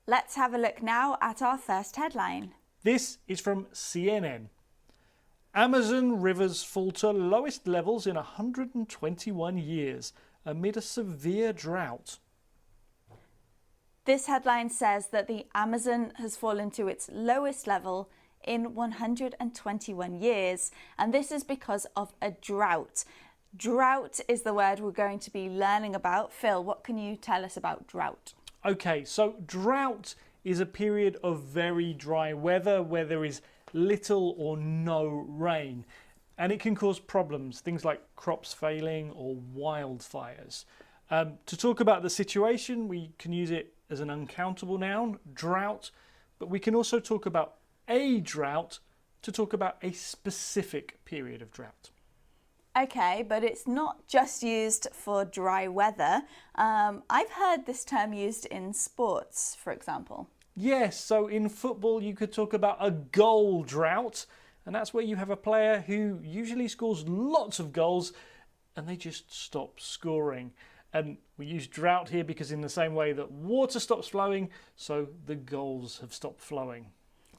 Let's have a look now at our first headline. This is from CNN. Amazon rivers fall to lowest levels in 121 years amid a severe drought. This headline says that the Amazon has fallen to its lowest level in 121 years, and this is because of a drought. Drought is the word we're going to be learning about. Phil, what can you tell us about drought? Okay, so drought is a period of very dry weather where there is little or no rain, and it can cause problems, things like crops failing or wildfires. To talk about the situation, we can use it as an uncountable noun, drought, but we can also talk about a drought to talk about a specific period of drought. Okay, but it's not just used for dry weather. I've heard this term used in sports, for example. Yes, so in football you could talk about a goal drought, and that's where you have a player who usually scores lots of goals and they just stop scoring. And we use drought here because in the same way that water stops flowing, so the goals have stopped flowing.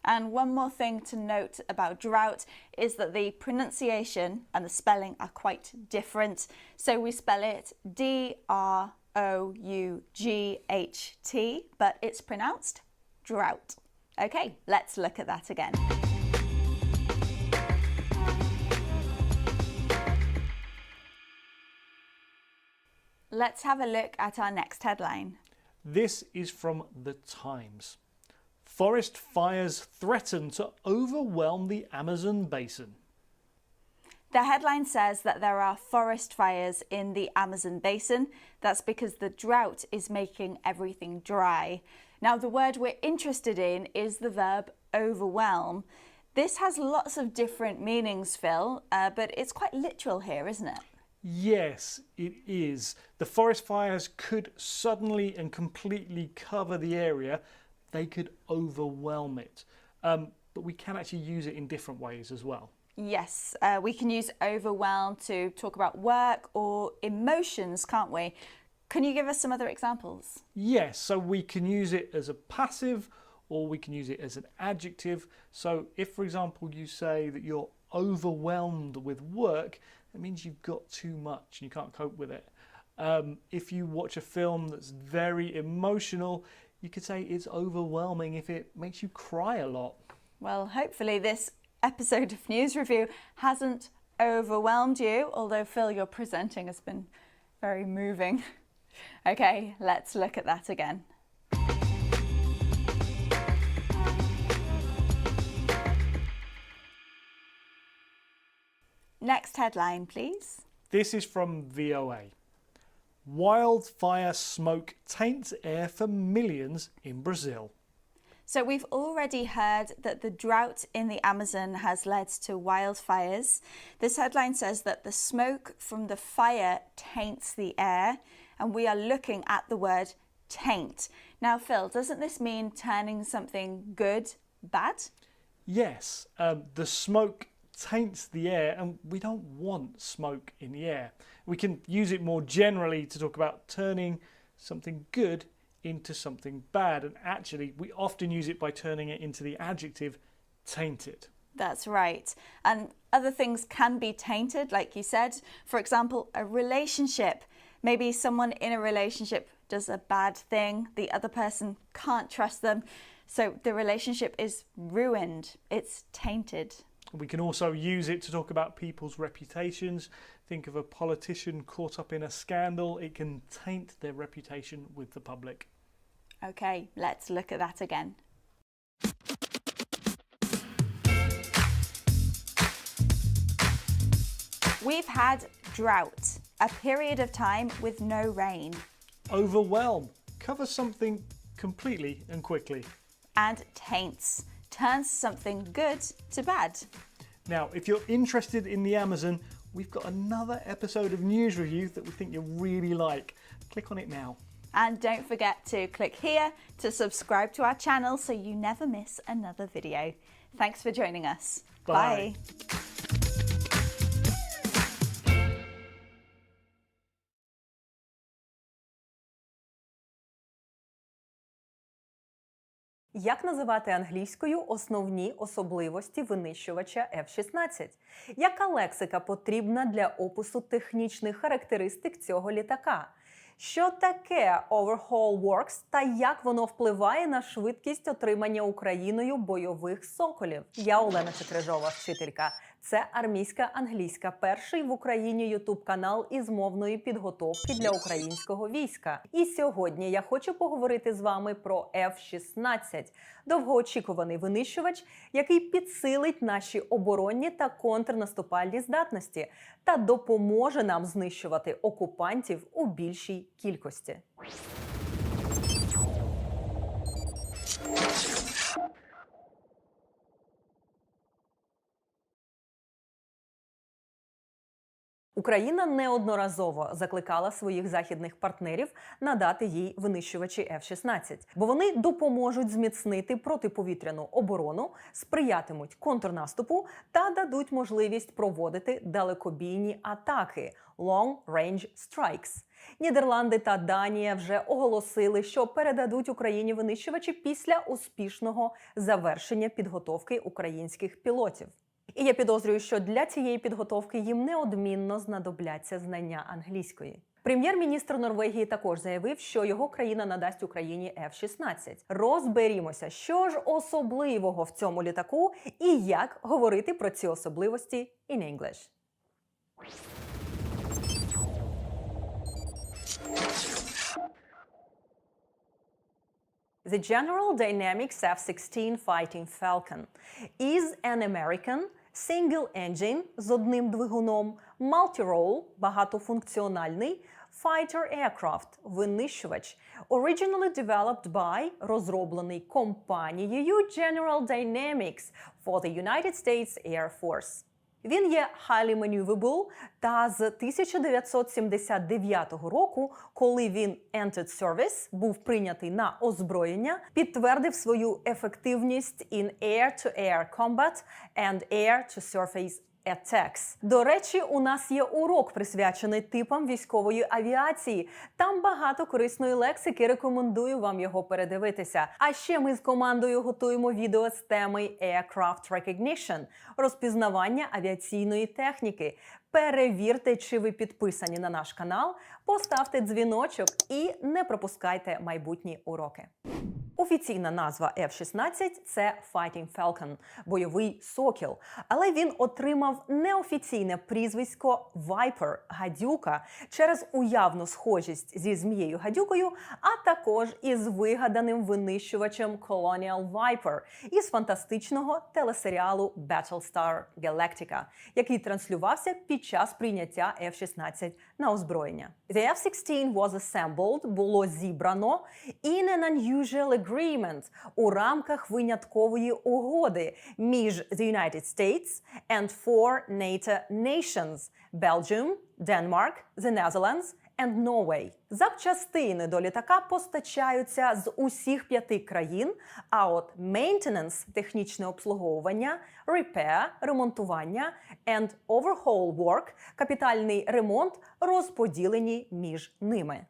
And one more thing to note about drought is that the pronunciation and the spelling are quite different. So we spell it D-R-O-U-G-H-T, but it's pronounced drought. Okay, let's look at that again. Let's have a look at our next headline. This is from The Times. Forest fires threaten to overwhelm the Amazon basin. The headline says that there are forest fires in the Amazon basin. That's because the drought is making everything dry. Now, the word we're interested in is the verb overwhelm. This has lots of different meanings, Phil, but it's quite literal here, isn't it? Yes, it is. The forest fires could suddenly and completely cover the area. They could overwhelm it. But we can actually use it in different ways as well. Yes, we can use overwhelm to talk about work or emotions, can't we? Can you give us some other examples? Yes, so we can use it as a passive or we can use it as an adjective. So if, for example, you say that you're overwhelmed with work, that means you've got too much and you can't cope with it. If you watch a film that's very emotional, you could say it's overwhelming if it makes you cry a lot. Well, hopefully this episode of News Review hasn't overwhelmed you, although Phil, your presenting has been very moving. Okay, let's look at that again. Next headline, please. This is from VOA. Wildfire smoke taints air for millions in Brazil. So we've already heard that the drought in the Amazon has led to wildfires. This headline says that the smoke from the fire taints the air, and we are looking at the word taint. Now, Phil, doesn't this mean turning something good bad? Yes, the smoke taints the air and we don't want smoke in the air. We can use it more generally to talk about turning something good into something bad, and actually we often use it by turning it into the adjective tainted. That's right. And other things can be tainted, like you said. For example, a relationship. Maybe someone in a relationship does a bad thing, the other person can't trust them, so the relationship is ruined, it's tainted. We can also use it to talk about people's reputations. Think of a politician caught up in a scandal. It can taint their reputation with the public. Okay, let's look at that again. We've had drought, a period of time with no rain. Overwhelm, cover something completely and quickly. And taints, turns something good to bad. Now, if you're interested in the Amazon, we've got another episode of News Review that we think you'll really like. Click on it now. And don't forget to click here to subscribe to our channel so you never miss another video. Thanks for joining us. Bye. Як називати англійською основні особливості винищувача F-16? Яка лексика потрібна для опису технічних характеристик цього літака? Що таке Overhaul Works та як воно впливає на швидкість отримання Україною бойових соколів? Я Олена Чекрижова, вчителька. Це армійська англійська, перший в Україні ютуб-канал із мовної підготовки для українського війська. І сьогодні я хочу поговорити з вами про F-16 – довгоочікуваний винищувач, який підсилить наші оборонні та контрнаступальні здатності та допоможе нам знищувати окупантів у більшій кількості. Україна неодноразово закликала своїх західних партнерів надати їй винищувачі F-16, бо вони допоможуть зміцнити протиповітряну оборону, сприятимуть контрнаступу та дадуть можливість проводити далекобійні атаки – long-range strikes. Нідерланди та Данія вже оголосили, що передадуть Україні винищувачі після успішного завершення підготовки українських пілотів. І я підозрюю, що для цієї підготовки їм неодмінно знадобляться знання англійської. Прем'єр-міністр Норвегії також заявив, що його країна надасть Україні F-16. Розберімося, що ж особливого в цьому літаку і як говорити про ці особливості in English. The General Dynamics F-16 Fighting Falcon is an American single-engine з одним двигуном, multi-role – багатофункціональний, fighter aircraft – винищувач, originally developed by – розроблений компанією General Dynamics for the United States Air Force. Він є highly maneuverable та з 1979 року, коли він entered service, був прийнятий на озброєння, підтвердив свою ефективність in air-to-air combat and air-to-surface attacks. До речі, у нас є урок, присвячений типам військової авіації. Там багато корисної лексики, рекомендую вам його передивитися. А ще ми з командою готуємо відео з теми Aircraft Recognition – розпізнавання авіаційної техніки. Перевірте, чи ви підписані на наш канал, поставте дзвіночок і не пропускайте майбутні уроки. Офіційна назва F-16 – це Fighting Falcon – бойовий сокіл. Але він отримав неофіційне прізвисько Viper – гадюка через уявну схожість зі змією-гадюкою, а також із вигаданим винищувачем Colonial Viper із фантастичного телесеріалу Battlestar Galactica, який транслювався під час прийняття F-16 на озброєння. The F-16 was assembled – було зібрано in an unusual agreement – у рамках виняткової угоди між the United States and four NATO nations – Belgium, Denmark, the Netherlands and Norway. Запчастини до літака постачаються з усіх 5 країн, а от maintenance – технічне обслуговування, repair – ремонтування and overhaul work – капітальний ремонт розподілені між ними.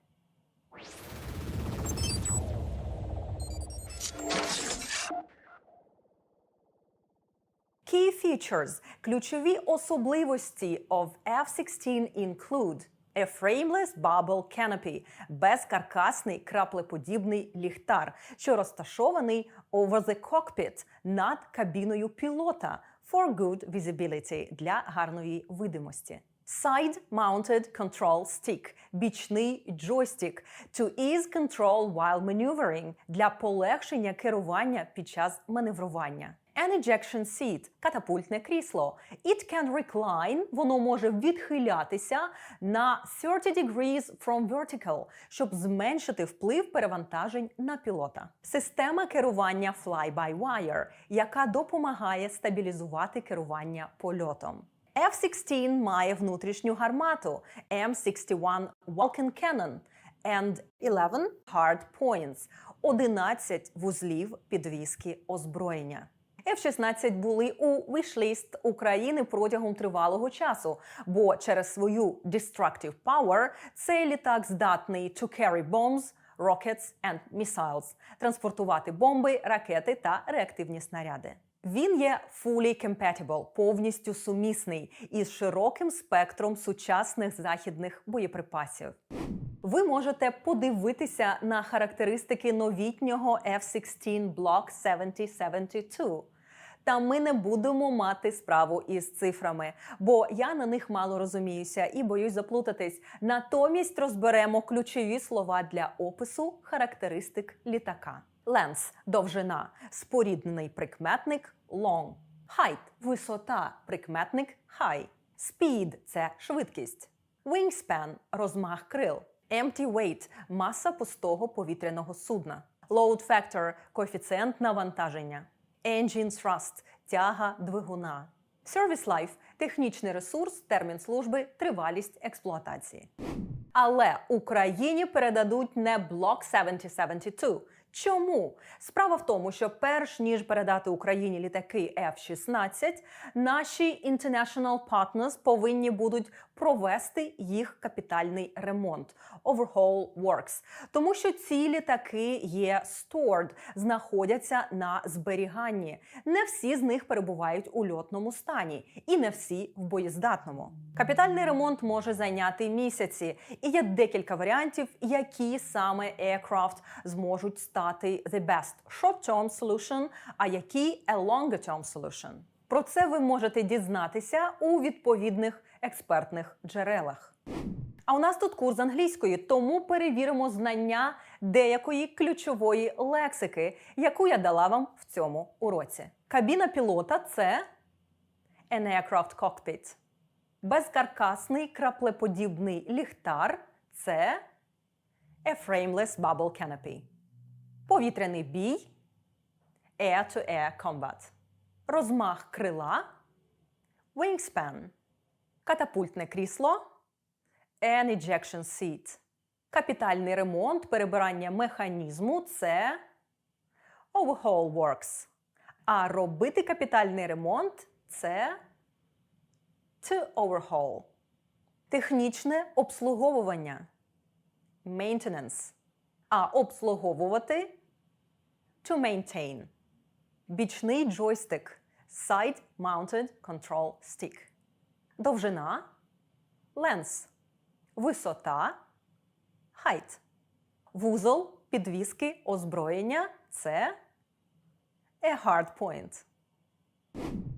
Key features – ключові особливості of F-16 include a frameless bubble canopy – безкаркасний краплеподібний ліхтар, що розташований over the cockpit – над кабіною пілота for good visibility – для гарної видимості. Side-mounted control stick – бічний джойстик to ease control while maneuvering – для полегшення керування під час маневрування. An ejection seat – катапультне крісло. It can recline – воно може відхилятися на 30 degrees from vertical, щоб зменшити вплив перевантажень на пілота. Система керування fly-by-wire, яка допомагає стабілізувати керування польотом. F-16 має внутрішню гармату M61 Vulcan Cannon and 11 hard points – 11 вузлів підвіски озброєння. F-16 були у вішліст України протягом тривалого часу, бо через свою destructive power цей літак здатний to carry bombs, rockets and missiles – транспортувати бомби, ракети та реактивні снаряди. Він є fully compatible – повністю сумісний із широким спектром сучасних західних боєприпасів. Ви можете подивитися на характеристики новітнього F-16 Block 7072. Та ми не будемо мати справу із цифрами, бо я на них мало розуміюся і боюсь заплутатись. Натомість розберемо ключові слова для опису характеристик літака. Length – довжина, споріднений прикметник – long. Height – висота, прикметник – high. Speed – це швидкість. Wingspan – розмах крил. Empty weight – маса пустого повітряного судна. Load factor – коефіцієнт навантаження. Engine thrust – тяга двигуна. Service life – технічний ресурс, термін служби, тривалість експлуатації. Але Україні передадуть не Block 7072. Чому? Справа в тому, що перш ніж передати Україні літаки F-16, наші international partners повинні будуть провести їх капітальний ремонт – overhaul works. Тому що ці літаки є stored, знаходяться на зберіганні. Не всі з них перебувають у льотному стані і не всі в боєздатному. Капітальний ремонт може зайняти місяці, і є декілька варіантів, які саме aircraft зможуть стати the best short-term solution, а які a longer-term solution. Про це ви можете дізнатися у відповідних експертних джерелах. А у нас тут курс англійської, тому перевіримо знання деякої ключової лексики, яку я дала вам в цьому уроці. Кабіна пілота – це an aircraft cockpit. Безкаркасний краплеподібний ліхтар – це a frameless bubble canopy. Повітряний бій – air-to-air combat. Розмах крила – wingspan. Катапультне крісло – an ejection seat. Капітальний ремонт, перебирання механізму – це overhaul works. А робити капітальний ремонт – це to overhaul. Технічне обслуговування – maintenance. А обслуговувати – to maintain. Бічний джойстик – side-mounted control stick. Довжина – length. Висота – height. Вузол підвіски озброєння – це a hard point.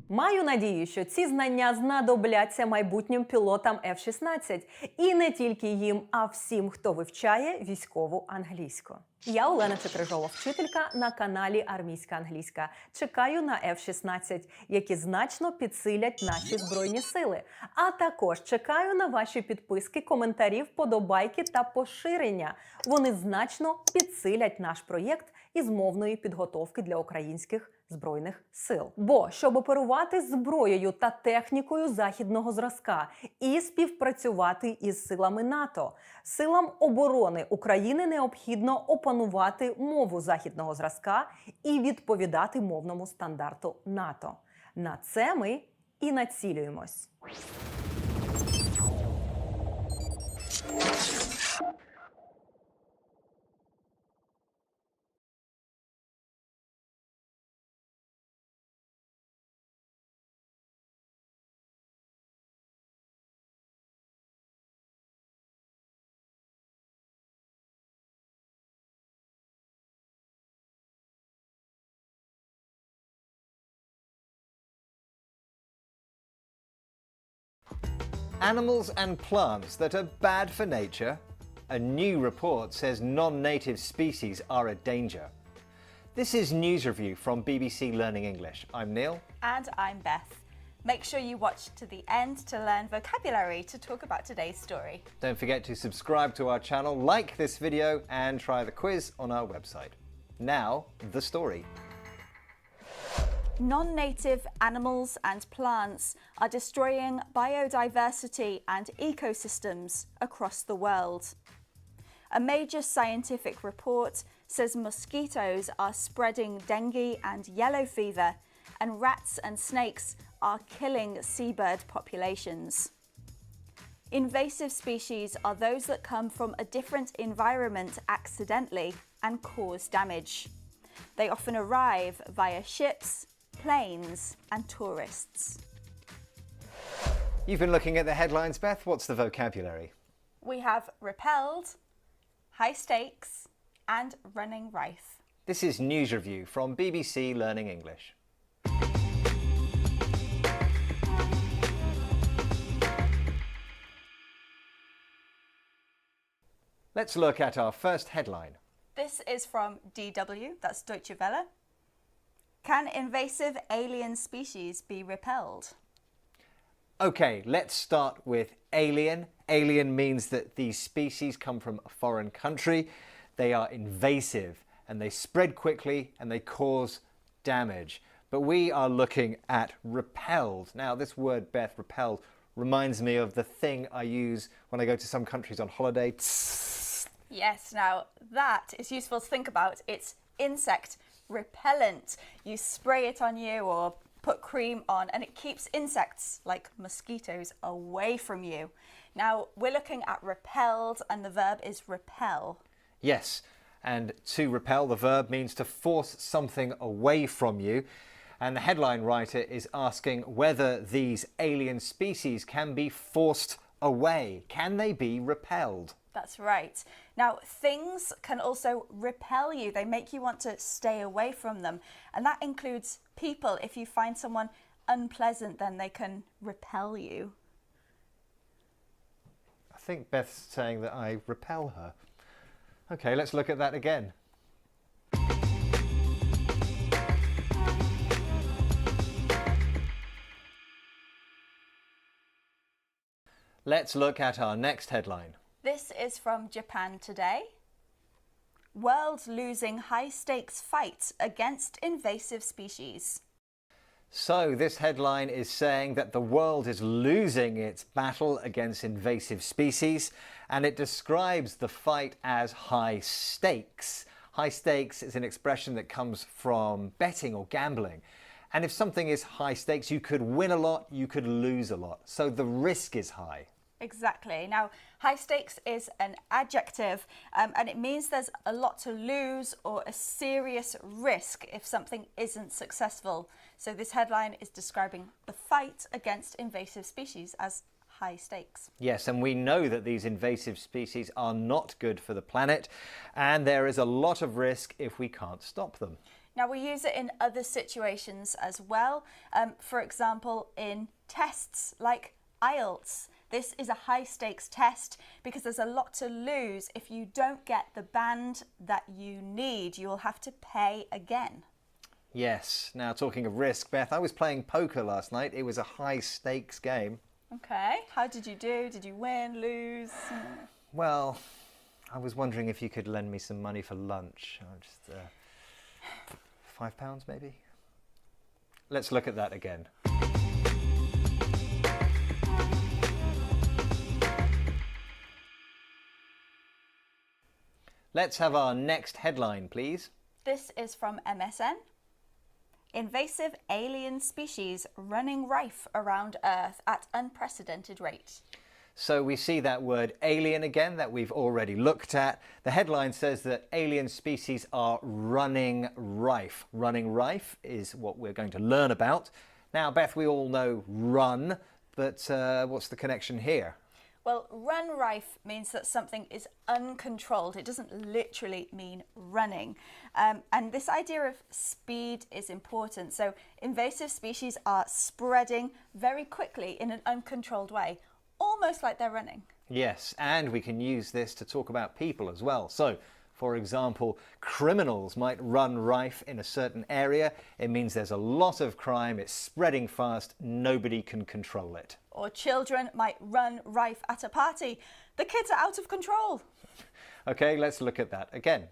Маю надію, що ці знання знадобляться майбутнім пілотам F-16. І не тільки їм, а всім, хто вивчає військову англійську. Я Олена Чекрижова, вчителька на каналі Армійська англійська. Чекаю на F-16, які значно підсилять наші Збройні сили. А також чекаю на ваші підписки, коментарі, вподобайки та поширення. Вони значно підсилять наш проєкт із мовної підготовки для українських Збройних сил. Бо, щоб оперувати зброєю та технікою західного зразка і співпрацювати із силами НАТО, силам оборони України необхідно опанувати мову західного зразка і відповідати мовному стандарту НАТО. На це ми і націлюємось. Animals and plants that are bad for nature? A new report says non-native species are a danger. This is News Review from BBC Learning English. I'm Neil. And I'm Beth. Make sure you watch to the end to learn vocabulary to talk about today's story. Don't forget to subscribe to our channel, like this video, and try the quiz on our website. Now, the story. Non-native animals and plants are destroying biodiversity and ecosystems across the world. A major scientific report says mosquitoes are spreading dengue and yellow fever, and rats and snakes are killing seabird populations. Invasive species are those that come from a different environment accidentally and cause damage. They often arrive via ships, planes and tourists. You've been looking at the headlines, Beth. What's the vocabulary? We have repelled, high stakes and running rife. This is News Review from BBC Learning English. Let's look at our first headline. This is from DW, that's Deutsche Welle. Can invasive alien species be repelled? Okay, let's start with alien. Alien means that these species come from a foreign country. They are invasive and they spread quickly and they cause damage. But we are looking at repelled. Now, this word, Beth, repelled, reminds me of the thing I use when I go to some countries on holiday. Yes, now that is useful to think about. It's insect repellent. You spray it on you or put cream on, and it keeps insects like mosquitoes away from you. Now, we're looking at repelled, and the verb is repel. Yes, and to repel, the verb means to force something away from you. And the headline writer is asking whether these alien species can be forced away. Can they be repelled? That's right. Now, things can also repel you. They make you want to stay away from them. And that includes people. If you find someone unpleasant, then they can repel you. I think Beth's saying that I repel her. Okay, let's look at that again. Let's look at our next headline. This is from Japan Today. World losing high-stakes fight against invasive species. So this headline is saying that the world is losing its battle against invasive species, and it describes the fight as high stakes. High stakes is an expression that comes from betting or gambling. And if something is high stakes, you could win a lot, you could lose a lot. So the risk is high. Exactly. Now, high stakes is an adjective, and it means there's a lot to lose or a serious risk if something isn't successful. So this headline is describing the fight against invasive species as high stakes. Yes, and we know that these invasive species are not good for the planet, and there is a lot of risk if we can't stop them. Now, we use it in other situations as well. For example, in tests like IELTS. This is a high-stakes test because there's a lot to lose. If you don't get the band that you need, you'll have to pay again. Yes. Now, talking of risk, Beth, I was playing poker last night. It was a high-stakes game. Okay. How did you do? Did you win, lose? Well, I was wondering if you could lend me some money for lunch. Just £5 maybe? Let's look at that again. Let's have our next headline, please. This is from MSN. Invasive alien species running rife around Earth at unprecedented rate. So we see that word alien again that we've already looked at. The headline says that alien species are running rife. Running rife is what we're going to learn about. Now, Beth, we all know run, but what's the connection here? Well, run rife means that something is uncontrolled. It doesn't literally mean running. And this idea of speed is important. So invasive species are spreading very quickly in an uncontrolled way, almost like they're running. Yes, and we can use this to talk about people as well. So, for example, criminals might run rife in a certain area. It means there's a lot of crime, it's spreading fast, nobody can control it. Or children might run rife at a party. The kids are out of control. Okay, let's look at that again.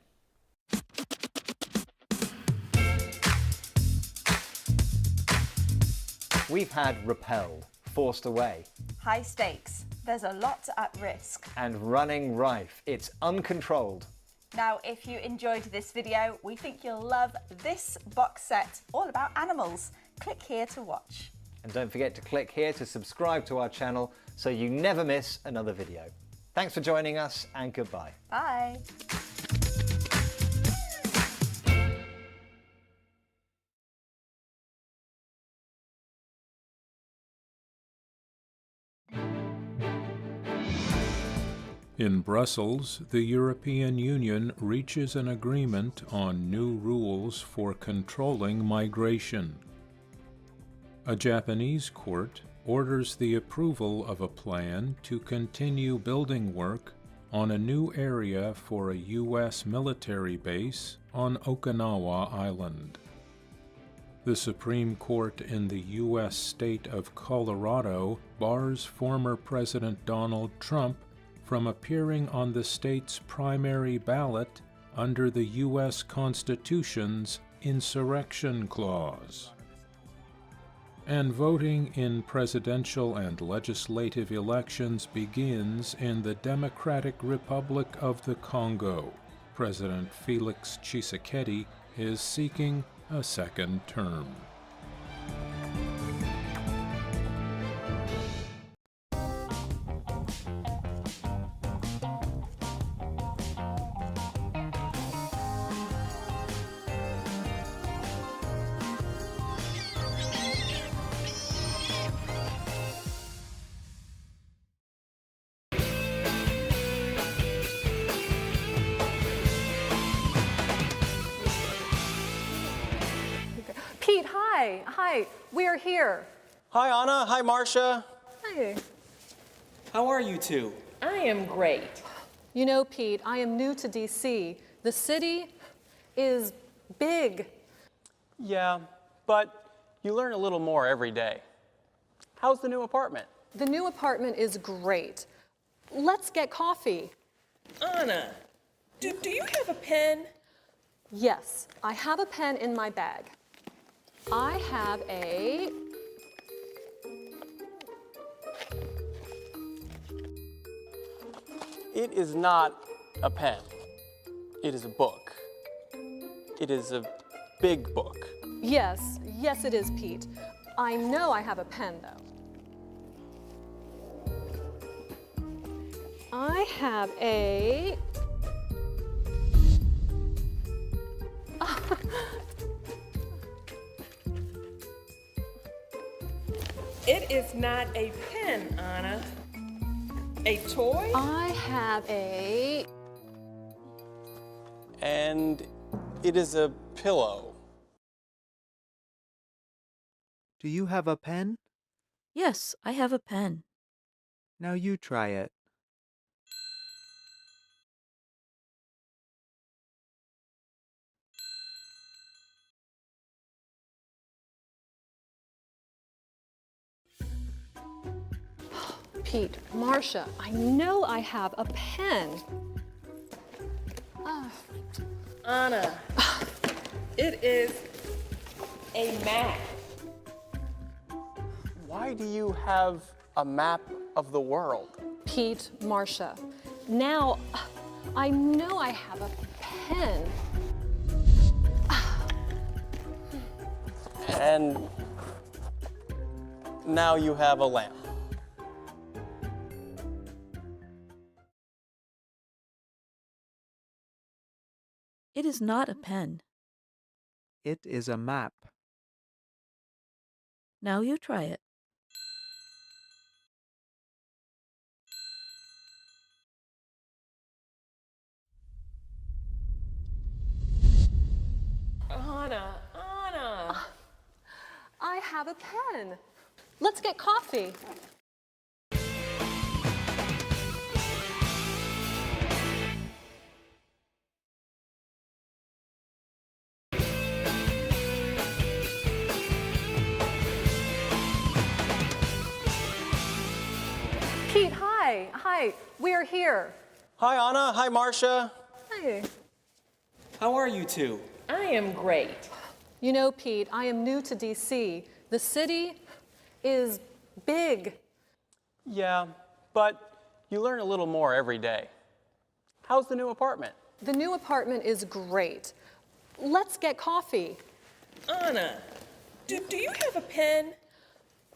We've had repelled, forced away. High stakes. There's a lot at risk. And running rife. It's uncontrolled. Now, if you enjoyed this video, we think you'll love this box set all about animals. Click here to watch. And don't forget to click here to subscribe to our channel so you never miss another video. Thanks for joining us and goodbye. Bye. In Brussels, the European Union reaches an agreement on new rules for controlling migration. A Japanese court orders the approval of a plan to continue building work on a new area for a U.S. military base on Okinawa Island. The Supreme Court in the U.S. state of Colorado bars former President Donald Trump from appearing on the state's primary ballot under the U.S. Constitution's Insurrection Clause. And voting in presidential and legislative elections begins in the Democratic Republic of the Congo. President Felix Tshisekedi is seeking a second term. Pete, hi. Hi, we're here. Hi, Anna. Hi, Marcia. Hi. How are you two? I am great. You know, Pete, I am new to DC. The city is big. Yeah, but you learn a little more every day. How's the new apartment? The new apartment is great. Let's get coffee. Anna, do you have a pen? Yes, I have a pen in my bag. I have a... It is not a pen. It is a book. It is a big book. Yes, it is, Pete. I know I have a pen, though. I have a... It is not a pen, Anna. A toy? I have a... And it is a pillow. Do you have a pen? Yes, I have a pen. Now you try it. Pete, Marcia, I know I have a pen. Anna, it is a map. Why do you have a map of the world? Pete, Marcia, now I know I have a pen. And now you have a lamp. It is not a pen. It is a map. Now you try it. Anna. I have a pen. Let's get coffee. Pete, hi. Hi, we're here. Hi, Anna. Hi, Marcia. Hi. How are you two? I am great. You know, Pete, I am new to DC. The city is big. Yeah, but you learn a little more every day. How's the new apartment? The new apartment is great. Let's get coffee. Anna, do you have a pen?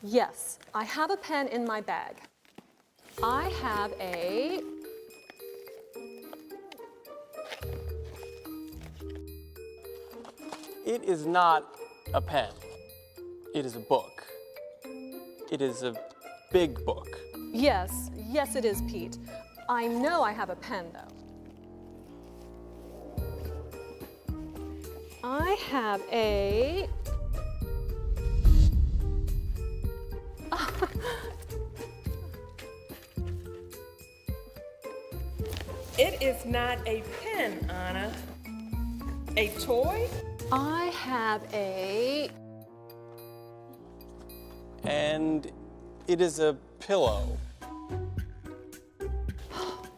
Yes, I have a pen in my bag. I have a... It is not a pen. It is a book. It is a big book. Yes, it is, Pete. I know I have a pen, though. I have a... It is not a pen, Anna. A toy? I have a... And it is a pillow.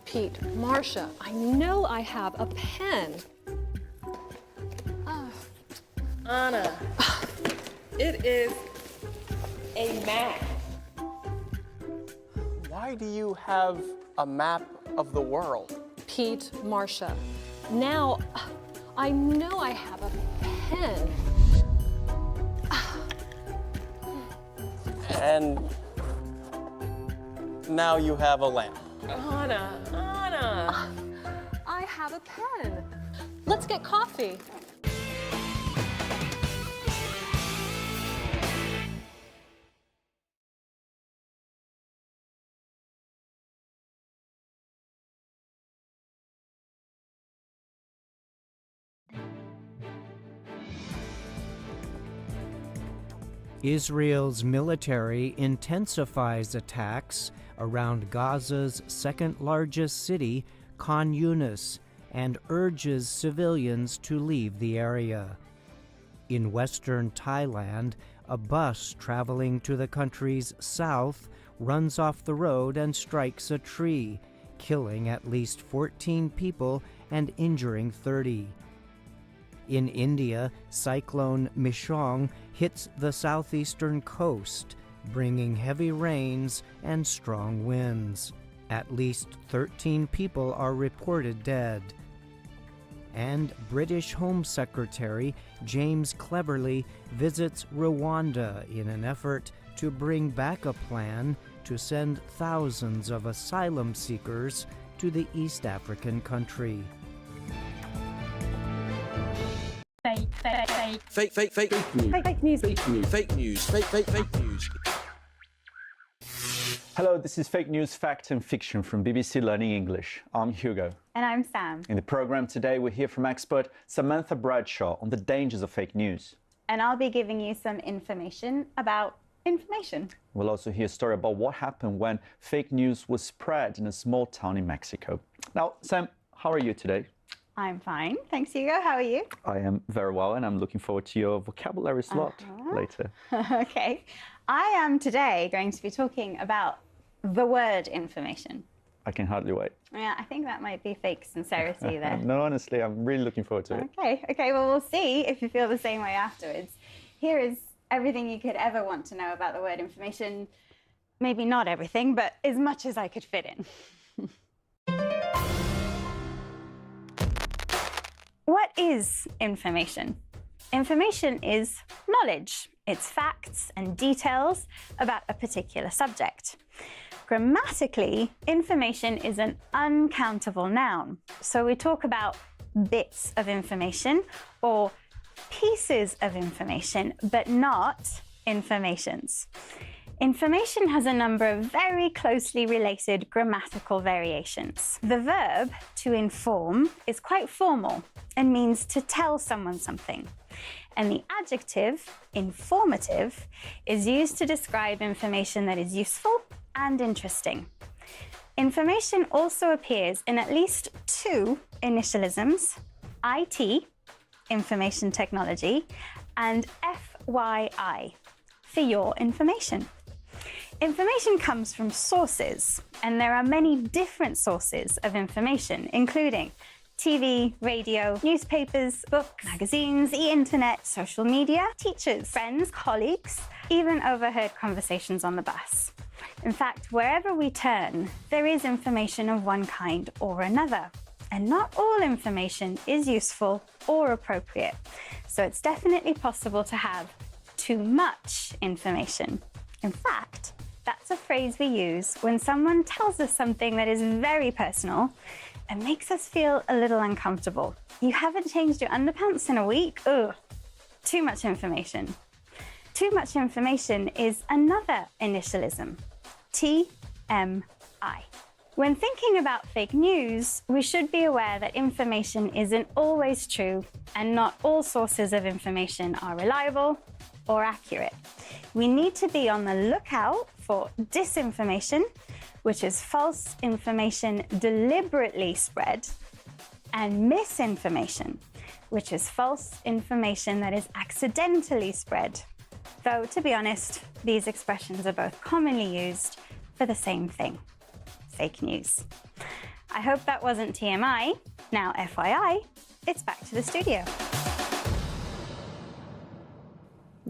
Pete, Marcia, I know I have a pen. Anna, it is a map. Why do you have a map of the world? Pete, Marcia, Now, I know I have a pen. And now you have a lamp. Anna. I have a pen. Let's get coffee. Israel's military intensifies attacks around Gaza's second-largest city, Khan Yunis, and urges civilians to leave the area. In western Thailand, a bus traveling to the country's south runs off the road and strikes a tree, killing at least 14 people and injuring 30. In India, Cyclone Mishong hits the southeastern coast, bringing heavy rains and strong winds. At least 13 people are reported dead. And British Home Secretary James Cleverly visits Rwanda in an effort to bring back a plan to send thousands of asylum seekers to the East African country. Fake news. Hello, this is Fake News, Fact and Fiction from BBC Learning English. I'm Hugo. And I'm Sam. In the programme today, we'll hear from expert Samantha Bradshaw on the dangers of fake news. And I'll be giving you some information about information. We'll also hear a story about what happened when fake news was spread in a small town in Mexico. Now, Sam, how are you today? I'm fine. Thanks, Hugo. How are you? I am very well, and I'm looking forward to your vocabulary slot later. Okay. I am today going to be talking about the word information. I can hardly wait. Yeah, I think that might be fake sincerity there. No, honestly, I'm really looking forward to it. Okay, well, we'll see if you feel the same way afterwards. Here is everything you could ever want to know about the word information. Maybe not everything, but as much as I could fit in. What is information? Information is knowledge. It's facts and details about a particular subject. Grammatically, information is an uncountable noun. So we talk about bits of information or pieces of information, but not informations. Information has a number of very closely related grammatical variations. The verb to inform is quite formal and means to tell someone something. And the adjective, informative, is used to describe information that is useful and interesting. Information also appears in at least two initialisms, IT, information technology, and FYI, for your information. Information comes from sources, and there are many different sources of information, including TV, radio, newspapers, books, magazines, the internet, social media, teachers, friends, colleagues, even overheard conversations on the bus. In fact, wherever we turn, there is information of one kind or another. And not all information is useful or appropriate. So it's definitely possible to have too much information. In fact, that's a phrase we use when someone tells us something that is very personal and makes us feel a little uncomfortable. You haven't changed your underpants in a week? Ugh, too much information. Too much information is another initialism, TMI. When thinking about fake news, we should be aware that information isn't always true and not all sources of information are reliable or accurate. We need to be on the lookout for disinformation, which is false information deliberately spread, and misinformation, which is false information that is accidentally spread. Though, to be honest, these expressions are both commonly used for the same thing, fake news. I hope that wasn't TMI. Now, FYI, it's back to the studio.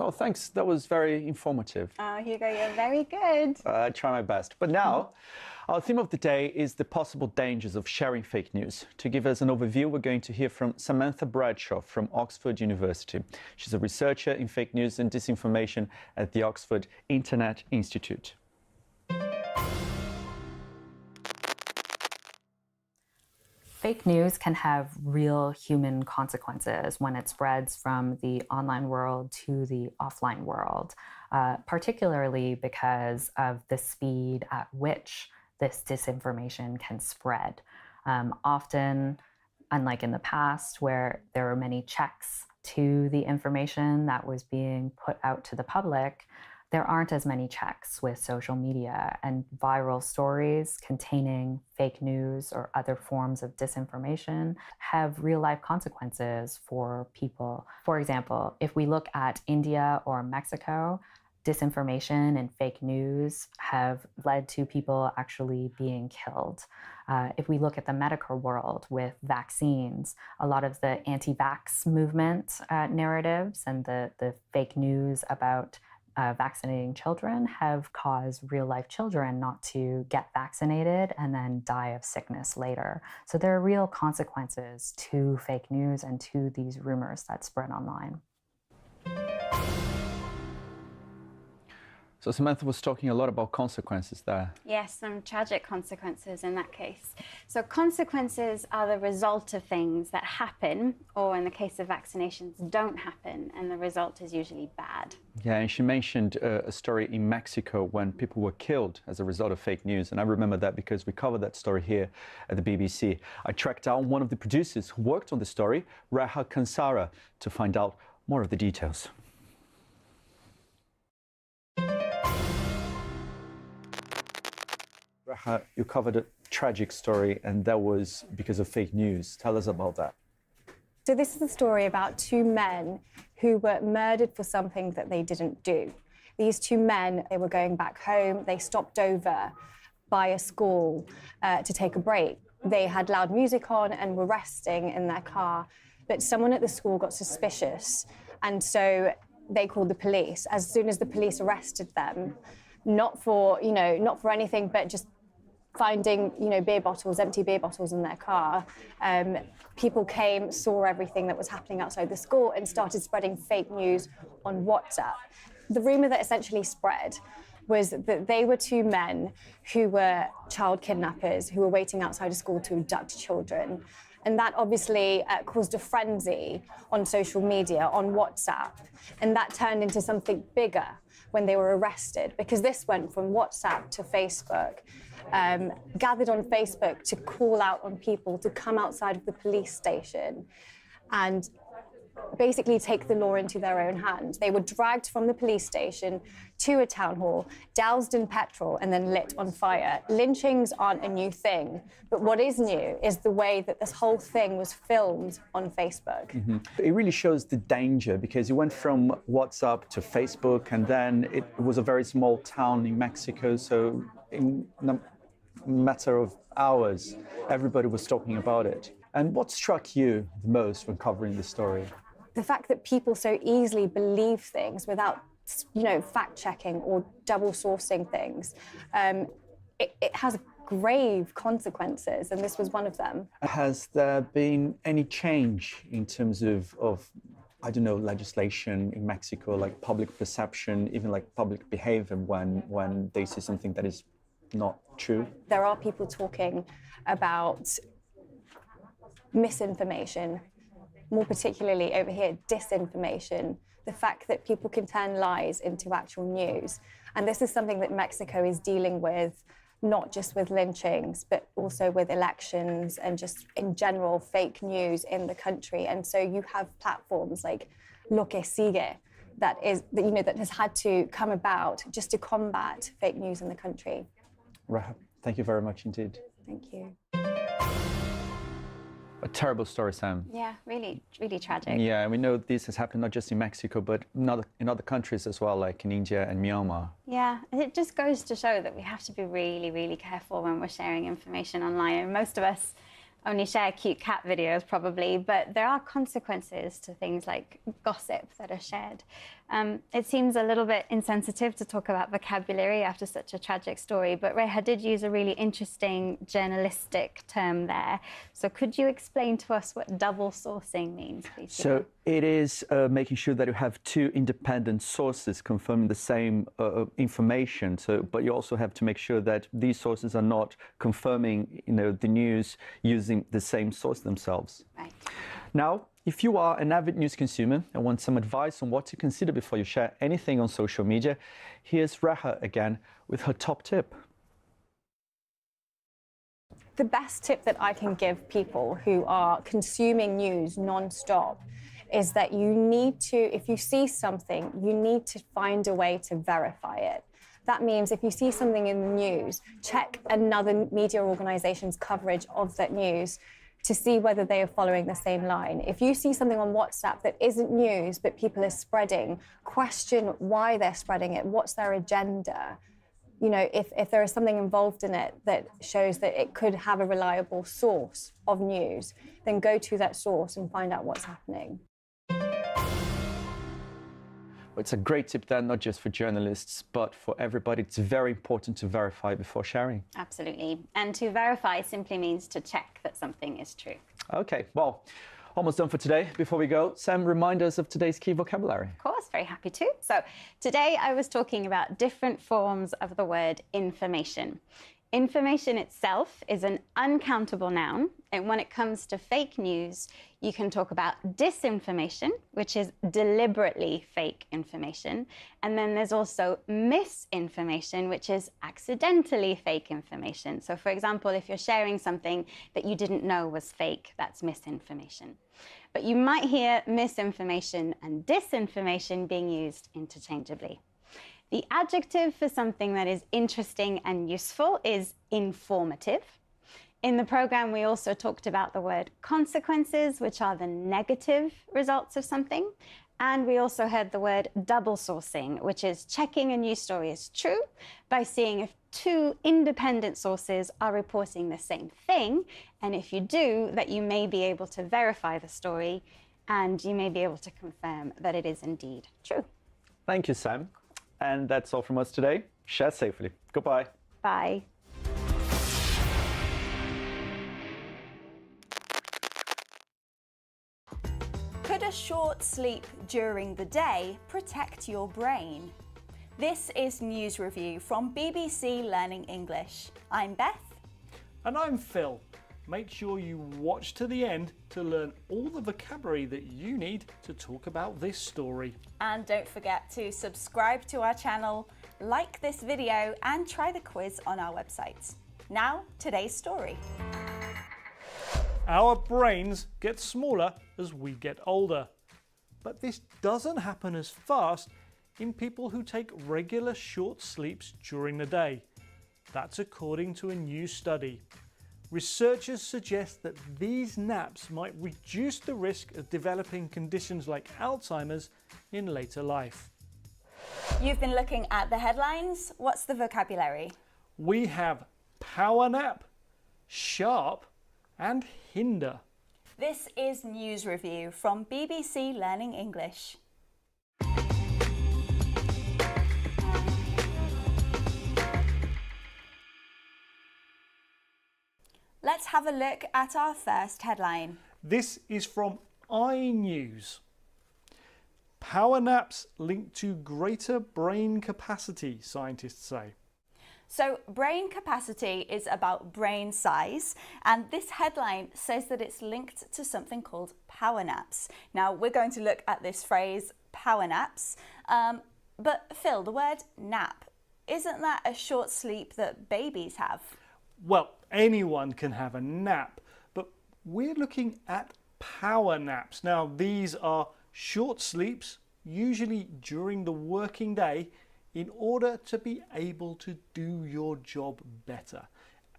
Oh, thanks. That was very informative. Hugo, you're very good. I try my best. But now, our theme of the day is the possible dangers of sharing fake news. To give us an overview, we're going to hear from Samantha Bradshaw from Oxford University. She's a researcher in fake news and disinformation at the Oxford Internet Institute. Fake news can have real human consequences when it spreads from the online world to the offline world, particularly because of the speed at which this disinformation can spread. Often, unlike in the past, where there were many checks to the information that was being put out to the public, there aren't as many checks with social media, and viral stories containing fake news or other forms of disinformation have real-life consequences for people. For example, if we look at India or Mexico, disinformation and fake news have led to people actually being killed. If we look at the medical world with vaccines, a lot of the anti-vax movement narratives and the fake news about vaccinating children have caused real-life children not to get vaccinated and then die of sickness later. So there are real consequences to fake news and to these rumors that spread online. So Samantha was talking a lot about consequences there. Yes, some tragic consequences in that case. So consequences are the result of things that happen, or in the case of vaccinations, don't happen, and the result is usually bad. Yeah, and she mentioned a story in Mexico when people were killed as a result of fake news. And I remember that because we covered that story here at the BBC. I tracked down one of the producers who worked on the story, Raha Kansara, to find out more of the details. Raha, you covered a tragic story, and that was because of fake news. Tell us about that. So this is a story about two men who were murdered for something that they didn't do. These two men, they were going back home. They stopped over by a school to take a break. They had loud music on and were resting in their car, but someone at the school got suspicious, and so they called the police. As soon as the police arrested them, not for anything, but just finding, beer bottles, empty beer bottles in their car. People came, saw everything that was happening outside the school and started spreading fake news on WhatsApp. The rumor that essentially spread was that they were two men who were child kidnappers who were waiting outside a school to abduct children. And that obviously caused a frenzy on social media, on WhatsApp. And that turned into something bigger when they were arrested, because this went from WhatsApp to Facebook, gathered on Facebook to call out on people to come outside of the police station and basically take the law into their own hands. They were dragged from the police station to a town hall, doused in petrol, and then lit on fire. Lynchings aren't a new thing, but what is new is the way that this whole thing was filmed on Facebook. Mm-hmm. It really shows the danger, because it went from WhatsApp to Facebook, and then it was a very small town in Mexico, so in a matter of hours, everybody was talking about it. And what struck you the most when covering the story? The fact that people so easily believe things without, fact-checking or double-sourcing things, it has grave consequences, and this was one of them. Has there been any change in terms of legislation in Mexico, like public perception, even like public behavior when they see something that is not true? There are people talking about misinformation, more particularly over here, disinformation, the fact that people can turn lies into actual news. And this is something that Mexico is dealing with, not just with lynchings, but also with elections and just in general fake news in the country. And so you have platforms like Lo Que Sigue that has had to come about just to combat fake news in the country. Rahab, thank you very much indeed. Thank you. A terrible story, Sam. Yeah, really, really tragic. Yeah, we know this has happened not just in Mexico, but in other countries as well, like in India and Myanmar. Yeah, and it just goes to show that we have to be really, really careful when we're sharing information online. And most of us only share cute cat videos, probably, but there are consequences to things like gossip that are shared. It seems a little bit insensitive to talk about vocabulary after such a tragic story, but Reha did use a really interesting journalistic term there. So could you explain to us what double sourcing means, please? So it is making sure that you have two independent sources confirming the same information. But you also have to make sure that these sources are not confirming, the news using the same source themselves. Right. Now, if you are an avid news consumer and want some advice on what to consider before you share anything on social media, here's Reha again with her top tip. The best tip that I can give people who are consuming news non-stop is that you need to, if you see something, you need to find a way to verify it. That means if you see something in the news, check another media organization's coverage of that news to see whether they are following the same line. If you see something on WhatsApp that isn't news, but people are spreading, question why they're spreading it, what's their agenda. If there is something involved in it that shows that it could have a reliable source of news, then go to that source and find out what's happening. It's a great tip there, not just for journalists, but for everybody. It's very important to verify before sharing. Absolutely. And to verify simply means to check that something is true. Okay, well, almost done for today. Before we go, Sam, remind us of today's key vocabulary. Of course, very happy to. So today I was talking about different forms of the word information. Information itself is an uncountable noun, and when it comes to fake news, you can talk about disinformation, which is deliberately fake information, and then there's also misinformation, which is accidentally fake information. So for example, if you're sharing something that you didn't know was fake, that's misinformation. But you might hear misinformation and disinformation being used interchangeably. The adjective for something that is interesting and useful is informative. In the program, we also talked about the word consequences, which are the negative results of something. And we also heard the word double sourcing, which is checking a news story is true by seeing if two independent sources are reporting the same thing. And if you do, that you may be able to verify the story and you may be able to confirm that it is indeed true. Thank you, Sam. And that's all from us today. Share safely. Goodbye. Bye. Could a short sleep during the day protect your brain? This is News Review from BBC Learning English. I'm Beth. And I'm Phil. Make sure you watch to the end to learn all the vocabulary that you need to talk about this story. And don't forget to subscribe to our channel, like this video, and try the quiz on our website. Now, today's story. Our brains get smaller as we get older. But this doesn't happen as fast in people who take regular short sleeps during the day. That's according to a new study. Researchers suggest that these naps might reduce the risk of developing conditions like Alzheimer's in later life. You've been looking at the headlines. What's the vocabulary? We have power nap, sharp, and hinder. This is News Review from BBC Learning English. Let's have a look at our first headline. This is from iNews. Power naps linked to greater brain capacity, scientists say. So brain capacity is about brain size, and this headline says that it's linked to something called power naps. Now we're going to look at this phrase, power naps. But Phil, the word nap, isn't that a short sleep that babies have? Well, anyone can have a nap, but we're looking at power naps. Now, these are short sleeps, usually during the working day, in order to be able to do your job better.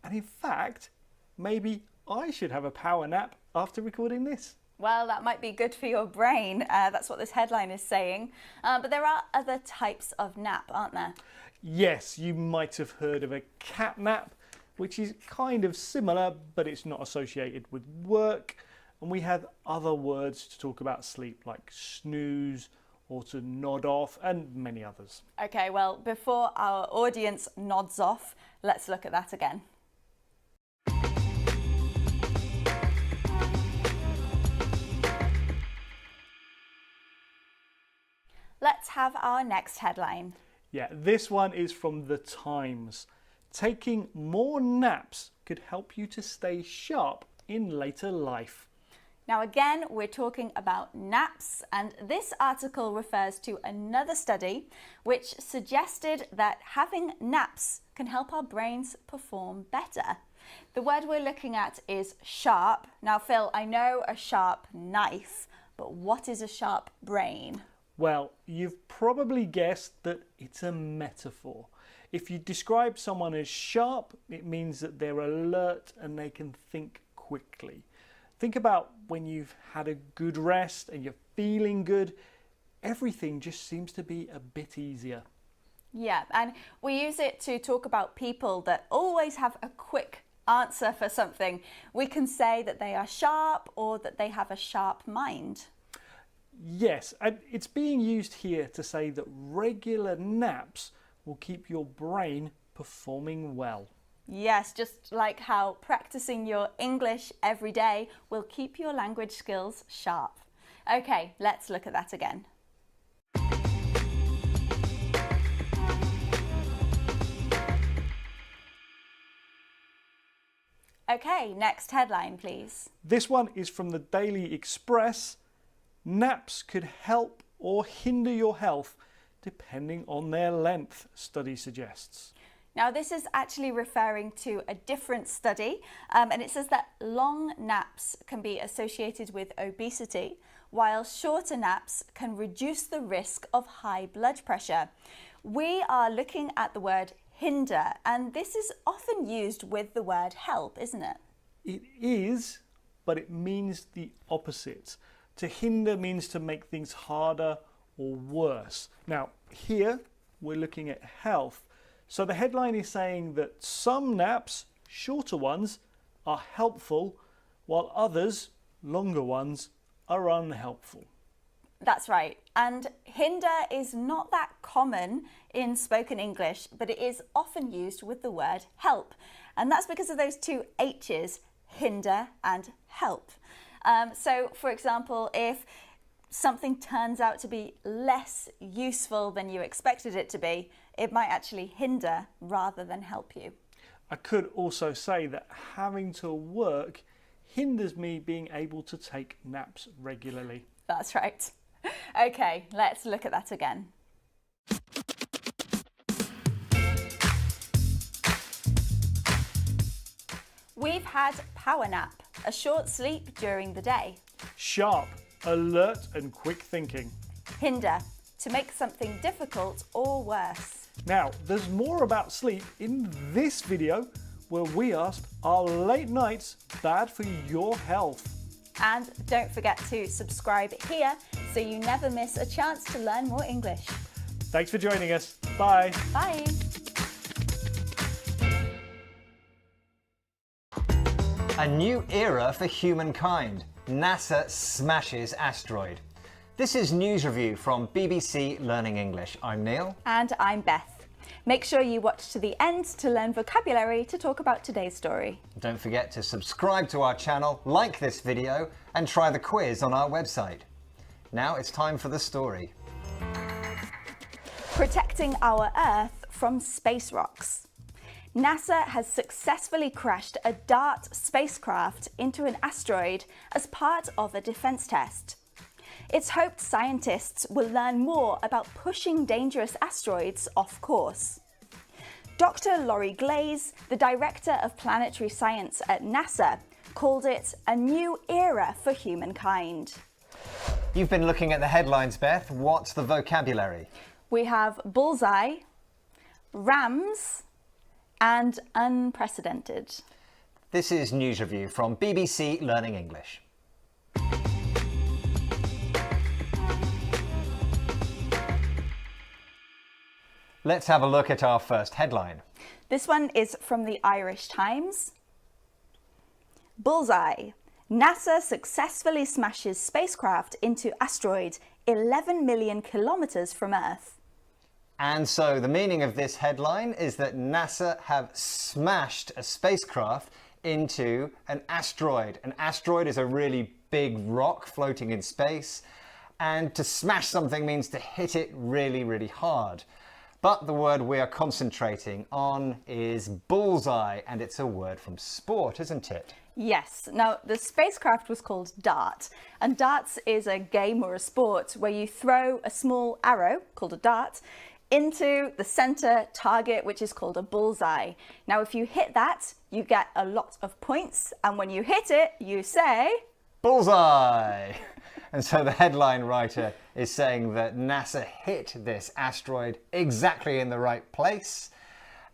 And in fact, maybe I should have a power nap after recording this. Well, that might be good for your brain. That's what this headline is saying. But there are other types of nap, aren't there? Yes, you might have heard of a cat nap, which is kind of similar, but it's not associated with work. And we have other words to talk about sleep, like snooze or to nod off, and many others. Okay, well, before our audience nods off, let's look at that again. Let's have our next headline. Yeah, this one is from The Times. Taking more naps could help you to stay sharp in later life. Now again, we're talking about naps, and this article refers to another study which suggested that having naps can help our brains perform better. The word we're looking at is sharp. Now Phil, I know a sharp knife, but what is a sharp brain? Well, you've probably guessed that it's a metaphor. If you describe someone as sharp, it means that they're alert and they can think quickly. Think about when you've had a good rest and you're feeling good, everything just seems to be a bit easier. Yeah, and we use it to talk about people that always have a quick answer for something. We can say that they are sharp or that they have a sharp mind. Yes, and it's being used here to say that regular naps will keep your brain performing well. Yes, just like how practicing your English every day will keep your language skills sharp. Okay, let's look at that again. Okay, next headline, please. This one is from the Daily Express. Naps could help or hinder your health depending on their length, study suggests. Now this is actually referring to a different study, and it says that long naps can be associated with obesity, while shorter naps can reduce the risk of high blood pressure. We are looking at the word hinder, and this is often used with the word help, isn't it? It is, but it means the opposite. To hinder means to make things harder or worse. Now, here we're looking at health. So the headline is saying that some naps, shorter ones, are helpful, while others, longer ones, are unhelpful. That's right. And hinder is not that common in spoken English, but it is often used with the word help. And that's because of those two H's, hinder and help. So, for example, if something turns out to be less useful than you expected it to be, it might actually hinder rather than help you. I could also say that having to work hinders me being able to take naps regularly. That's right. Okay, let's look at that again. We've had power nap, a short sleep during the day. Sharp, alert and quick thinking. Hinder, to make something difficult or worse. Now, there's more about sleep in this video where we asked, are late nights bad for your health? And don't forget to subscribe here so you never miss a chance to learn more English. Thanks for joining us. Bye. Bye. A new era for humankind. NASA smashes asteroid. This is News Review from BBC Learning English. I'm Neil. And I'm Beth. Make sure you watch to the end to learn vocabulary to talk about today's story. Don't forget to subscribe to our channel, like this video, and try the quiz on our website. Now it's time for the story. Protecting our Earth from space rocks. NASA has successfully crashed a DART spacecraft into an asteroid as part of a defense test. It's hoped scientists will learn more about pushing dangerous asteroids off course. Dr. Laurie Glaze, the Director of Planetary Science at NASA, called it a new era for humankind. You've been looking at the headlines, Beth. What's the vocabulary? We have bullseye, rams, and unprecedented. This is News Review from BBC Learning English. Let's have a look at our first headline. This one is from the Irish Times. Bullseye. NASA successfully smashes spacecraft into asteroid 11 million kilometers from Earth. And so the meaning of this headline is that NASA have smashed a spacecraft into an asteroid. An asteroid is a really big rock floating in space, and to smash something means to hit it really, really hard. But the word we are concentrating on is bullseye, and it's a word from sport, isn't it? Yes. Now, the spacecraft was called DART, and darts is a game or a sport where you throw a small arrow, called a dart, into the center target, which is called a bullseye. Now, if you hit that, you get a lot of points, and when you hit it, you say... Bullseye! And so the headline writer is saying that NASA hit this asteroid exactly in the right place,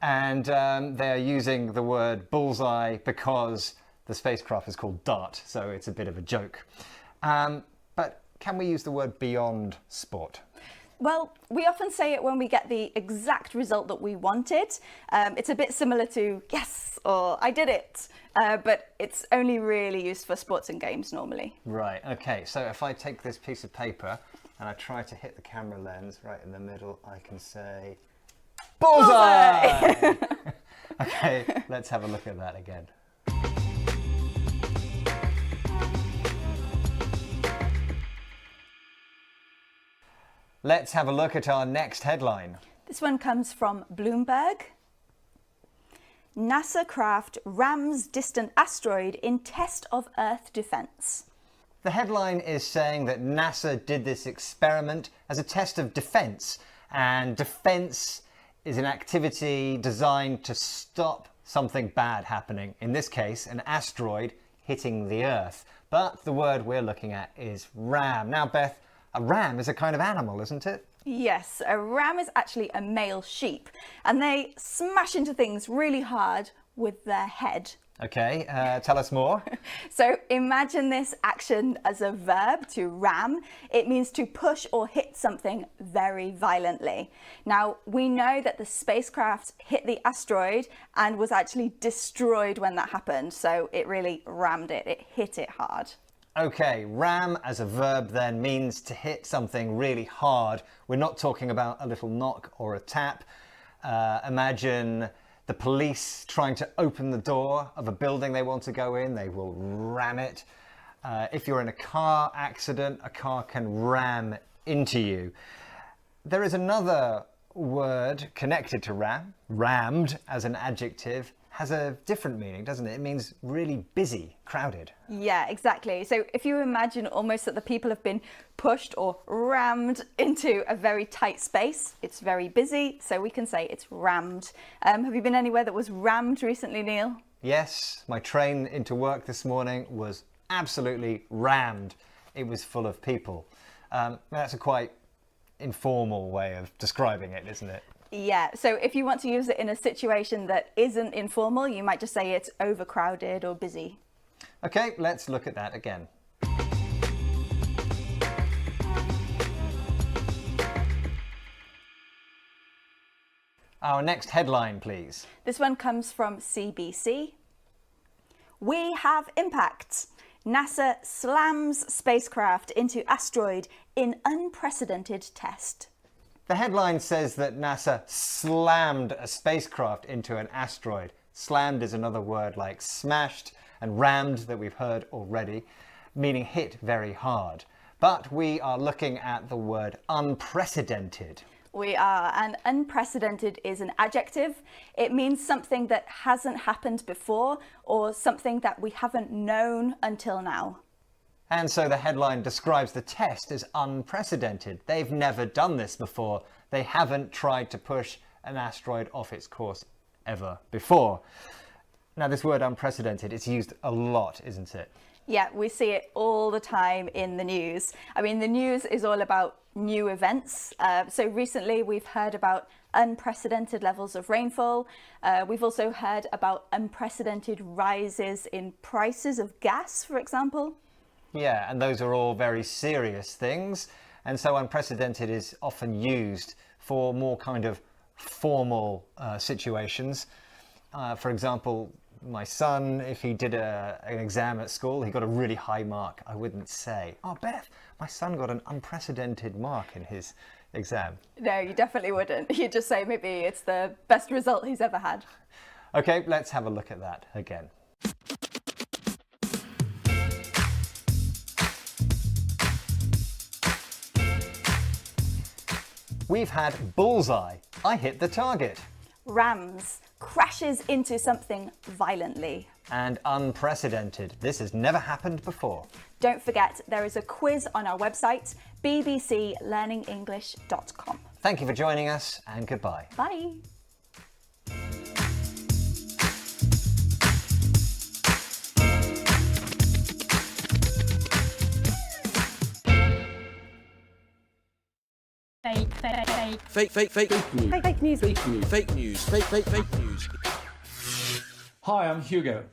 and they're using the word bullseye because the spacecraft is called DART, so it's a bit of a joke. But can we use the word beyond sport? Well, we often say it when we get the exact result that we wanted. It's a bit similar to yes or I did it, but it's only really used for sports and games normally. Right, okay, so if I take this piece of paper and I try to hit the camera lens right in the middle, I can say bullseye! Okay, let's have a look at that again. Let's have a look at our next headline. This one comes from Bloomberg. NASA craft rams distant asteroid in test of Earth defense. The headline is saying that NASA did this experiment as a test of defense, and defense is an activity designed to stop something bad happening. In this case, an asteroid hitting the Earth. But the word we're looking at is ram. Now, Beth, a ram is a kind of animal, isn't it? Yes, a ram is actually a male sheep, and they smash into things really hard with their head. Okay, tell us more. So imagine this action as a verb, to ram. It means to push or hit something very violently. Now, we know that the spacecraft hit the asteroid and was actually destroyed when that happened. So it really rammed it. It hit it hard. Okay, ram as a verb then means to hit something really hard. We're not talking about a little knock or a tap. Imagine the police trying to open the door of a building they want to go in. They will ram it. If you're in a car accident, a car can ram into you. There is another word connected to ram. Rammed as an adjective has a different meaning, doesn't it? It means really busy, crowded. Yeah, exactly. So if you imagine almost that the people have been pushed or rammed into a very tight space, it's very busy, so we can say it's rammed. Have you been anywhere that was rammed recently, Neil? Yes, my train into work this morning was absolutely rammed. It was full of people. That's a quite informal way of describing it, isn't it? Yeah, so if you want to use it in a situation that isn't informal, you might just say it's overcrowded or busy. Okay, let's look at that again. Our next headline, please. This one comes from CBC. We have impact. NASA slams spacecraft into asteroid in unprecedented test. The headline says that NASA slammed a spacecraft into an asteroid. Slammed is another word like smashed and rammed that we've heard already, meaning hit very hard. But we are looking at the word unprecedented. We are, and unprecedented is an adjective. It means something that hasn't happened before or something that we haven't known until now. And so the headline describes the test as unprecedented. They've never done this before. They haven't tried to push an asteroid off its course ever before. Now, this word unprecedented, it's used a lot, isn't it? Yeah, we see it all the time in the news. I mean, the news is all about new events. So recently we've heard about unprecedented levels of rainfall. We've also heard about unprecedented rises in prices of gas, for example. Yeah, and those are all very serious things. And so unprecedented is often used for more kind of formal situations. For example, my son, if he did an exam at school, he got a really high mark, I wouldn't say, "Oh, Beth, my son got an unprecedented mark in his exam." No, you definitely wouldn't. You'd just say maybe it's the best result he's ever had. Okay, let's have a look at that again. We've had bullseye. I hit the target. Rams, crashes into something violently. And unprecedented. This has never happened before. Don't forget, there is a quiz on our website, bbclearningenglish.com. Thank you for joining us, and goodbye. Bye. Fake news. Fake news. Hi, I'm Hugo.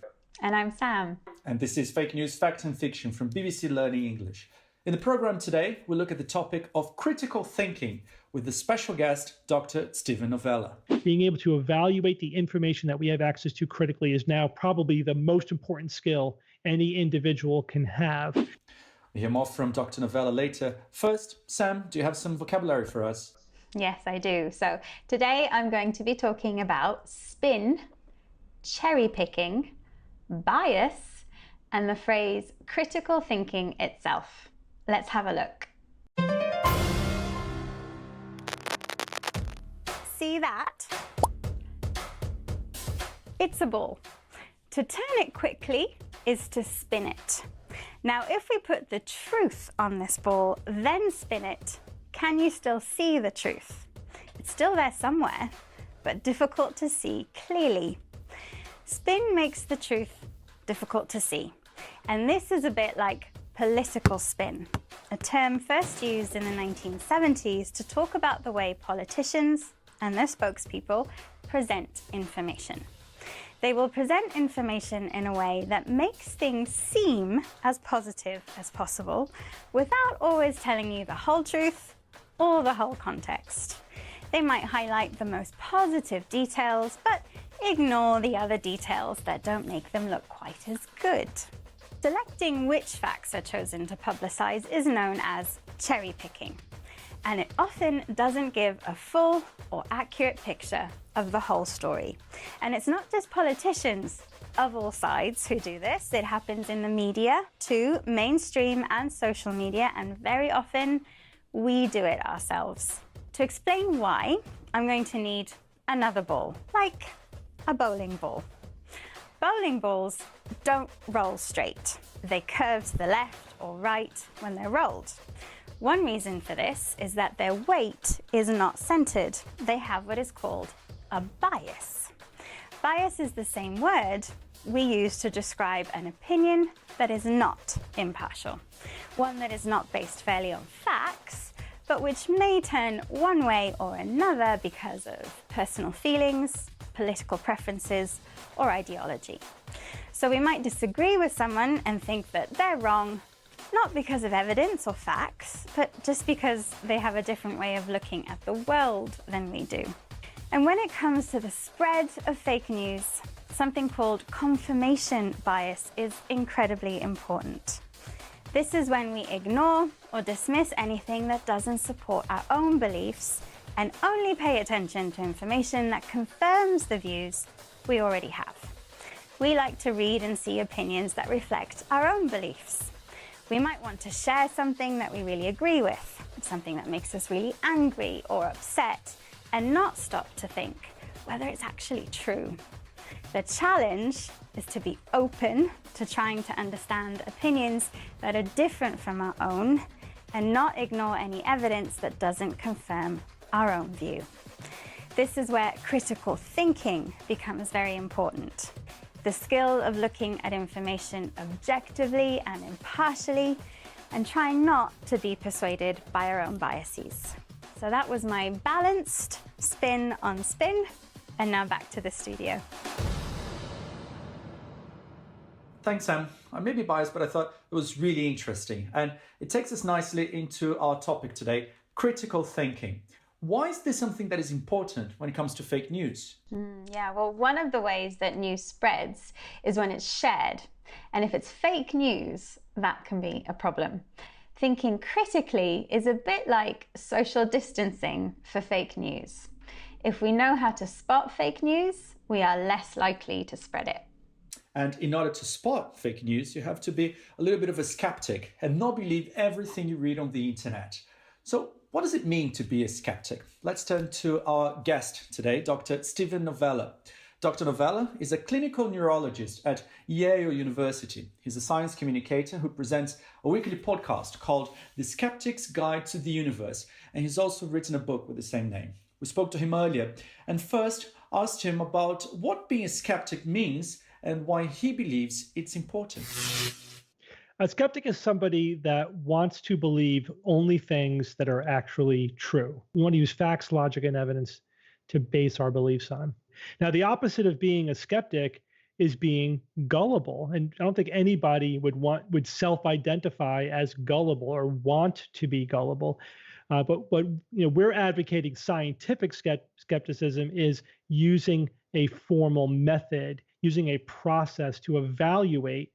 And I'm Sam. And this is Fake News, Fact and Fiction from BBC Learning English. In the program today, we'll look at the topic of critical thinking with the special guest, Dr. Steven Novella. Being able to evaluate the information that we have access to critically is now probably the most important skill any individual can have. We'll hear more from Dr. Novella later. First, Sam, do you have some vocabulary for us? Yes, I do. So today I'm going to be talking about spin, cherry picking, bias, and the phrase critical thinking itself. Let's have a look. See that? It's a ball. To turn it quickly is to spin it. Now, if we put the truth on this ball, then spin it, can you still see the truth? It's still there somewhere, but difficult to see clearly. Spin makes the truth difficult to see. And this is a bit like political spin, a term first used in the 1970s to talk about the way politicians and their spokespeople present information. They will present information in a way that makes things seem as positive as possible without always telling you the whole truth or the whole context. They might highlight the most positive details, but ignore the other details that don't make them look quite as good. Selecting which facts are chosen to publicize is known as cherry picking, and it often doesn't give a full or accurate picture of the whole story. And it's not just politicians of all sides who do this. It happens in the media too, mainstream and social media, and very often we do it ourselves. To explain why, I'm going to need another ball, like a bowling ball. Bowling balls don't roll straight. They curve to the left or right when they're rolled. One reason for this is that their weight is not centered. They have what is called a bias. Bias is the same word we use to describe an opinion that is not impartial, one that is not based fairly on facts, but which may turn one way or another because of personal feelings, political preferences, or ideology. So we might disagree with someone and think that they're wrong, not because of evidence or facts, but just because they have a different way of looking at the world than we do. And when it comes to the spread of fake news, something called confirmation bias is incredibly important. This is when we ignore or dismiss anything that doesn't support our own beliefs and only pay attention to information that confirms the views we already have. We like to read and see opinions that reflect our own beliefs. We might want to share something that we really agree with, something that makes us really angry or upset, and not stop to think whether it's actually true. The challenge is to be open to trying to understand opinions that are different from our own and not ignore any evidence that doesn't confirm our own view. This is where critical thinking becomes very important. The skill of looking at information objectively and impartially and trying not to be persuaded by our own biases. So that was my balanced spin on spin, and now back to the studio. Thanks, Sam. I may be biased, but I thought it was really interesting. And it takes us nicely into our topic today, critical thinking. Why is this something that is important when it comes to fake news? Yeah, well, one of the ways that news spreads is when it's shared. And if it's fake news, that can be a problem. Thinking critically is a bit like social distancing for fake news. If we know how to spot fake news, we are less likely to spread it. And in order to spot fake news, you have to be a little bit of a skeptic and not believe everything you read on the internet. So what does it mean to be a skeptic? Let's turn to our guest today, Dr. Steven Novella. Dr. Novella is a clinical neurologist at Yale University. He's a science communicator who presents a weekly podcast called The Skeptic's Guide to the Universe, and he's also written a book with the same name. We spoke to him earlier and first asked him about what being a skeptic means and why he believes it's important. A skeptic is somebody that wants to believe only things that are actually true. We want to use facts, logic, and evidence to base our beliefs on. Now, the opposite of being a skeptic is being gullible. And I don't think anybody would self-identify as gullible or want to be gullible. But we're advocating scientific skepticism is using a formal method, using a process to evaluate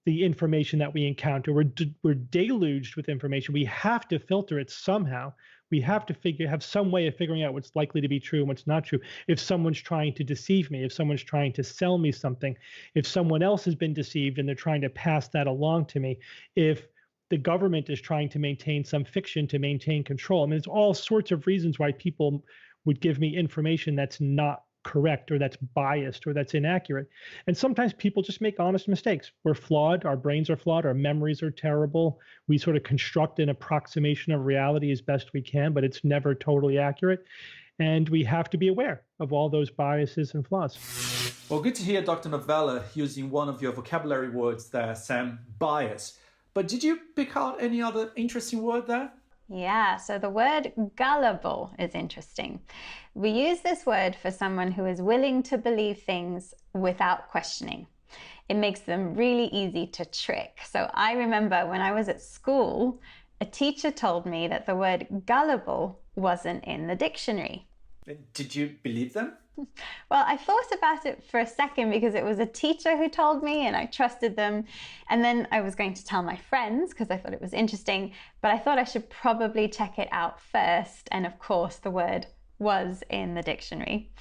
the information that we encounter. We're deluged with information. We have to filter it somehow. We have to have some way of figuring out what's likely to be true and what's not true. If someone's trying to deceive me, if someone's trying to sell me something, if someone else has been deceived and they're trying to pass that along to me, if the government is trying to maintain some fiction to maintain control. I mean, there's all sorts of reasons why people would give me information that's not correct or that's biased or that's inaccurate. And sometimes people just make honest mistakes. We're flawed. Our brains are flawed. Our memories are terrible. We sort of construct an approximation of reality as best we can, but it's never totally accurate. And we have to be aware of all those biases and flaws. Well, good to hear Dr. Novella using one of your vocabulary words there, Sam, bias. But did you pick out any other interesting word there? Yeah, so the word gullible is interesting. We use this word for someone who is willing to believe things without questioning. It makes them really easy to trick. So I remember when I was at school, a teacher told me that the word gullible wasn't in the dictionary. Did you believe them? Well, I thought about it for a second because it was a teacher who told me and I trusted them. And then I was going to tell my friends because I thought it was interesting, but I thought I should probably check it out first. And of course, the word was in the dictionary.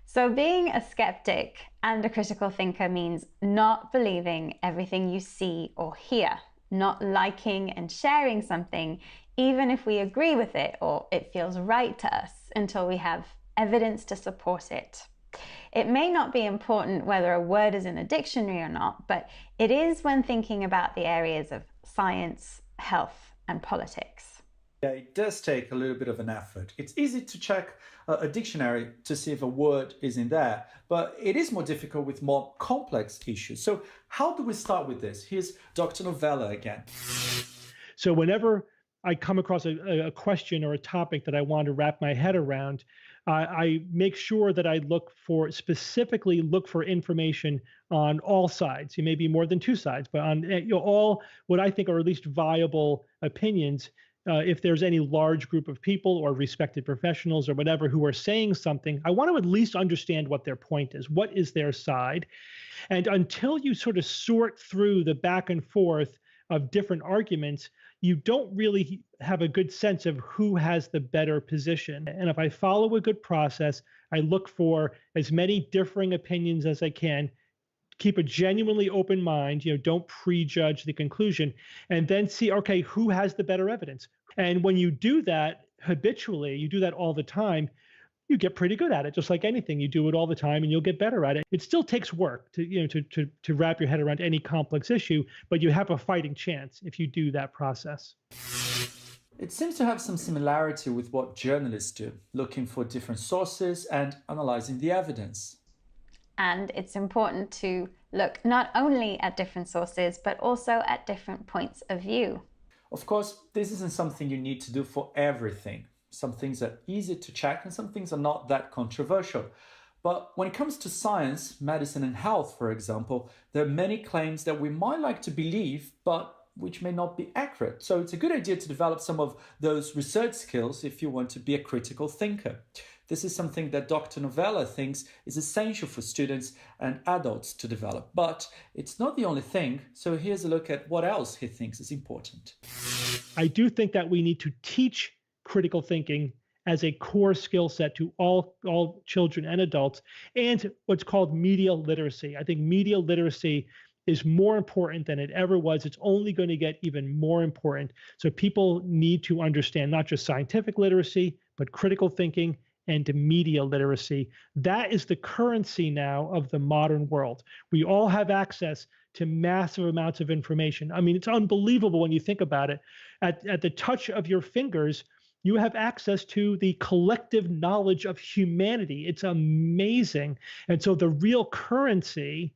So being a skeptic and a critical thinker means not believing everything you see or hear, not liking and sharing something, even if we agree with it or it feels right to us, until we have evidence to support it. It may not be important whether a word is in a dictionary or not, but it is when thinking about the areas of science, health, and politics. Yeah, it does take a little bit of an effort. It's easy to check a dictionary to see if a word is in there, but it is more difficult with more complex issues. So how do we start with this? Here's Dr. Novella again. So whenever I come across a question or a topic that I want to wrap my head around, I make sure that I specifically look for information on all sides. It may be more than two sides, but on all what I think are at least viable opinions. If there's any large group of people or respected professionals or whatever who are saying something, I want to at least understand what their point is. What is their side? And until you sort of sort through the back and forth of different arguments, you don't really have a good sense of who has the better position. And if I follow a good process, I look for as many differing opinions as I can, keep a genuinely open mind, don't prejudge the conclusion, and then see, okay, who has the better evidence? And when you do that habitually, you do that all the time, you get pretty good at it. Just like anything, you do it all the time and you'll get better at it. It still takes work to wrap your head around any complex issue, but you have a fighting chance if you do that process. It seems to have some similarity with what journalists do, looking for different sources and analyzing the evidence. And it's important to look not only at different sources, but also at different points of view. Of course, this isn't something you need to do for everything. Some things are easy to check and some things are not that controversial. But when it comes to science, medicine and health, for example, there are many claims that we might like to believe, but which may not be accurate. So it's a good idea to develop some of those research skills if you want to be a critical thinker. This is something that Dr. Novella thinks is essential for students and adults to develop, but it's not the only thing. So here's a look at what else he thinks is important. I do think that we need to teach critical thinking as a core skill set to all children and adults, and what's called media literacy. I think media literacy is more important than it ever was. It's only going to get even more important. So people need to understand not just scientific literacy, but critical thinking and media literacy. That is the currency now of the modern world. We all have access to massive amounts of information. I mean, it's unbelievable when you think about it. At the touch of your fingers, you have access to the collective knowledge of humanity. It's amazing. And so the real currency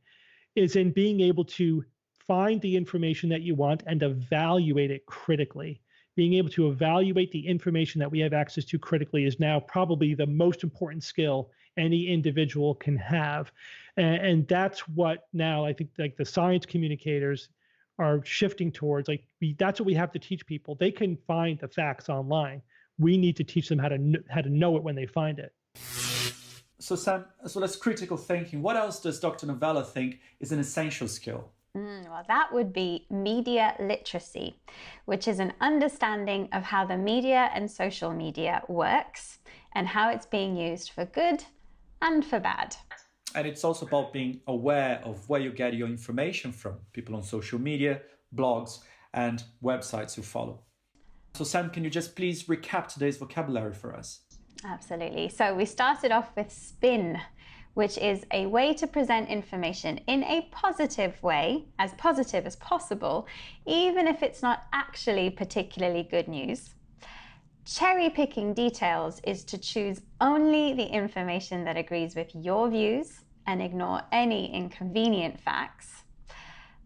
is in being able to find the information that you want and evaluate it critically. Being able to evaluate the information that we have access to critically is now probably the most important skill any individual can have. And that's what now I think like the science communicators are shifting towards. Like that's what we have to teach people. They can find the facts online. We need to teach them how to know it when they find it. So Sam, as well as critical thinking, what else does Dr. Novella think is an essential skill? Well, that would be media literacy, which is an understanding of how the media and social media works and how it's being used for good and for bad. And it's also about being aware of where you get your information from, people on social media, blogs, and websites you follow. So Sam, can you just please recap today's vocabulary for us? Absolutely. So we started off with spin, which is a way to present information in a positive way, as positive as possible, even if it's not actually particularly good news. Cherry-picking details is to choose only the information that agrees with your views and ignore any inconvenient facts.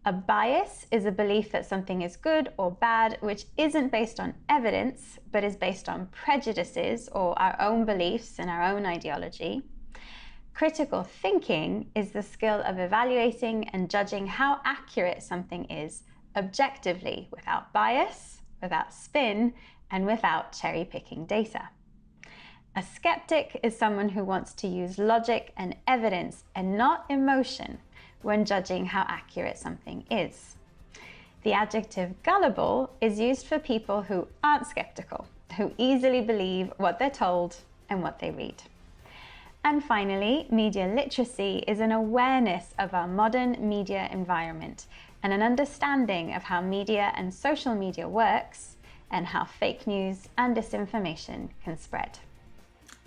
A bias is a belief that something is good or bad, which isn't based on evidence, but is based on prejudices or our own beliefs and our own ideology. Critical thinking is the skill of evaluating and judging how accurate something is objectively, without bias, without spin, and without cherry-picking data. A skeptic is someone who wants to use logic and evidence and not emotion when judging how accurate something is. The adjective gullible is used for people who aren't skeptical, who easily believe what they're told and what they read. And finally, media literacy is an awareness of our modern media environment and an understanding of how media and social media works and how fake news and disinformation can spread.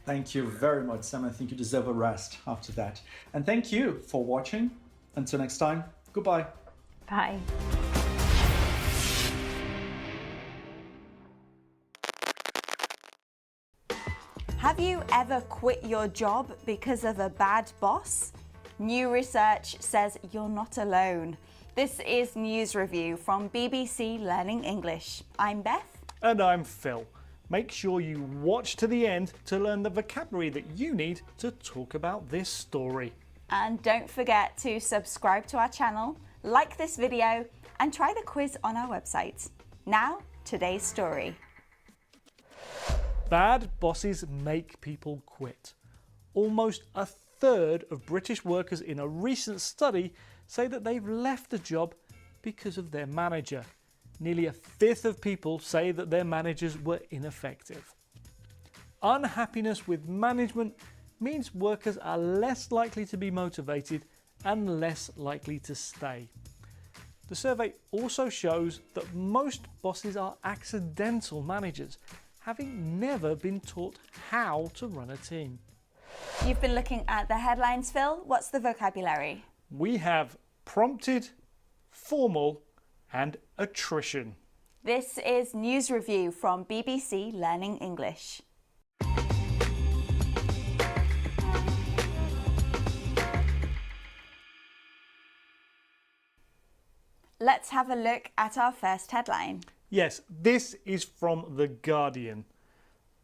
Thank you very much, Sam. I think you deserve a rest after that. And thank you for watching. Until next time, goodbye. Bye. Have you ever quit your job because of a bad boss? New research says you're not alone. This is News Review from BBC Learning English. I'm Beth. And I'm Phil. Make sure you watch to the end to learn the vocabulary that you need to talk about this story. And don't forget to subscribe to our channel, like this video, and try the quiz on our website. Now, today's story. Bad bosses make people quit. Almost a third of British workers in a recent study say that they've left a job because of their manager. Nearly a fifth of people say that their managers were ineffective. Unhappiness with management means workers are less likely to be motivated and less likely to stay. The survey also shows that most bosses are accidental managers, having never been taught how to run a team. You've been looking at the headlines, Phil. What's the vocabulary? We have prompted, formal, and attrition. This is News Review from BBC Learning English. Let's have a look at our first headline. Yes, this is from The Guardian.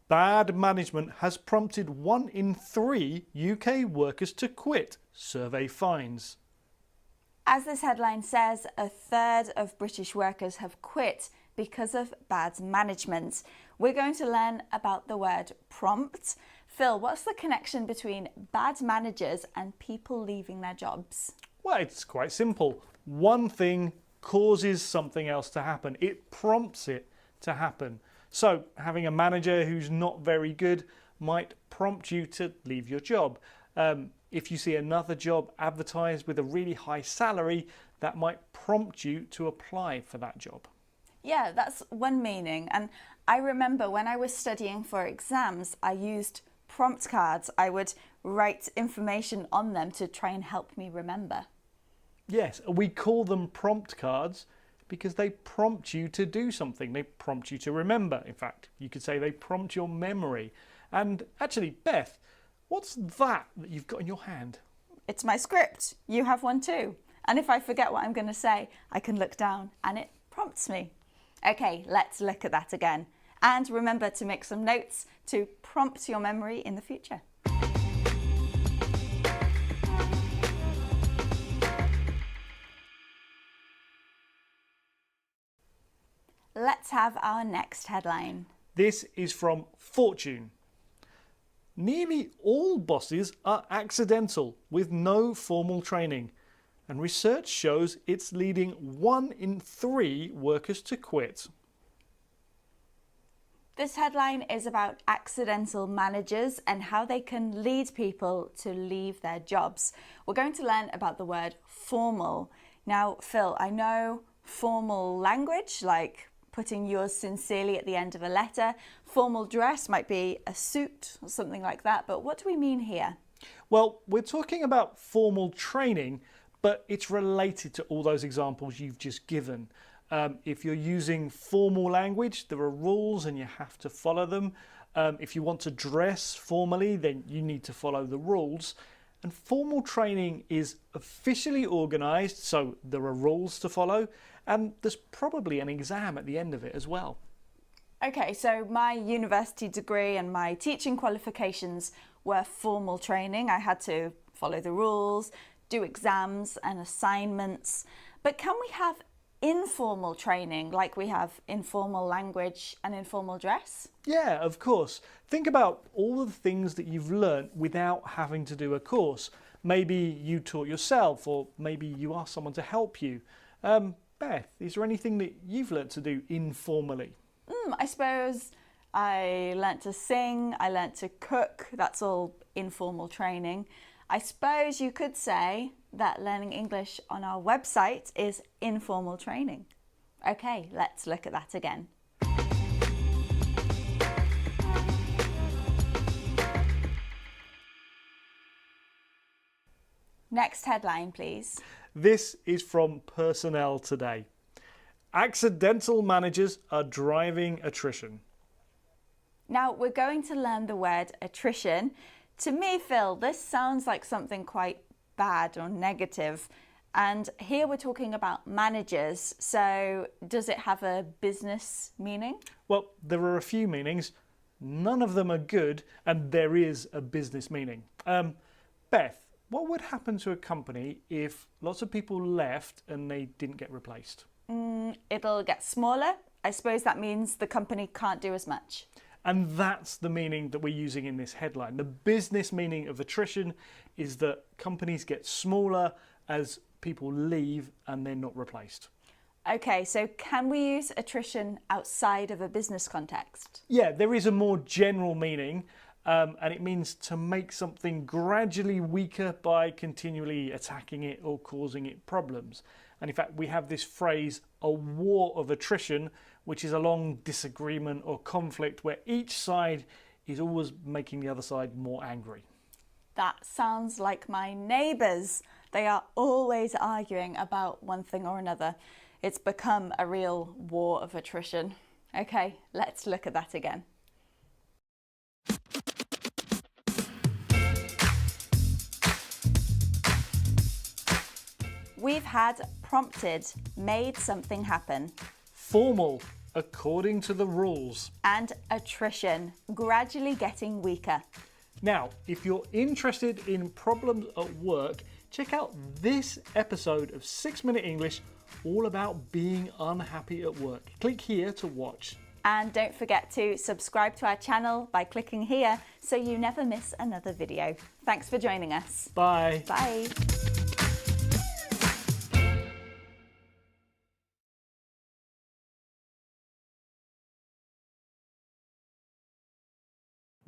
Bad management has prompted 1 in 3 UK workers to quit, survey finds. As this headline says, a third of British workers have quit because of bad management. We're going to learn about the word prompt. Phil, what's the connection between bad managers and people leaving their jobs? Well, it's quite simple. One thing causes something else to happen. It prompts it to happen. So having a manager who's not very good might prompt you to leave your job. If you see another job advertised with a really high salary, that might prompt you to apply for that job. Yeah, that's one meaning. And I remember when I was studying for exams, I used prompt cards. I would write information on them to try and help me remember. Yes, we call them prompt cards because they prompt you to do something. They prompt you to remember. In fact, you could say they prompt your memory. And actually, Beth, what's that you've got in your hand? It's my script. You have one too. And if I forget what I'm going to say, I can look down and it prompts me. Okay, let's look at that again. And remember to make some notes to prompt your memory in the future. Let's have our next headline. This is from Fortune. Nearly all bosses are accidental with no formal training, and research shows it's leading 1 in 3 workers to quit. This headline is about accidental managers and how they can lead people to leave their jobs. We're going to learn about the word formal. Now, Phil, I know formal language, like putting yours sincerely at the end of a letter. Formal dress might be a suit or something like that, but what do we mean here? Well, we're talking about formal training, but it's related to all those examples you've just given. If you're using formal language, there are rules and you have to follow them. If you want to dress formally, then you need to follow the rules. And formal training is officially organised, so there are rules to follow, and there's probably an exam at the end of it as well. Okay, so my university degree and my teaching qualifications were formal training. I had to follow the rules, do exams and assignments. But can we have informal training like we have informal language and informal dress? Yeah, of course. Think about all of the things that you've learnt without having to do a course. Maybe you taught yourself, or maybe you asked someone to help you. Beth, is there anything that you've learnt to do informally? I suppose I learnt to sing, I learnt to cook. That's all informal training. I suppose you could say that learning English on our website is informal training. Okay, let's look at that again. Next headline, please. This is from Personnel Today. Accidental managers are driving attrition. Now we're going to learn the word attrition. To me, Phil, this sounds like something quite bad or negative. And here we're talking about managers. So does it have a business meaning? Well, there are a few meanings. None of them are good, and there is a business meaning. Beth, what would happen to a company if lots of people left and they didn't get replaced? It'll get smaller. I suppose that means the company can't do as much. And that's the meaning that we're using in this headline. The business meaning of attrition is that companies get smaller as people leave and they're not replaced. Okay, so can we use attrition outside of a business context? Yeah, there is a more general meaning, and it means to make something gradually weaker by continually attacking it or causing it problems. And in fact, we have this phrase, a war of attrition, which is a long disagreement or conflict where each side is always making the other side more angry. That sounds like my neighbours. They are always arguing about one thing or another. It's become a real war of attrition. Okay, let's look at that again. We've had prompted, made something happen. Formal, according to the rules. And attrition, gradually getting weaker. Now, if you're interested in problems at work, check out this episode of 6 Minute English all about being unhappy at work. Click here to watch. And don't forget to subscribe to our channel by clicking here so you never miss another video. Thanks for joining us. Bye. Bye.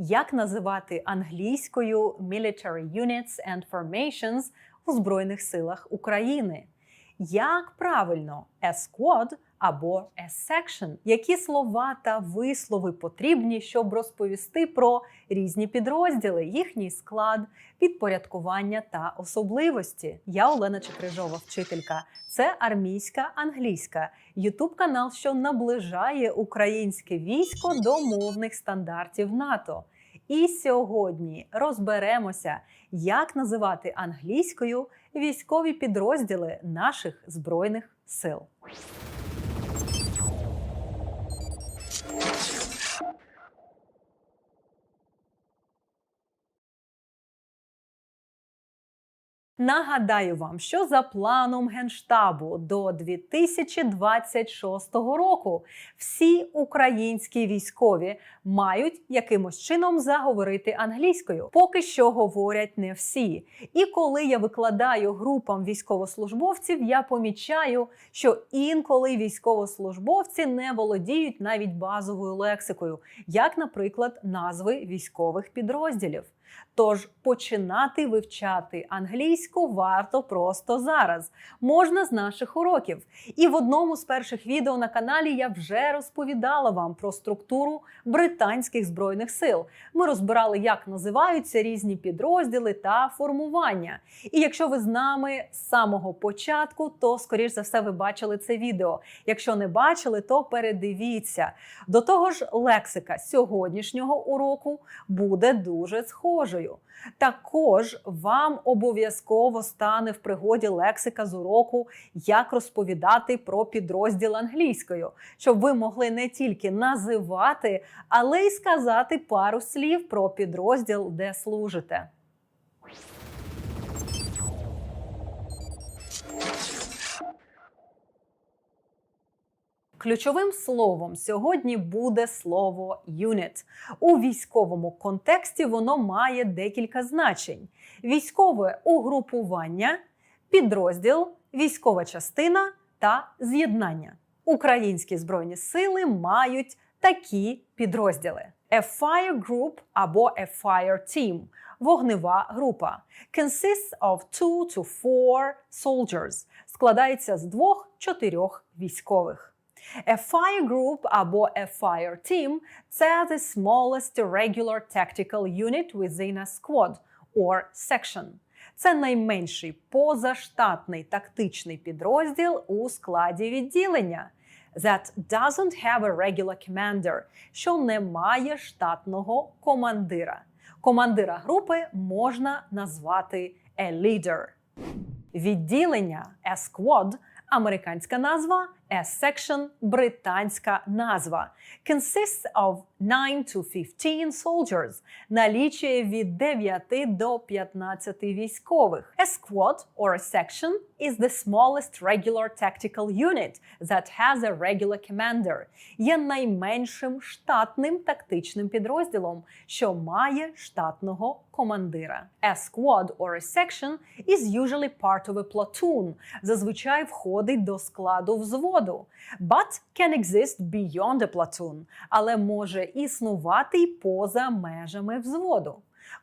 Як називати англійською military units and formations у Збройних силах України? Як правильно a squad або a section? Які слова та вислови потрібні, щоб розповісти про різні підрозділи, їхній склад, підпорядкування та особливості? Я Олена Чекрижова, вчителька. Це армійська англійська. Ютуб-канал, що наближає українське військо до мовних стандартів НАТО. І сьогодні розберемося, як називати англійською військові підрозділи наших Збройних сил. Нагадаю вам, що за планом Генштабу до 2026 року всі українські військові мають якимось чином заговорити англійською. Поки що говорять не всі. І коли я викладаю групам військовослужбовців, я помічаю, що інколи військовослужбовці не володіють навіть базовою лексикою, як, наприклад, назви військових підрозділів. Тож починати вивчати англійську варто просто зараз. Можна з наших уроків. І в одному з перших відео на каналі я вже розповідала вам про структуру британських Збройних сил. Ми розбирали, як називаються різні підрозділи та формування. І якщо ви з нами з самого початку, то, скоріш за все, ви бачили це відео. Якщо не бачили, то передивіться. До того ж, лексика сьогоднішнього уроку буде дуже схожою. Також вам обов'язково стане в пригоді лексика з уроку «Як розповідати про підрозділ англійською», щоб ви могли не тільки називати, але й сказати пару слів про підрозділ, де служите. Ключовим словом сьогодні буде слово «unit». У військовому контексті воно має декілька значень. Військове угрупування, підрозділ, військова частина та з'єднання. Українські Збройні сили мають такі підрозділи. A fire group або a fire team – вогнева група. Consists of 2 to 4 soldiers – складається з 2-4 військових. A fire group або a fire team – це the smallest regular tactical unit within a squad or section. Це найменший позаштатний тактичний підрозділ у складі відділення. That doesn't have a regular commander, що не має штатного командира. Командира групи можна назвати a leader. Відділення a squad – американська назва, a section – британська назва. Consists of 9 to 15 soldiers – налічує від 9 до 15 військових. A squad or a section is the smallest regular tactical unit that has a regular commander. Є найменшим штатним тактичним підрозділом, що має штатного командира. A squad or a section is usually part of a platoon. Зазвичай входить до складу взводу. But can exist beyond a platoon. Але може існувати й поза межами взводу.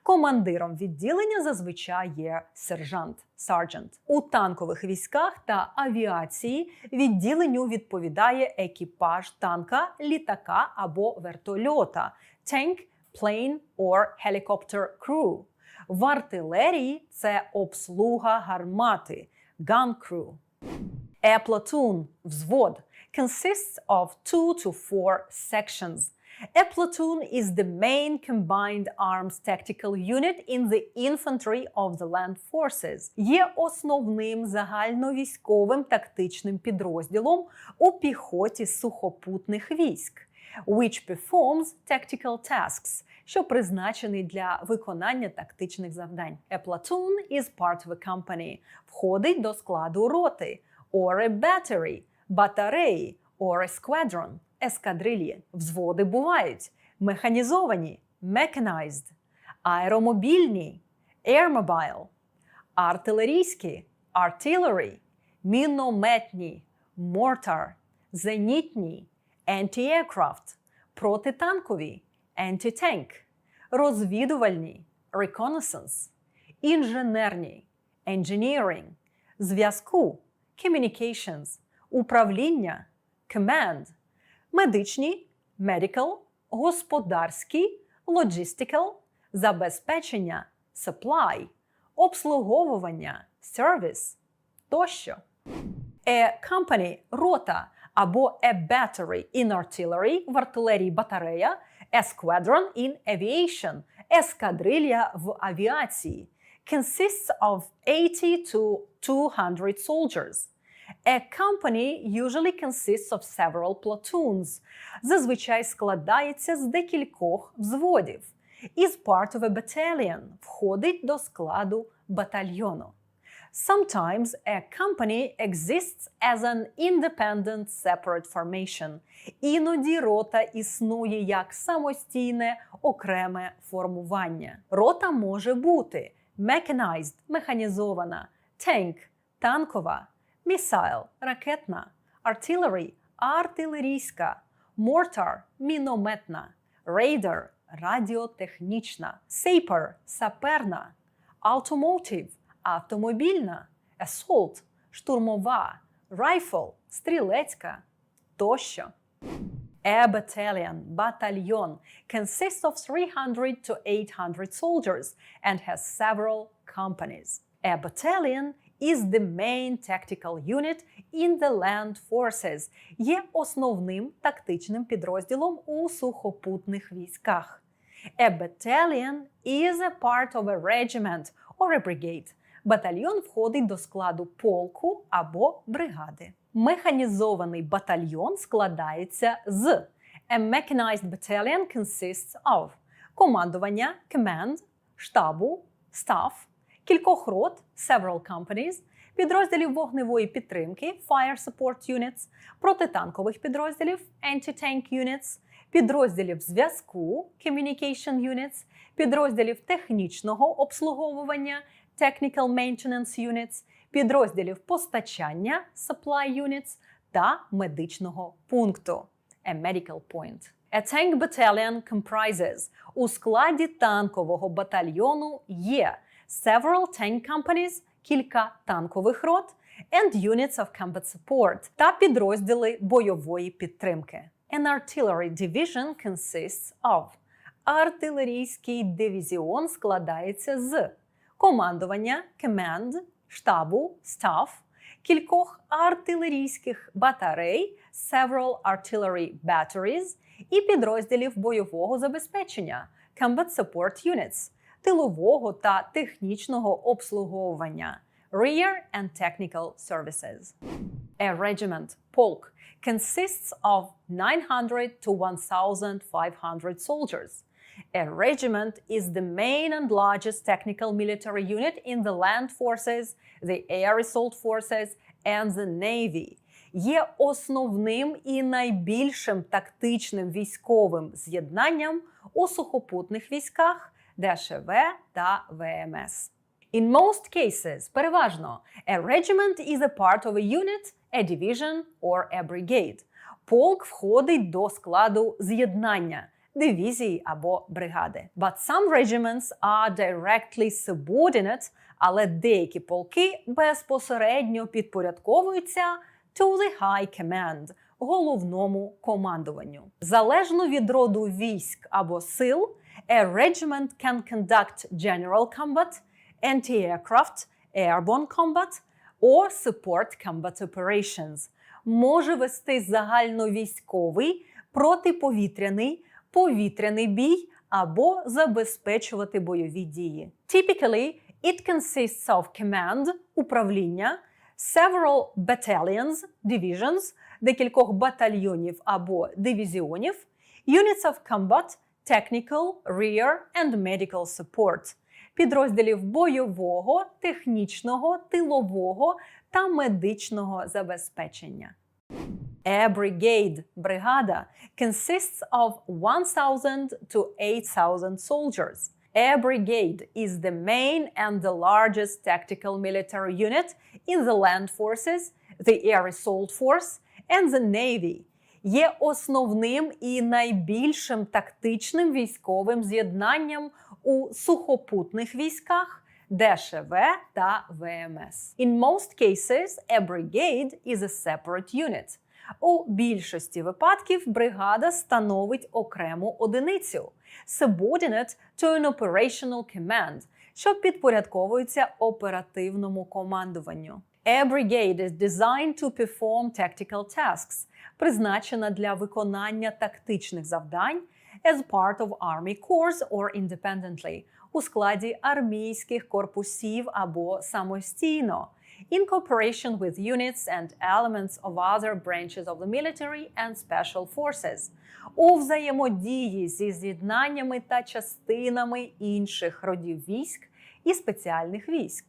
Командиром відділення зазвичай є сержант, sergeant. У танкових військах та авіації відділенню відповідає екіпаж танка, літака або вертольота – tank, plane or helicopter crew. В артилерії це обслуга гармати – gun crew. A platoon – взвод – consists of 2 to 4 sections. A platoon is the main combined arms tactical unit in the infantry of the land forces. Є основним загальновійськовим тактичним підрозділом у піхоті сухопутних військ. which performs tactical tasks, що призначений для виконання тактичних завдань. A platoon is part of a company, входить до складу роти, or a battery, батареї, or a squadron, ескадрильї. Взводи бувають механізовані, mechanized, аеромобільні, airmobile, артилерійські, artillery, мінометні, mortar, зенітні, anti-aircraft, протитанкові, anti-tank, розвідувальні, reconnaissance, інженерні, engineering, зв'язку, communications, управління, command, медичні, medical, господарські, logistical, забезпечення, supply, обслуговування, service тощо. A company – рота або a battery in artillery – в артилерії батарея, a squadron in aviation – ескадрилья в авіації, consists of 80 to 200 soldiers. A company usually consists of several platoons. Зазвичай складається з декількох взводів. Is part of a battalion – входить до складу батальйону. Sometimes a company exists as an independent separate formation. Іноді рота існує як самостійне окреме формування. Рота може бути mechanized – механізована, tank – танкова, missile – ракетна, artillery – артилерійська, mortar – мінометна, radar – радіотехнічна, saper – саперна, automotive – автомобільна, assault – штурмова, rifle – стрілецька тощо. A battalion – батальйон consists of 300 to 800 soldiers and has several companies. A battalion is the main tactical unit in the land forces. Є основним тактичним підрозділом у сухопутних військах. A battalion is a part of a regiment or a brigade. Батальйон входить до складу полку або бригади. Механізований батальйон складається з A mechanized battalion consists of командування, command, штабу, staff, кількох рот, several companies, підрозділів вогневої підтримки, fire support units, протитанкових підрозділів, anti-tank units, підрозділів зв'язку, communication units, підрозділів технічного обслуговування, technical maintenance units, підрозділів постачання, supply units та медичного пункту, a medical point. A tank battalion comprises – у складі танкового батальйону є several tank companies – кілька танкових рот, and units of combat support та підрозділи бойової підтримки. An artillery division consists of – артилерійський дивізіон складається з командування, command, штабу, staff, кількох артилерійських батарей, several artillery batteries, і підрозділів бойового забезпечення, combat support units, тилового та технічного обслуговування, rear and technical services. A regiment, полк, consists of 900 to 1,500 soldiers. A regiment is the main and largest technical military unit in the land forces, the air assault forces, and the navy. Є основним і найбільшим тактичним військовим з'єднанням у сухопутних військах, ДШВ та ВМС. In most cases, переважно, a regiment is a part of a unit, a division or a brigade. Полк входить до складу з'єднання, дивізії або бригади. But some regiments are directly subordinate, але деякі полки безпосередньо підпорядковуються to the high command – головному командуванню. Залежно від роду військ або сил, a regiment can conduct general combat, anti-aircraft, airborne combat or support combat operations. Може вести загальновійськовий, протиповітряний, повітряний бій або забезпечувати бойові дії. Typically, it consists of command – управління, several battalions – divisions – декількох батальйонів або дивізіонів, Units of combat, technical, rear and medical support. Підрозділів бойового, технічного, тилового та медичного забезпечення. A brigade, бригада, consists of 1,000 to 8,000 soldiers. A brigade is the main and the largest tactical military unit in the land forces, the air assault force and the navy. Є основним і найбільшим тактичним військовим з'єднанням у сухопутних військах, ДШВ та ВМС. In most cases, a brigade is a separate unit. У більшості випадків бригада становить окрему одиницю subordinate to an operational command, що підпорядковується оперативному командуванню. A brigade is designed to perform tactical tasks, призначена для виконання тактичних завдань as part of army corps or independently, у складі армійських корпусів або самостійно, in cooperation with units and elements of other branches of the military and special forces, у взаємодії зі з'єднаннями та частинами інших родів військ і спеціальних військ,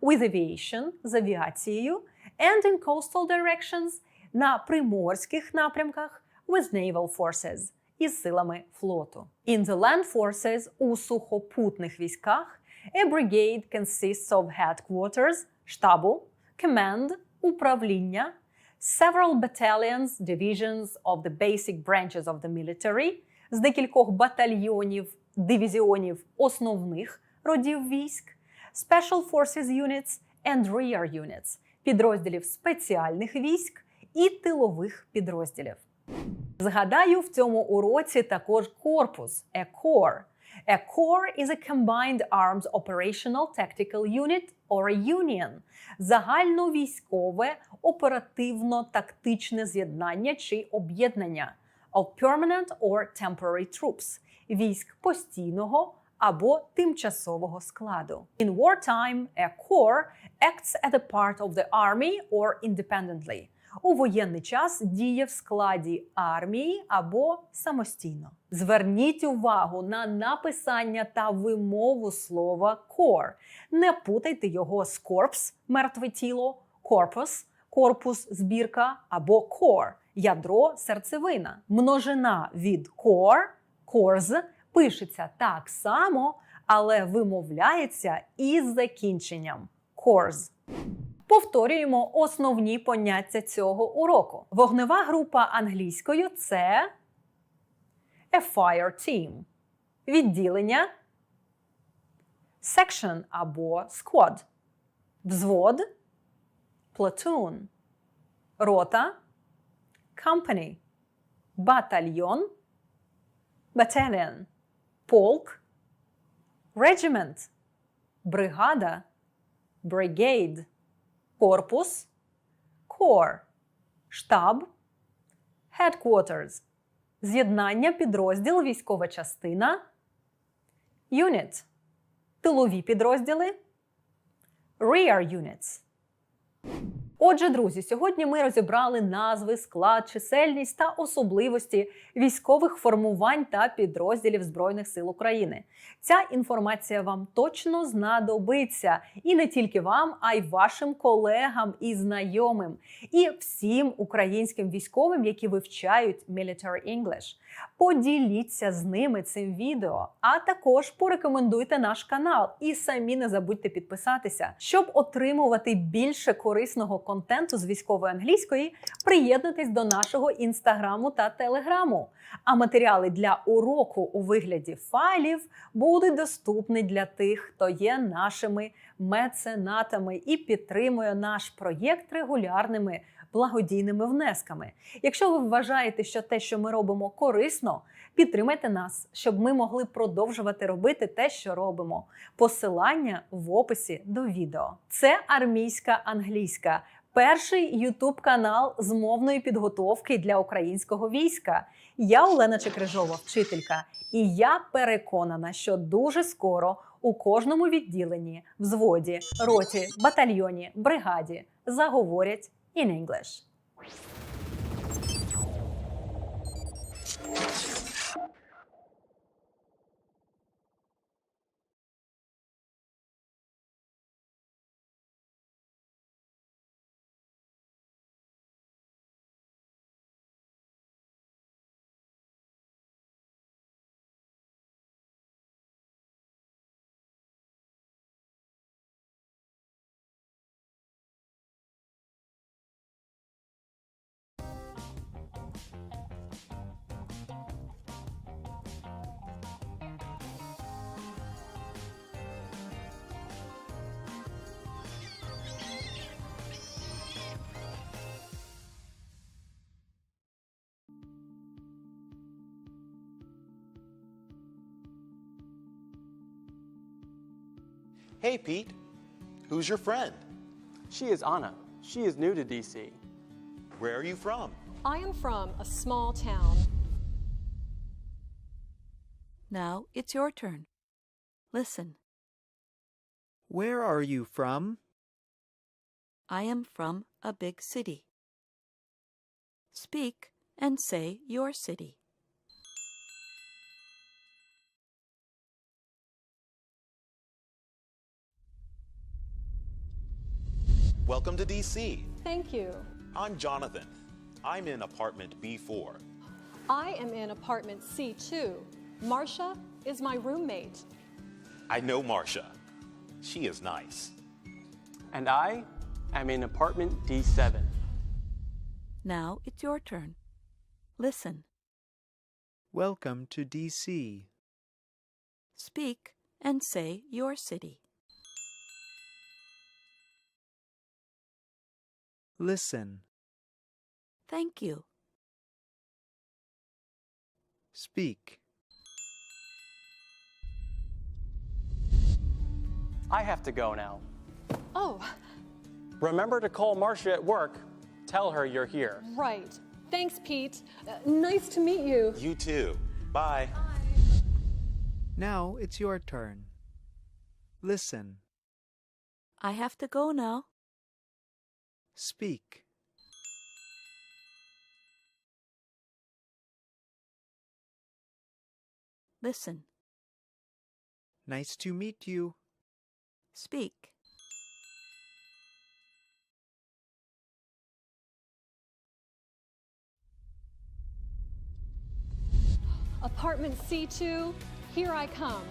with aviation, з авіацією, and in coastal directions, на приморських напрямках, with naval forces, із силами флоту. In the land forces, у сухопутних військах, a brigade consists of headquarters, штабу, command, управління, several battalions, divisions of the basic branches of the military, з декількох батальйонів, дивізіонів основних родів військ, special forces units and rear units, підрозділів спеціальних військ і тилових підрозділів. Згадаю в цьому уроці також корпус, a corps. A corps is a combined arms operational tactical unit or a union. Загальновійськове оперативно-тактичне з'єднання чи об'єднання of permanent or temporary troops. Військ постійного або тимчасового складу. In wartime, a corps acts as a part of the army or independently. У воєнний час діє в складі армії або самостійно. Зверніть увагу на написання та вимову слова corps. Не путайте його з corpse – мертве тіло, corpus – корпус, збірка або core – ядро, серцевина. Множина від core – cores – пишеться так само, але вимовляється із закінченням cores. Повторюємо основні поняття цього уроку. Вогнева група англійською – це a fire team. Відділення – section або squad. Взвод – platoon. Рота – company. Батальйон – battalion. Полк – regiment. Бригада – brigade. Корпус – corps, штаб – headquarters, з'єднання, підрозділ, військова частина – unit, тилові підрозділи – rear units. Отже, друзі, сьогодні ми розібрали назви, склад, чисельність та особливості військових формувань та підрозділів Збройних сил України. Ця інформація вам точно знадобиться. І не тільки вам, а й вашим колегам і знайомим. І всім українським військовим, які вивчають Military English. Поділіться з ними цим відео, а також порекомендуйте наш канал. І самі не забудьте підписатися. Щоб отримувати більше корисного контенту з військової англійської, приєднуйтесь до нашого інстаграму та телеграму. А матеріали для уроку у вигляді файлів будуть доступні для тих, хто є нашими меценатами і підтримує наш проєкт регулярними благодійними внесками. Якщо ви вважаєте, що те, що ми робимо, корисно, підтримайте нас, щоб ми могли продовжувати робити те, що робимо. Посилання в описі до відео. Це армійська англійська. Перший YouTube-канал з мовної підготовки для українського війська. Я Олена Чекрижова, вчителька, і я переконана, що дуже скоро у кожному відділенні, взводі, роті, батальйоні, бригаді заговорять in English. Hey, Pete. Who's your friend? She is Anna. She is new to DC. Where are you from? I am from a small town. Now it's your turn. Listen. Where are you from? I am from a big city. Speak and say your city. Welcome to DC. Thank you. I'm Jonathan. I'm in apartment B4. I am in apartment C2. Marcia is my roommate. I know Marcia. She is nice. And I am in apartment D7. Now it's your turn. Listen. Welcome to DC. Speak and say your city. Listen. Thank you. Speak. I have to go now. Oh, Remember to call Marcia at work. Tell her you're here. right. Thanks, Pete. Nice to meet you. You too. Bye. Now it's your turn. Listen. I have to go now. Speak. Listen. Nice to meet you. Speak. Apartment C2, here I come.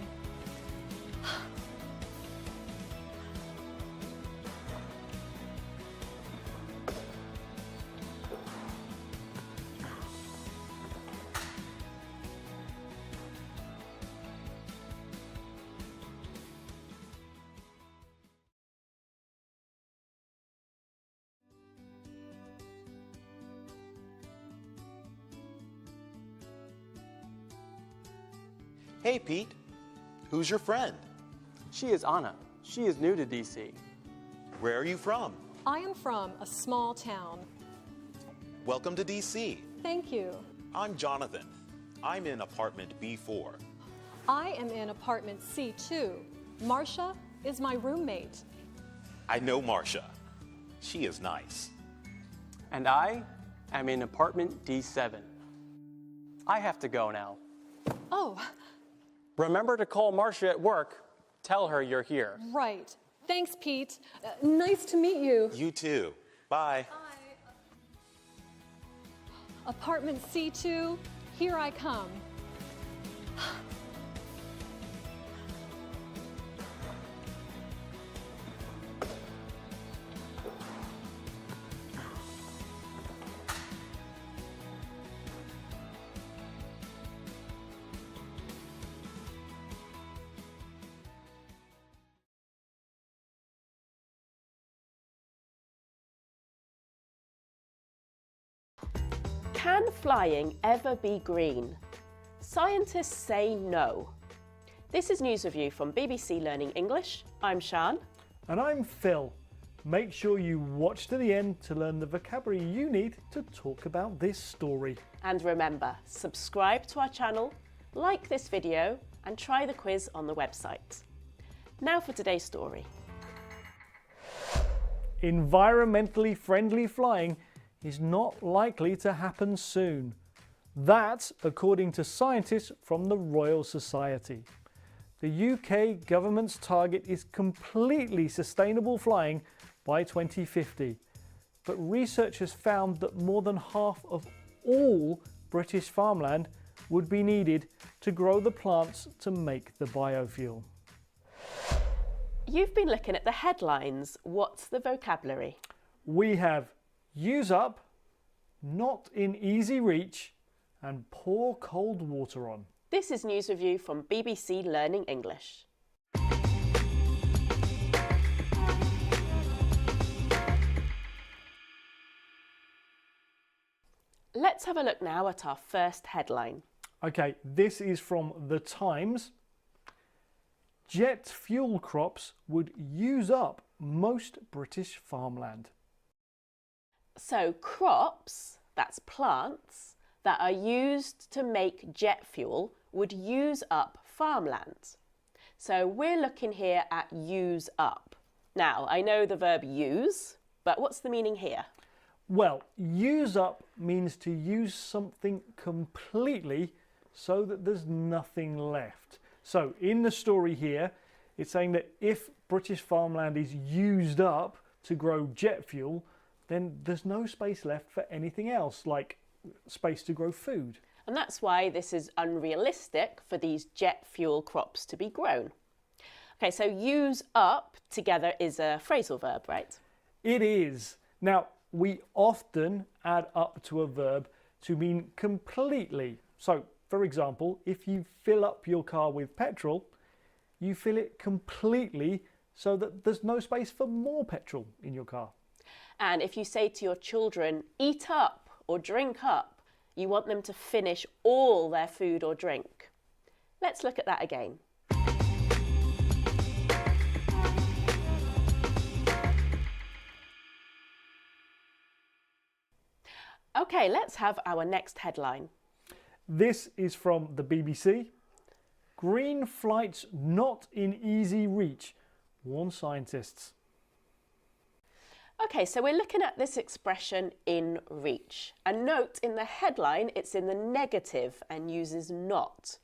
Hey, Pete. Who's your friend? She is Anna. She is new to DC. Where are you from? I am from a small town. Welcome to DC. Thank you. I'm Jonathan. I'm in apartment B4. I am in apartment C2. Marcia is my roommate. I know Marcia. She is nice. And I am in apartment D7. I have to go now. Oh, Remember to call Marcia at work. Tell her you're here. right. Thanks, Pete. Nice to meet you. You too. Bye. Apartment C2, here I come. Can flying ever be green? Scientists say no. This is News Review from BBC Learning English. I'm Shan. And I'm Phil. Make sure you watch to the end to learn the vocabulary you need to talk about this story. And remember, subscribe to our channel, like this video, and try the quiz on the website. Now for today's story. Environmentally friendly flying is not likely to happen soon. That's according to scientists from the Royal Society. The UK government's target is completely sustainable flying by 2050. But researchers found that more than half of all British farmland would be needed to grow the plants to make the biofuel. You've been looking at the headlines. What's the vocabulary? We have use up, not in easy reach, and pour cold water on. This is News Review from BBC Learning English. Let's have a look now at our first headline. Okay, this is from The Times. jet fuel crops would use up most British farmland? So crops, that's plants, that are used to make jet fuel would use up farmland. So we're looking here at use up. Now, I know the verb use, but what's the meaning here? Well, use up means to use something completely so that there's nothing left. So in the story here, it's saying that if British farmland is used up to grow jet fuel, then there's no space left for anything else, like space to grow food. And that's why this is unrealistic for these jet fuel crops to be grown. Okay, so use up together is a phrasal verb, right? It is. Now, we often add up to a verb to mean completely. So, for example, if you fill up your car with petrol, you fill it completely so that there's no space for more petrol in your car. And if you say to your children, eat up or drink up, you want them to finish all their food or drink. Let's look at that again. Okay, let's have our next headline. This is from the BBC. Green flights not in easy reach, warn scientists. Okay, so we're looking at this expression in reach. And note in the headline, it's in the negative and uses not.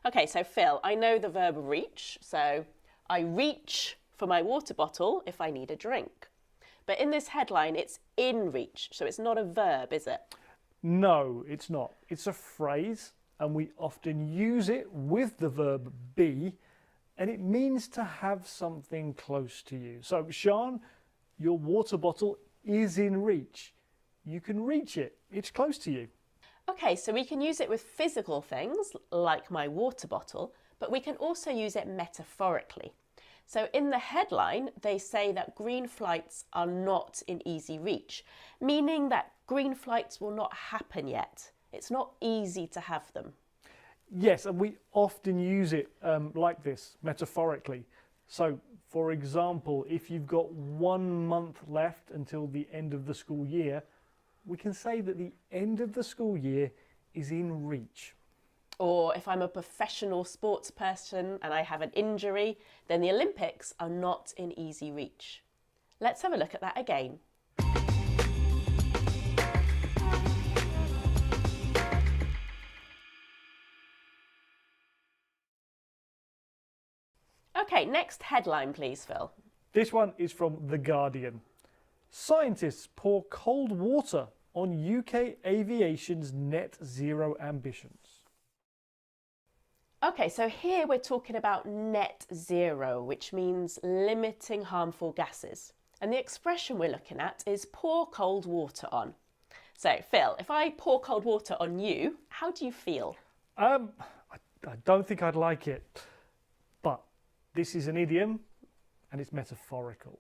Okay, so Phil, I know the verb reach, so I reach for my water bottle if I need a drink. But in this headline, it's in reach, so it's not a verb, is it? No, it's not. It's a phrase, and we often use it with the verb be, and it means to have something close to you. So, Sean, your water bottle is in reach. You can reach it. It's close to you. Okay, so we can use it with physical things, like my water bottle, but we can also use it metaphorically. So in the headline, they say that green flights are not in easy reach, meaning that green flights will not happen yet. It's not easy to have them. Yes, and we often use it like this, metaphorically. So, for example, if you've got 1 month left until the end of the school year, we can say that the end of the school year is in reach. Or if I'm a professional sports person and I have an injury, then the Olympics are not in easy reach. Let's have a look at that again. Okay, next headline please, Phil. This one is from The Guardian. Scientists pour cold water on UK aviation's net zero ambitions. Okay, so here we're talking about net zero, which means limiting harmful gases. And the expression we're looking at is pour cold water on. So, Phil, if I pour cold water on you, how do you feel? I don't think I'd like it. But this is an idiom and it's metaphorical.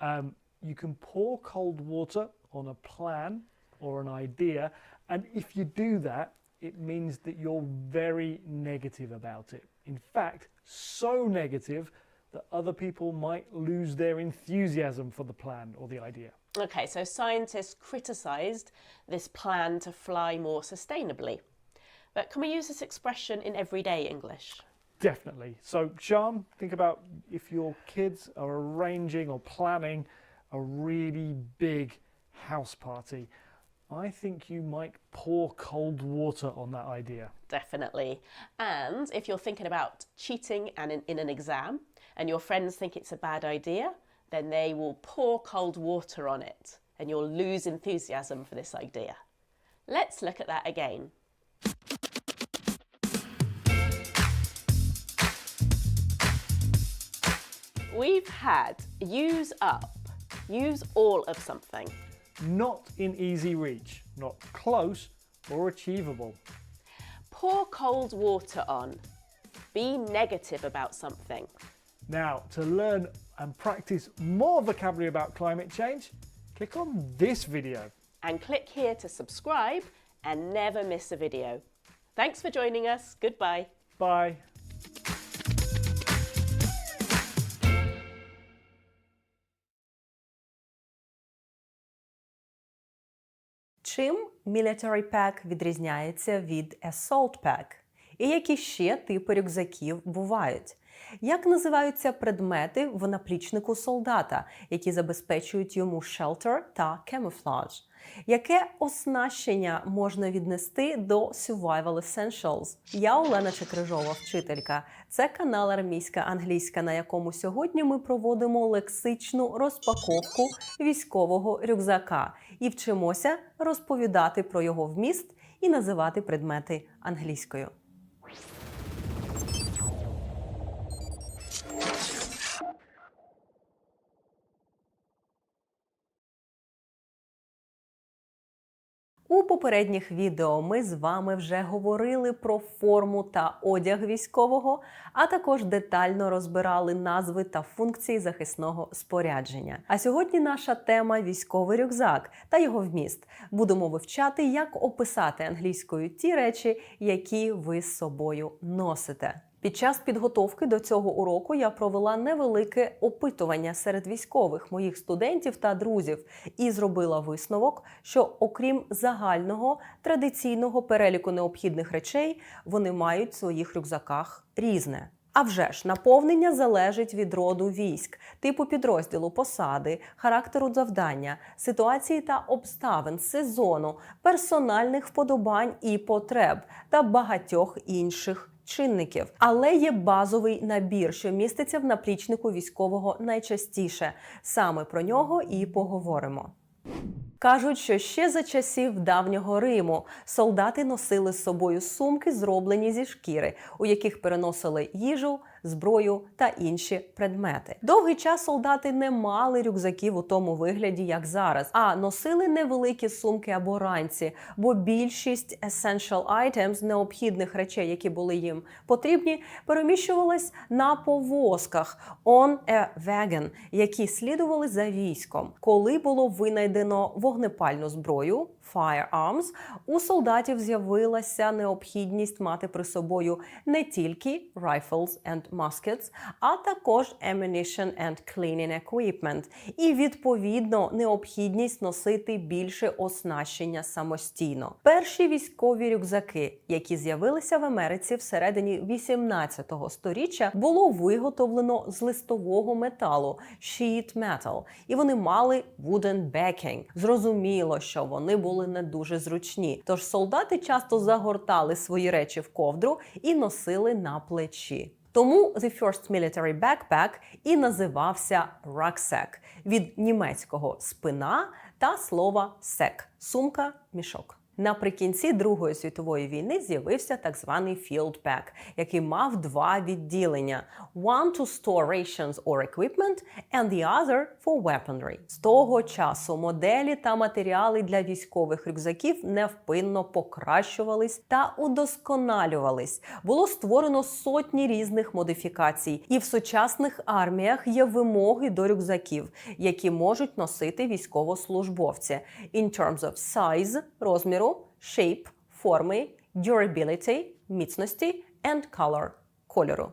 You can pour cold water on a plan or an idea, and if you do that, it means that you're very negative about it. In fact, so negative that other people might lose their enthusiasm for the plan or the idea. Okay, so scientists criticised this plan to fly more sustainably. But can we use this expression in everyday English? Definitely. So, Sean, think about if your kids are arranging or planning a really big house party. I think you might pour cold water on that idea. Definitely. And if you're thinking about cheating in an exam and your friends think it's a bad idea, then they will pour cold water on it and you'll lose enthusiasm for this idea. Let's look at that again. We've had use up, use all of something. Not in easy reach, not close or achievable. Pour cold water on, be negative about something. Now, to learn and practice more vocabulary about climate change, click on this video. And click here to subscribe and never miss a video. Thanks for joining us. Goodbye. Bye. Чим military pack відрізняється від assault pack? І які ще типи рюкзаків бувають? Як називаються предмети в наплічнику солдата, які забезпечують йому shelter та camouflage? Яке оснащення можна віднести до Survival Essentials? Я Олена Чекрижова, вчителька. Це канал Армійська англійська, на якому сьогодні ми проводимо лексичну розпаковку військового рюкзака і вчимося розповідати про його вміст і називати предмети англійською. У попередніх відео ми з вами вже говорили про форму та одяг військового, а також детально розбирали назви та функції захисного спорядження. А сьогодні наша тема – військовий рюкзак та його вміст. Будемо вивчати, як описати англійською ті речі, які ви з собою носите. Під час підготовки до цього уроку я провела невелике опитування серед військових моїх студентів та друзів і зробила висновок, що окрім загального традиційного переліку необхідних речей, вони мають в своїх рюкзаках різне. А вже ж, наповнення залежить від роду військ, типу підрозділу, посади, характеру завдання, ситуації та обставин, сезону, персональних вподобань і потреб та багатьох інших чинників. Але є базовий набір, що міститься в наплічнику військового найчастіше. Саме про нього і поговоримо. Кажуть, що ще за часів давнього Риму солдати носили з собою сумки, зроблені зі шкіри, у яких переносили їжу, зброю та інші предмети. Довгий час солдати не мали рюкзаків у тому вигляді, як зараз, а носили невеликі сумки або ранці, бо більшість essential items, необхідних речей, які були їм потрібні, переміщувались на повозках on a wagon, які слідували за військом. Коли було винайдено вогнепальну зброю, firearms, у солдатів з'явилася необхідність мати при собою не тільки rifles and muskets, а також ammunition and cleaning equipment. І, відповідно, необхідність носити більше оснащення самостійно. Перші військові рюкзаки, які з'явилися в Америці всередині 18-го сторіччя, було виготовлено з листового металу – sheet metal. І вони мали wooden backing. Зрозуміло, що вони були не дуже зручні. Тож солдати часто загортали свої речі в ковдру і носили на плечі. Тому the first military backpack і називався rucksack від німецького спина та слова sack – сумка, мішок. Наприкінці Другої світової війни з'явився так званий field pack, який мав два відділення – one to store rations or equipment and the other for weaponry. З того часу моделі та матеріали для військових рюкзаків невпинно покращувались та удосконалювались. Було створено сотні різних модифікацій, і в сучасних арміях є вимоги до рюкзаків, які можуть носити військовослужбовці in terms of size – розміру, shape – форми, durability – міцності and color – кольору.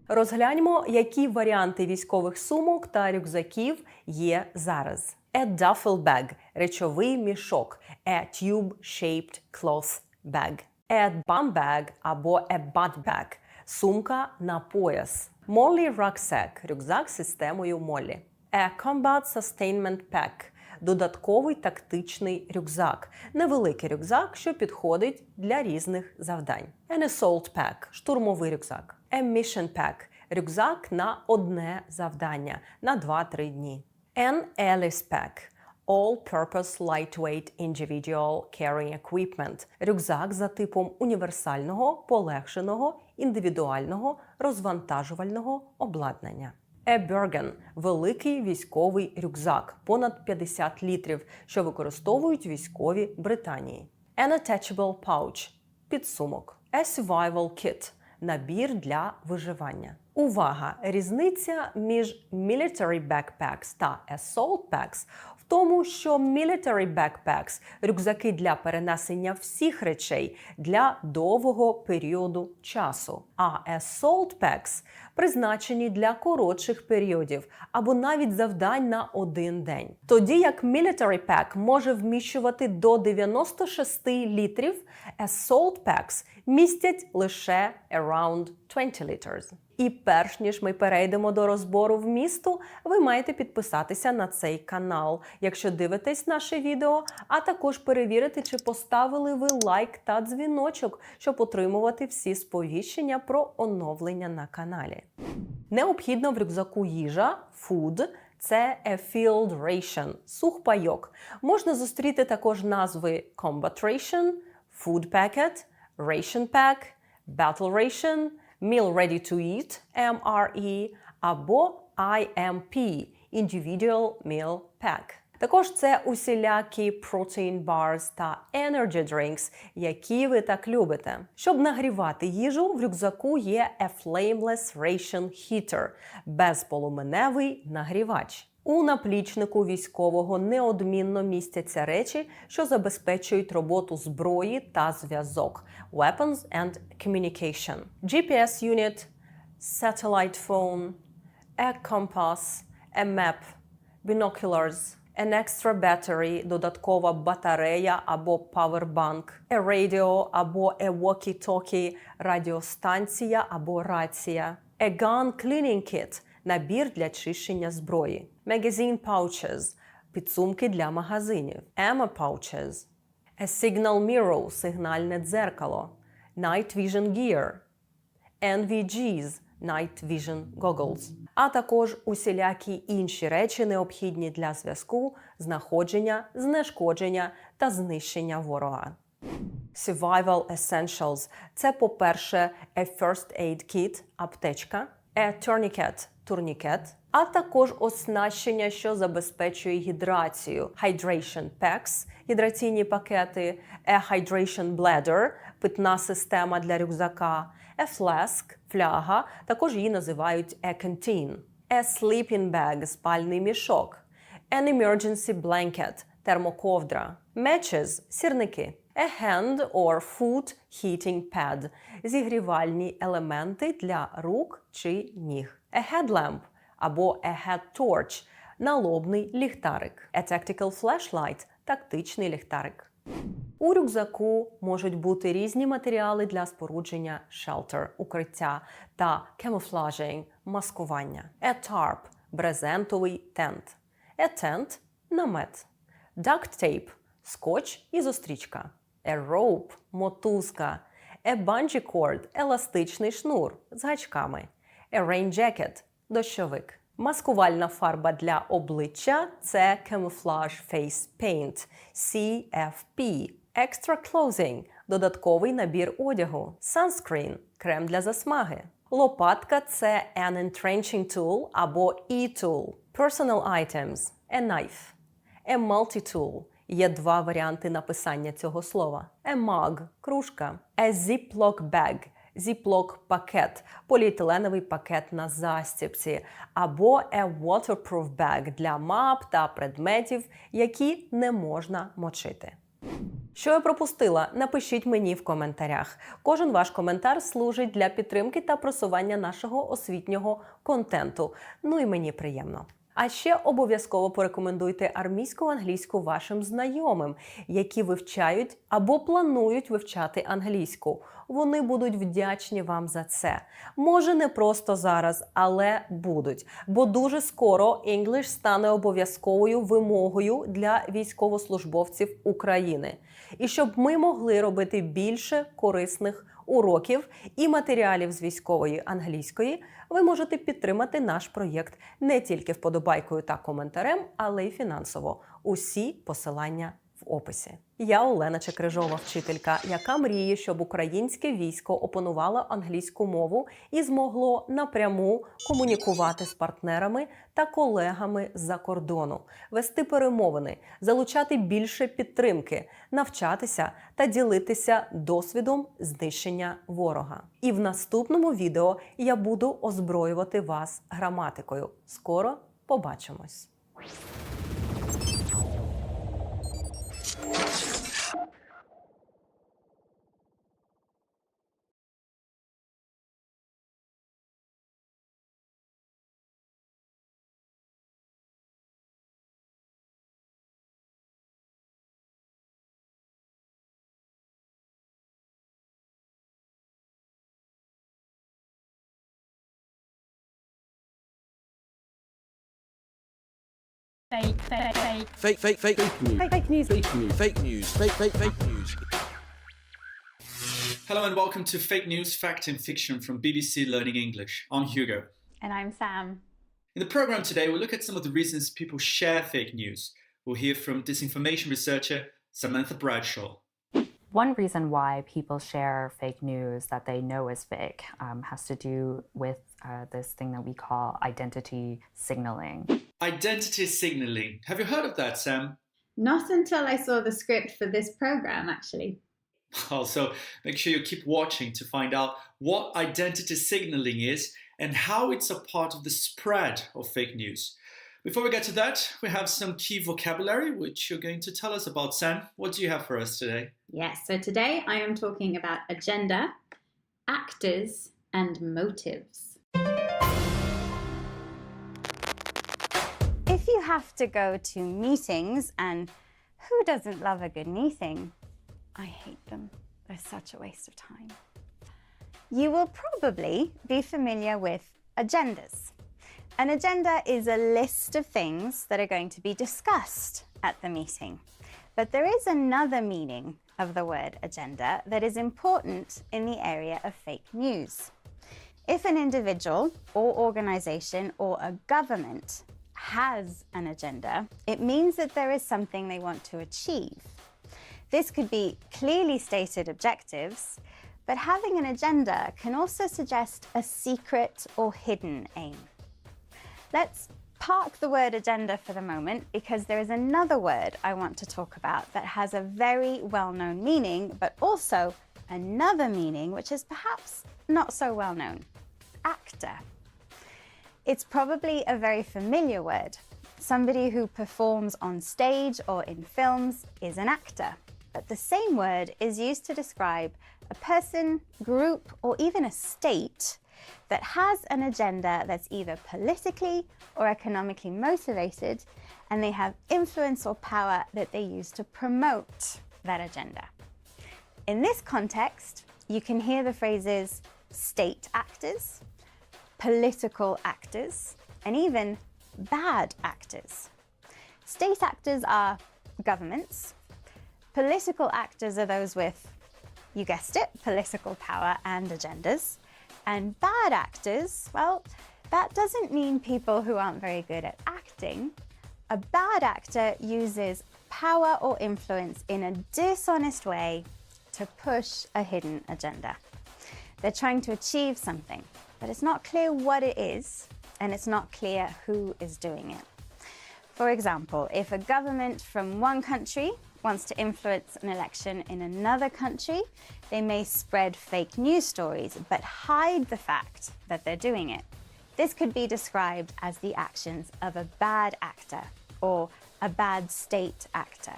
Розгляньмо, які варіанти військових сумок та рюкзаків є зараз. A duffel bag – речовий мішок. A tube-shaped cloth bag. A bum bag або a butt bag – сумка на пояс. Molly rucksack – рюкзак з системою Моллі. A combat sustainment pack – додатковий тактичний рюкзак. Невеликий рюкзак, що підходить для різних завдань. An assault pack – штурмовий рюкзак. A mission pack – рюкзак на одне завдання, на 2-3 дні. An Alice pack – all-purpose lightweight individual carrying equipment – рюкзак за типом універсального, полегшеного, індивідуального, розвантажувального обладнання. A Bergen – великий військовий рюкзак, понад 50 літрів, що використовують військові Британії. An attachable pouch – підсумок. A survival kit – набір для виживання. Увага! Різниця між military backpacks та assault packs в тому, що military backpacks – рюкзаки для перенесення всіх речей для довгого періоду часу, а assault packs призначені для коротших періодів або навіть завдань на один день. Тоді як military pack може вміщувати до 96 літрів, assault packs містять лише around 20 liters. І перш ніж ми перейдемо до розбору вмісту, ви маєте підписатися на цей канал, якщо дивитесь наше відео, а також перевірити, чи поставили ви лайк та дзвіночок, щоб отримувати всі сповіщення про оновлення на каналі. Необхідна в рюкзаку їжа, food – це a field ration – сухпайок. Можна зустріти також назви combat ration, food packet, ration pack, battle ration, meal ready to eat, MRE, або IMP – individual meal pack. Також це усілякі protein bars та energy drinks, які ви так любите. Щоб нагрівати їжу, в рюкзаку є a flameless ration heater – безполуменевий нагрівач. У наплічнику військового неодмінно містяться речі, що забезпечують роботу зброї та зв'язок – weapons and communication. GPS unit, satellite phone, a compass, a map, binoculars, an extra battery – додаткова батарея або powerbank, a radio або a walkie-talkie – радіостанція або рація, a gun cleaning kit – набір для чищення зброї, magazine pouches – підсумки для магазинів, ammo pouches, a signal mirror – сигнальне дзеркало, night vision gear, NVGs – night vision goggles, а також усілякі інші речі, необхідні для зв'язку, знаходження, знешкодження та знищення ворога. Survival essentials – це, по-перше, a first aid kit – аптечка, a tourniquet – турнікет, а також оснащення, що забезпечує гідрацію, hydration packs – гідраційні пакети, a hydration bladder – питна система для рюкзака, a flask – фляга, також її називають a canteen, a sleeping bag – спальний мішок, an emergency blanket – термоковдра, matches – сірники, a hand or foot heating pad – зігрівальні елементи для рук чи ніг, a headlamp або a head torch – налобний ліхтарик, a tactical flashlight – тактичний ліхтарик. У рюкзаку можуть бути різні матеріали для спорудження shelter – укриття та camouflaging – маскування, a tarp – брезентовий тент, a tent – намет, duct tape – скотч і зустрічка, a rope – мотузка, a bungee cord – еластичний шнур з гачками, a rain jacket – дощовик. Маскувальна фарба для обличчя – це Camouflage Face Paint, CFP. Extra Clothing – додатковий набір одягу. Sunscreen – крем для засмаги. Лопатка – це an entrenching tool або e-tool. Personal items – a knife. A multi-tool – є два варіанти написання цього слова. A mug – кружка. A ziplock bag – зіплок-пакет, поліетиленовий пакет на застібці, або a waterproof bag для мап та предметів, які не можна мочити. Що я пропустила? Напишіть мені в коментарях. Кожен ваш коментар служить для підтримки та просування нашого освітнього контенту. Ну і мені приємно. А ще обов'язково порекомендуйте армійську англійську вашим знайомим, які вивчають або планують вивчати англійську. Вони будуть вдячні вам за це. Може, не просто зараз, але будуть. Бо дуже скоро English стане обов'язковою вимогою для військовослужбовців України. І щоб ми могли робити більше корисних уроків і матеріалів з військової англійської, ви можете підтримати наш проєкт не тільки вподобайкою та коментарем, але й фінансово. Усі посилання в описі. Я Олена Чекрижова, вчителька, яка мріє, щоб українське військо опанувало англійську мову і змогло напряму комунікувати з партнерами та колегами з-за кордону, вести перемовини, залучати більше підтримки, навчатися та ділитися досвідом знищення ворога. І в наступному відео я буду озброювати вас граматикою. Скоро побачимось! Fake news. Hello and welcome to Fake News, Fact and Fiction from BBC Learning English. I'm Hugo. And I'm Sam. In the program today, we'll look at some of the reasons people share fake news. We'll hear from disinformation researcher Samantha Bradshaw. One reason why people share fake news that they know is fake has to do with this thing that we call identity signaling. Identity signaling. Have you heard of that, Sam? Not until I saw the script for this program, actually. Also, make sure you keep watching to find out what identity signaling is and how it's a part of the spread of fake news. Before we get to that, we have some key vocabulary which you're going to tell us about. Sam, what do you have for us today? Yes, so today I am talking about agenda, actors, and motives. If you have to go to meetings, and who doesn't love a good meeting? I hate them. They're such a waste of time. You will probably be familiar with agendas. An agenda is a list of things that are going to be discussed at the meeting. But there is another meaning of the word agenda that is important in the area of fake news. If an individual or organization or a government has an agenda, it means that there is something they want to achieve. This could be clearly stated objectives, but having an agenda can also suggest a secret or hidden aim. Let's park the word agenda for the moment because there is another word I want to talk about that has a very well-known meaning, but also another meaning which is perhaps not so well known. Actor. It's probably a very familiar word. Somebody who performs on stage or in films is an actor. But the same word is used to describe a person, group, or even a state that has an agenda that's either politically or economically motivated, and they have influence or power that they use to promote that agenda. In this context, you can hear the phrases state actors, political actors, and even bad actors. State actors are governments. Political actors are those with, you guessed it, political power and agendas. And bad actors, well, that doesn't mean people who aren't very good at acting. A bad actor uses power or influence in a dishonest way to push a hidden agenda. They're trying to achieve something, but it's not clear what it is, and it's not clear who is doing it. For example, if a government from one country wants to influence an election in another country, they may spread fake news stories but hide the fact that they're doing it. This could be described as the actions of a bad actor or a bad state actor.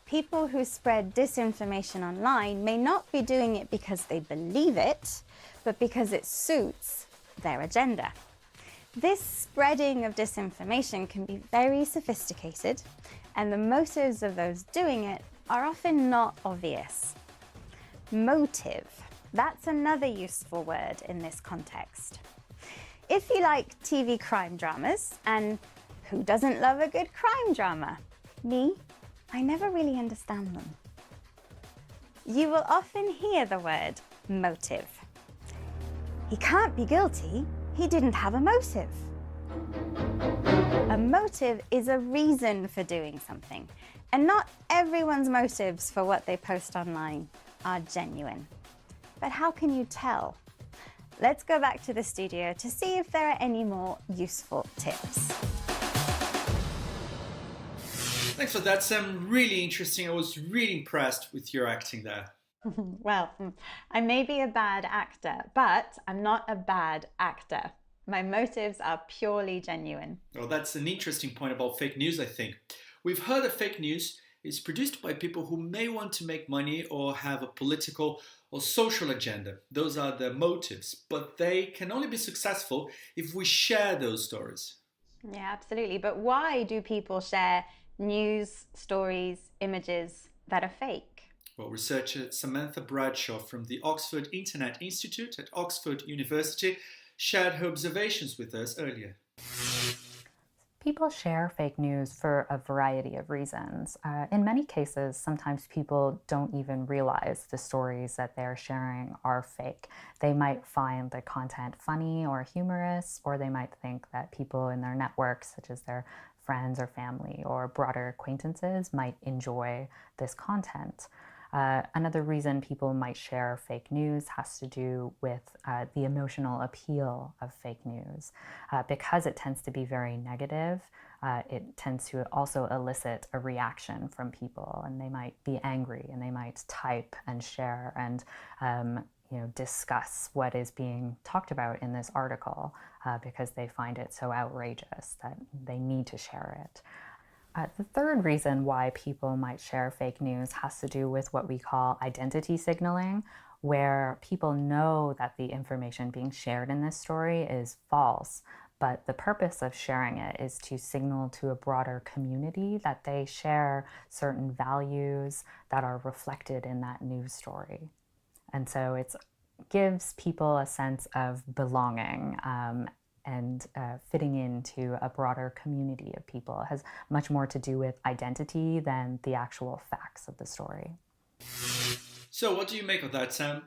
People who spread disinformation online may not be doing it because they believe it, but because it suits their agenda. This spreading of disinformation can be very sophisticated, and the motives of those doing it are often not obvious. Motive. That's another useful word in this context. If you like TV crime dramas, and who doesn't love a good crime drama? Me, I never really understand them. You will often hear the word motive. He can't be guilty, he didn't have a motive. A motive is a reason for doing something, and not everyone's motives for what they post online are genuine. But how can you tell? Let's go back to the studio to see if there are any more useful tips. Thanks for that, Sam. Really interesting. I was really impressed with your acting there. Well, I may be a bad actor, but I'm not a bad actor. My motives are purely genuine. Well, that's an interesting point about fake news, I think. We've heard that fake news is produced by people who may want to make money or have a political or social agenda. Those are their motives, but they can only be successful if we share those stories. Yeah, absolutely. But why do people share news, stories, images that are fake? Well, researcher Samantha Bradshaw from the Oxford Internet Institute at Oxford University shared her observations with us earlier. People share fake news for a variety of reasons. In many cases, sometimes people don't even realize the stories that they're sharing are fake. They might find the content funny or humorous, or they might think that people in their networks, such as their friends or family or broader acquaintances, might enjoy this content. Another reason people might share fake news has to do with the emotional appeal of fake news. Because it tends to be very negative, it tends to also elicit a reaction from people, and they might be angry and they might type and share and discuss what is being talked about in this article because they find it so outrageous that they need to share it. The third reason why people might share fake news has to do with what we call identity signaling, where people know that the information being shared in this story is false, but the purpose of sharing it is to signal to a broader community that they share certain values that are reflected in that news story. And so it gives people a sense of belonging and fitting into a broader community of people. It has much more to do with identity than the actual facts of the story. So what do you make of that, Sam?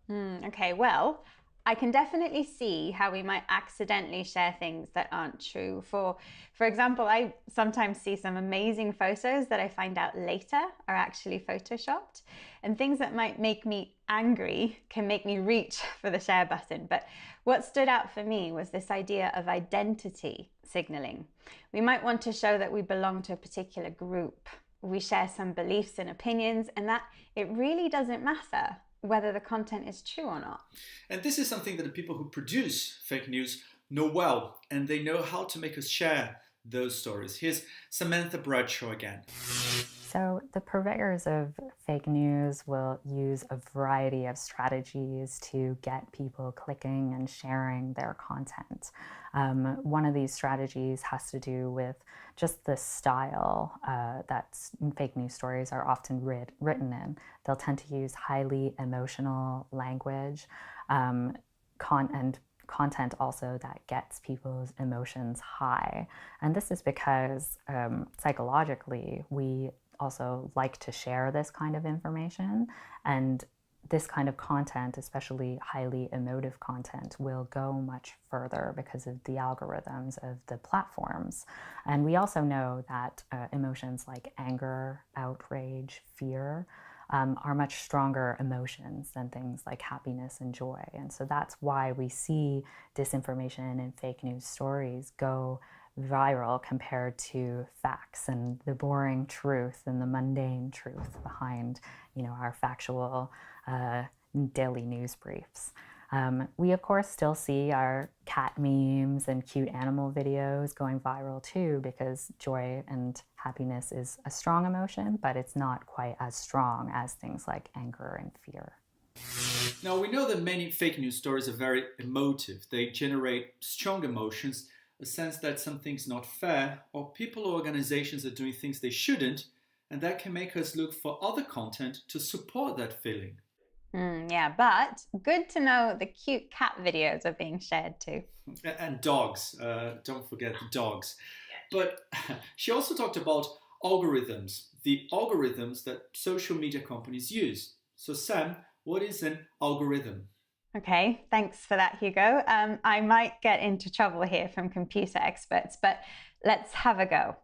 Okay, well, I can definitely see how we might accidentally share things that aren't true. For example, I sometimes see some amazing photos that I find out later are actually photoshopped, and things that might make me angry can make me reach for the share button. But what stood out for me was this idea of identity signaling. We might want to show that we belong to a particular group. We share some beliefs and opinions, and that it really doesn't matter whether the content is true or not. And this is something that the people who produce fake news know well, and they know how to make us share those stories. Here's Samantha Bradshaw again. So the purveyors of fake news will use a variety of strategies to get people clicking and sharing their content. One of these strategies has to do with just the style that fake news stories are often written in. They'll tend to use highly emotional language and content also that gets people's emotions high. And this is because psychologically, we also like to share this kind of information, and this kind of content, especially highly emotive content, will go much further because of the algorithms of the platforms. And we also know that emotions like anger, outrage, fear are much stronger emotions than things like happiness and joy. And so that's why we see disinformation and fake news stories go viral compared to facts and the boring truth and the mundane truth behind, our factual daily news briefs. We, of course, still see our cat memes and cute animal videos going viral too, because joy and happiness is a strong emotion, but it's not quite as strong as things like anger and fear. Now, we know that many fake news stories are very emotive. They generate strong emotions, a sense that something's not fair, or people or organizations are doing things they shouldn't, and that can make us look for other content to support that feeling. Yeah, but good to know the cute cat videos are being shared too. And dogs, don't forget the dogs. But she also talked about algorithms, the algorithms that social media companies use. So Sam, what is an algorithm? Okay, thanks for that, Hugo. I might get into trouble here from computer experts, but let's have a go.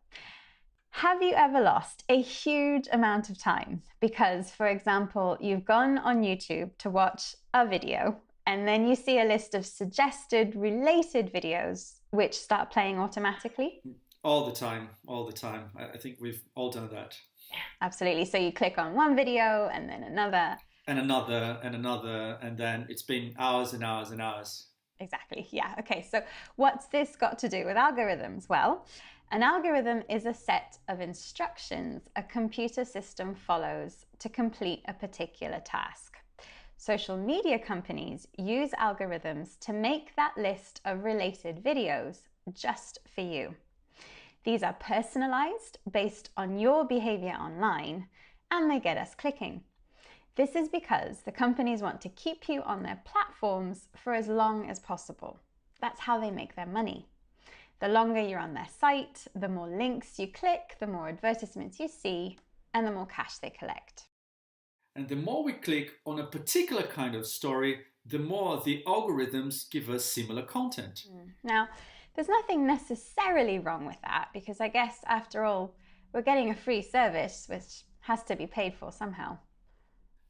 Have you ever lost a huge amount of time because, for example, you've gone on YouTube to watch a video and then you see a list of suggested related videos which start playing automatically? All the time, all the time. I think we've all done that. Absolutely. So you click on one video and then another. And another, and another, and then it's been hours and hours and hours. Exactly, yeah. Okay, so what's this got to do with algorithms? Well, an algorithm is a set of instructions a computer system follows to complete a particular task. Social media companies use algorithms to make that list of related videos just for you. These are personalized based on your behavior online, and they get us clicking. This is because the companies want to keep you on their platforms for as long as possible. That's how they make their money. The longer you're on their site, the more links you click, the more advertisements you see, and the more cash they collect. And the more we click on a particular kind of story, the more the algorithms give us similar content. Now, there's nothing necessarily wrong with that, because I guess, after all, we're getting a free service which has to be paid for somehow.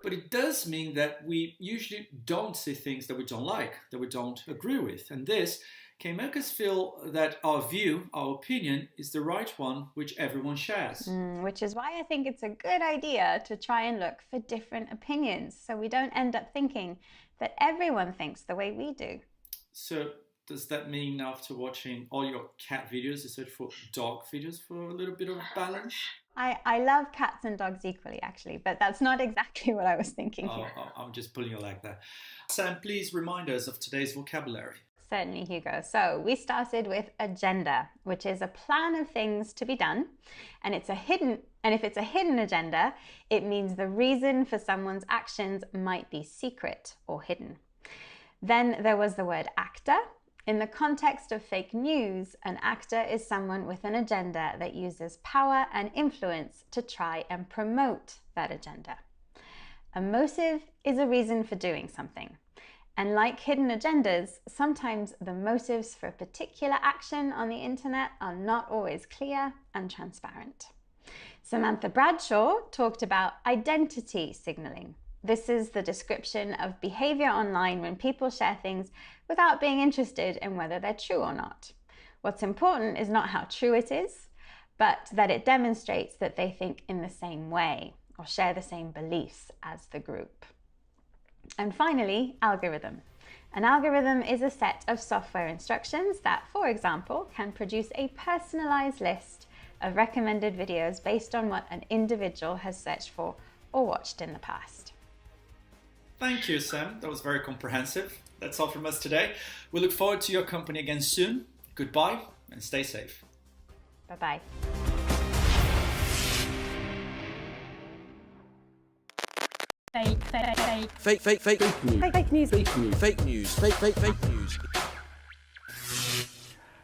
But it does mean that we usually don't see things that we don't like, that we don't agree with. And this can make us feel that our view, our opinion, is the right one, which everyone shares. Which is why I think it's a good idea to try and look for different opinions, so we don't end up thinking that everyone thinks the way we do. So does that mean after watching all your cat videos, you search for dog videos for a little bit of balance? I love cats and dogs equally, actually, but that's not exactly what I was thinking here. I'm just pulling your leg there. Sam, please remind us of today's vocabulary. Certainly, Hugo. So we started with agenda, which is a plan of things to be done, and if it's a hidden agenda, it means the reason for someone's actions might be secret or hidden. Then there was the word actor. In the context of fake news, an actor is someone with an agenda that uses power and influence to try and promote that agenda. A motive is a reason for doing something. And like hidden agendas, sometimes the motives for a particular action on the internet are not always clear and transparent. Samantha Bradshaw talked about identity signaling. This is the description of behavior online when people share things without being interested in whether they're true or not. What's important is not how true it is, but that it demonstrates that they think in the same way or share the same beliefs as the group. And finally, algorithm. An algorithm is a set of software instructions that, for example, can produce a personalized list of recommended videos based on what an individual has searched for or watched in the past. Thank you, Sam. That was very comprehensive. That's all from us today. We look forward to your company again soon. Goodbye and stay safe. Bye-bye. Fake news.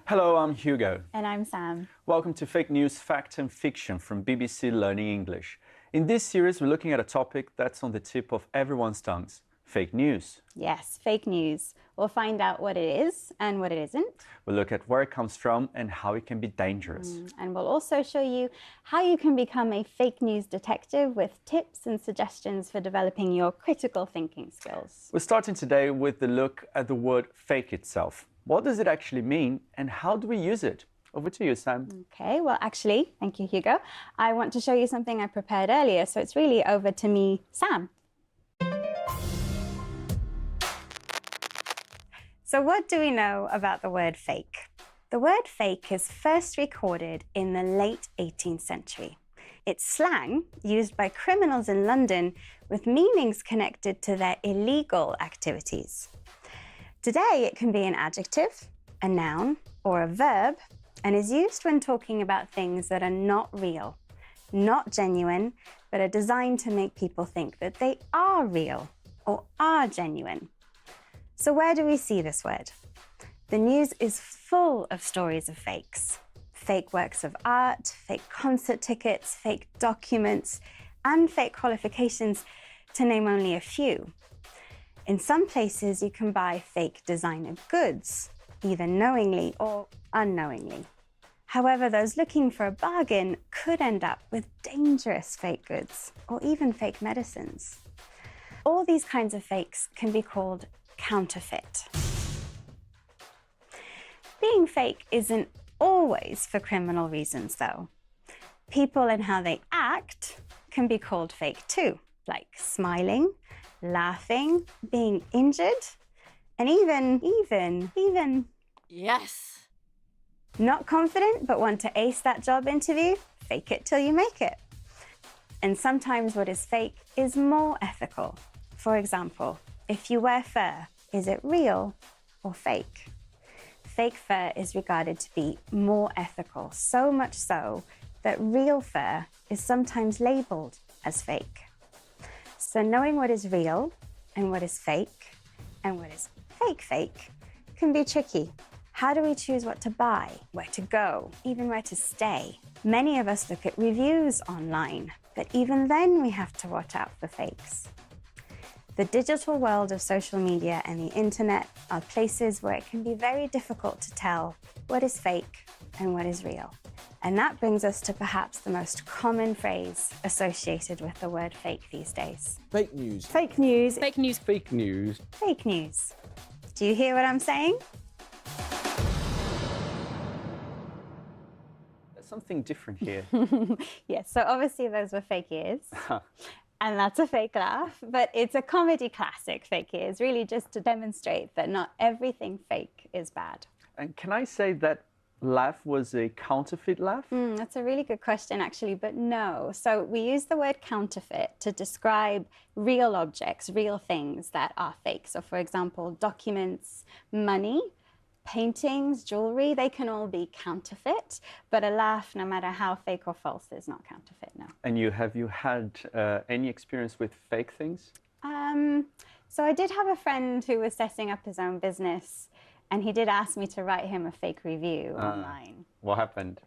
Hello, I'm Hugo. And I'm Sam. Welcome to Fake News, Fact and Fiction from BBC Learning English. In this series, we're looking at a topic that's on the tip of everyone's tongues, fake news. Yes, fake news. We'll find out what it is and what it isn't. We'll look at where it comes from and how it can be dangerous. And we'll also show you how you can become a fake news detective with tips and suggestions for developing your critical thinking skills. We're starting today with the look at the word fake itself. What does it actually mean and how do we use it? Over to you, Sam. Okay, well, actually, thank you, Hugo. I want to show you something I prepared earlier, so it's really over to me, Sam. So what do we know about the word fake? The word fake is first recorded in the late 18th century. It's slang used by criminals in London with meanings connected to their illegal activities. Today, it can be an adjective, a noun, or a verb, and is used when talking about things that are not real, not genuine, but are designed to make people think that they are real or are genuine. So where do we see this word? The news is full of stories of fakes. Fake works of art, fake concert tickets, fake documents, and fake qualifications, to name only a few. In some places, you can buy fake designer goods, either knowingly or unknowingly. However, those looking for a bargain could end up with dangerous fake goods or even fake medicines. All these kinds of fakes can be called counterfeit. Being fake isn't always for criminal reasons, though. People and how they act can be called fake too, like smiling, laughing, being injured, and even Yes. not confident but want to ace that job interview, fake it till you make it. And sometimes what is fake is more ethical. For example, if you wear fur, is it real or fake? Fake fur is regarded to be more ethical, so much so that real fur is sometimes labeled as fake. So knowing what is real and what is fake and what is fake can be tricky. How do we choose what to buy, where to go, even where to stay? Many of us look at reviews online, but even then we have to watch out for fakes. The digital world of social media and the internet are places where it can be very difficult to tell what is fake and what is real. And that brings us to perhaps the most common phrase associated with the word fake these days. Fake news. Fake news. Fake news. Fake news. Fake news. Do you hear what I'm saying? There's something different here. Yes, so obviously those were fake ears. And that's a fake laugh, but it's a comedy classic, fake ears, really just to demonstrate that not everything fake is bad. And can I say that laugh was a counterfeit laugh? That's a really good question, actually, but no. So we use the word counterfeit to describe real objects, real things that are fake. So for example, documents, money, paintings, jewelry, they can all be counterfeit, but a laugh, no matter how fake or false, is not counterfeit, no. And have you had any experience with fake things? So I did have a friend who was setting up his own business, and he did ask me to write him a fake review online. What happened?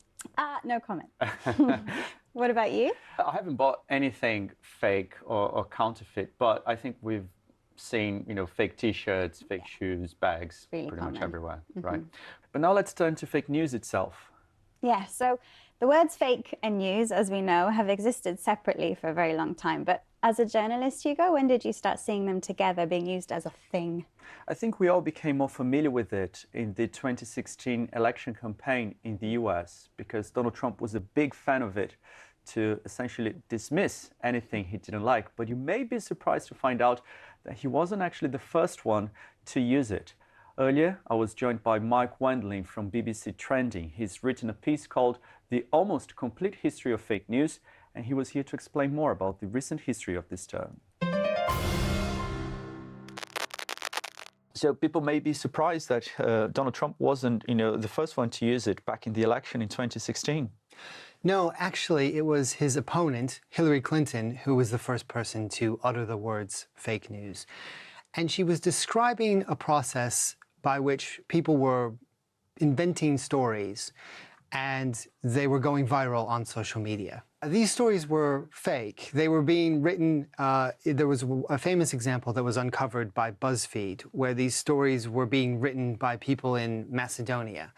No comment. What about you? I haven't bought anything fake or counterfeit, but I think we've seen, fake T-shirts, fake shoes, bags, really pretty common. much everywhere, right? But now let's turn to fake news itself. Yeah, so the words fake and news, as we know, have existed separately for a very long time. But as a journalist, Hugo, when did you start seeing them together, being used as a thing? I think we all became more familiar with it in the 2016 election campaign in the US, because Donald Trump was a big fan of it to essentially dismiss anything he didn't like. But you may be surprised to find out that he wasn't actually the first one to use it. Earlier, I was joined by Mike Wendling from BBC Trending. He's written a piece called The Almost Complete History of Fake News, and he was here to explain more about the recent history of this term. So people may be surprised that Donald Trump wasn't, the first one to use it back in the election in 2016. No, actually, it was his opponent, Hillary Clinton, who was the first person to utter the words fake news. And she was describing a process by which people were inventing stories and they were going viral on social media. These stories were fake. They were being written. There was a famous example that was uncovered by BuzzFeed where these stories were being written by people in Macedonia.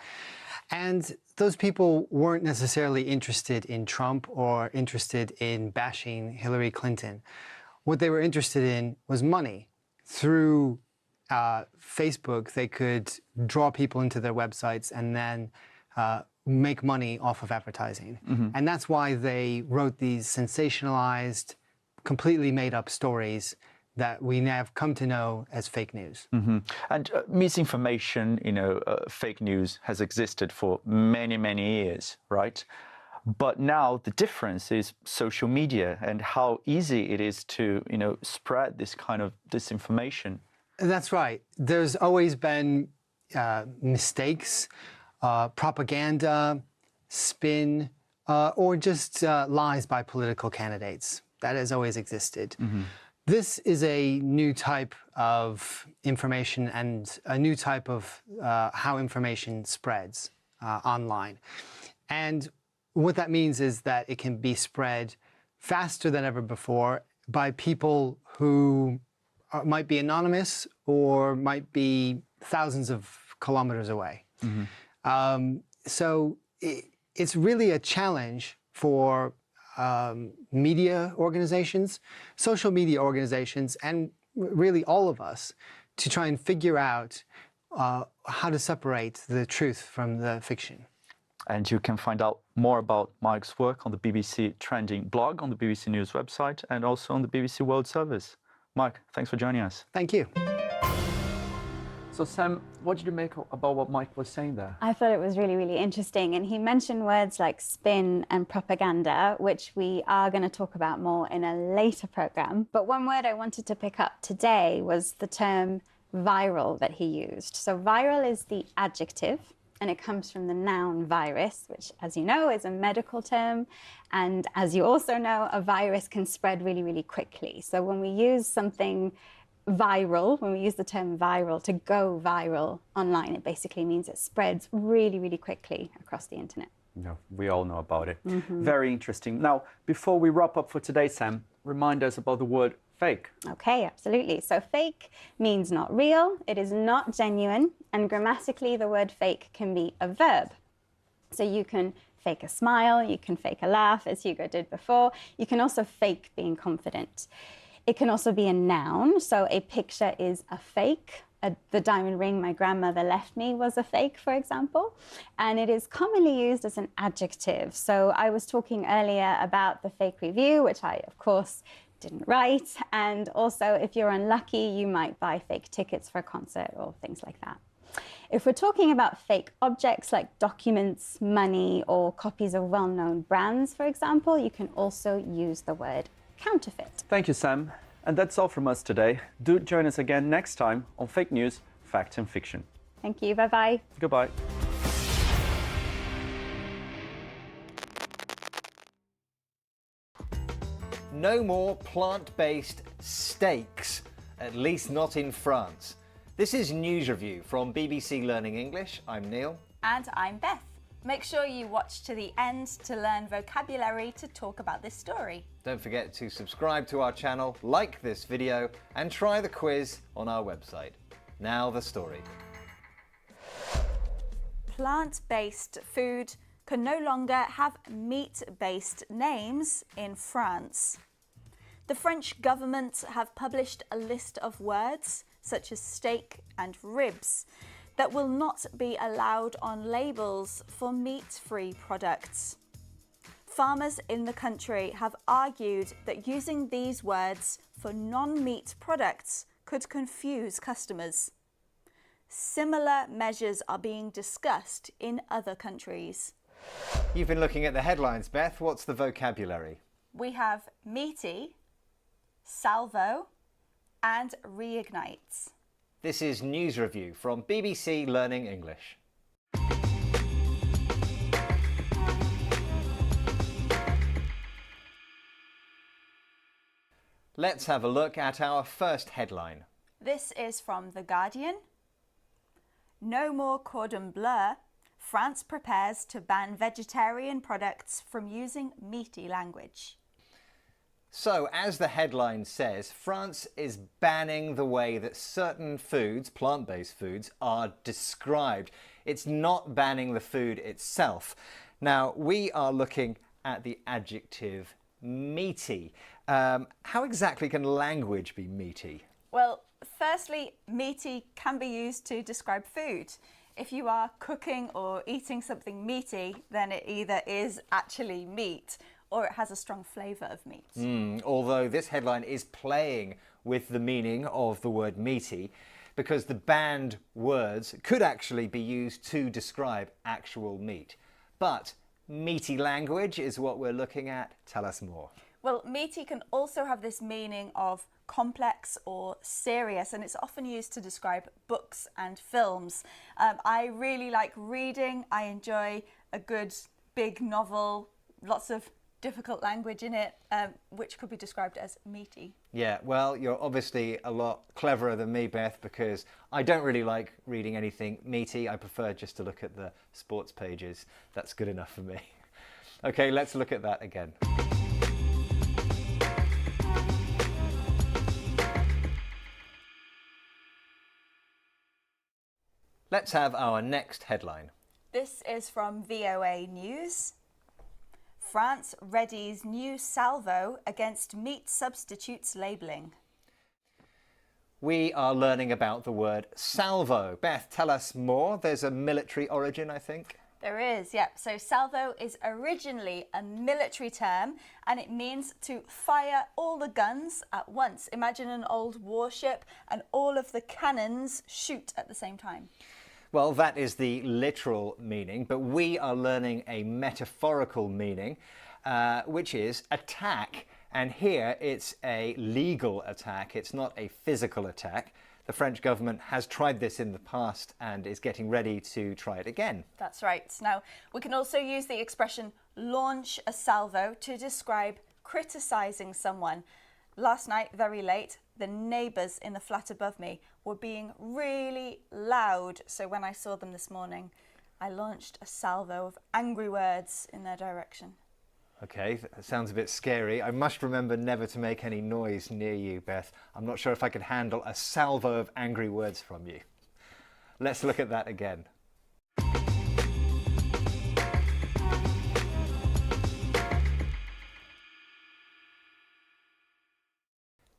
And those people weren't necessarily interested in Trump or interested in bashing Hillary Clinton. What they were interested in was money. Through Facebook, they could draw people into their websites and then make money off of advertising. And that's why they wrote these sensationalized, completely made up stories that we now have come to know as fake news. And misinformation, fake news has existed for many, many years, right? But now the difference is social media and how easy it is to, spread this kind of disinformation. That's right. There's always been mistakes, propaganda, spin, or just lies by political candidates. That has always existed. This is a new type of information and a new type of how information spreads online. And what that means is that it can be spread faster than ever before by people who might be anonymous or might be thousands of kilometers away. So it's really a challenge for media organizations, social media organizations, and really all of us to try and figure out how to separate the truth from the fiction. And you can find out more about Mike's work on the BBC Trending blog, on the BBC News website, and also on the BBC World Service. Mike, thanks for joining us. Thank you. So Sam, what did you make about what Mike was saying there? I thought it was really, really interesting. And he mentioned words like spin and propaganda, which we are going to talk about more in a later program. But one word I wanted to pick up today was the term viral that he used. So viral is the adjective, and it comes from the noun virus, which, as you know, is a medical term. And as you also know, a virus can spread really, really quickly. So when we use something viral, when we use the term viral, to go viral online, it basically means it spreads really, really quickly across the internet. No, we all know about it. Very interesting. Now, before we wrap up for today, Sam, remind us about the word fake. Okay, absolutely. So fake means not real, it is not genuine, and grammatically the word fake can be a verb. So you can fake a smile, you can fake a laugh, as Hugo did before. You can also fake being confident. It can also be a noun, so a picture is a fake. The diamond ring my grandmother left me was a fake, for example. And it is commonly used as an adjective. So I was talking earlier about the fake review, which I, of course, didn't write. And also, if you're unlucky, you might buy fake tickets for a concert or things like that. If we're talking about fake objects like documents, money, or copies of well-known brands, for example, you can also use the word counterfeit. Thank you, Sam. And that's all from us today. Do join us again next time on Fake News, Fact and Fiction. Thank you. Bye-bye. Goodbye. No more plant-based steaks, at least not in France. This is News Review from BBC Learning English. I'm Neil. And I'm Beth. Make sure you watch to the end to learn vocabulary to talk about this story. Don't forget to subscribe to our channel, like this video, and try the quiz on our website. Now the story. Plant-based food can no longer have meat-based names in France. The French government have published a list of words, such as steak and ribs, that will not be allowed on labels for meat-free products. Farmers in the country have argued that using these words for non-meat products could confuse customers. Similar measures are being discussed in other countries. You've been looking at the headlines, Beth. What's the vocabulary? We have meaty, salvo, and reignites. This is News Review from BBC Learning English. Let's have a look at our first headline. This is from The Guardian. No more cordon bleu. France prepares to ban vegetarian products from using meaty language. So, as the headline says, France is banning the way that certain foods, plant-based foods, are described. It's not banning the food itself. Now, we are looking at the adjective meaty. How exactly can language be meaty? Well, firstly, meaty can be used to describe food. If you are cooking or eating something meaty, then it either is actually meat or it has a strong flavour of meat. Although this headline is playing with the meaning of the word meaty, because the banned words could actually be used to describe actual meat. But meaty language is what we're looking at. Tell us more. Well, meaty can also have this meaning of complex or serious, and it's often used to describe books and films. I really like reading. I enjoy a good big novel, lots of difficult language in it, which could be described as meaty. Yeah, well, you're obviously a lot cleverer than me, Beth, because I don't really like reading anything meaty. I prefer just to look at the sports pages. That's good enough for me. Okay, let's look at that again. Let's have our next headline. This is from VOA News. France readies new salvo against meat substitutes labelling. We are learning about the word salvo. Beth, tell us more. There's a military origin, I think. There is, yep. So salvo is originally a military term and it means to fire all the guns at once. Imagine an old warship and all of the cannons shoot at the same time. Well, that is the literal meaning, but we are learning a metaphorical meaning, which is attack. And here it's a legal attack. It's not a physical attack. The French government has tried this in the past and is getting ready to try it again. That's right. Now, we can also use the expression launch a salvo to describe criticising someone. Last night, very late, the neighbours in the flat above me were being really loud. So when I saw them this morning, I launched a salvo of angry words in their direction. Okay, that sounds a bit scary. I must remember never to make any noise near you, Beth. I'm not sure if I could handle a salvo of angry words from you. Let's look at that again.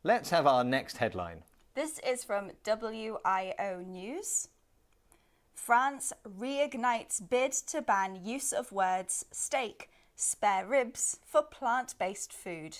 Let's have our next headline. This is from WIO News. France reignites bid to ban use of words steak, spare ribs for plant-based food.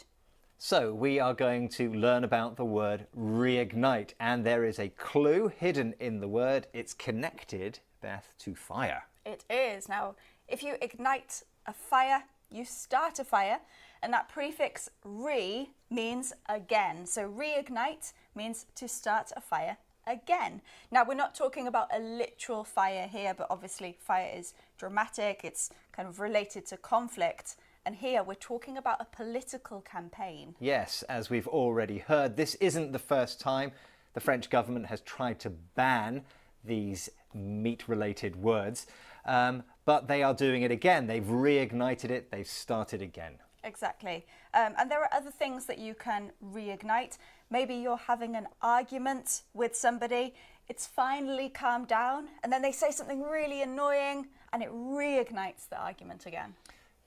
So we are going to learn about the word reignite, and there is a clue hidden in the word. It's connected, Beth, to fire. It is. Now, if you ignite a fire, you start a fire, and that prefix re means again. So reignite means to start a fire again. Now, we're not talking about a literal fire here, but obviously fire is dramatic. It's kind of related to conflict. And here we're talking about a political campaign. Yes, as we've already heard, this isn't the first time the French government has tried to ban these meat-related words, but they are doing it again. They've reignited it, they've started again. Exactly. And there are other things that you can reignite. Maybe you're having an argument with somebody, it's finally calmed down, and then they say something really annoying and it reignites the argument again.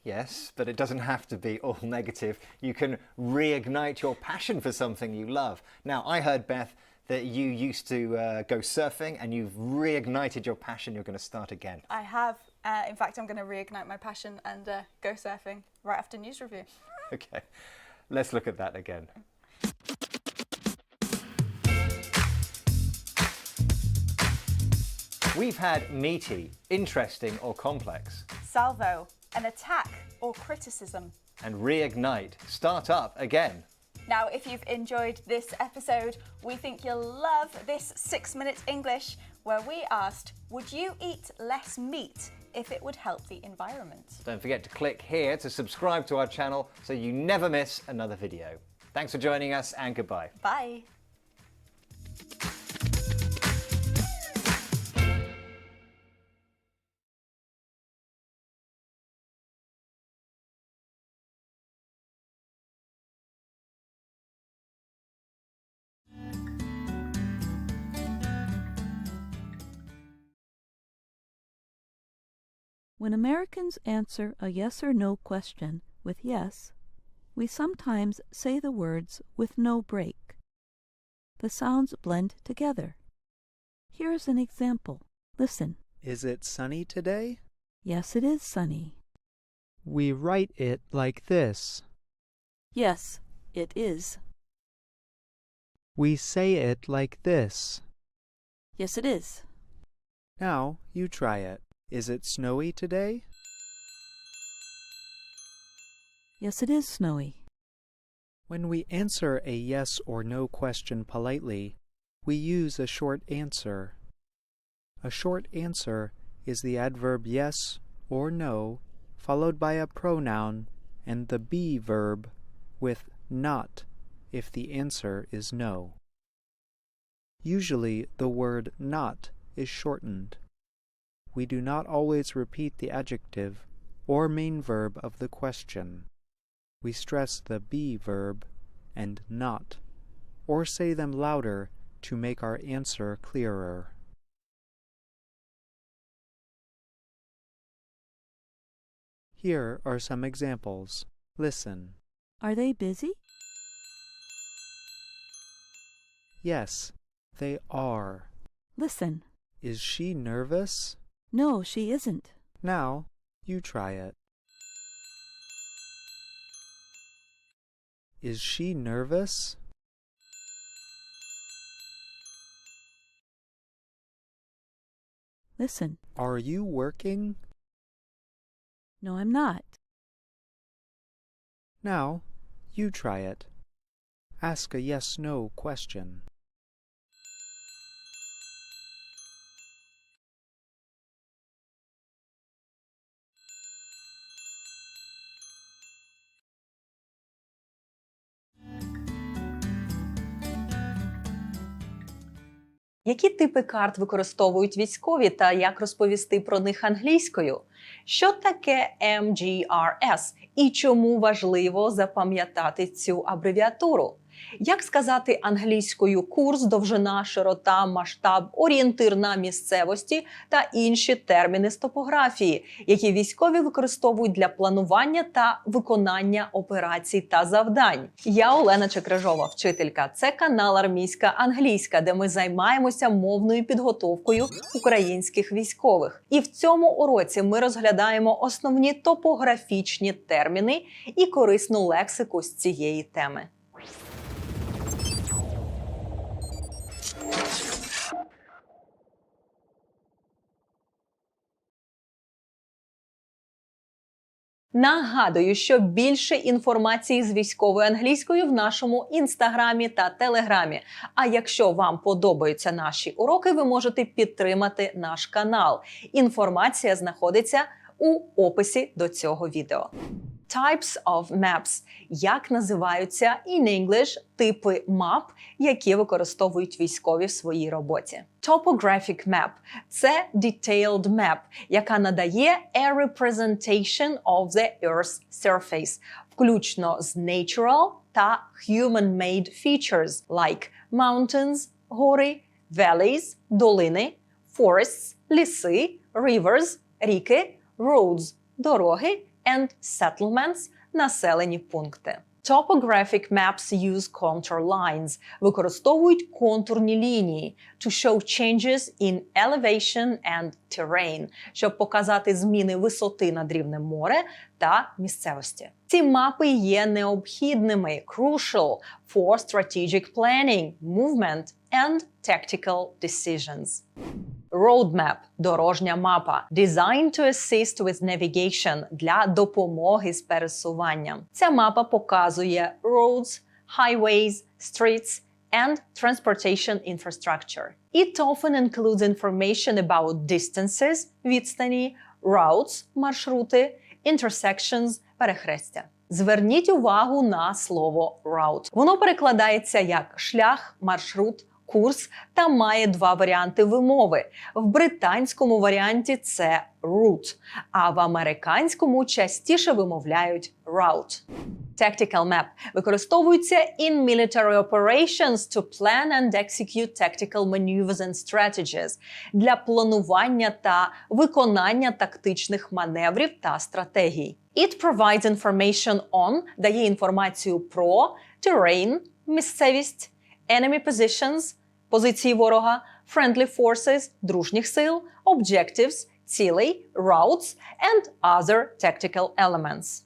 Yes, but it doesn't have to be all negative. You can reignite your passion for something you love. Now, I heard, Beth, that you used to go surfing and you've reignited your passion. You're going to start again. I have. In fact, I'm going to reignite my passion and go surfing right after news review. Okay, let's look at that again. We've had meaty, interesting or complex. Salvo, an attack or criticism. And reignite, start up again. Now, if you've enjoyed this episode, we think you'll love this 6 Minutes English, where we asked, would you eat less meat if it would help the environment? Don't forget to click here to subscribe to our channel so you never miss another video. Thanks for joining us and goodbye. Bye. When Americans answer a yes or no question with yes, we sometimes say the words with no break. The sounds blend together. Here's an example. Listen. Is it sunny today? Yes, it is sunny. We write it like this. Yes, it is. We say it like this. Yes, it is. Now, you try it. Is it snowy today? Yes, it is snowy. When we answer a yes or no question politely, we use a short answer. A short answer is the adverb yes or no, followed by a pronoun and the be verb with not if the answer is no. Usually the word not is shortened. We do not always repeat the adjective or main verb of the question. We stress the be verb and not, or say them louder to make our answer clearer. Here are some examples. Listen. Are they busy? Yes, they are. Listen. Is she nervous? No, she isn't. Now, you try it. Is she nervous? Listen. Are you working? No, I'm not. Now, you try it. Ask a yes-no question. Які типи карт використовують військові та як розповісти про них англійською? Що таке MGRS і чому важливо запам'ятати цю абревіатуру? Як сказати англійською курс, довжина, широта, масштаб, орієнтир на місцевості та інші терміни з топографії, які військові використовують для планування та виконання операцій та завдань? Я Олена Чекрижова, вчителька. Це канал Армійська англійська, де ми займаємося мовною підготовкою українських військових. І в цьому уроці ми розглядаємо основні топографічні терміни і корисну лексику з цієї теми. Нагадую, що більше інформації з військовою англійською в нашому інстаграмі та телеграмі. А якщо вам подобаються наші уроки, ви можете підтримати наш канал. Інформація знаходиться у описі до цього відео. Types of maps. Як називаються in English типи мап, які використовують військові в своїй роботі? Topographic map – це detailed map, яка надає a representation of the Earth's surface, включно з natural та human-made features, like mountains – гори, valleys – долини, forests – ліси, rivers – ріки, roads – дороги, and settlements – населені пункти. Topographic maps use contour lines – використовують контурні лінії to show changes in elevation and terrain, щоб показати зміни висоти над рівнем моря та місцевості. Ці мапи є необхідними crucial for strategic planning, movement and tactical decisions. Roadmap – дорожня мапа. Designed to assist with navigation – для допомоги з пересуванням. Ця мапа показує roads, highways, streets and transportation infrastructure. It often includes information about distances – відстані, routes – маршрути, intersections – перехрестя. Зверніть увагу на слово route. Воно перекладається як шлях, маршрут, курс та має два варіанти вимови. В британському варіанті це route, а в американському частіше вимовляють route. Tactical map використовується in military operations to plan and execute tactical maneuvers and strategies для планування та виконання тактичних маневрів та стратегій. It provides information on – дає інформацію про terrain – місцевість, enemy positions – позиції ворога, friendly forces – дружніх сил, objectives – цілей, routes and other tactical elements.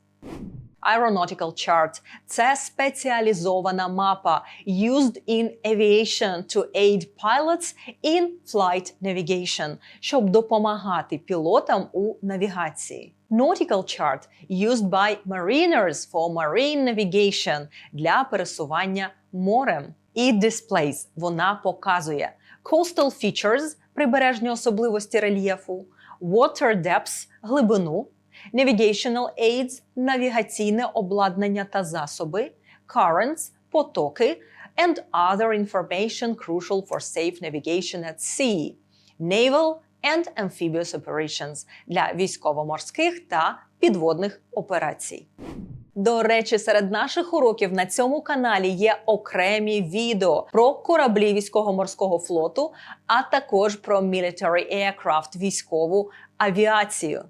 Aeronautical chart – це спеціалізована мапа used in aviation to aid pilots in flight navigation, щоб допомагати пілотам у навігації. Nautical chart – used by mariners for marine navigation – для пересування морем. It displays – вона показує coastal features – прибережні особливості рельєфу, water depths – глибину, navigational aids – навігаційне обладнання та засоби, currents – потоки, and other information crucial for safe navigation at sea, naval and amphibious operations – для військово-морських та підводних операцій. До речі, серед наших уроків на цьому каналі є окремі відео про кораблі військово-морського флоту, а також про military aircraft – військову авіацію.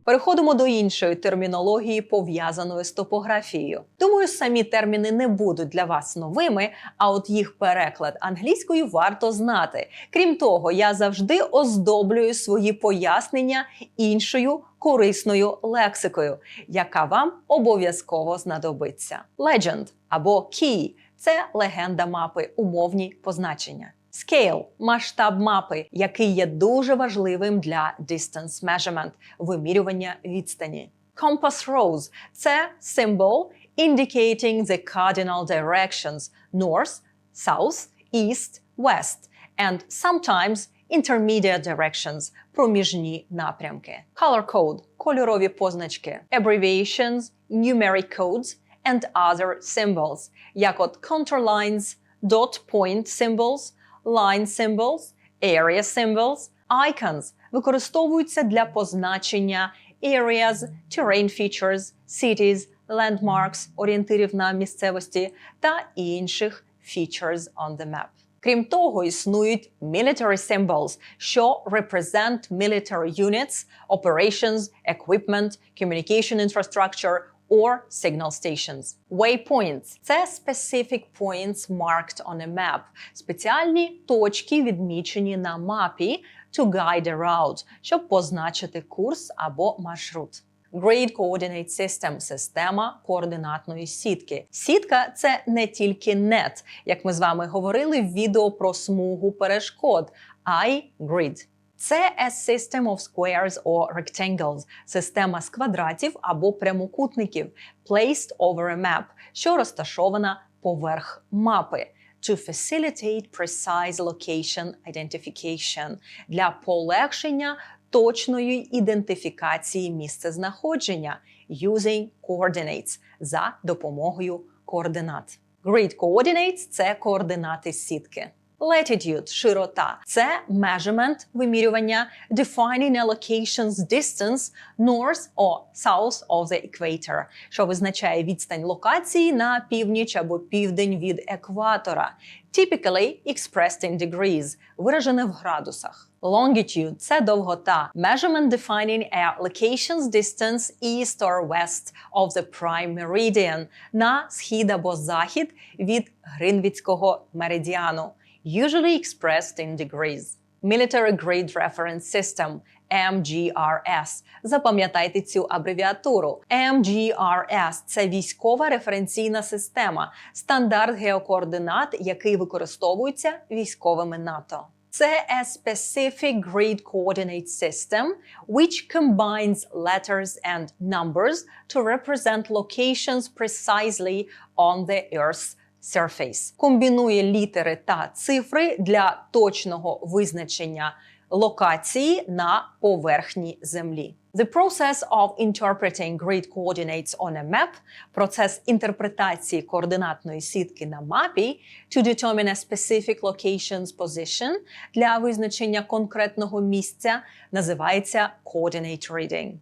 Переходимо до іншої термінології, пов'язаної з топографією. Думаю, самі терміни не будуть для вас новими, а от їх переклад англійською варто знати. Крім того, я завжди оздоблюю свої пояснення іншою корисною лексикою, яка вам обов'язково знадобиться. Legend або key – це легенда мапи, умовні позначення. Scale – масштаб мапи, який є дуже важливим для distance measurement – вимірювання відстані. Compass rose – це symbol indicating the cardinal directions – north, south, east, west and sometimes intermediate directions – проміжні напрямки. Color code – кольорові позначки. Abbreviations, numeric codes and other symbols, як от contour lines, dot point symbols, line symbols, area symbols, icons використовуються для позначення areas, terrain features, cities, landmarks, орієнтирів на місцевості та інших features on the map. Крім того, існують military symbols, що represent military units, operations, equipment, communication infrastructure or signal stations. Waypoints – це specific points marked on a map, спеціальні точки, відмічені на мапі to guide a route, щоб позначити курс або маршрут. Grid Coordinate System – система координатної сітки. Сітка – це не тільки нет, як ми з вами говорили в відео про смугу перешкод, а й grid. Це a system of squares or rectangles – система з квадратів або прямокутників, placed over a map, що розташована поверх мапи. To facilitate precise location identification – для полегшення точної ідентифікації місцезнаходження using coordinates – за допомогою координат. Grid coordinates – це координати сітки. Latitude – широта. Це measurement – вимірювання, defining a location's distance north or south of the equator, що визначає відстань локації на північ або південь від екватора. Typically expressed in degrees – виражене в градусах. Longitude – це довгота. Measurement defining a location's distance east or west of the prime meridian – на схід або захід від Гринвіцького меридіану. Usually expressed in degrees. Military Grid Reference System – MGRS. Запам'ятайте цю абревіатуру. MGRS – це військова референційна система, стандарт геокоординат, який використовується військовими НАТО. Це a specific grid coordinate system which combines letters and numbers to represent locations precisely on the Earth's surface. Комбінує літери та цифри для точного визначення локації на поверхні Землі. The process of interpreting grid coordinates on a map – процес інтерпретації координатної сітки на мапі to determine a specific location's position – для визначення конкретного місця називається coordinate reading.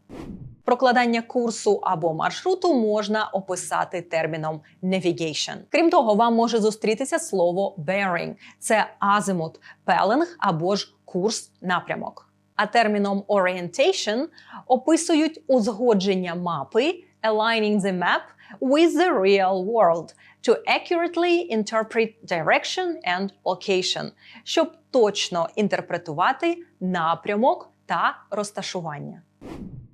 Прокладання курсу або маршруту можна описати терміном navigation. Крім того, вам може зустрітися слово bearing – це азимут, пеленг або ж курс, напрямок. А терміном orientation описують узгодження мапи aligning the map with the real world to accurately interpret direction and location, щоб точно інтерпретувати напрямок та розташування.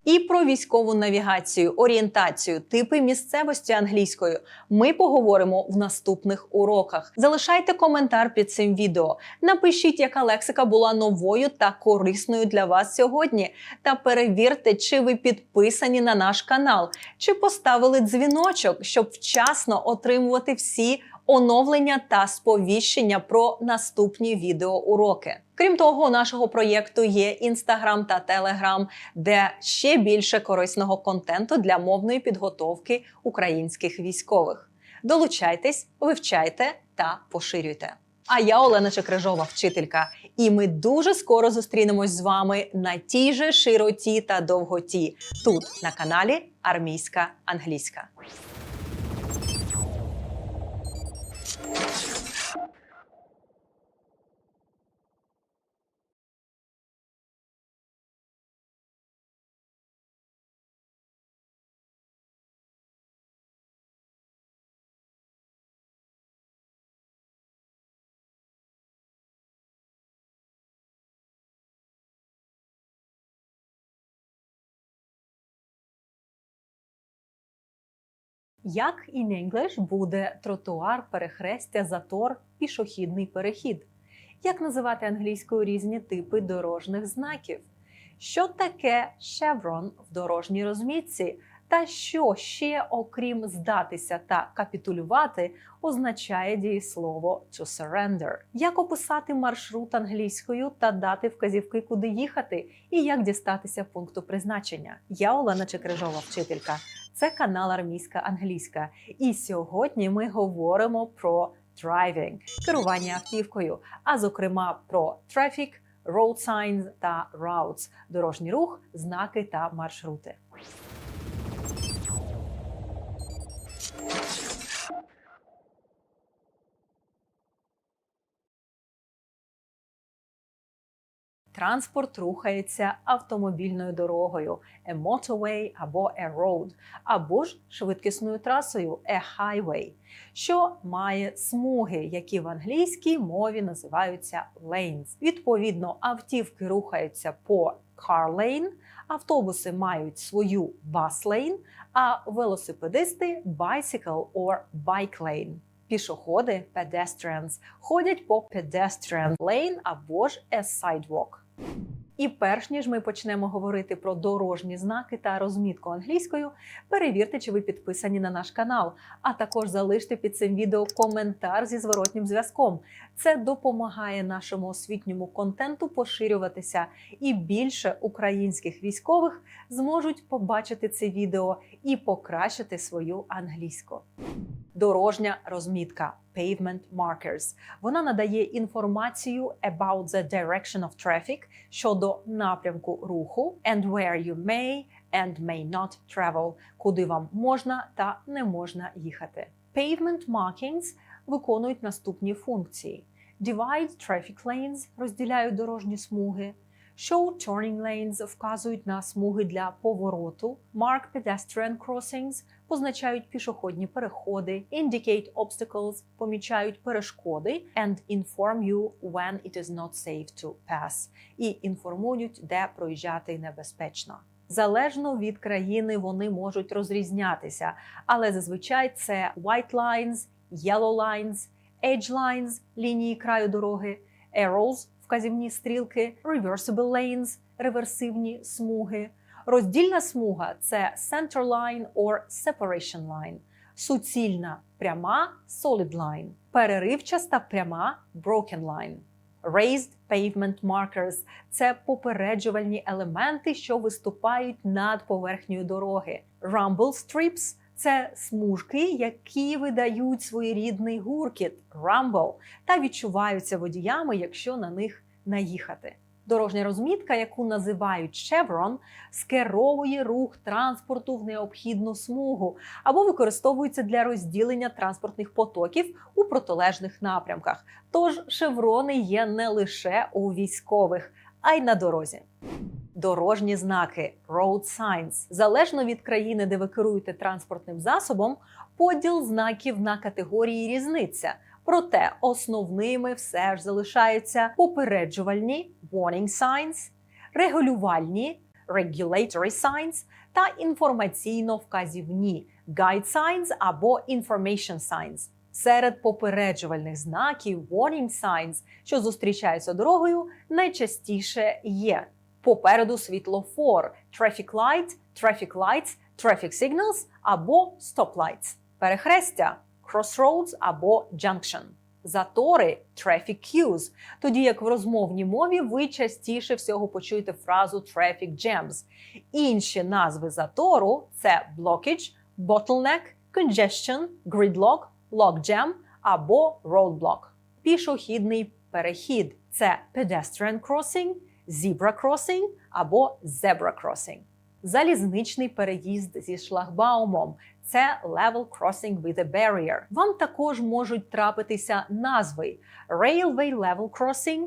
І про військову навігацію, орієнтацію, типи місцевості англійською ми поговоримо в наступних уроках. Залишайте коментар під цим відео. Напишіть, яка лексика була новою та корисною для вас сьогодні. Та перевірте, чи ви підписані на наш канал, чи поставили дзвіночок, щоб вчасно отримувати всі оновлення та сповіщення про наступні відеоуроки. Крім того, у нашого проєкту є Інстаграм та Телеграм, де ще більше корисного контенту для мовної підготовки українських військових. Долучайтесь, вивчайте та поширюйте. А я Олена Чекрижова, вчителька, і ми дуже скоро зустрінемось з вами на тій же широті та довготі, тут, на каналі Армійська англійська. Як in English буде тротуар, перехрестя, затор, пішохідний перехід? Як називати англійською різні типи дорожніх знаків? Що таке chevron в дорожній розмітці? Та що ще, окрім здатися та капітулювати, означає дієслово to surrender? Як описати маршрут англійською та дати вказівки, куди їхати? І як дістатися пункту призначення? Я Олена Чекрижова, вчителька. Це канал Армійська англійська. І сьогодні ми говоримо про driving – керування автівкою, а зокрема про traffic, road signs та routes – дорожній рух, знаки та маршрути. Транспорт рухається автомобільною дорогою – a motorway або a road, або ж швидкісною трасою – a highway, що має смуги, які в англійській мові називаються lanes. Відповідно, автівки рухаються по car lane, автобуси мають свою bus lane, а велосипедисти – bicycle or bike lane. Пішоходи – pedestrians ходять по pedestrian lane або ж a sidewalk. І перш ніж ми почнемо говорити про дорожні знаки та розмітку англійською, перевірте, чи ви підписані на наш канал, а також залиште під цим відео коментар зі зворотнім зв'язком. Це допомагає нашому освітньому контенту поширюватися, і більше українських військових зможуть побачити це відео і покращити свою англійську. Дорожня розмітка – pavement markers. Вона надає інформацію about the direction of traffic щодо напрямку руху and where you may and may not travel, куди вам можна та не можна їхати. Pavement markings виконують наступні функції. Divide traffic lanes – розділяють дорожні смуги. Show turning lanes вказують на смуги для повороту. Mark pedestrian crossings позначають пішохідні переходи. Indicate obstacles помічають перешкоди. And inform you when it is not safe to pass. І інформують, де проїжджати небезпечно. Залежно від країни вони можуть розрізнятися, але зазвичай це white lines, yellow lines, edge lines – лінії краю дороги, arrows – вказівні стрілки, reversible lanes – реверсивні смуги. Роздільна смуга – це center line or separation line. Суцільна – пряма solid line. Переривчаста пряма broken line. Raised pavement markers – це попереджувальні елементи, що виступають над поверхнею дороги. Rumble strips – це смужки, які видають своєрідний гуркіт rumble та відчуваються водіями, якщо на них наїхати. Дорожня розмітка, яку називають chevron, скеровує рух транспорту в необхідну смугу або використовується для розділення транспортних потоків у протилежних напрямках. Тож шеврони є не лише у військових, а й на дорозі. Дорожні знаки – road signs. Залежно від країни, де ви керуєте транспортним засобом, поділ знаків на категорії різниця. Проте основними все ж залишаються попереджувальні – warning signs, регулювальні – regulatory signs та інформаційно-вказівні – guide signs або information signs. Серед попереджувальних знаків – warning signs, що зустрічаються дорогою, найчастіше є попереду світлофор – traffic light, traffic lights, traffic signals або stop lights. Перехрестя – crossroads або junction. Затори – traffic queues, тоді як в розмовній мові ви частіше всього почуєте фразу traffic jams. Інші назви затору – це blockage, bottleneck, congestion, gridlock, logjam або roadblock. Пішохідний перехід – це pedestrian crossing, zebra crossing або zebra crossing. Залізничний переїзд зі шлагбаумом – це level crossing with a barrier. Вам також можуть трапитися назви railway level crossing,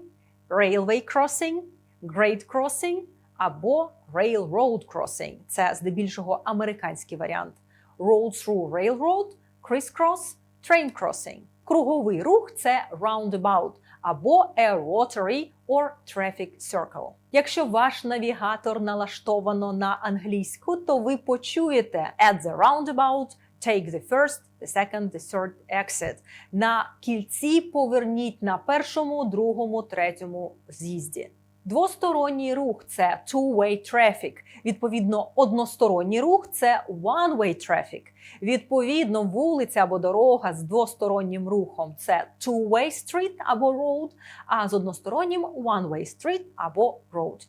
railway crossing, grade crossing або railroad crossing. Це здебільшого американський варіант. Road through railroad, crisscross, train crossing. Круговий рух – це roundabout або a rotary or traffic circle. Якщо ваш навігатор налаштовано на англійську, то ви почуєте at the roundabout, take the first, the second, the third exit. На кільці поверніть на першому, другому, третьому з'їзді. Двосторонній рух – це two-way traffic. Відповідно, односторонній рух – це one-way traffic. Відповідно, вулиця або дорога з двостороннім рухом – це two-way street або road, а з одностороннім – one-way street або road.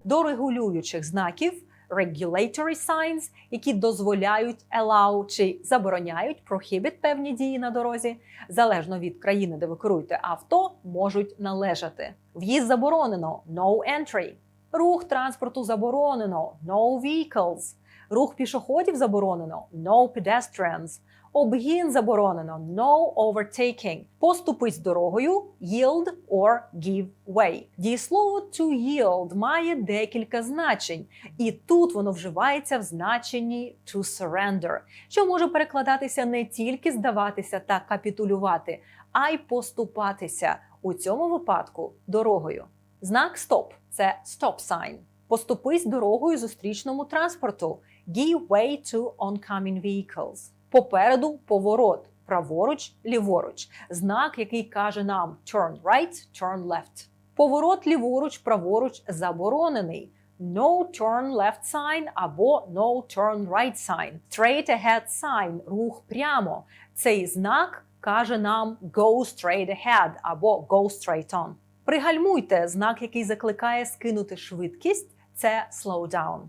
До регулюючих знаків regulatory signs, які дозволяють allow чи забороняють prohibit певні дії на дорозі. Залежно від країни, де ви керуєте авто, можуть належати. В'їзд заборонено – no entry. Рух транспорту заборонено – no vehicles. Рух пішоходів заборонено – no pedestrians. Обгін заборонено – no overtaking. Поступись дорогою – yield or give way. Дієслово to yield має декілька значень. І тут воно вживається в значенні to surrender, що може перекладатися не тільки здаватися та капітулювати, а й поступатися. У цьому випадку – дорогою. Знак stop – це stop sign. Поступись дорогою зустрічному транспорту – give way to oncoming vehicles. Попереду поворот, праворуч, ліворуч. Знак, який каже нам turn right, turn left. Поворот ліворуч, праворуч заборонений. No turn left sign або no turn right sign. Straight ahead sign – рух прямо. Цей знак каже нам go straight ahead або go straight on. Пригальмуйте – знак, який закликає скинути швидкість – це slow down.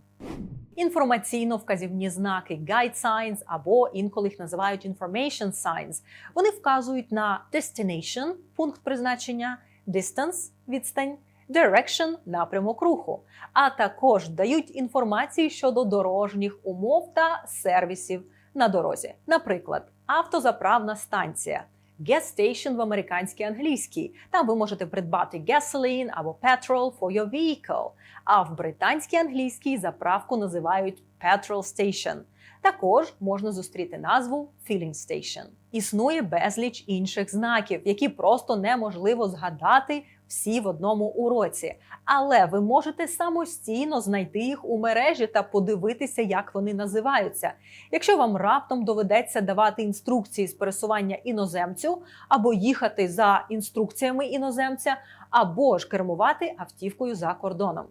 Інформаційно-вказівні знаки guide signs або інколи їх називають information signs. Вони вказують на destination – пункт призначення, distance – відстань, direction – напрямок руху, а також дають інформацію щодо дорожніх умов та сервісів на дорозі. Наприклад, автозаправна станція – gas station в американській англійській. Там ви можете придбати gasoline або petrol for your vehicle. А в британській англійській заправку називають petrol station. Також можна зустріти назву filling station. Існує безліч інших знаків, які просто неможливо згадати всі в одному уроці. Але ви можете самостійно знайти їх у мережі та подивитися, як вони називаються. Якщо вам раптом доведеться давати інструкції з пересування іноземцю, або їхати за інструкціями іноземця, або ж кермувати автівкою за кордоном.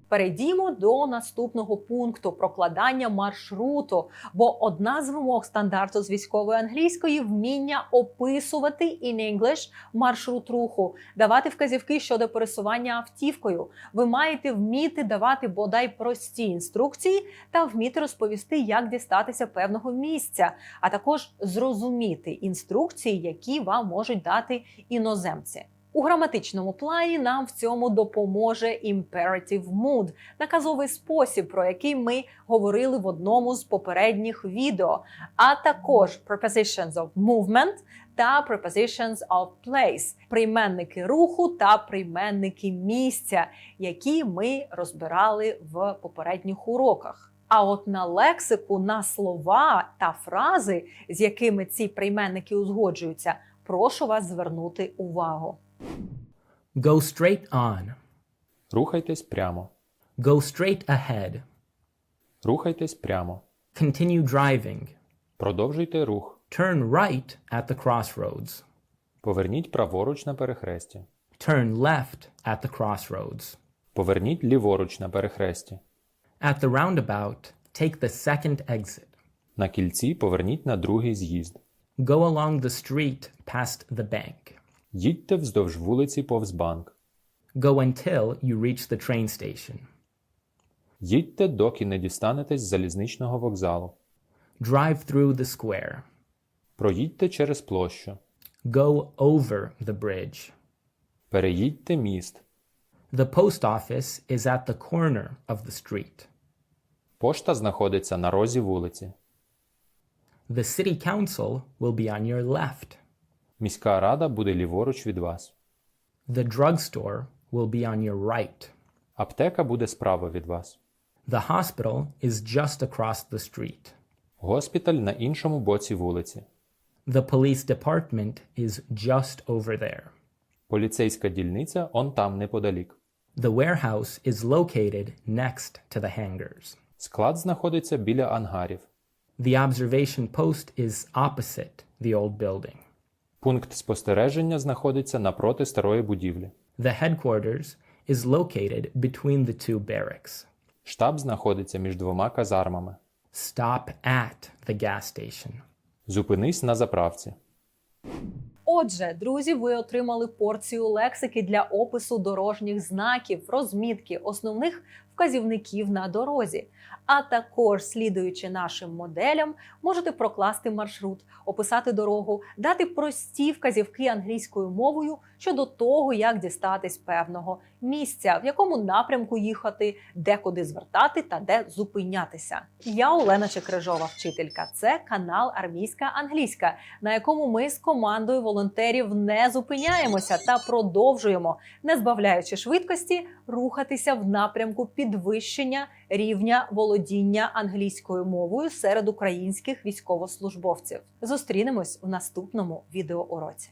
Перейдімо до наступного пункту – прокладання маршруту, бо одна з вимог стандарту з військової англійської – вміння описувати in English маршрут руху, давати вказівки щодо пересування автівкою. Ви маєте вміти давати бодай прості інструкції та вміти розповісти, як дістатися певного місця, а також зрозуміти інструкції, які вам можуть дати іноземці. У граматичному плані нам в цьому допоможе imperative mood – наказовий спосіб, про який ми говорили в одному з попередніх відео, а також prepositions of movement та prepositions of place – прийменники руху та прийменники місця, які ми розбирали в попередніх уроках. А от на лексику, на слова та фрази, з якими ці прийменники узгоджуються, прошу вас звернути увагу. Go straight on. Рухайтесь прямо. Go straight ahead. Рухайтесь прямо. Continue driving. Продовжуйте рух. Turn right at the crossroads. Поверніть праворуч на перехресті. Turn left at the crossroads. Поверніть ліворуч на перехресті. At the roundabout, take the second exit. На кільці поверніть на другий з'їзд. Go along the street past the bank. Їдьте вздовж вулиці повз банк. Go until you reach the train station. Їдьте, доки не дістанетесь з залізничного вокзалу. Drive through the square. Проїдьте через площу. Go over the bridge. Переїдьте міст. The post office is at the corner of the street. Пошта знаходиться на розі вулиці. The city council will be on your left. Міська рада буде ліворуч від вас. The drugstore will be on your right. Аптека буде справа від вас. The hospital is just across the street. Госпіталь на іншому боці вулиці. The police department is just over there. Поліцейська дільниця он там неподалік. The warehouse is located next to the hangars. Склад знаходиться біля ангарів. The observation post is opposite the old building. Пункт спостереження знаходиться напроти старої будівлі. The headquarters is located between the two barracks. Штаб знаходиться між двома казармами. Stop at the gas station. Зупинись на заправці. Отже, друзі, ви отримали порцію лексики для опису дорожніх знаків, розмітки, основних вказівників на дорозі. А також, слідуючи нашим моделям, можете прокласти маршрут, описати дорогу, дати прості вказівки англійською мовою щодо того, як дістатись певного місця, в якому напрямку їхати, де куди звертати та де зупинятися. Я Олена Чекрижова, вчителька. Це канал Армійська англійська, на якому ми з командою волонтерів не зупиняємося та продовжуємо, не збавляючи швидкості, рухатися в напрямку підвищення рівня володіння англійською мовою серед українських військовослужбовців. Зустрінемось у наступному відеоуроці.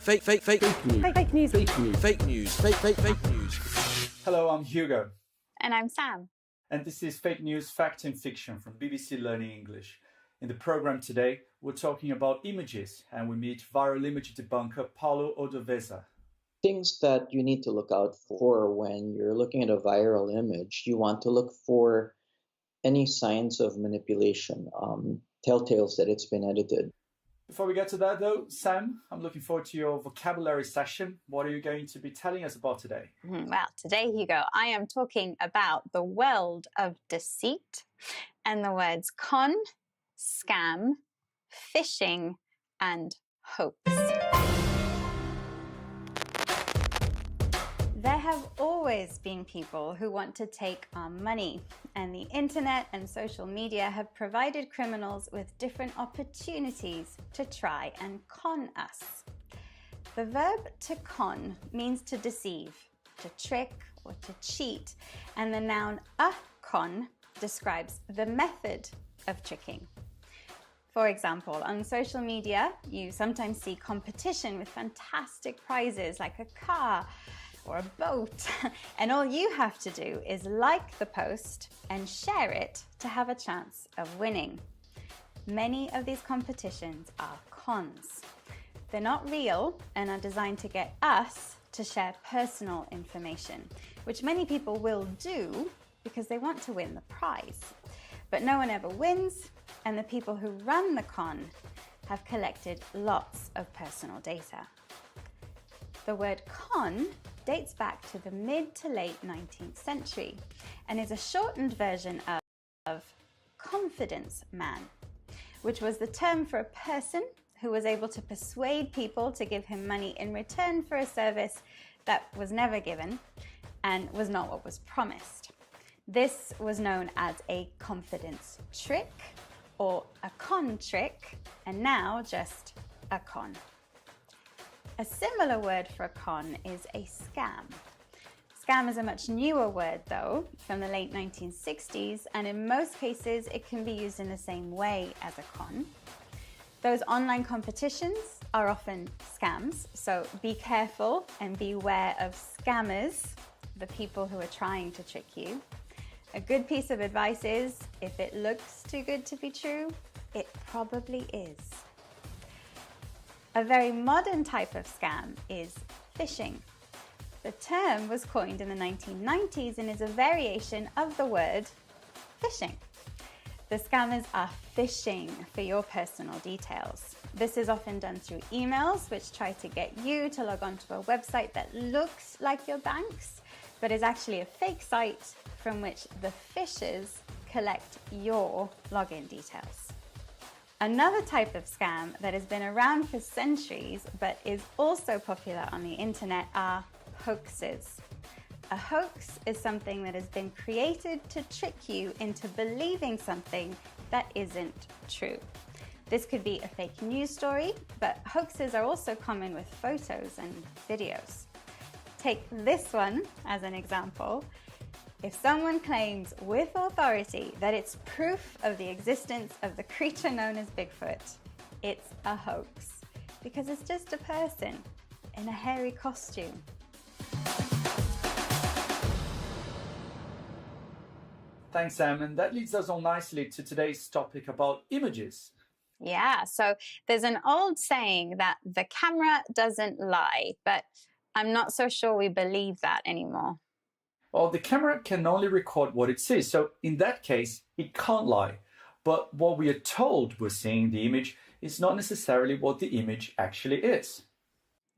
Fake news. Hello, I'm Hugo. And I'm Sam. And this is Fake News, Fact and Fiction from BBC Learning English. In the program today, we're talking about images, and we meet viral image debunker Paulo Ordoveza. Things that you need to look out for when you're looking at a viral image. You want to look for any signs of manipulation, telltales that it's been edited. Before we get to that though, Sam, I'm looking forward to your vocabulary session. What are you going to be telling us about today? Well, today, Hugo, I am talking about the world of deceit and the words con, scam, phishing, and hoax. There have always been people who want to take our money, and the internet and social media have provided criminals with different opportunities to try and con us. The verb to con means to deceive, to trick, or to cheat, and the noun a con describes the method of tricking. For example, on social media, you sometimes see competition with fantastic prizes like a car or a boat, and all you have to do is like the post and share it to have a chance of winning. Many of these competitions are cons. They're not real and are designed to get us to share personal information, which many people will do because they want to win the prize. But no one ever wins, and the people who run the con have collected lots of personal data. The word con dates back to the mid to late 19th century and is a shortened version of confidence man, which was the term for a person who was able to persuade people to give him money in return for a service that was never given and was not what was promised. This was known as a confidence trick or a con trick, and now just a con. A similar word for a con is a scam. Scam is a much newer word though, from the late 1960s, and in most cases it can be used in the same way as a con. Those online competitions are often scams, so be careful and beware of scammers, the people who are trying to trick you. A good piece of advice is, if it looks too good to be true, it probably is. A very modern type of scam is phishing. The term was coined in the 1990s and is a variation of the word phishing. The scammers are phishing for your personal details. This is often done through emails, which try to get you to log on to a website that looks like your bank's, but is actually a fake site from which the phishers collect your login details. Another type of scam that has been around for centuries but is also popular on the internet are hoaxes. A hoax is something that has been created to trick you into believing something that isn't true. This could be a fake news story, but hoaxes are also common with photos and videos. Take this one as an example. If someone claims with authority that it's proof of the existence of the creature known as Bigfoot, it's a hoax, because it's just a person in a hairy costume. Thanks, Sam, and that leads us on nicely to today's topic about images. Yeah, so there's an old saying that the camera doesn't lie, but I'm not so sure we believe that anymore. Well, the camera can only record what it sees, so in that case, it can't lie. But what we are told we're seeing in the image is not necessarily what the image actually is.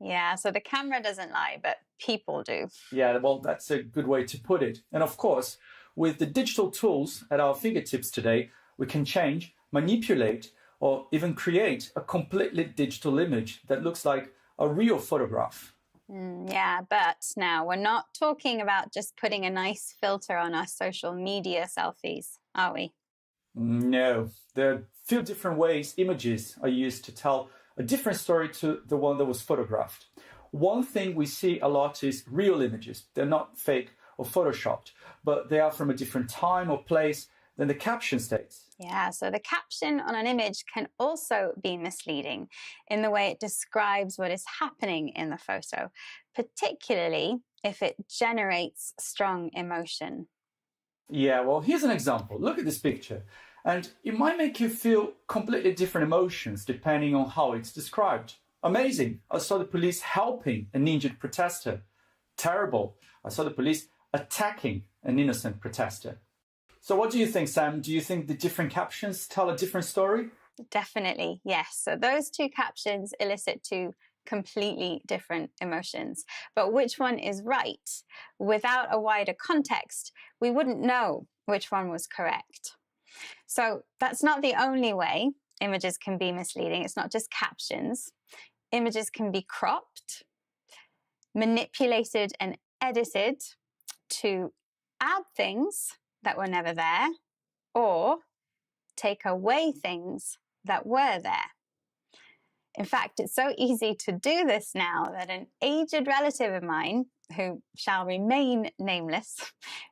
Yeah, so the camera doesn't lie, but people do. Yeah, well, that's a good way to put it. And of course, with the digital tools at our fingertips today, we can change, manipulate, or even create a completely digital image that looks like a real photograph. Yeah, but now we're not talking about just putting a nice filter on our social media selfies, are we? No, there are a few different ways images are used to tell a different story to the one that was photographed. One thing we see a lot is real images. They're not fake or photoshopped, but they are from a different time or place than the caption states. Yeah, so the caption on an image can also be misleading in the way it describes what is happening in the photo, particularly if it generates strong emotion. Yeah, well, here's an example. Look at this picture. And it might make you feel completely different emotions depending on how it's described. Amazing. I saw the police helping an injured protester. Terrible. I saw the police attacking an innocent protester. So what do you think, Sam? Do you think the different captions tell a different story? Definitely, yes. So those two captions elicit two completely different emotions. But which one is right? Without a wider context, we wouldn't know which one was correct. So that's not the only way images can be misleading. It's not just captions. Images can be cropped, manipulated and edited to add things that were never there, or take away things that were there. In fact, it's so easy to do this now that an aged relative of mine, who shall remain nameless,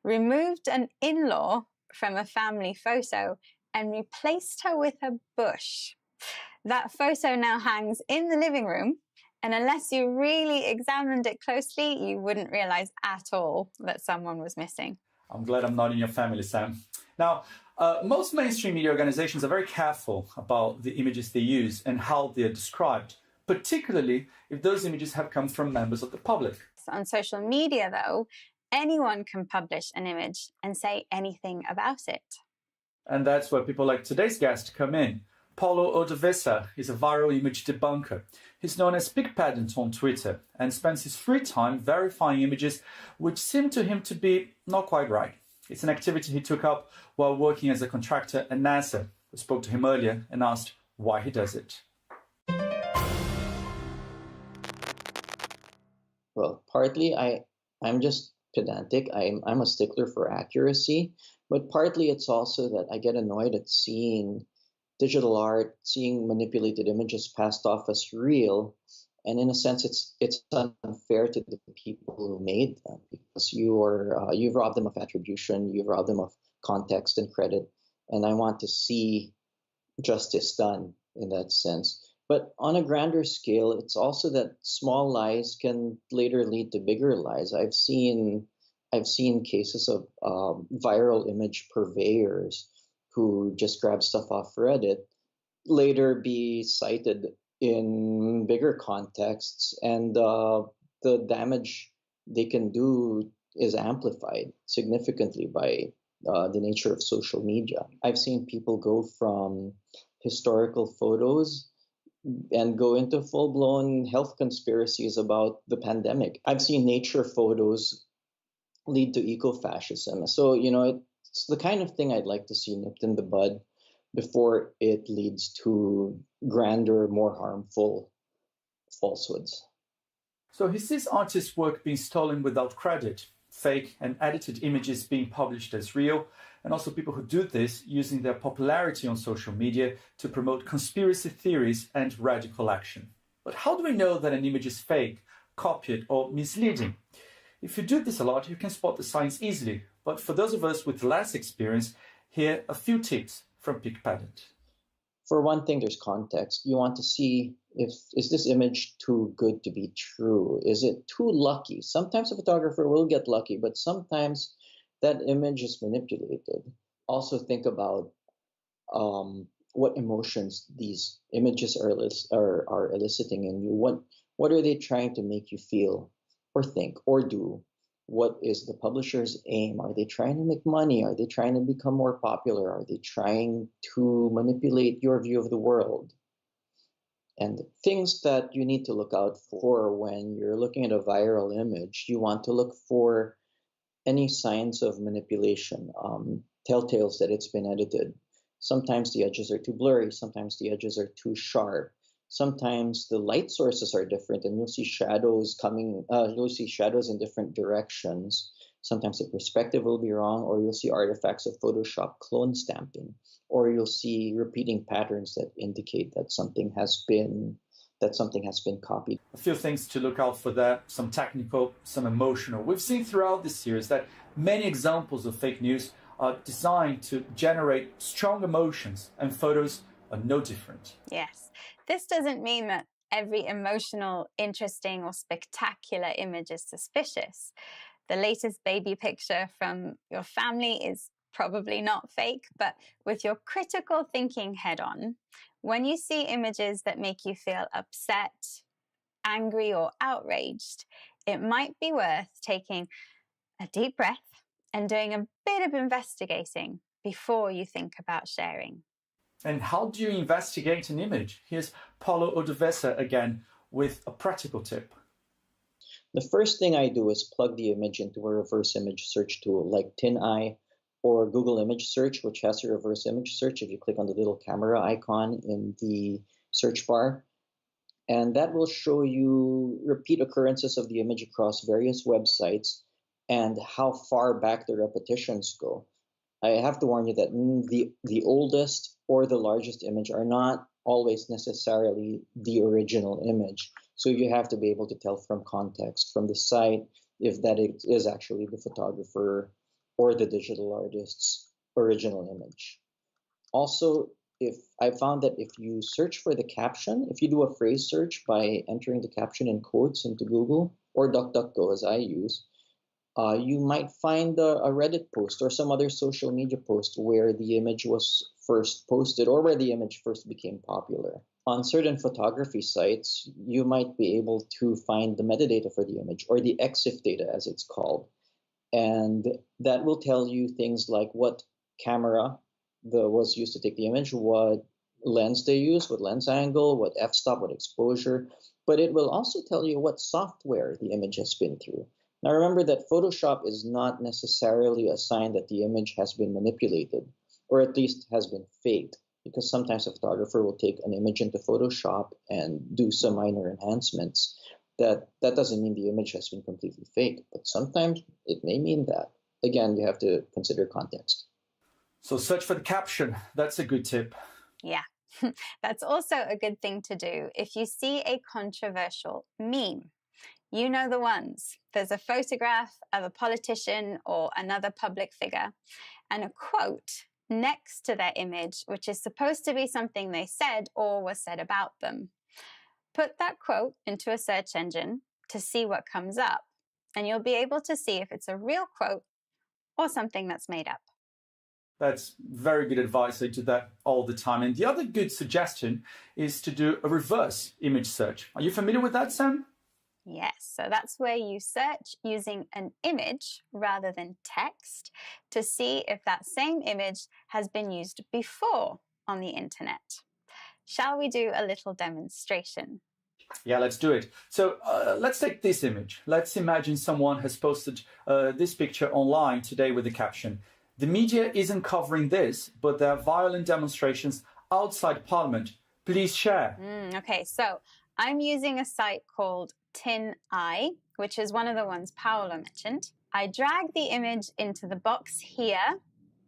removed an in-law from a family photo and replaced her with a bush. That photo now hangs in the living room, and unless you really examined it closely, you wouldn't realize at all that someone was missing. I'm glad I'm not in your family, Sam. Now, most mainstream media organizations are very careful about the images they use and how they're described, particularly if those images have come from members of the public. So on social media, though, anyone can publish an image and say anything about it. And that's where people like today's guest come in. Paulo Odovesa is a viral image debunker. He's known as PicPedant on Twitter and spends his free time verifying images which seem to him to be not quite right. It's an activity he took up while working as a contractor at NASA. I spoke to him earlier and asked why he does it. Well, partly I'm just pedantic. I'm a stickler for accuracy, but partly it's also that I get annoyed at seeing digital art, seeing manipulated images passed off as real, and in a sense, it's unfair to the people who made them because you've robbed them of attribution, you've robbed them of context and credit, and I want to see justice done in that sense. But on a grander scale, it's also that small lies can later lead to bigger lies. I've seen cases of viral image purveyors who just grab stuff off Reddit, later be cited in bigger contexts, and the damage they can do is amplified significantly by the nature of social media. I've seen people go from historical photos and go into full-blown health conspiracies about the pandemic. I've seen nature photos lead to eco-fascism. So, it's the kind of thing I'd like to see nipped in the bud before it leads to grander, more harmful falsehoods. So he sees artists' work being stolen without credit, fake and edited images being published as real, and also people who do this using their popularity on social media to promote conspiracy theories and radical action. But how do we know that an image is fake, copied, or misleading? If you do this a lot, you can spot the signs easily. But for those of us with less experience, here are a few tips from PicPedant. For one thing, there's context. You want to see is this image too good to be true? Is it too lucky? Sometimes a photographer will get lucky, but sometimes that image is manipulated. Also think about what emotions these images are eliciting in you. What are they trying to make you feel or think or do What is the publisher's aim? Are they trying to make money? Are they trying to become more popular? Are they trying to manipulate your view of the world? And things that you need to look out for when you're looking at a viral image, you want to look for any signs of manipulation, telltales that it's been edited. Sometimes the edges are too blurry, sometimes the edges are too sharp. Sometimes the light sources are different and you'll see shadows in different directions. Sometimes the perspective will be wrong, or you'll see artifacts of Photoshop clone stamping, or you'll see repeating patterns that indicate that something has been copied. A few things to look out for there, some technical, some emotional. We've seen throughout this series that many examples of fake news are designed to generate strong emotions, and photos are no different. Yes, this doesn't mean that every emotional, interesting, or spectacular image is suspicious. The latest baby picture from your family is probably not fake, but with your critical thinking head on, when you see images that make you feel upset, angry, or outraged, it might be worth taking a deep breath and doing a bit of investigating before you think about sharing. And how do you investigate an image? Here's Paulo Odovesa again with a practical tip. The first thing I do is plug the image into a reverse image search tool like TinEye or Google Image Search, which has a reverse image search if you click on the little camera icon in the search bar. And that will show you repeat occurrences of the image across various websites and how far back the repetitions go. I have to warn you that the oldest or the largest image are not always necessarily the original image. So you have to be able to tell from context, from the site, if that is actually the photographer or the digital artist's original image. Also, if I found that if you search for the caption, if you do a phrase search by entering the caption in quotes into Google or DuckDuckGo as I use, you might find a Reddit post or some other social media post where the image was first posted or where the image first became popular. On certain photography sites, you might be able to find the metadata for the image, or the EXIF data as it's called. And that will tell you things like what camera was used to take the image, what lens they use, what lens angle, what f-stop, what exposure. But it will also tell you what software the image has been through. Now remember that Photoshop is not necessarily a sign that the image has been manipulated, or at least has been faked, because sometimes a photographer will take an image into Photoshop and do some minor enhancements. That doesn't mean the image has been completely fake, but sometimes it may mean that. Again, you have to consider context. So search for the caption. That's a good tip. Yeah, that's also a good thing to do if you see a controversial meme. You know the ones. There's a photograph of a politician or another public figure and a quote next to their image, which is supposed to be something they said or was said about them. Put that quote into a search engine to see what comes up, and you'll be able to see if it's a real quote or something that's made up. That's very good advice. I do that all the time. And the other good suggestion is to do a reverse image search. Are you familiar with that, Sam? Yes, so that's where you search using an image rather than text to see if that same image has been used before on the internet. Shall we do a little demonstration? Yeah, let's do it. So let's take this image. Let's imagine someone has posted this picture online today with the caption, "The media isn't covering this, but there are violent demonstrations outside Parliament. Please share." Okay, so I'm using a site called TinEye, which is one of the ones Paolo mentioned. I drag the image into the box here,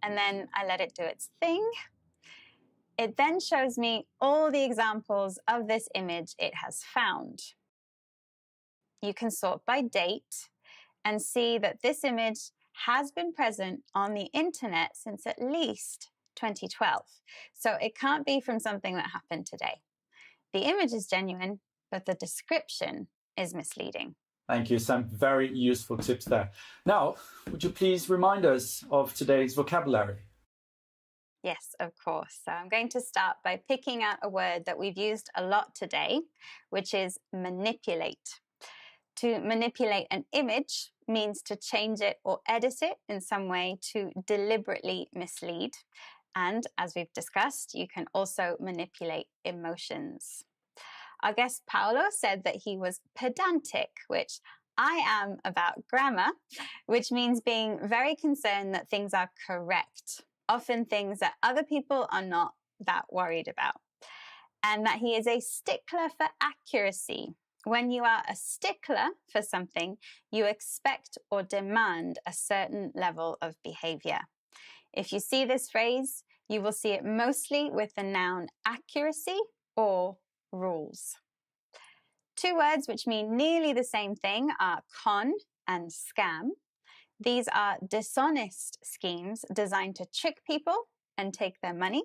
and then I let it do its thing. It then shows me all the examples of this image it has found. You can sort by date and see that this image has been present on the internet since at least 2012. So it can't be from something that happened today. The image is genuine, but the description is misleading. Thank you, Sam. Very useful tips there. Now, would you please remind us of today's vocabulary? Yes, of course. So I'm going to start by picking out a word that we've used a lot today, which is manipulate. To manipulate an image means to change it or edit it in some way to deliberately mislead. And as we've discussed, you can also manipulate emotions. Our guest Paolo said that he was pedantic, which I am about grammar, which means being very concerned that things are correct, often things that other people are not that worried about. And that he is a stickler for accuracy. When you are a stickler for something, you expect or demand a certain level of behavior. If you see this phrase, you will see it mostly with the noun accuracy or rules. Two words which mean nearly the same thing are con and scam. These are dishonest schemes designed to trick people and take their money.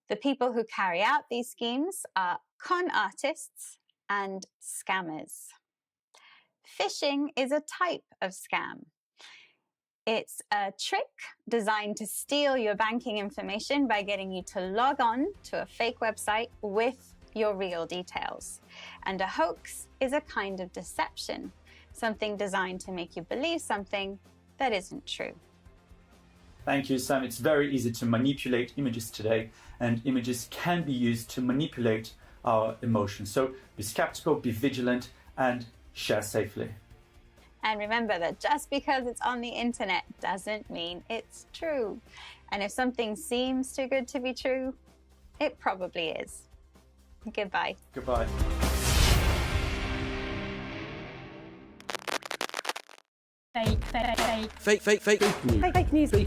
The people who carry out these schemes are con artists and scammers. Phishing is a type of scam. It's a trick designed to steal your banking information by getting you to log on to a fake website with your real details. And a hoax is a kind of deception, something designed to make you believe something that isn't true. Thank you, Sam. It's very easy to manipulate images today, and images can be used to manipulate our emotions. So be skeptical, be vigilant, and share safely. And remember that just because it's on the internet doesn't mean it's true. And if something seems too good to be true, it probably is. Goodbye. Goodbye. Fake news.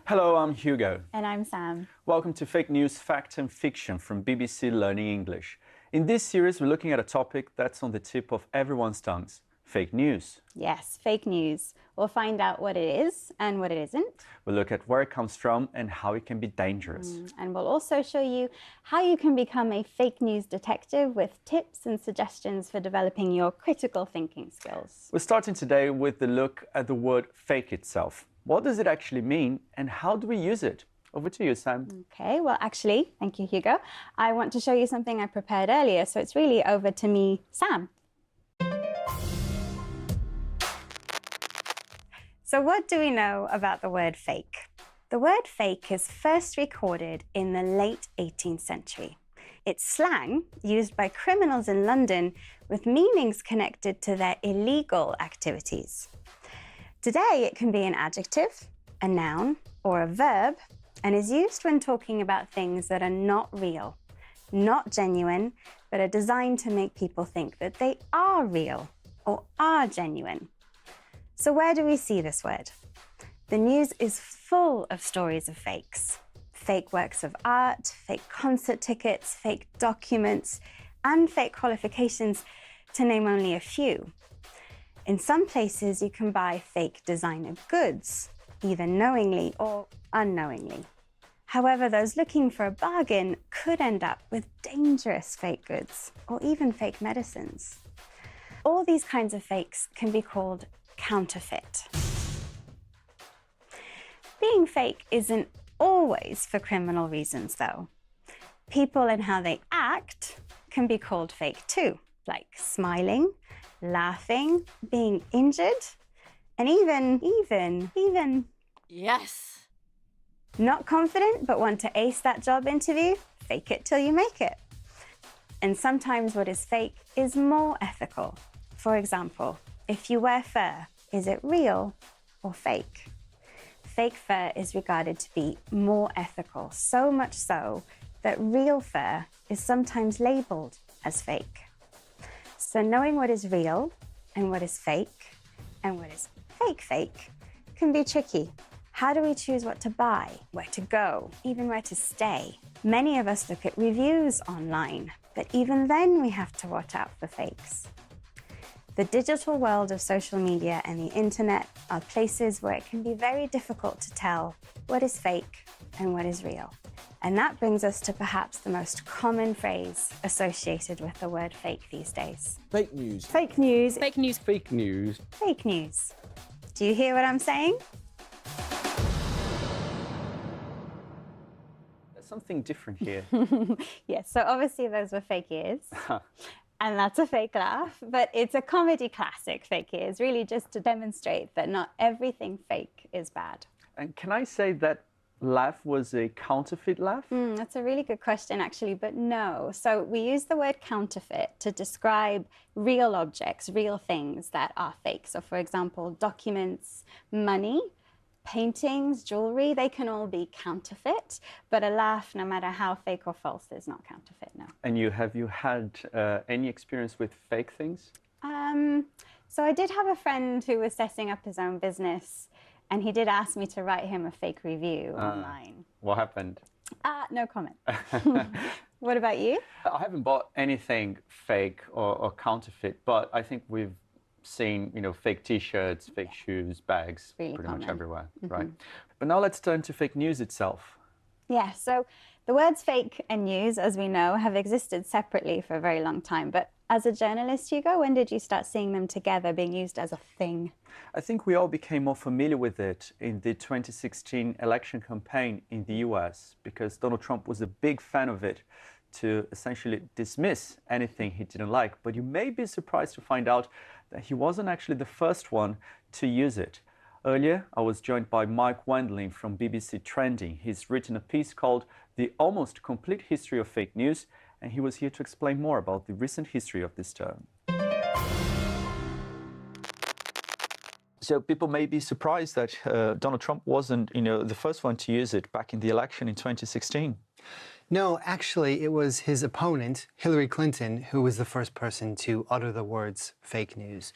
Hello, I'm Hugo. And I'm Sam. Welcome to Fake News, Fact and Fiction from BBC Learning English. In this series, we're looking at a topic that's on the tip of everyone's tongues, fake news. Yes, fake news. We'll find out what it is and what it isn't. We'll look at where it comes from and how it can be dangerous. And we'll also show you how you can become a fake news detective with tips and suggestions for developing your critical thinking skills. We're starting today with the look at the word fake itself. What does it actually mean and how do we use it? Over to you, Sam. Okay, well, actually, thank you, Hugo. I want to show you something I prepared earlier, so it's really over to me, Sam. So what do we know about the word fake? The word fake is first recorded in the late 18th century. It's slang used by criminals in London with meanings connected to their illegal activities. Today, it can be an adjective, a noun, or a verb, and is used when talking about things that are not real, not genuine, but are designed to make people think that they are real or are genuine. So where do we see this word? The news is full of stories of fakes. Fake works of art, fake concert tickets, fake documents, and fake qualifications, to name only a few. In some places, you can buy fake designer goods, either knowingly or unknowingly. However, those looking for a bargain could end up with dangerous fake goods or even fake medicines. All these kinds of fakes can be called counterfeit. Being fake isn't always for criminal reasons, though. People and how they act can be called fake too, like smiling, laughing, being injured, and even Yes. not confident but want to ace that job interview, fake it till you make it. And sometimes what is fake is more ethical. For example, if you wear fur, is it real or fake? Fake fur is regarded to be more ethical, so much so that real fur is sometimes labeled as fake. So knowing what is real and what is fake and what is fake can be tricky. How do we choose what to buy, where to go, even where to stay? Many of us look at reviews online, but even then we have to watch out for fakes. The digital world of social media and the internet are places where it can be very difficult to tell what is fake and what is real. And that brings us to perhaps the most common phrase associated with the word fake these days. Fake news. Fake news. Fake news. Fake news. Fake news. Do you hear what I'm saying? something different here. Yes, so obviously those were fake ears. And that's a fake laugh, but it's a comedy classic, fake ears, really just to demonstrate that not everything fake is bad. And can I say that laugh was a counterfeit laugh? That's a really good question, actually, but no. So we use the word counterfeit to describe real objects, real things that are fake. So for example, documents, money, paintings, jewelry, they can all be counterfeit, but a laugh, no matter how fake or false, is not counterfeit, no. And have you had any experience with fake things? So I did have a friend who was setting up his own business, and he did ask me to write him a fake review online. What happened? No comment. What about you? I haven't bought anything fake or counterfeit, but I think we've seen, fake T-shirts, fake shoes, bags, really pretty common. much everywhere, right? But now let's turn to fake news itself. Yeah, so the words fake and news, as we know, have existed separately for a very long time. But as a journalist, Hugo, when did you start seeing them together, being used as a thing? I think we all became more familiar with it in the 2016 election campaign in the US, because Donald Trump was a big fan of it to essentially dismiss anything he didn't like. But you may be surprised to find out that he wasn't actually the first one to use it. Earlier, I was joined by Mike Wendling from BBC Trending. He's written a piece called The Almost Complete History of Fake News, and he was here to explain more about the recent history of this term. So people may be surprised that Donald Trump wasn't, the first one to use it back in the election in 2016. No, actually, it was his opponent, Hillary Clinton, who was the first person to utter the words fake news.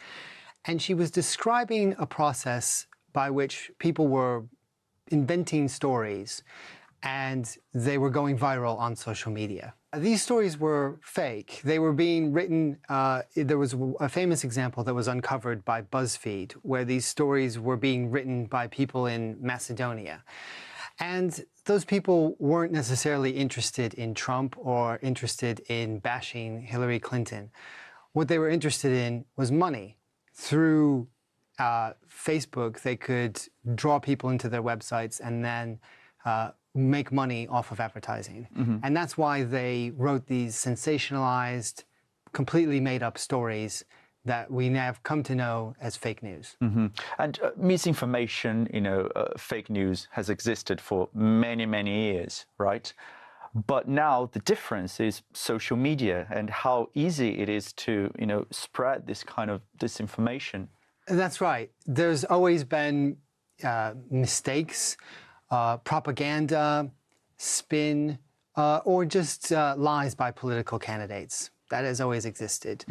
And she was describing a process by which people were inventing stories and they were going viral on social media. These stories were fake. They were being written, there was a famous example that was uncovered by BuzzFeed, where these stories were being written by people in Macedonia. And those people weren't necessarily interested in Trump or interested in bashing Hillary Clinton. What they were interested in was money. Through Facebook, they could draw people into their websites and then make money off of advertising. And that's why they wrote these sensationalized, completely made up stories that we now have come to know as fake news. And misinformation, fake news has existed for many, many years, right? But now the difference is social media and how easy it is to, spread this kind of disinformation. That's right. There's always been mistakes, propaganda, spin, or just lies by political candidates. That has always existed.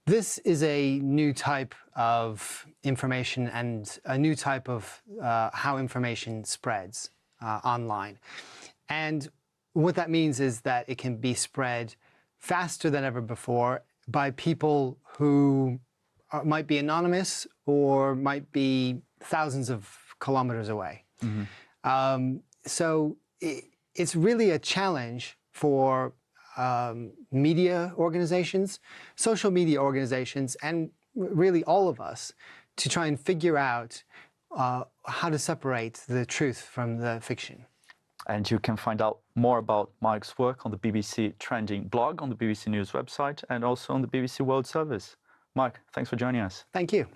This is a new type of information and a new type of how information spreads online. And what that means is that it can be spread faster than ever before by people who might be anonymous or might be thousands of kilometers away. So it's really a challenge for media organizations, social media organizations, and really all of us to try and figure out how to separate the truth from the fiction. And you can find out more about Mike's work on the BBC Trending blog, on the BBC News website, and also on the BBC World Service. Mike, thanks for joining us. Thank you.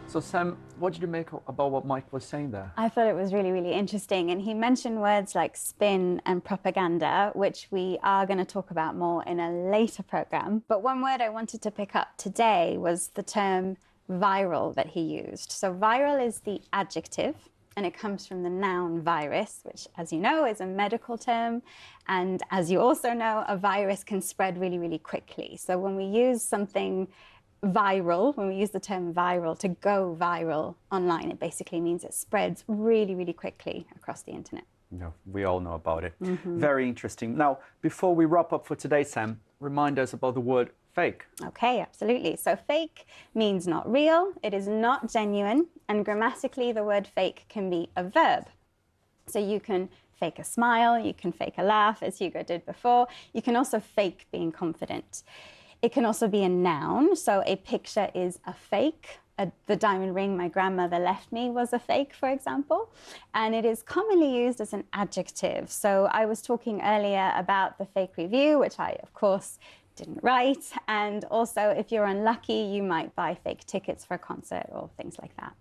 So Sam, what did you make about what Mike was saying there? I thought it was really, really interesting. And he mentioned words like spin and propaganda, which we are going to talk about more in a later program. But one word I wanted to pick up today was the term viral that he used. So viral is the adjective, and it comes from the noun virus, which, as you know, is a medical term. And as you also know, a virus can spread really, really quickly. So when we use something viral, when we use the term viral, to go viral online, it basically means it spreads really, really quickly across the internet. We all know about it. Very interesting. Now, before we wrap up for today, Sam, remind us about the word fake. Okay, absolutely. So fake means not real, it is not genuine, and grammatically the word fake can be a verb. So you can fake a smile, you can fake a laugh, as Hugo did before. You can also fake being confident. It can also be a noun, so a picture is a fake, the diamond ring my grandmother left me was a fake, for example, and it is commonly used as an adjective. So I was talking earlier about the fake review, which I, of course, didn't write. And also, if you're unlucky, you might buy fake tickets for a concert or things like that.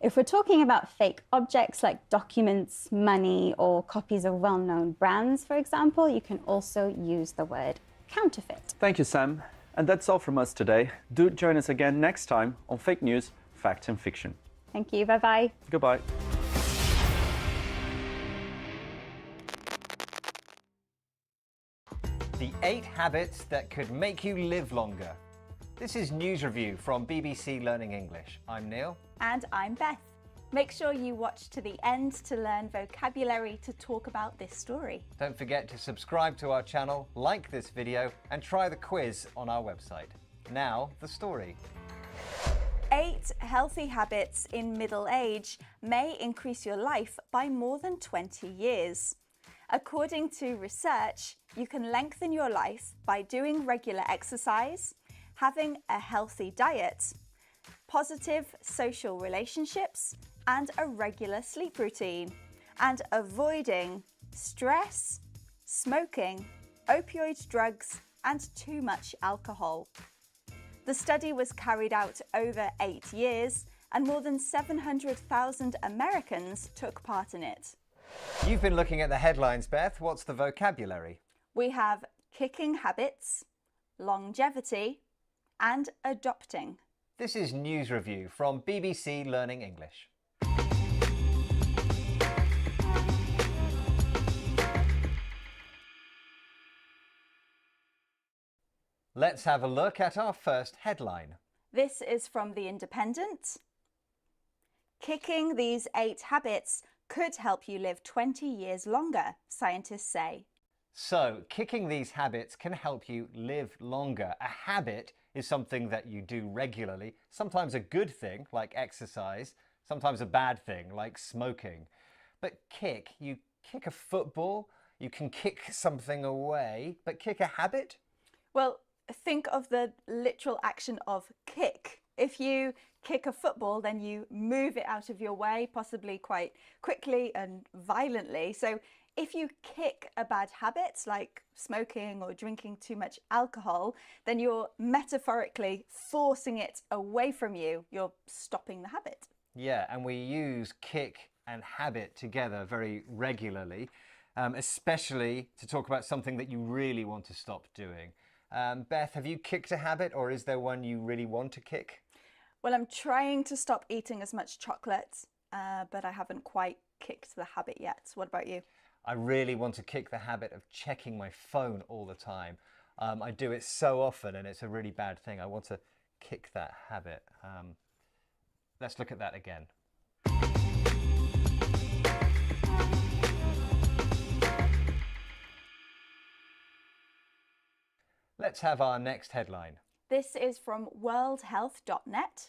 If we're talking about fake objects like documents, money, or copies of well-known brands, for example, you can also use the word counterfeit. Thank you, Sam. And that's all from us today. Do join us again next time on Fake News, Fact and Fiction. Thank you. Bye-bye. Goodbye. The 8 habits that could make you live longer. This is News Review from BBC Learning English. I'm Neil. And I'm Beth. Make sure you watch to the end to learn vocabulary to talk about this story. Don't forget to subscribe to our channel, like this video, and try the quiz on our website. Now, the story. 8 healthy habits in middle age may increase your life by more than 20 years. According to research, you can lengthen your life by doing regular exercise, having a healthy diet, positive social relationships, and a regular sleep routine, and avoiding stress, smoking, opioid drugs, and too much alcohol. The study was carried out over 8 years, and more than 700,000 Americans took part in it. You've been looking at the headlines, Beth. What's the vocabulary? We have kicking habits, longevity, and adopting. This is News Review from BBC Learning English. Let's have a look at our first headline. This is from The Independent. Kicking these 8 habits could help you live 20 years longer, scientists say. So, kicking these habits can help you live longer. A habit is something that you do regularly, sometimes a good thing, like exercise, sometimes a bad thing, like smoking. But you kick a football, you can kick something away, but kick a habit? Well, think of the literal action of kick. If you kick a football, then you move it out of your way, possibly quite quickly and violently. So if you kick a bad habit, like smoking or drinking too much alcohol, then you're metaphorically forcing it away from you. You're stopping the habit. Yeah, and we use kick and habit together very regularly, especially to talk about something that you really want to stop doing. Beth, have you kicked a habit, or is there one you really want to kick? Well, I'm trying to stop eating as much chocolate, but I haven't quite kicked the habit yet. What about you? I really want to kick the habit of checking my phone all the time. I do it so often and it's a really bad thing. I want to kick that habit. Let's look at that again. Let's have our next headline. This is from worldhealth.net.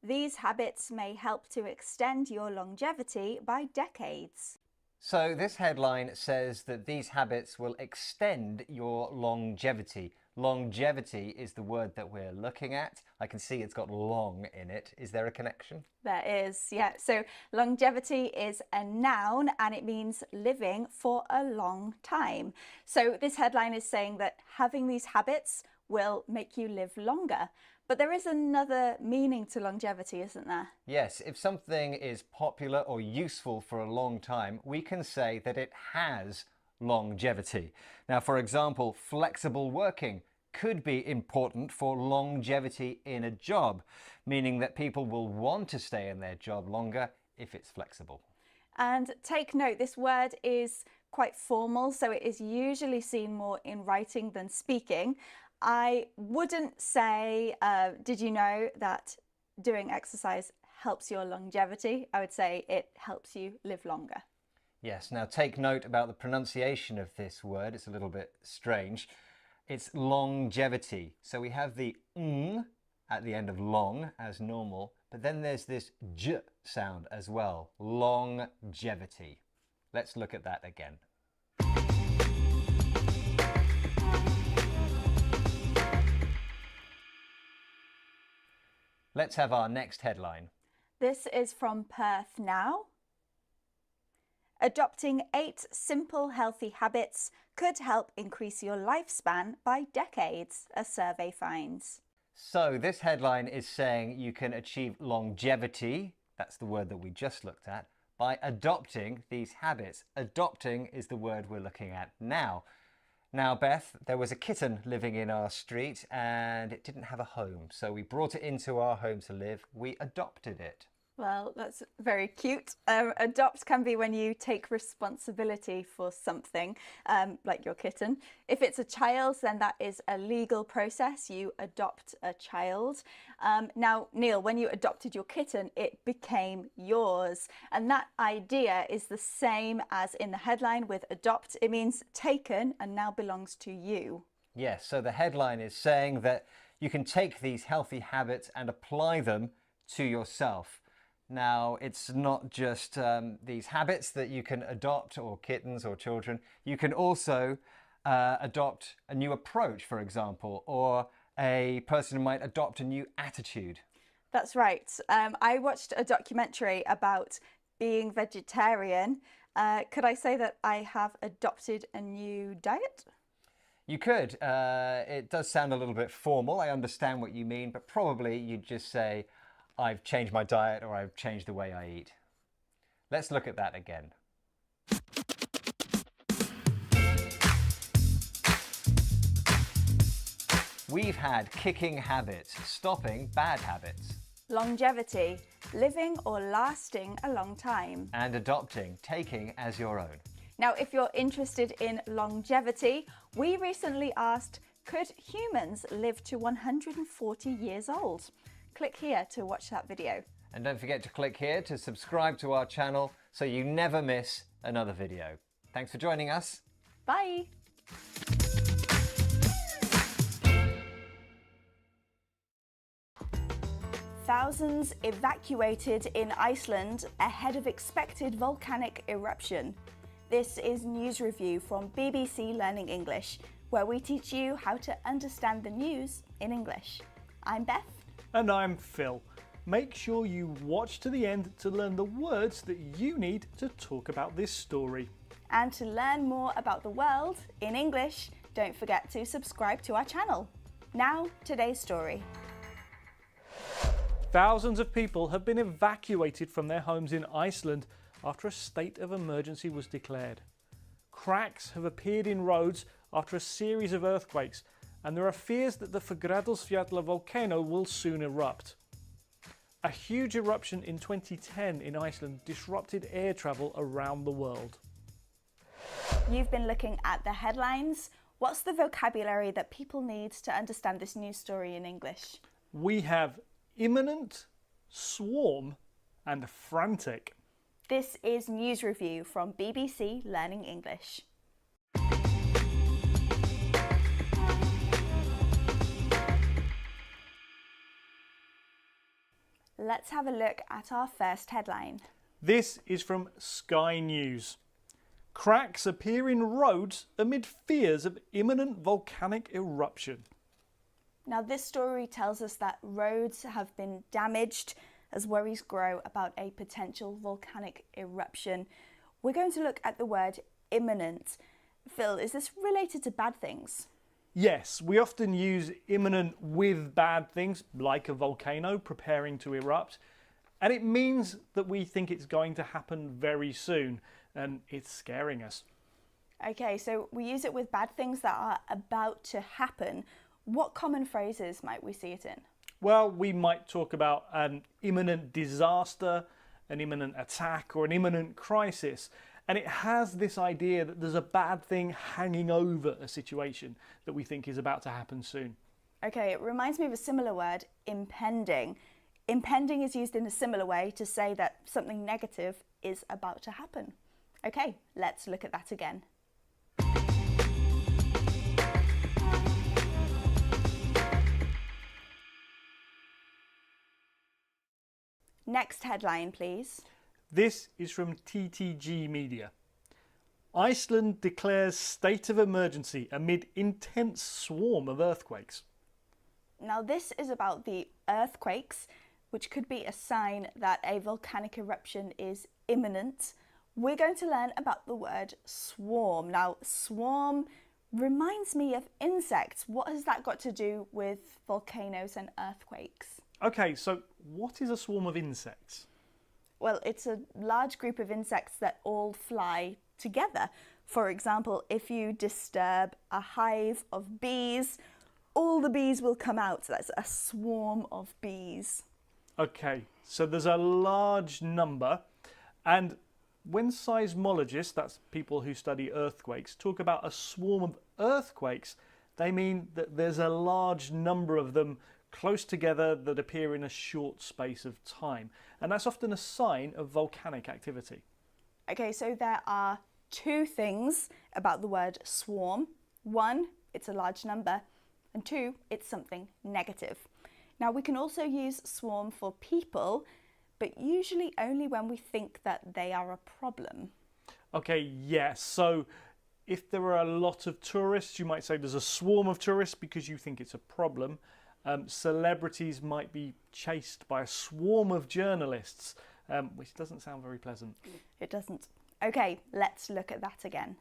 These habits may help to extend your longevity by decades. So this headline says that these habits will extend your longevity. Longevity is the word that we're looking at. I can see it's got long in it. Is there a connection? There is, yeah. So longevity is a noun and it means living for a long time. So this headline is saying that having these habits will make you live longer. But there is another meaning to longevity, isn't there? Yes, if something is popular or useful for a long time, we can say that it has longevity. Now, for example, flexible working could be important for longevity in a job, meaning that people will want to stay in their job longer if it's flexible. And take note, this word is quite formal, so it is usually seen more in writing than speaking. I wouldn't say, did you know that doing exercise helps your longevity? I would say it helps you live longer. Yes, now take note about the pronunciation of this word. It's a little bit strange. It's longevity. So we have the ng at the end of long as normal, but then there's this j sound as well. Longevity. Let's look at that again. Let's have our next headline. This is from Perth Now. Adopting 8 simple healthy habits could help increase your lifespan by decades, a survey finds. So this headline is saying you can achieve longevity, that's the word that we just looked at, by adopting these habits. Adopting is the word we're looking at now. Now, Beth, there was a kitten living in our street and it didn't have a home, so we brought it into our home to live. We adopted it. Well, that's very cute. Adopt can be when you take responsibility for something, like your kitten. If it's a child, then that is a legal process. You adopt a child. Now, Neil, when you adopted your kitten, it became yours. And that idea is the same as in the headline with adopt. It means taken and now belongs to you. Yes, so the headline is saying that you can take these healthy habits and apply them to yourself. Now, it's not just these habits that you can adopt, or kittens or children. You can also adopt a new approach, for example, or a person might adopt a new attitude. That's right. I watched a documentary about being vegetarian. Could I say that I have adopted a new diet? You could. It does sound a little bit formal. I understand what you mean, but probably you'd just say, I've changed my diet or I've changed the way I eat. Let's look at that again. We've had kicking habits, stopping bad habits. Longevity, living or lasting a long time. And adopting, taking as your own. Now, if you're interested in longevity, we recently asked, could humans live to 140 years old? Click here to watch that video. And don't forget to click here to subscribe to our channel so you never miss another video. Thanks for joining us. Bye. Thousands evacuated in Iceland ahead of expected volcanic eruption. This is News Review from BBC Learning English, where we teach you how to understand the news in English. I'm Beth. And I'm Phil. Make sure you watch to the end to learn the words that you need to talk about this story. And to learn more about the world in English, don't forget to subscribe to our channel. Now, today's story. Thousands of people have been evacuated from their homes in Iceland after a state of emergency was declared. Cracks have appeared in roads after a series of earthquakes, and there are fears that the Fagradalsfjalla volcano will soon erupt. A huge eruption in 2010 in Iceland disrupted air travel around the world. You've been looking at the headlines. What's the vocabulary that people need to understand this news story in English? We have imminent, swarm, and frantic. This is News Review from BBC Learning English. Let's have a look at our first headline. This is from Sky News. Cracks appear in roads amid fears of imminent volcanic eruption. Now, this story tells us that roads have been damaged as worries grow about a potential volcanic eruption. We're going to look at the word imminent. Phil, is this related to bad things? Yes, we often use imminent with bad things, like a volcano preparing to erupt, and it means that we think it's going to happen very soon, and it's scaring us. Okay, so we use it with bad things that are about to happen. What common phrases might we see it in? Well, we might talk about an imminent disaster, an imminent attack, or an imminent crisis. And it has this idea that there's a bad thing hanging over a situation that we think is about to happen soon. Okay, it reminds me of a similar word, impending. Impending is used in a similar way to say that something negative is about to happen. Okay, let's look at that again. Next headline, please. This is from TTG Media. Iceland declares state of emergency amid intense swarm of earthquakes. Now, this is about the earthquakes which could be a sign that a volcanic eruption is imminent, we're going to learn about the word swarm. Now, swarm reminds me of insects. What has that got to do with volcanoes and earthquakes? Okay, so what is a swarm of insects? Well, it's a large group of insects that all fly together. For example, if you disturb a hive of bees, all the bees will come out. That's a swarm of bees. Okay, so there's a large number, and when seismologists, that's people who study earthquakes, talk about a swarm of earthquakes, they mean that there's a large number of them close together that appear in a short space of time. And that's often a sign of volcanic activity. Okay, so there are two things about the word swarm. One, it's a large number, and two, it's something negative. Now, we can also use swarm for people, but usually only when we think that they are a problem. Okay, yes. So if there are a lot of tourists, you might say there's a swarm of tourists because you think it's a problem. Celebrities might be chased by a swarm of journalists, which doesn't sound very pleasant. It doesn't. Okay, let's look at that again.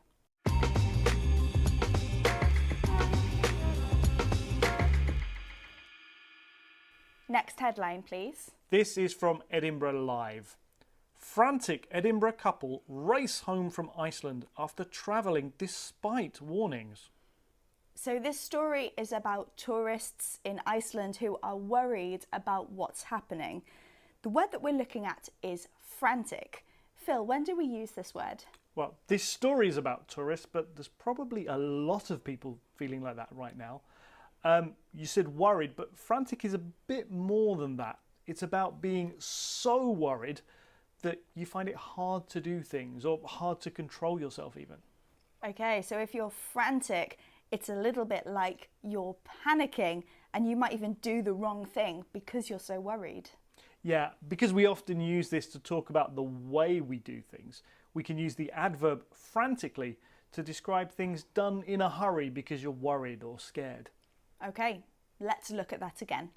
Next headline, please. This is from Edinburgh Live. Frantic Edinburgh couple race home from Iceland after travelling despite warnings. So this story is about tourists in Iceland who are worried about what's happening. The word that we're looking at is frantic. Phil, when do we use this word? Well, this story is about tourists, but there's probably a lot of people feeling like that right now. You said worried, but frantic is a bit more than that. It's about being so worried that you find it hard to do things or hard to control yourself even. Okay, so if you're frantic, it's a little bit like you're panicking and you might even do the wrong thing because you're so worried. Yeah, because we often use this to talk about the way we do things. We can use the adverb frantically to describe things done in a hurry because you're worried or scared. Okay, let's look at that again.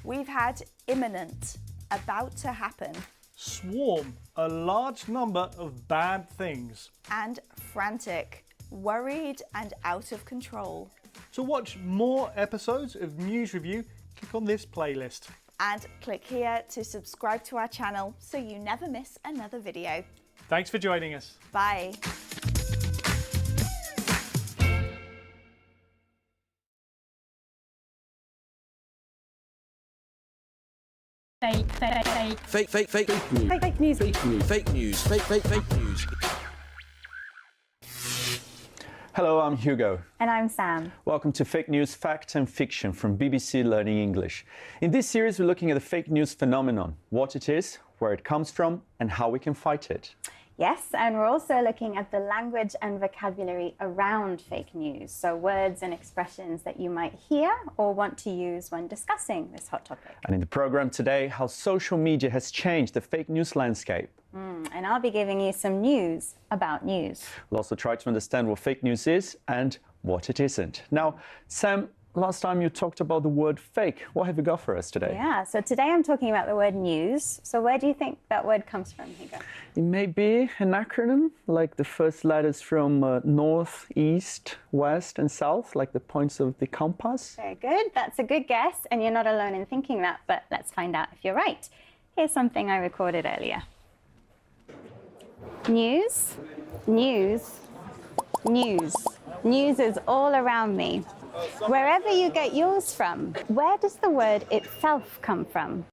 We've had imminent, about to happen. Swarm, a large number of bad things. And frantic, worried and out of control. To watch more episodes of News Review, click on this playlist. And click here to subscribe to our channel so you never miss another video. Thanks for joining us. Bye. Fake news. Fake news. Hello, I'm Hugo. And I'm Sam. Welcome to Fake News, Fact and Fiction from BBC Learning English. In this series, we're looking at the fake news phenomenon, what it is, where it comes from, and how we can fight it. Yes, and we're also looking at the language and vocabulary around fake news, so words and expressions that you might hear or want to use when discussing this hot topic. And in the program today, how social media has changed the fake news landscape. And I'll be giving you some news about news. We'll also try to understand what fake news is and what it isn't. Now, Sam, last time you talked about the word fake. What have you got for us today? Yeah, so today I'm talking about the word news. So where do you think that word comes from, Hugo? It may be an acronym, like the first letters from north, east, west, and south, like the points of the compass. Very good. That's a good guess, and you're not alone in thinking that, but let's find out if you're right. Here's something I recorded earlier. News, news, news. News is all around me. Wherever you get yours from, where does the word itself come from?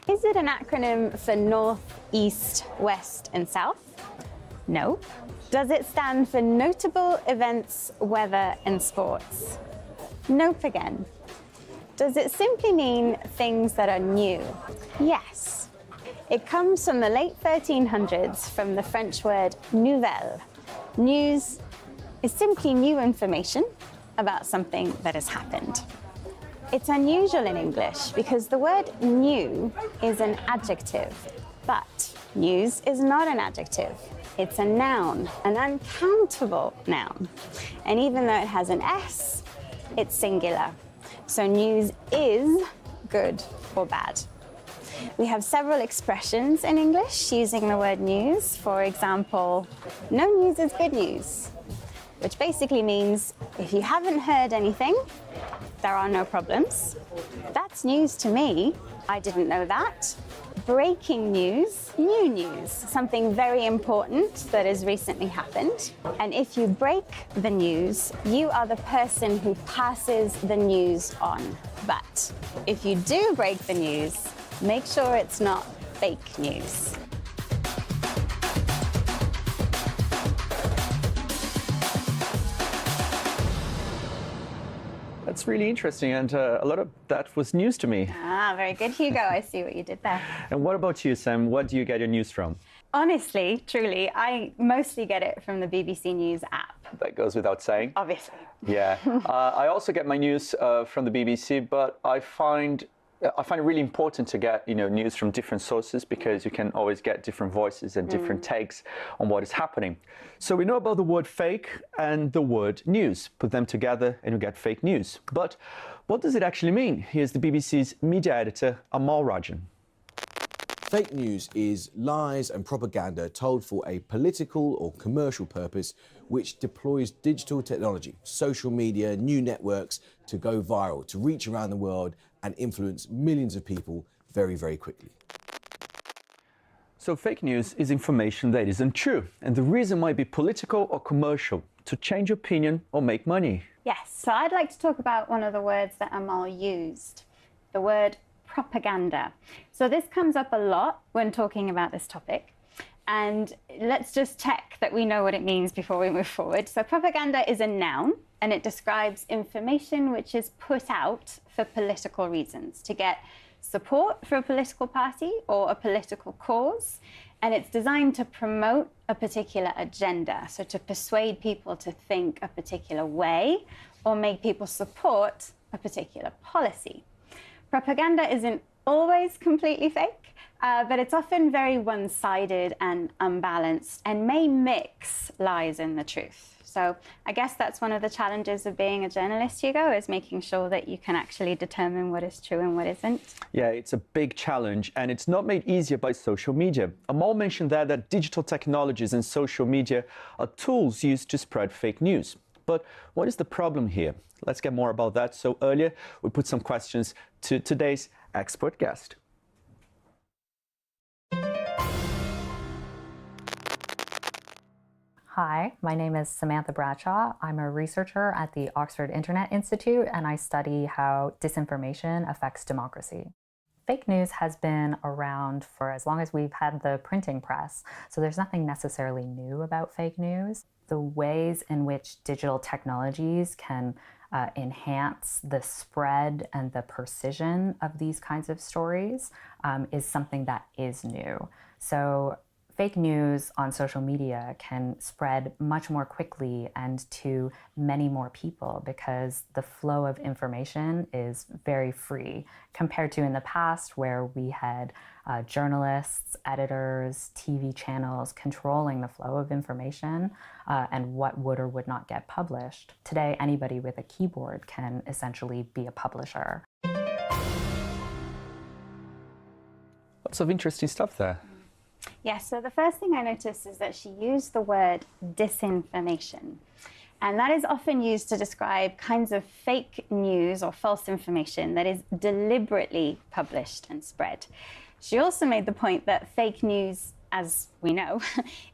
Is it an acronym for North, East, West, and South? No. Does it stand for notable events, weather, and sports? Nope again. Does it simply mean things that are new? Yes. It comes from the late 1300s from the French word nouvelle. News is simply new information about something that has happened. It's unusual in English because the word new is an adjective, but news is not an adjective. It's a noun, an uncountable noun. And even though it has an S, it's singular. So news is good or bad. We have several expressions in English using the word news. For example, no news is good news, which basically means if you haven't heard anything, there are no problems. That's news to me. I didn't know that. Breaking news, new news, something very important that has recently happened. And if you break the news, you are the person who passes the news on. But if you do break the news, make sure it's not fake news. That's really interesting, and a lot of that was news to me. Ah, very good, Hugo. I see what you did there. And what about you, Sam? What do you get your news from? Honestly, truly, I mostly get it from the BBC News app. That goes without saying. Obviously. Yeah. I also get my news from the BBC, but I find it really important to get news from different sources, because you can always get different voices and different takes on what is happening. So we know about the word fake and the word news. Put them together and you get fake news. But what does it actually mean? Here's the BBC's media editor, Amal Rajan. Fake news is lies and propaganda told for a political or commercial purpose, which deploys digital technology, social media, new networks to go viral, to reach around the world and influence millions of people very, very quickly. So fake news is information that isn't true, and the reason might be political or commercial, to change opinion or make money. Yes, so I'd like to talk about one of the words that Amal used, the word propaganda. So this comes up a lot when talking about this topic. And let's just check that we know what it means before we move forward. So propaganda is a noun, and it describes information which is put out for political reasons, to get support for a political party or a political cause. And it's designed to promote a particular agenda, so to persuade people to think a particular way or make people support a particular policy. Propaganda isn't always completely fake, but it's often very one-sided and unbalanced and may mix lies and the truth. So I guess that's one of the challenges of being a journalist, Hugo, is making sure that you can actually determine what is true and what isn't. Yeah, it's a big challenge, and it's not made easier by social media. Amal mentioned there that digital technologies and social media are tools used to spread fake news. But what is the problem here? Let's get more about that. So earlier, we put some questions to today's expert guest. Hi, my name is Samantha Bradshaw. I'm a researcher at the Oxford Internet Institute, and I study how disinformation affects democracy. Fake news has been around for as long as we've had the printing press, so there's nothing necessarily new about fake news. The ways in which digital technologies can enhance the spread and the precision of these kinds of stories is something that is new. So fake news on social media can spread much more quickly and to many more people because the flow of information is very free compared to in the past where we had journalists, editors, TV channels controlling the flow of information and what would or would not get published. Today, anybody with a keyboard can essentially be a publisher. Lots of interesting stuff there. Yes, so the first thing I noticed is that she used the word disinformation. And that is often used to describe kinds of fake news or false information that is deliberately published and spread. She also made the point that fake news, as we know,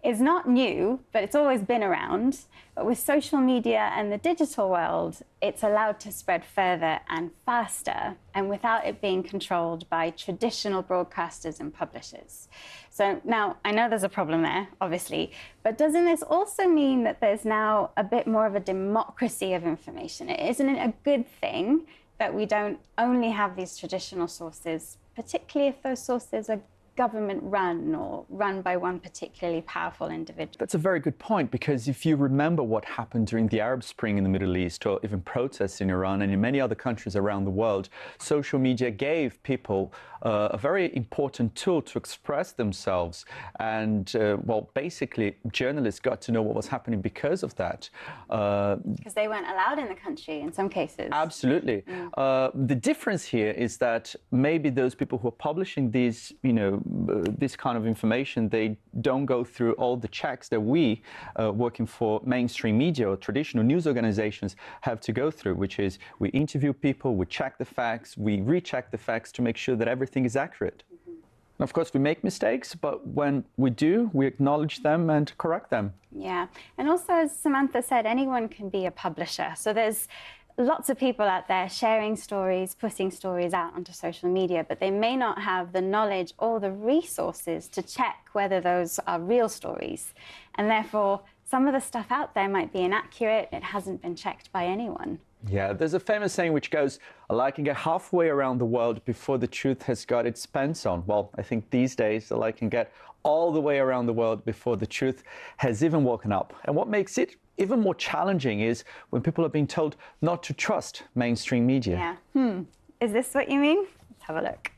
is not new, but it's always been around. But with social media and the digital world, it's allowed to spread further and faster, and without it being controlled by traditional broadcasters and publishers. So now, I know there's a problem there, obviously, but doesn't this also mean that there's now a bit more of a democracy of information? Isn't it a good thing that we don't only have these traditional sources, particularly if those sources are government run or run by one particularly powerful individual? That's a very good point, because if you remember what happened during the Arab Spring in the Middle East, or even protests in Iran and in many other countries around the world, social media gave people a very important tool to express themselves. And, well, basically, journalists got to know what was happening because of that. Because they weren't allowed in the country in some cases. Absolutely. The difference here is that maybe those people who are publishing these, this kind of information, they don't go through all the checks that we, working for mainstream media or traditional news organizations, have to go through, which is we interview people, we check the facts, we recheck the facts to make sure that everything is accurate. And of course, we make mistakes, but when we do, we acknowledge them and correct them. Yeah. And also, as Samantha said, anyone can be a publisher. So there's lots of people out there sharing stories, putting stories out onto social media, but they may not have the knowledge or the resources to check whether those are real stories. And therefore, some of the stuff out there might be inaccurate. It hasn't been checked by anyone. Yeah, there's a famous saying which goes, a lie can get halfway around the world before the truth has got its pants on. Well, I think these days a lie can get all the way around the world before the truth has even woken up. And what makes it even more challenging is when people are being told not to trust mainstream media. Yeah. Is this what you mean? Let's have a look.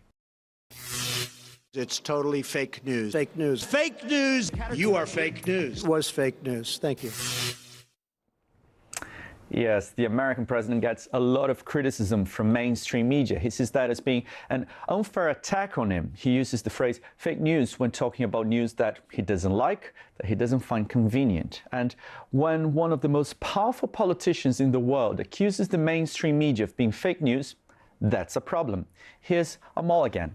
It's totally fake news. Fake news. Fake news! You are fake news. It was fake news. Thank you. Yes, the American president gets a lot of criticism from mainstream media. He sees that as being an unfair attack on him. He uses the phrase fake news when talking about news that he doesn't like, that he doesn't find convenient. And when one of the most powerful politicians in the world accuses the mainstream media of being fake news, that's a problem. Here's Amal again.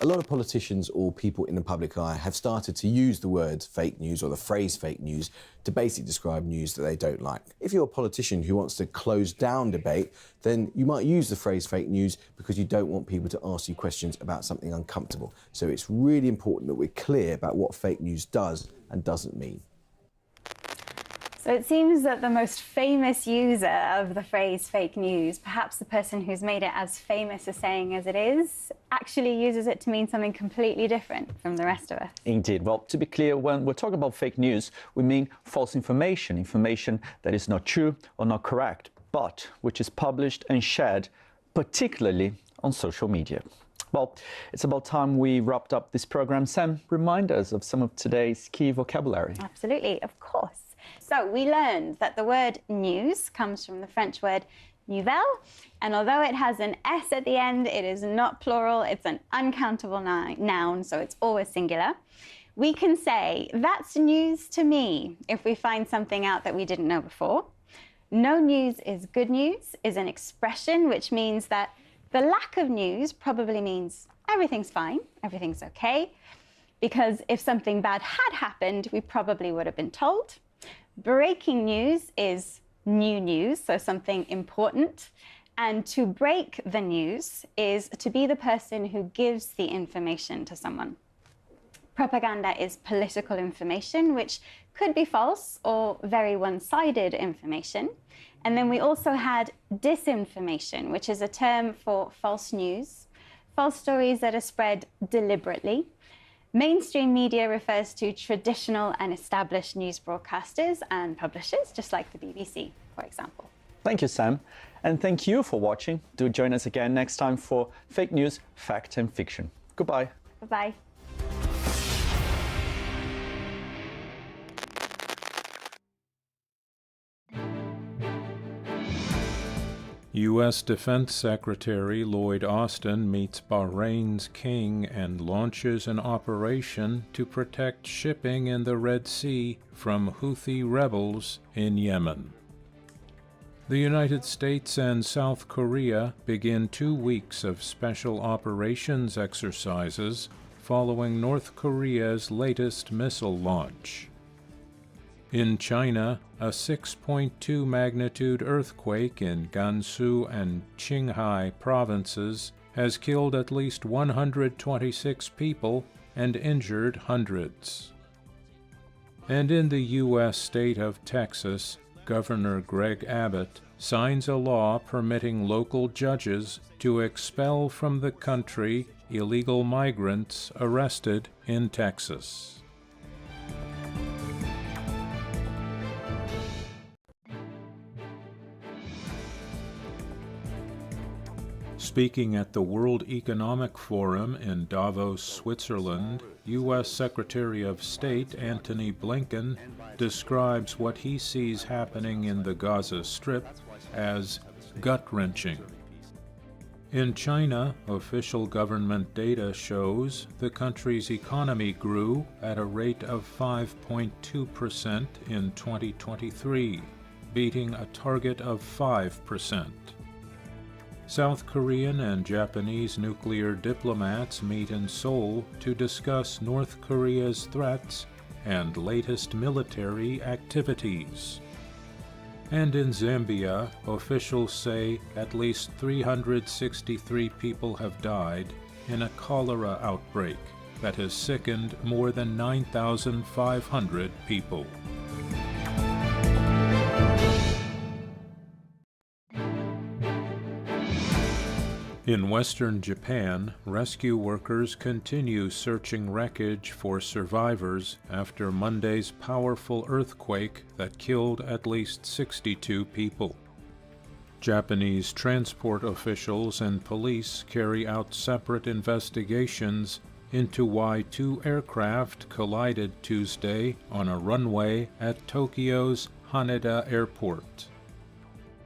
A lot of politicians or people in the public eye have started to use the word fake news or the phrase fake news to basically describe news that they don't like. If you're a politician who wants to close down debate, then you might use the phrase fake news because you don't want people to ask you questions about something uncomfortable. So it's really important that we're clear about what fake news does and doesn't mean. So it seems that the most famous user of the phrase fake news, perhaps the person who's made it as famous a saying as it is, actually uses it to mean something completely different from the rest of us. Indeed. Well, to be clear, when we're talking about fake news, we mean false information, information that is not true or not correct, but which is published and shared, particularly on social media. Well, it's about time we wrapped up this program. Sam, remind us of some of today's key vocabulary. Absolutely, of course. So we learned that the word news comes from the French word nouvelle, and although it has an S at the end, it is not plural, it's an uncountable noun, so it's always singular. We can say, that's news to me, if we find something out that we didn't know before. No news is good news is an expression which means that the lack of news probably means everything's fine, everything's okay, because if something bad had happened, we probably would have been told. Breaking news is new news, so something important. And to break the news is to be the person who gives the information to someone. Propaganda is political information, which could be false or very one-sided information. And then we also had disinformation, which is a term for false news, false stories that are spread deliberately. Mainstream media refers to traditional and established news broadcasters and publishers, just like the BBC, for example. Thank you, Sam. And thank you for watching. Do join us again next time for Fake News, Fact and Fiction. Goodbye. Bye-bye. U.S. Defense Secretary Lloyd Austin meets Bahrain's king and launches an operation to protect shipping in the Red Sea from Houthi rebels in Yemen. The United States and South Korea begin 2 weeks of special operations exercises following North Korea's latest missile launch. In China, a 6.2 magnitude earthquake in Gansu and Qinghai provinces has killed at least 126 people and injured hundreds. And in the U.S. state of Texas, Governor Greg Abbott signs a law permitting local judges to expel from the country illegal migrants arrested in Texas. Speaking at the World Economic Forum in Davos, Switzerland, U.S. Secretary of State Antony Blinken describes what he sees happening in the Gaza Strip as gut-wrenching. In China, official government data shows the country's economy grew at a rate of 5.2% in 2023, beating a target of 5%. South Korean and Japanese nuclear diplomats meet in Seoul to discuss North Korea's threats and latest military activities. And in Zambia, officials say at least 363 people have died in a cholera outbreak that has sickened more than 9,500 people. In western Japan, rescue workers continue searching wreckage for survivors after Monday's powerful earthquake that killed at least 62 people. Japanese transport officials and police carry out separate investigations into why two aircraft collided Tuesday on a runway at Tokyo's Haneda Airport.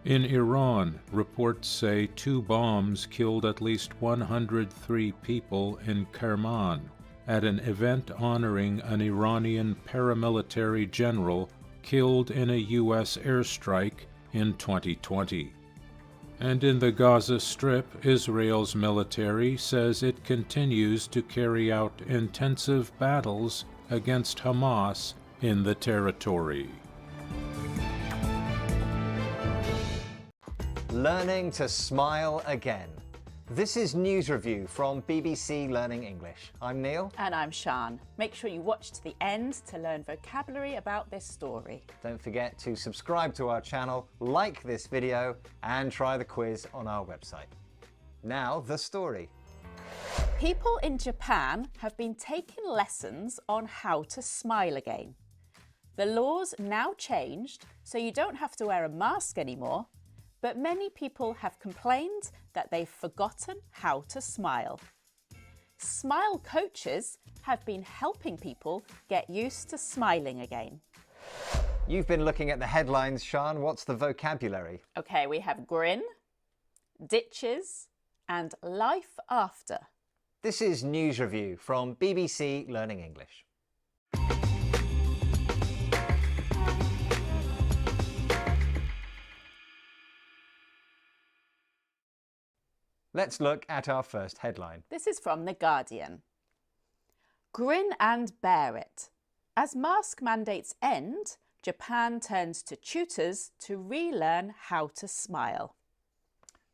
In Iran, reports say 2 bombs killed at least 103 people in Kerman at an event honoring an Iranian paramilitary general killed in a U.S. airstrike in 2020. And in the Gaza Strip, Israel's military says it continues to carry out intensive battles against Hamas in the territory. Learning to smile again. This is News Review from BBC Learning English. I'm Neil. And I'm Sian. Make sure you watch to the end to learn vocabulary about this story. Don't forget to subscribe to our channel, like this video, and try the quiz on our website. Now, the story. People in Japan have been taking lessons on how to smile again. The laws now changed, so you don't have to wear a mask anymore. But many people have complained that they've forgotten how to smile. Smile coaches have been helping people get used to smiling again. You've been looking at the headlines, Sian. What's the vocabulary? Okay, we have grin, ditches, and life after. This is News Review from BBC Learning English. Let's look at our first headline. This is from The Guardian. Grin and bear it. As mask mandates end, Japan turns to tutors to relearn how to smile.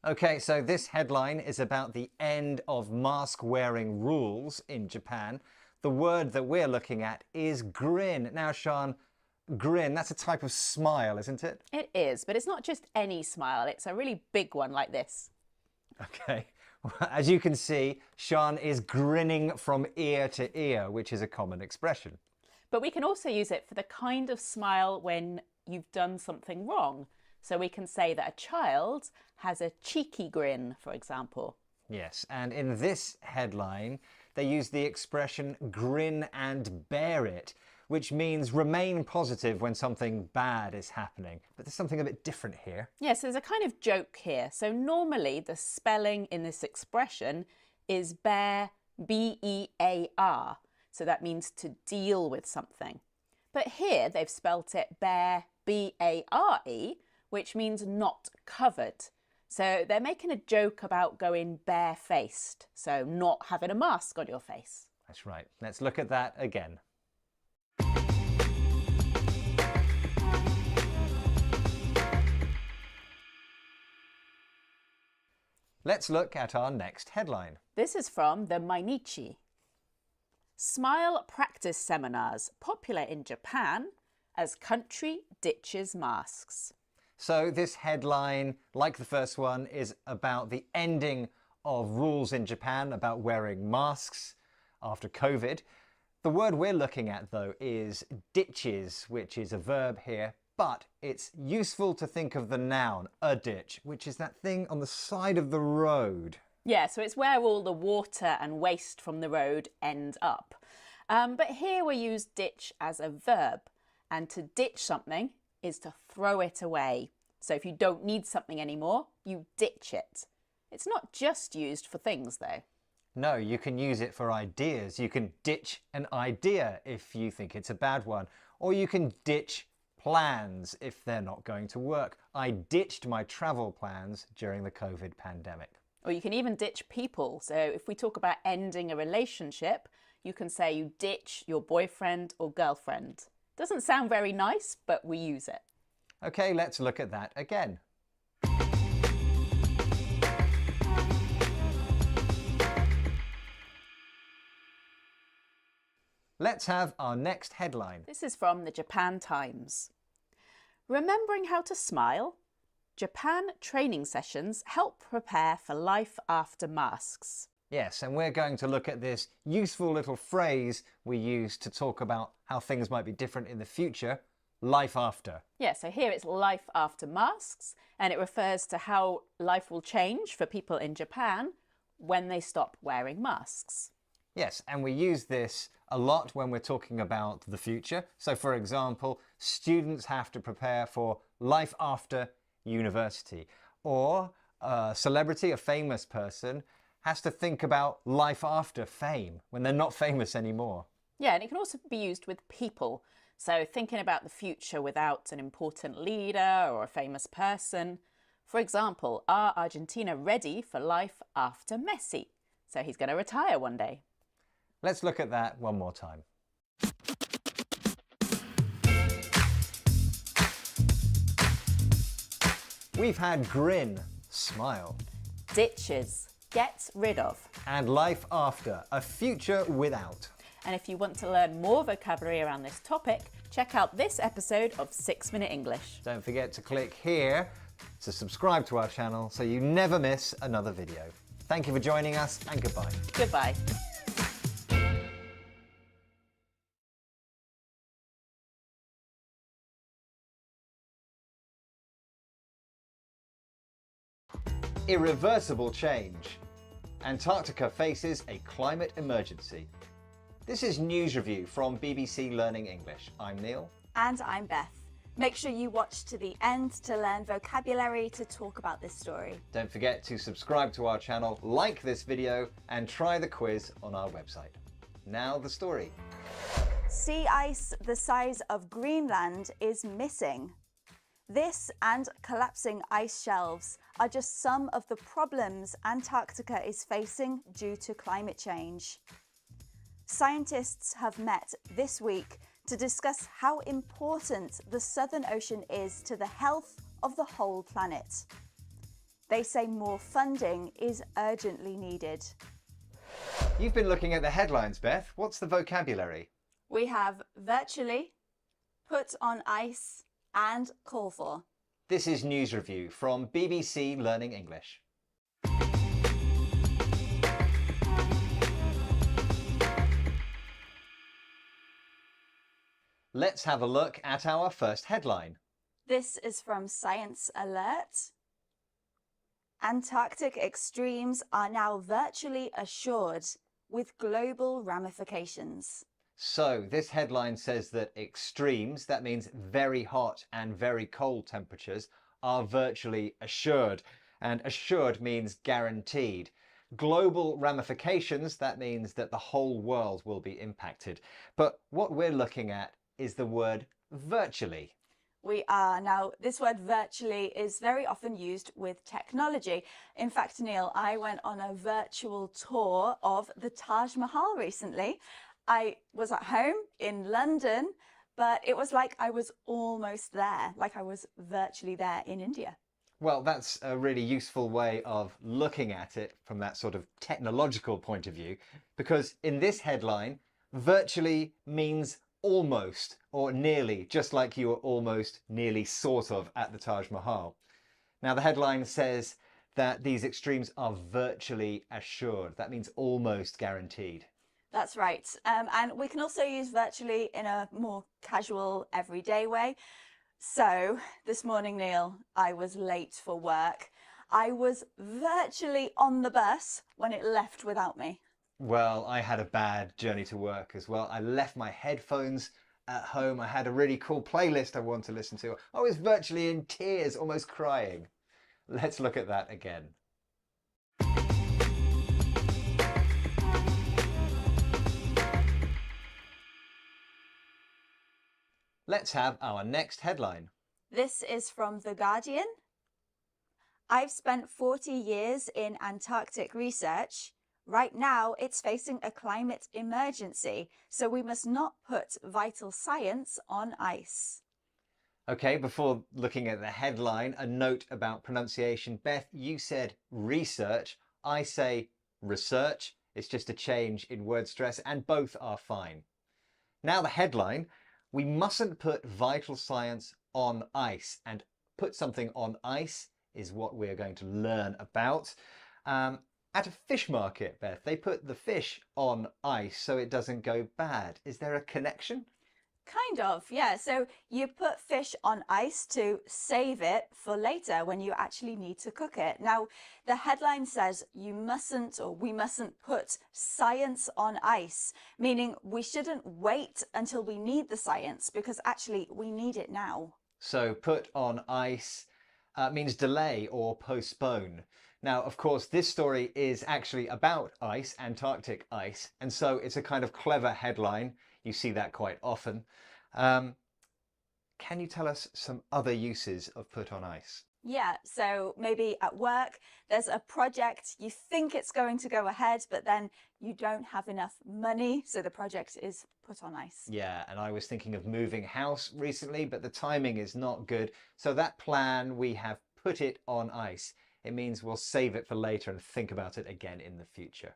Okay, so this headline is about the end of mask-wearing rules in Japan. The word that we're looking at is grin. Now, Sian, grin, that's a type of smile, isn't it? It is, but it's not just any smile. It's a really big one like this. Okay, well, as you can see, Sian is grinning from ear to ear, which is a common expression. But we can also use it for the kind of smile when you've done something wrong. So we can say that a child has a cheeky grin, for example. Yes, and in this headline, they use the expression grin and bear it, which means remain positive when something bad is happening. But there's something a bit different here. Yes, there's a kind of joke here. So normally the spelling in this expression is bear, B-E-A-R. So that means to deal with something. But here they've spelt it bear, B-A-R-E, which means not covered. So they're making a joke about going barefaced, so not having a mask on your face. That's right. Let's look at that again. Let's look at our next headline. This is from the Mainichi. Smile practice seminars popular in Japan as country ditches masks. So this headline, like the first one, is about the ending of rules in Japan about wearing masks after COVID. The word we're looking at, though, is ditches, which is a verb here, but it's useful to think of the noun, a ditch, which is that thing on the side of the road. Yeah, so it's where all the water and waste from the road end up. But here we use ditch as a verb, and to ditch something is to throw it away. So if you don't need something anymore, you ditch it. It's not just used for things, though. No, you can use it for ideas. You can ditch an idea if you think it's a bad one. Or you can ditch plans if they're not going to work. I ditched my travel plans during the COVID pandemic. Or you can even ditch people. So if we talk about ending a relationship, you can say you ditch your boyfriend or girlfriend. Doesn't sound very nice, but we use it. Okay, let's look at that again. Let's have our next headline. This is from the Japan Times. Remembering how to smile, Japan training sessions help prepare for life after masks. Yes, and we're going to look at this useful little phrase we use to talk about how things might be different in the future, life after. Yeah, so here it's life after masks, and it refers to how life will change for people in Japan when they stop wearing masks. Yes, and we use this a lot when we're talking about the future. So, for example, students have to prepare for life after university. Or a celebrity, a famous person, has to think about life after fame, when they're not famous anymore. Yeah, and it can also be used with people. So thinking about the future without an important leader or a famous person. For example, are Argentina ready for life after Messi? So he's going to retire one day. Let's look at that one more time. We've had grin, smile. Ditches, get rid of. And life after, a future without. And if you want to learn more vocabulary around this topic, check out this episode of 6 Minute English. Don't forget to click here to subscribe to our channel so you never miss another video. Thank you for joining us, and goodbye. Goodbye. Irreversible change. Antarctica faces a climate emergency. This is News Review from BBC Learning English. I'm Neil. And I'm Beth. Make sure you watch to the end to learn vocabulary to talk about this story. Don't forget to subscribe to our channel, like this video, and try the quiz on our website. Now the story. Sea ice the size of Greenland is missing. This and collapsing ice shelves are just some of the problems Antarctica is facing due to climate change. Scientists have met this week to discuss how important the Southern Ocean is to the health of the whole planet. They say more funding is urgently needed. You've been looking at the headlines, Beth. What's the vocabulary? We have virtually, put on ice, and call for. This is News Review from BBC Learning English. Let's have a look at our first headline. This is from Science Alert. Antarctic extremes are now virtually assured, with global ramifications. So this headline says that extremes, that means very hot and very cold temperatures, are virtually assured. And assured means guaranteed. Global ramifications, that means that the whole world will be impacted. But what we're looking at is the word virtually. We are. Now, this word virtually is very often used with technology. In fact, Neil, I went on a virtual tour of the Taj Mahal recently. I was at home in London, but it was like I was almost there, like I was virtually there in India. Well, that's a really useful way of looking at it from that sort of technological point of view, because in this headline, virtually means almost or nearly, just like you were almost, nearly, sort of at the Taj Mahal. Now, the headline says that these extremes are virtually assured. That means almost guaranteed. That's right. And we can also use virtually in a more casual, everyday way. So this morning, Neil, I was late for work. I was virtually on the bus when it left without me. Well, I had a bad journey to work as well. I left my headphones at home. I had a really cool playlist I wanted to listen to. I was virtually in tears, almost crying. Let's look at that again. Let's have our next headline. This is from The Guardian. I've spent 40 years in Antarctic research. Right now, it's facing a climate emergency, so we must not put vital science on ice. Okay, before looking at the headline, a note about pronunciation. Beth, you said research. I say research. It's just a change in word stress, and both are fine. Now the headline. We mustn't put vital science on ice, and put something on ice is what we're going to learn about. At a fish market, Beth, they put the fish on ice so it doesn't go bad. Is there a connection? Kind of, yeah. So you put fish on ice to save it for later when you actually need to cook it. Now, the headline says you mustn't, or we mustn't put science on ice, meaning we shouldn't wait until we need the science, because actually we need it now. So put on ice means delay or postpone. Now, of course, this story is actually about ice, Antarctic ice, and so it's a kind of clever headline. You see that quite often. Can you tell us some other uses of put on ice? Yeah, so maybe at work, there's a project, you think it's going to go ahead, but then you don't have enough money, so the project is put on ice. Yeah, and I was thinking of moving house recently, but the timing is not good. So that plan, we have put it on ice. It means we'll save it for later and think about it again in the future.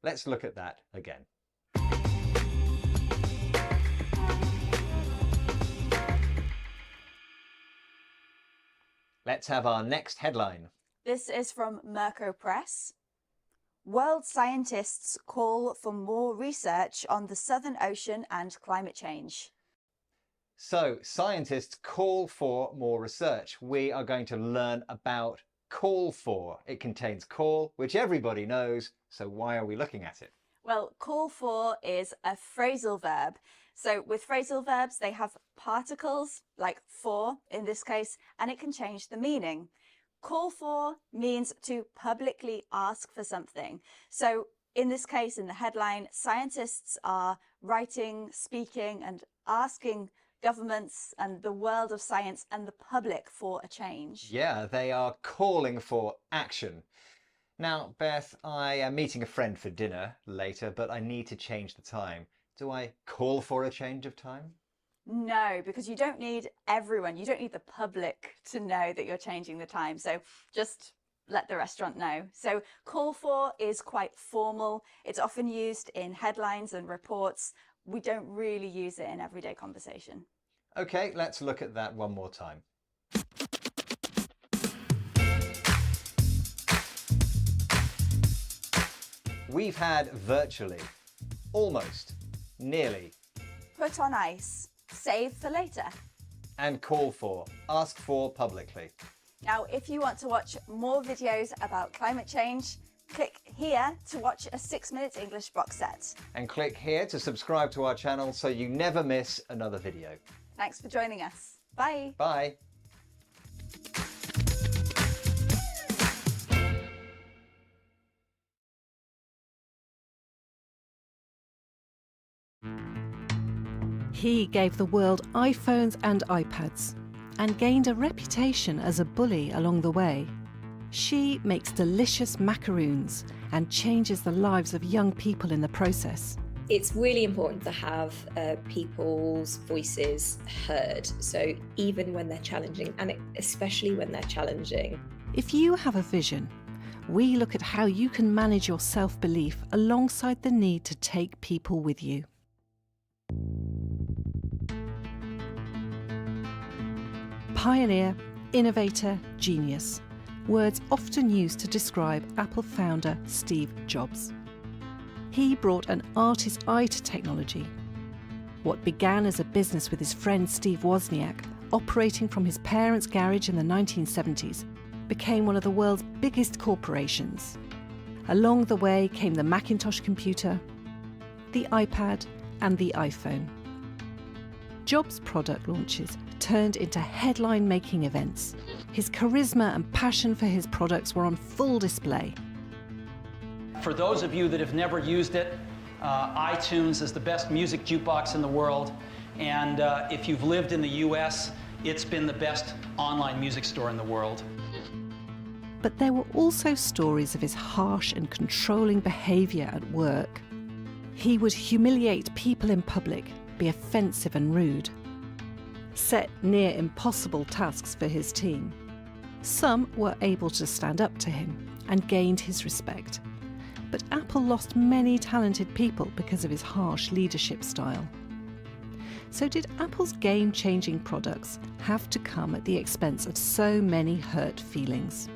Let's look at that again. Let's have our next headline. This is from Merco Press. World scientists call for more research on the Southern Ocean and climate change. So, scientists call for more research. We are going to learn about call for. It contains call, which everybody knows, so why are we looking at it? Well, call for is a phrasal verb. So with phrasal verbs, they have particles, like for in this case, and it can change the meaning. Call for means to publicly ask for something. So in this case, in the headline, scientists are writing, speaking, and asking governments and the world of science and the public for a change. Yeah, they are calling for action. Now, Beth, I am meeting a friend for dinner later, but I need to change the time. Do I call for a change of time? No, because you don't need everyone, you don't need the public to know that you're changing the time. So just let the restaurant know. So call for is quite formal. It's often used in headlines and reports. We don't really use it in everyday conversation. Okay, let's look at that one more time. We've had virtually, almost, nearly. Put on ice, save for later. And call for, ask for publicly. Now, if you want to watch more videos about climate change, click here to watch a 6-minute English box set. And click here to subscribe to our channel so you never miss another video. Thanks for joining us. Bye. Bye. He gave the world iPhones and iPads and gained a reputation as a bully along the way. She makes delicious macaroons and changes the lives of young people in the process. It's really important to have people's voices heard. So even when they're challenging, and especially when they're challenging. If you have a vision, we look at how you can manage your self-belief alongside the need to take people with you. Pioneer, innovator, genius. words often used to describe Apple founder Steve Jobs. He brought an artist's eye to technology. What began as a business with his friend Steve Wozniak, operating from his parents' garage in the 1970s, became one of the world's biggest corporations. Along the way came the Macintosh computer, the iPad, and the iPhone. Jobs' product launches turned into headline-making events. His charisma and passion for his products were on full display. For those of you that have never used it, iTunes is the best music jukebox in the world. And if you've lived in the US, it's been the best online music store in the world. But there were also stories of his harsh and controlling behaviour at work. He would humiliate people in public, be offensive and rude, set near impossible tasks for his team. Some were able to stand up to him and gained his respect. But Apple lost many talented people because of his harsh leadership style. So did Apple's game-changing products have to come at the expense of so many hurt feelings?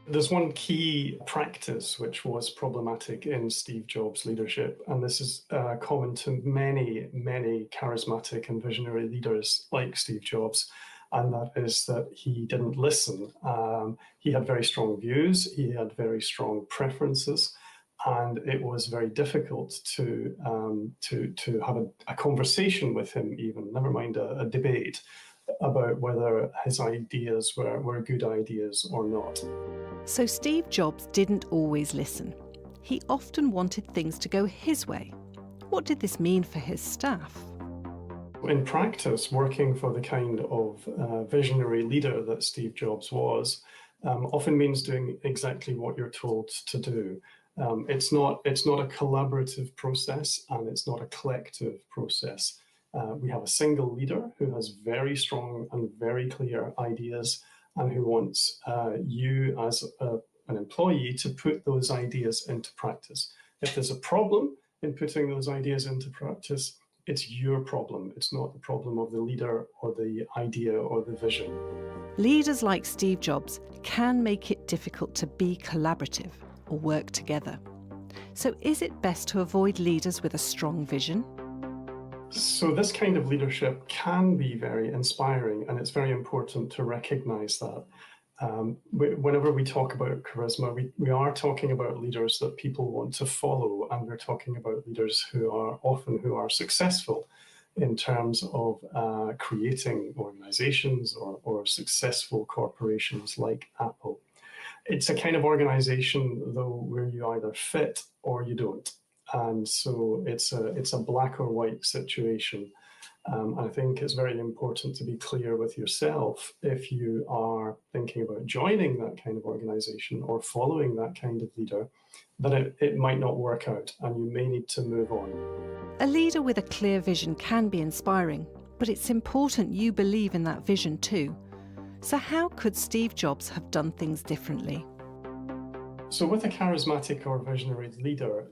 There's one key practice which was problematic in Steve Jobs' leadership, and this is common to many, many charismatic and visionary leaders like Steve Jobs, and that is that he didn't listen. He had very strong views, he had very strong preferences, and it was very difficult to have a conversation with him even, never mind a debate, about whether his ideas were good ideas or not. So Steve Jobs didn't always listen. He often wanted things to go his way. What did this mean for his staff? In practice, working for the kind of visionary leader that Steve Jobs was often means doing exactly what you're told to do. It's not a collaborative process, and it's not a collective process. We have a single leader who has very strong and very clear ideas, and who wants you as an employee to put those ideas into practice. If there's a problem in putting those ideas into practice, it's your problem. It's not the problem of the leader or the idea or the vision. Leaders like Steve Jobs can make it difficult to be collaborative or work together. So is it best to avoid leaders with a strong vision? So this kind of leadership can be very inspiring, and it's very important to recognize that. Whenever we talk about charisma, we are talking about leaders that people want to follow, and we're talking about leaders who are successful in terms of creating organizations or successful corporations like Apple. It's a kind of organization, though, where you either fit or you don't. And so it's a black or white situation. I think it's very important to be clear with yourself if you are thinking about joining that kind of organization or following that kind of leader, that it might not work out and you may need to move on. A leader with a clear vision can be inspiring, but it's important you believe in that vision too. So how could Steve Jobs have done things differently? So with a charismatic or visionary leader,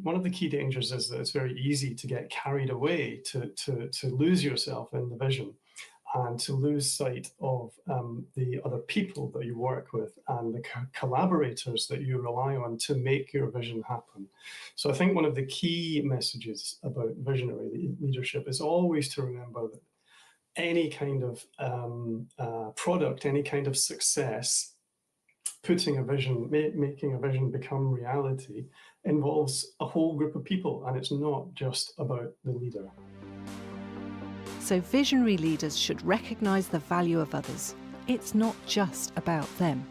one of the key dangers is that it's very easy to get carried away, to lose yourself in the vision and to lose sight of the other people that you work with and the collaborators that you rely on to make your vision happen. So I think one of the key messages about visionary leadership is always to remember that any kind of product, any kind of success, putting a vision, making a vision become reality involves a whole group of people, and it's not just about the leader. So visionary leaders should recognise the value of others. It's not just about them.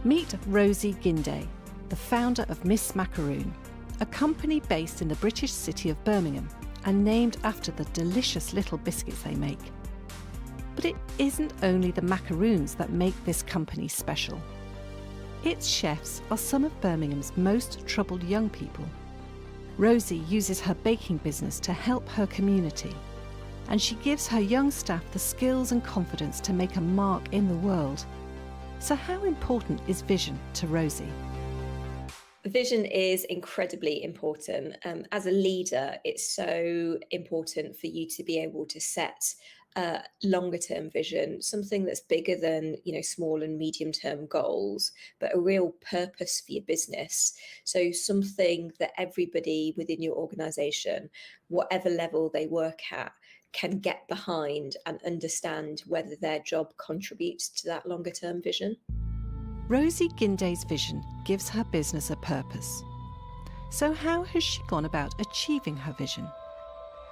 Meet Rosie Guinday, the founder of Miss Macaroon, a company based in the British city of Birmingham and named after the delicious little biscuits they make. But it isn't only the macaroons that make this company special. Its chefs are some of Birmingham's most troubled young people. Rosie uses her baking business to help her community, and she gives her young staff the skills and confidence to make a mark in the world. So how important is vision to Rosie? Vision is incredibly important. As a leader, it's so important for you to be able to set longer term vision, something that's bigger than, small and medium term goals, but a real purpose for your business. So something that everybody within your organization, whatever level they work at, can get behind and understand whether their job contributes to that longer term vision. Rosie Guinday's vision gives her business a purpose. So how has she gone about achieving her vision?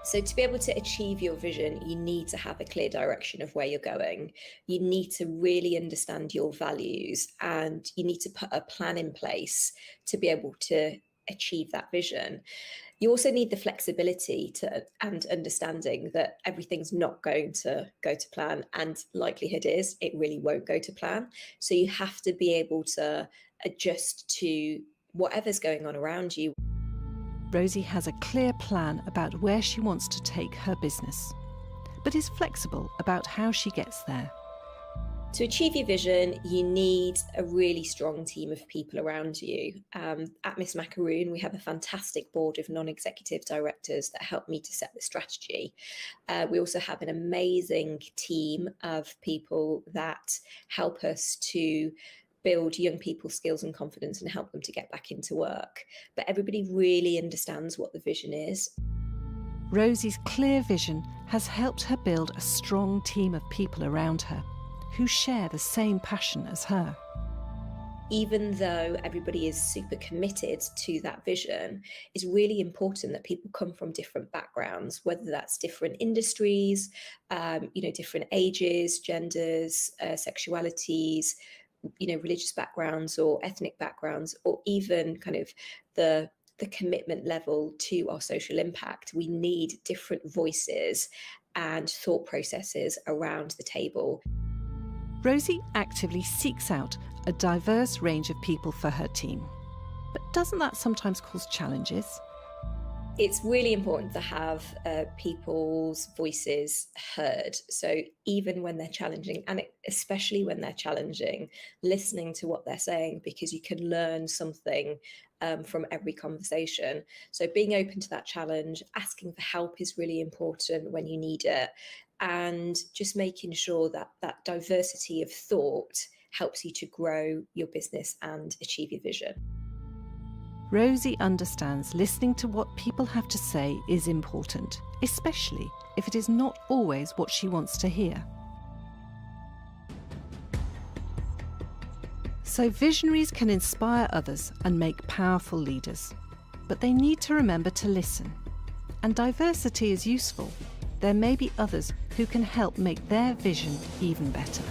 So to be able to achieve your vision, you need to have a clear direction of where you're going. You need to really understand your values, and you need to put a plan in place to be able to achieve that vision. You also need the flexibility and understanding that everything's not going to go to plan, and likelihood is it really won't go to plan. So you have to be able to adjust to whatever's going on around you. Rosie has a clear plan about where she wants to take her business, but is flexible about how she gets there. To achieve your vision, you need a really strong team of people around you. At Miss Macaroon, we have a fantastic board of non-executive directors that help me to set the strategy. We also have an amazing team of people that help us to build young people's skills and confidence and help them to get back into work. But everybody really understands what the vision is. Rosie's clear vision has helped her build a strong team of people around her who share the same passion as her. Even though everybody is super committed to that vision, it's really important that people come from different backgrounds, whether that's different industries, different ages, genders, sexualities, religious backgrounds or ethnic backgrounds, or even kind of the commitment level to our social impact. We need different voices and thought processes around the table. Rosie actively seeks out a diverse range of people for her team. But doesn't that sometimes cause challenges? It's really important to have people's voices heard. So even when they're challenging, and especially when they're challenging, listening to what they're saying, because you can learn something from every conversation. So being open to that challenge, asking for help is really important when you need it, and just making sure that that diversity of thought helps you to grow your business and achieve your vision. Rosie understands listening to what people have to say is important, especially if it is not always what she wants to hear. So visionaries can inspire others and make powerful leaders, but they need to remember to listen. And diversity is useful. There may be others who can help make their vision even better.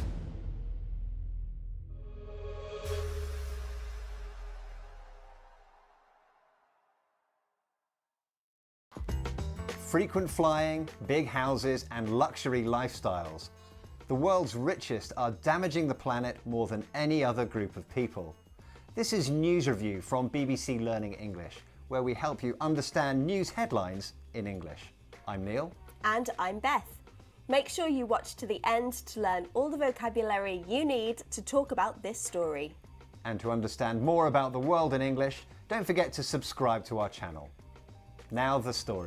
Frequent flying, big houses and luxury lifestyles. The world's richest are damaging the planet more than any other group of people. This is News Review from BBC Learning English, where we help you understand news headlines in English. I'm Neil. And I'm Beth. Make sure you watch to the end to learn all the vocabulary you need to talk about this story. And to understand more about the world in English, don't forget to subscribe to our channel. Now the story.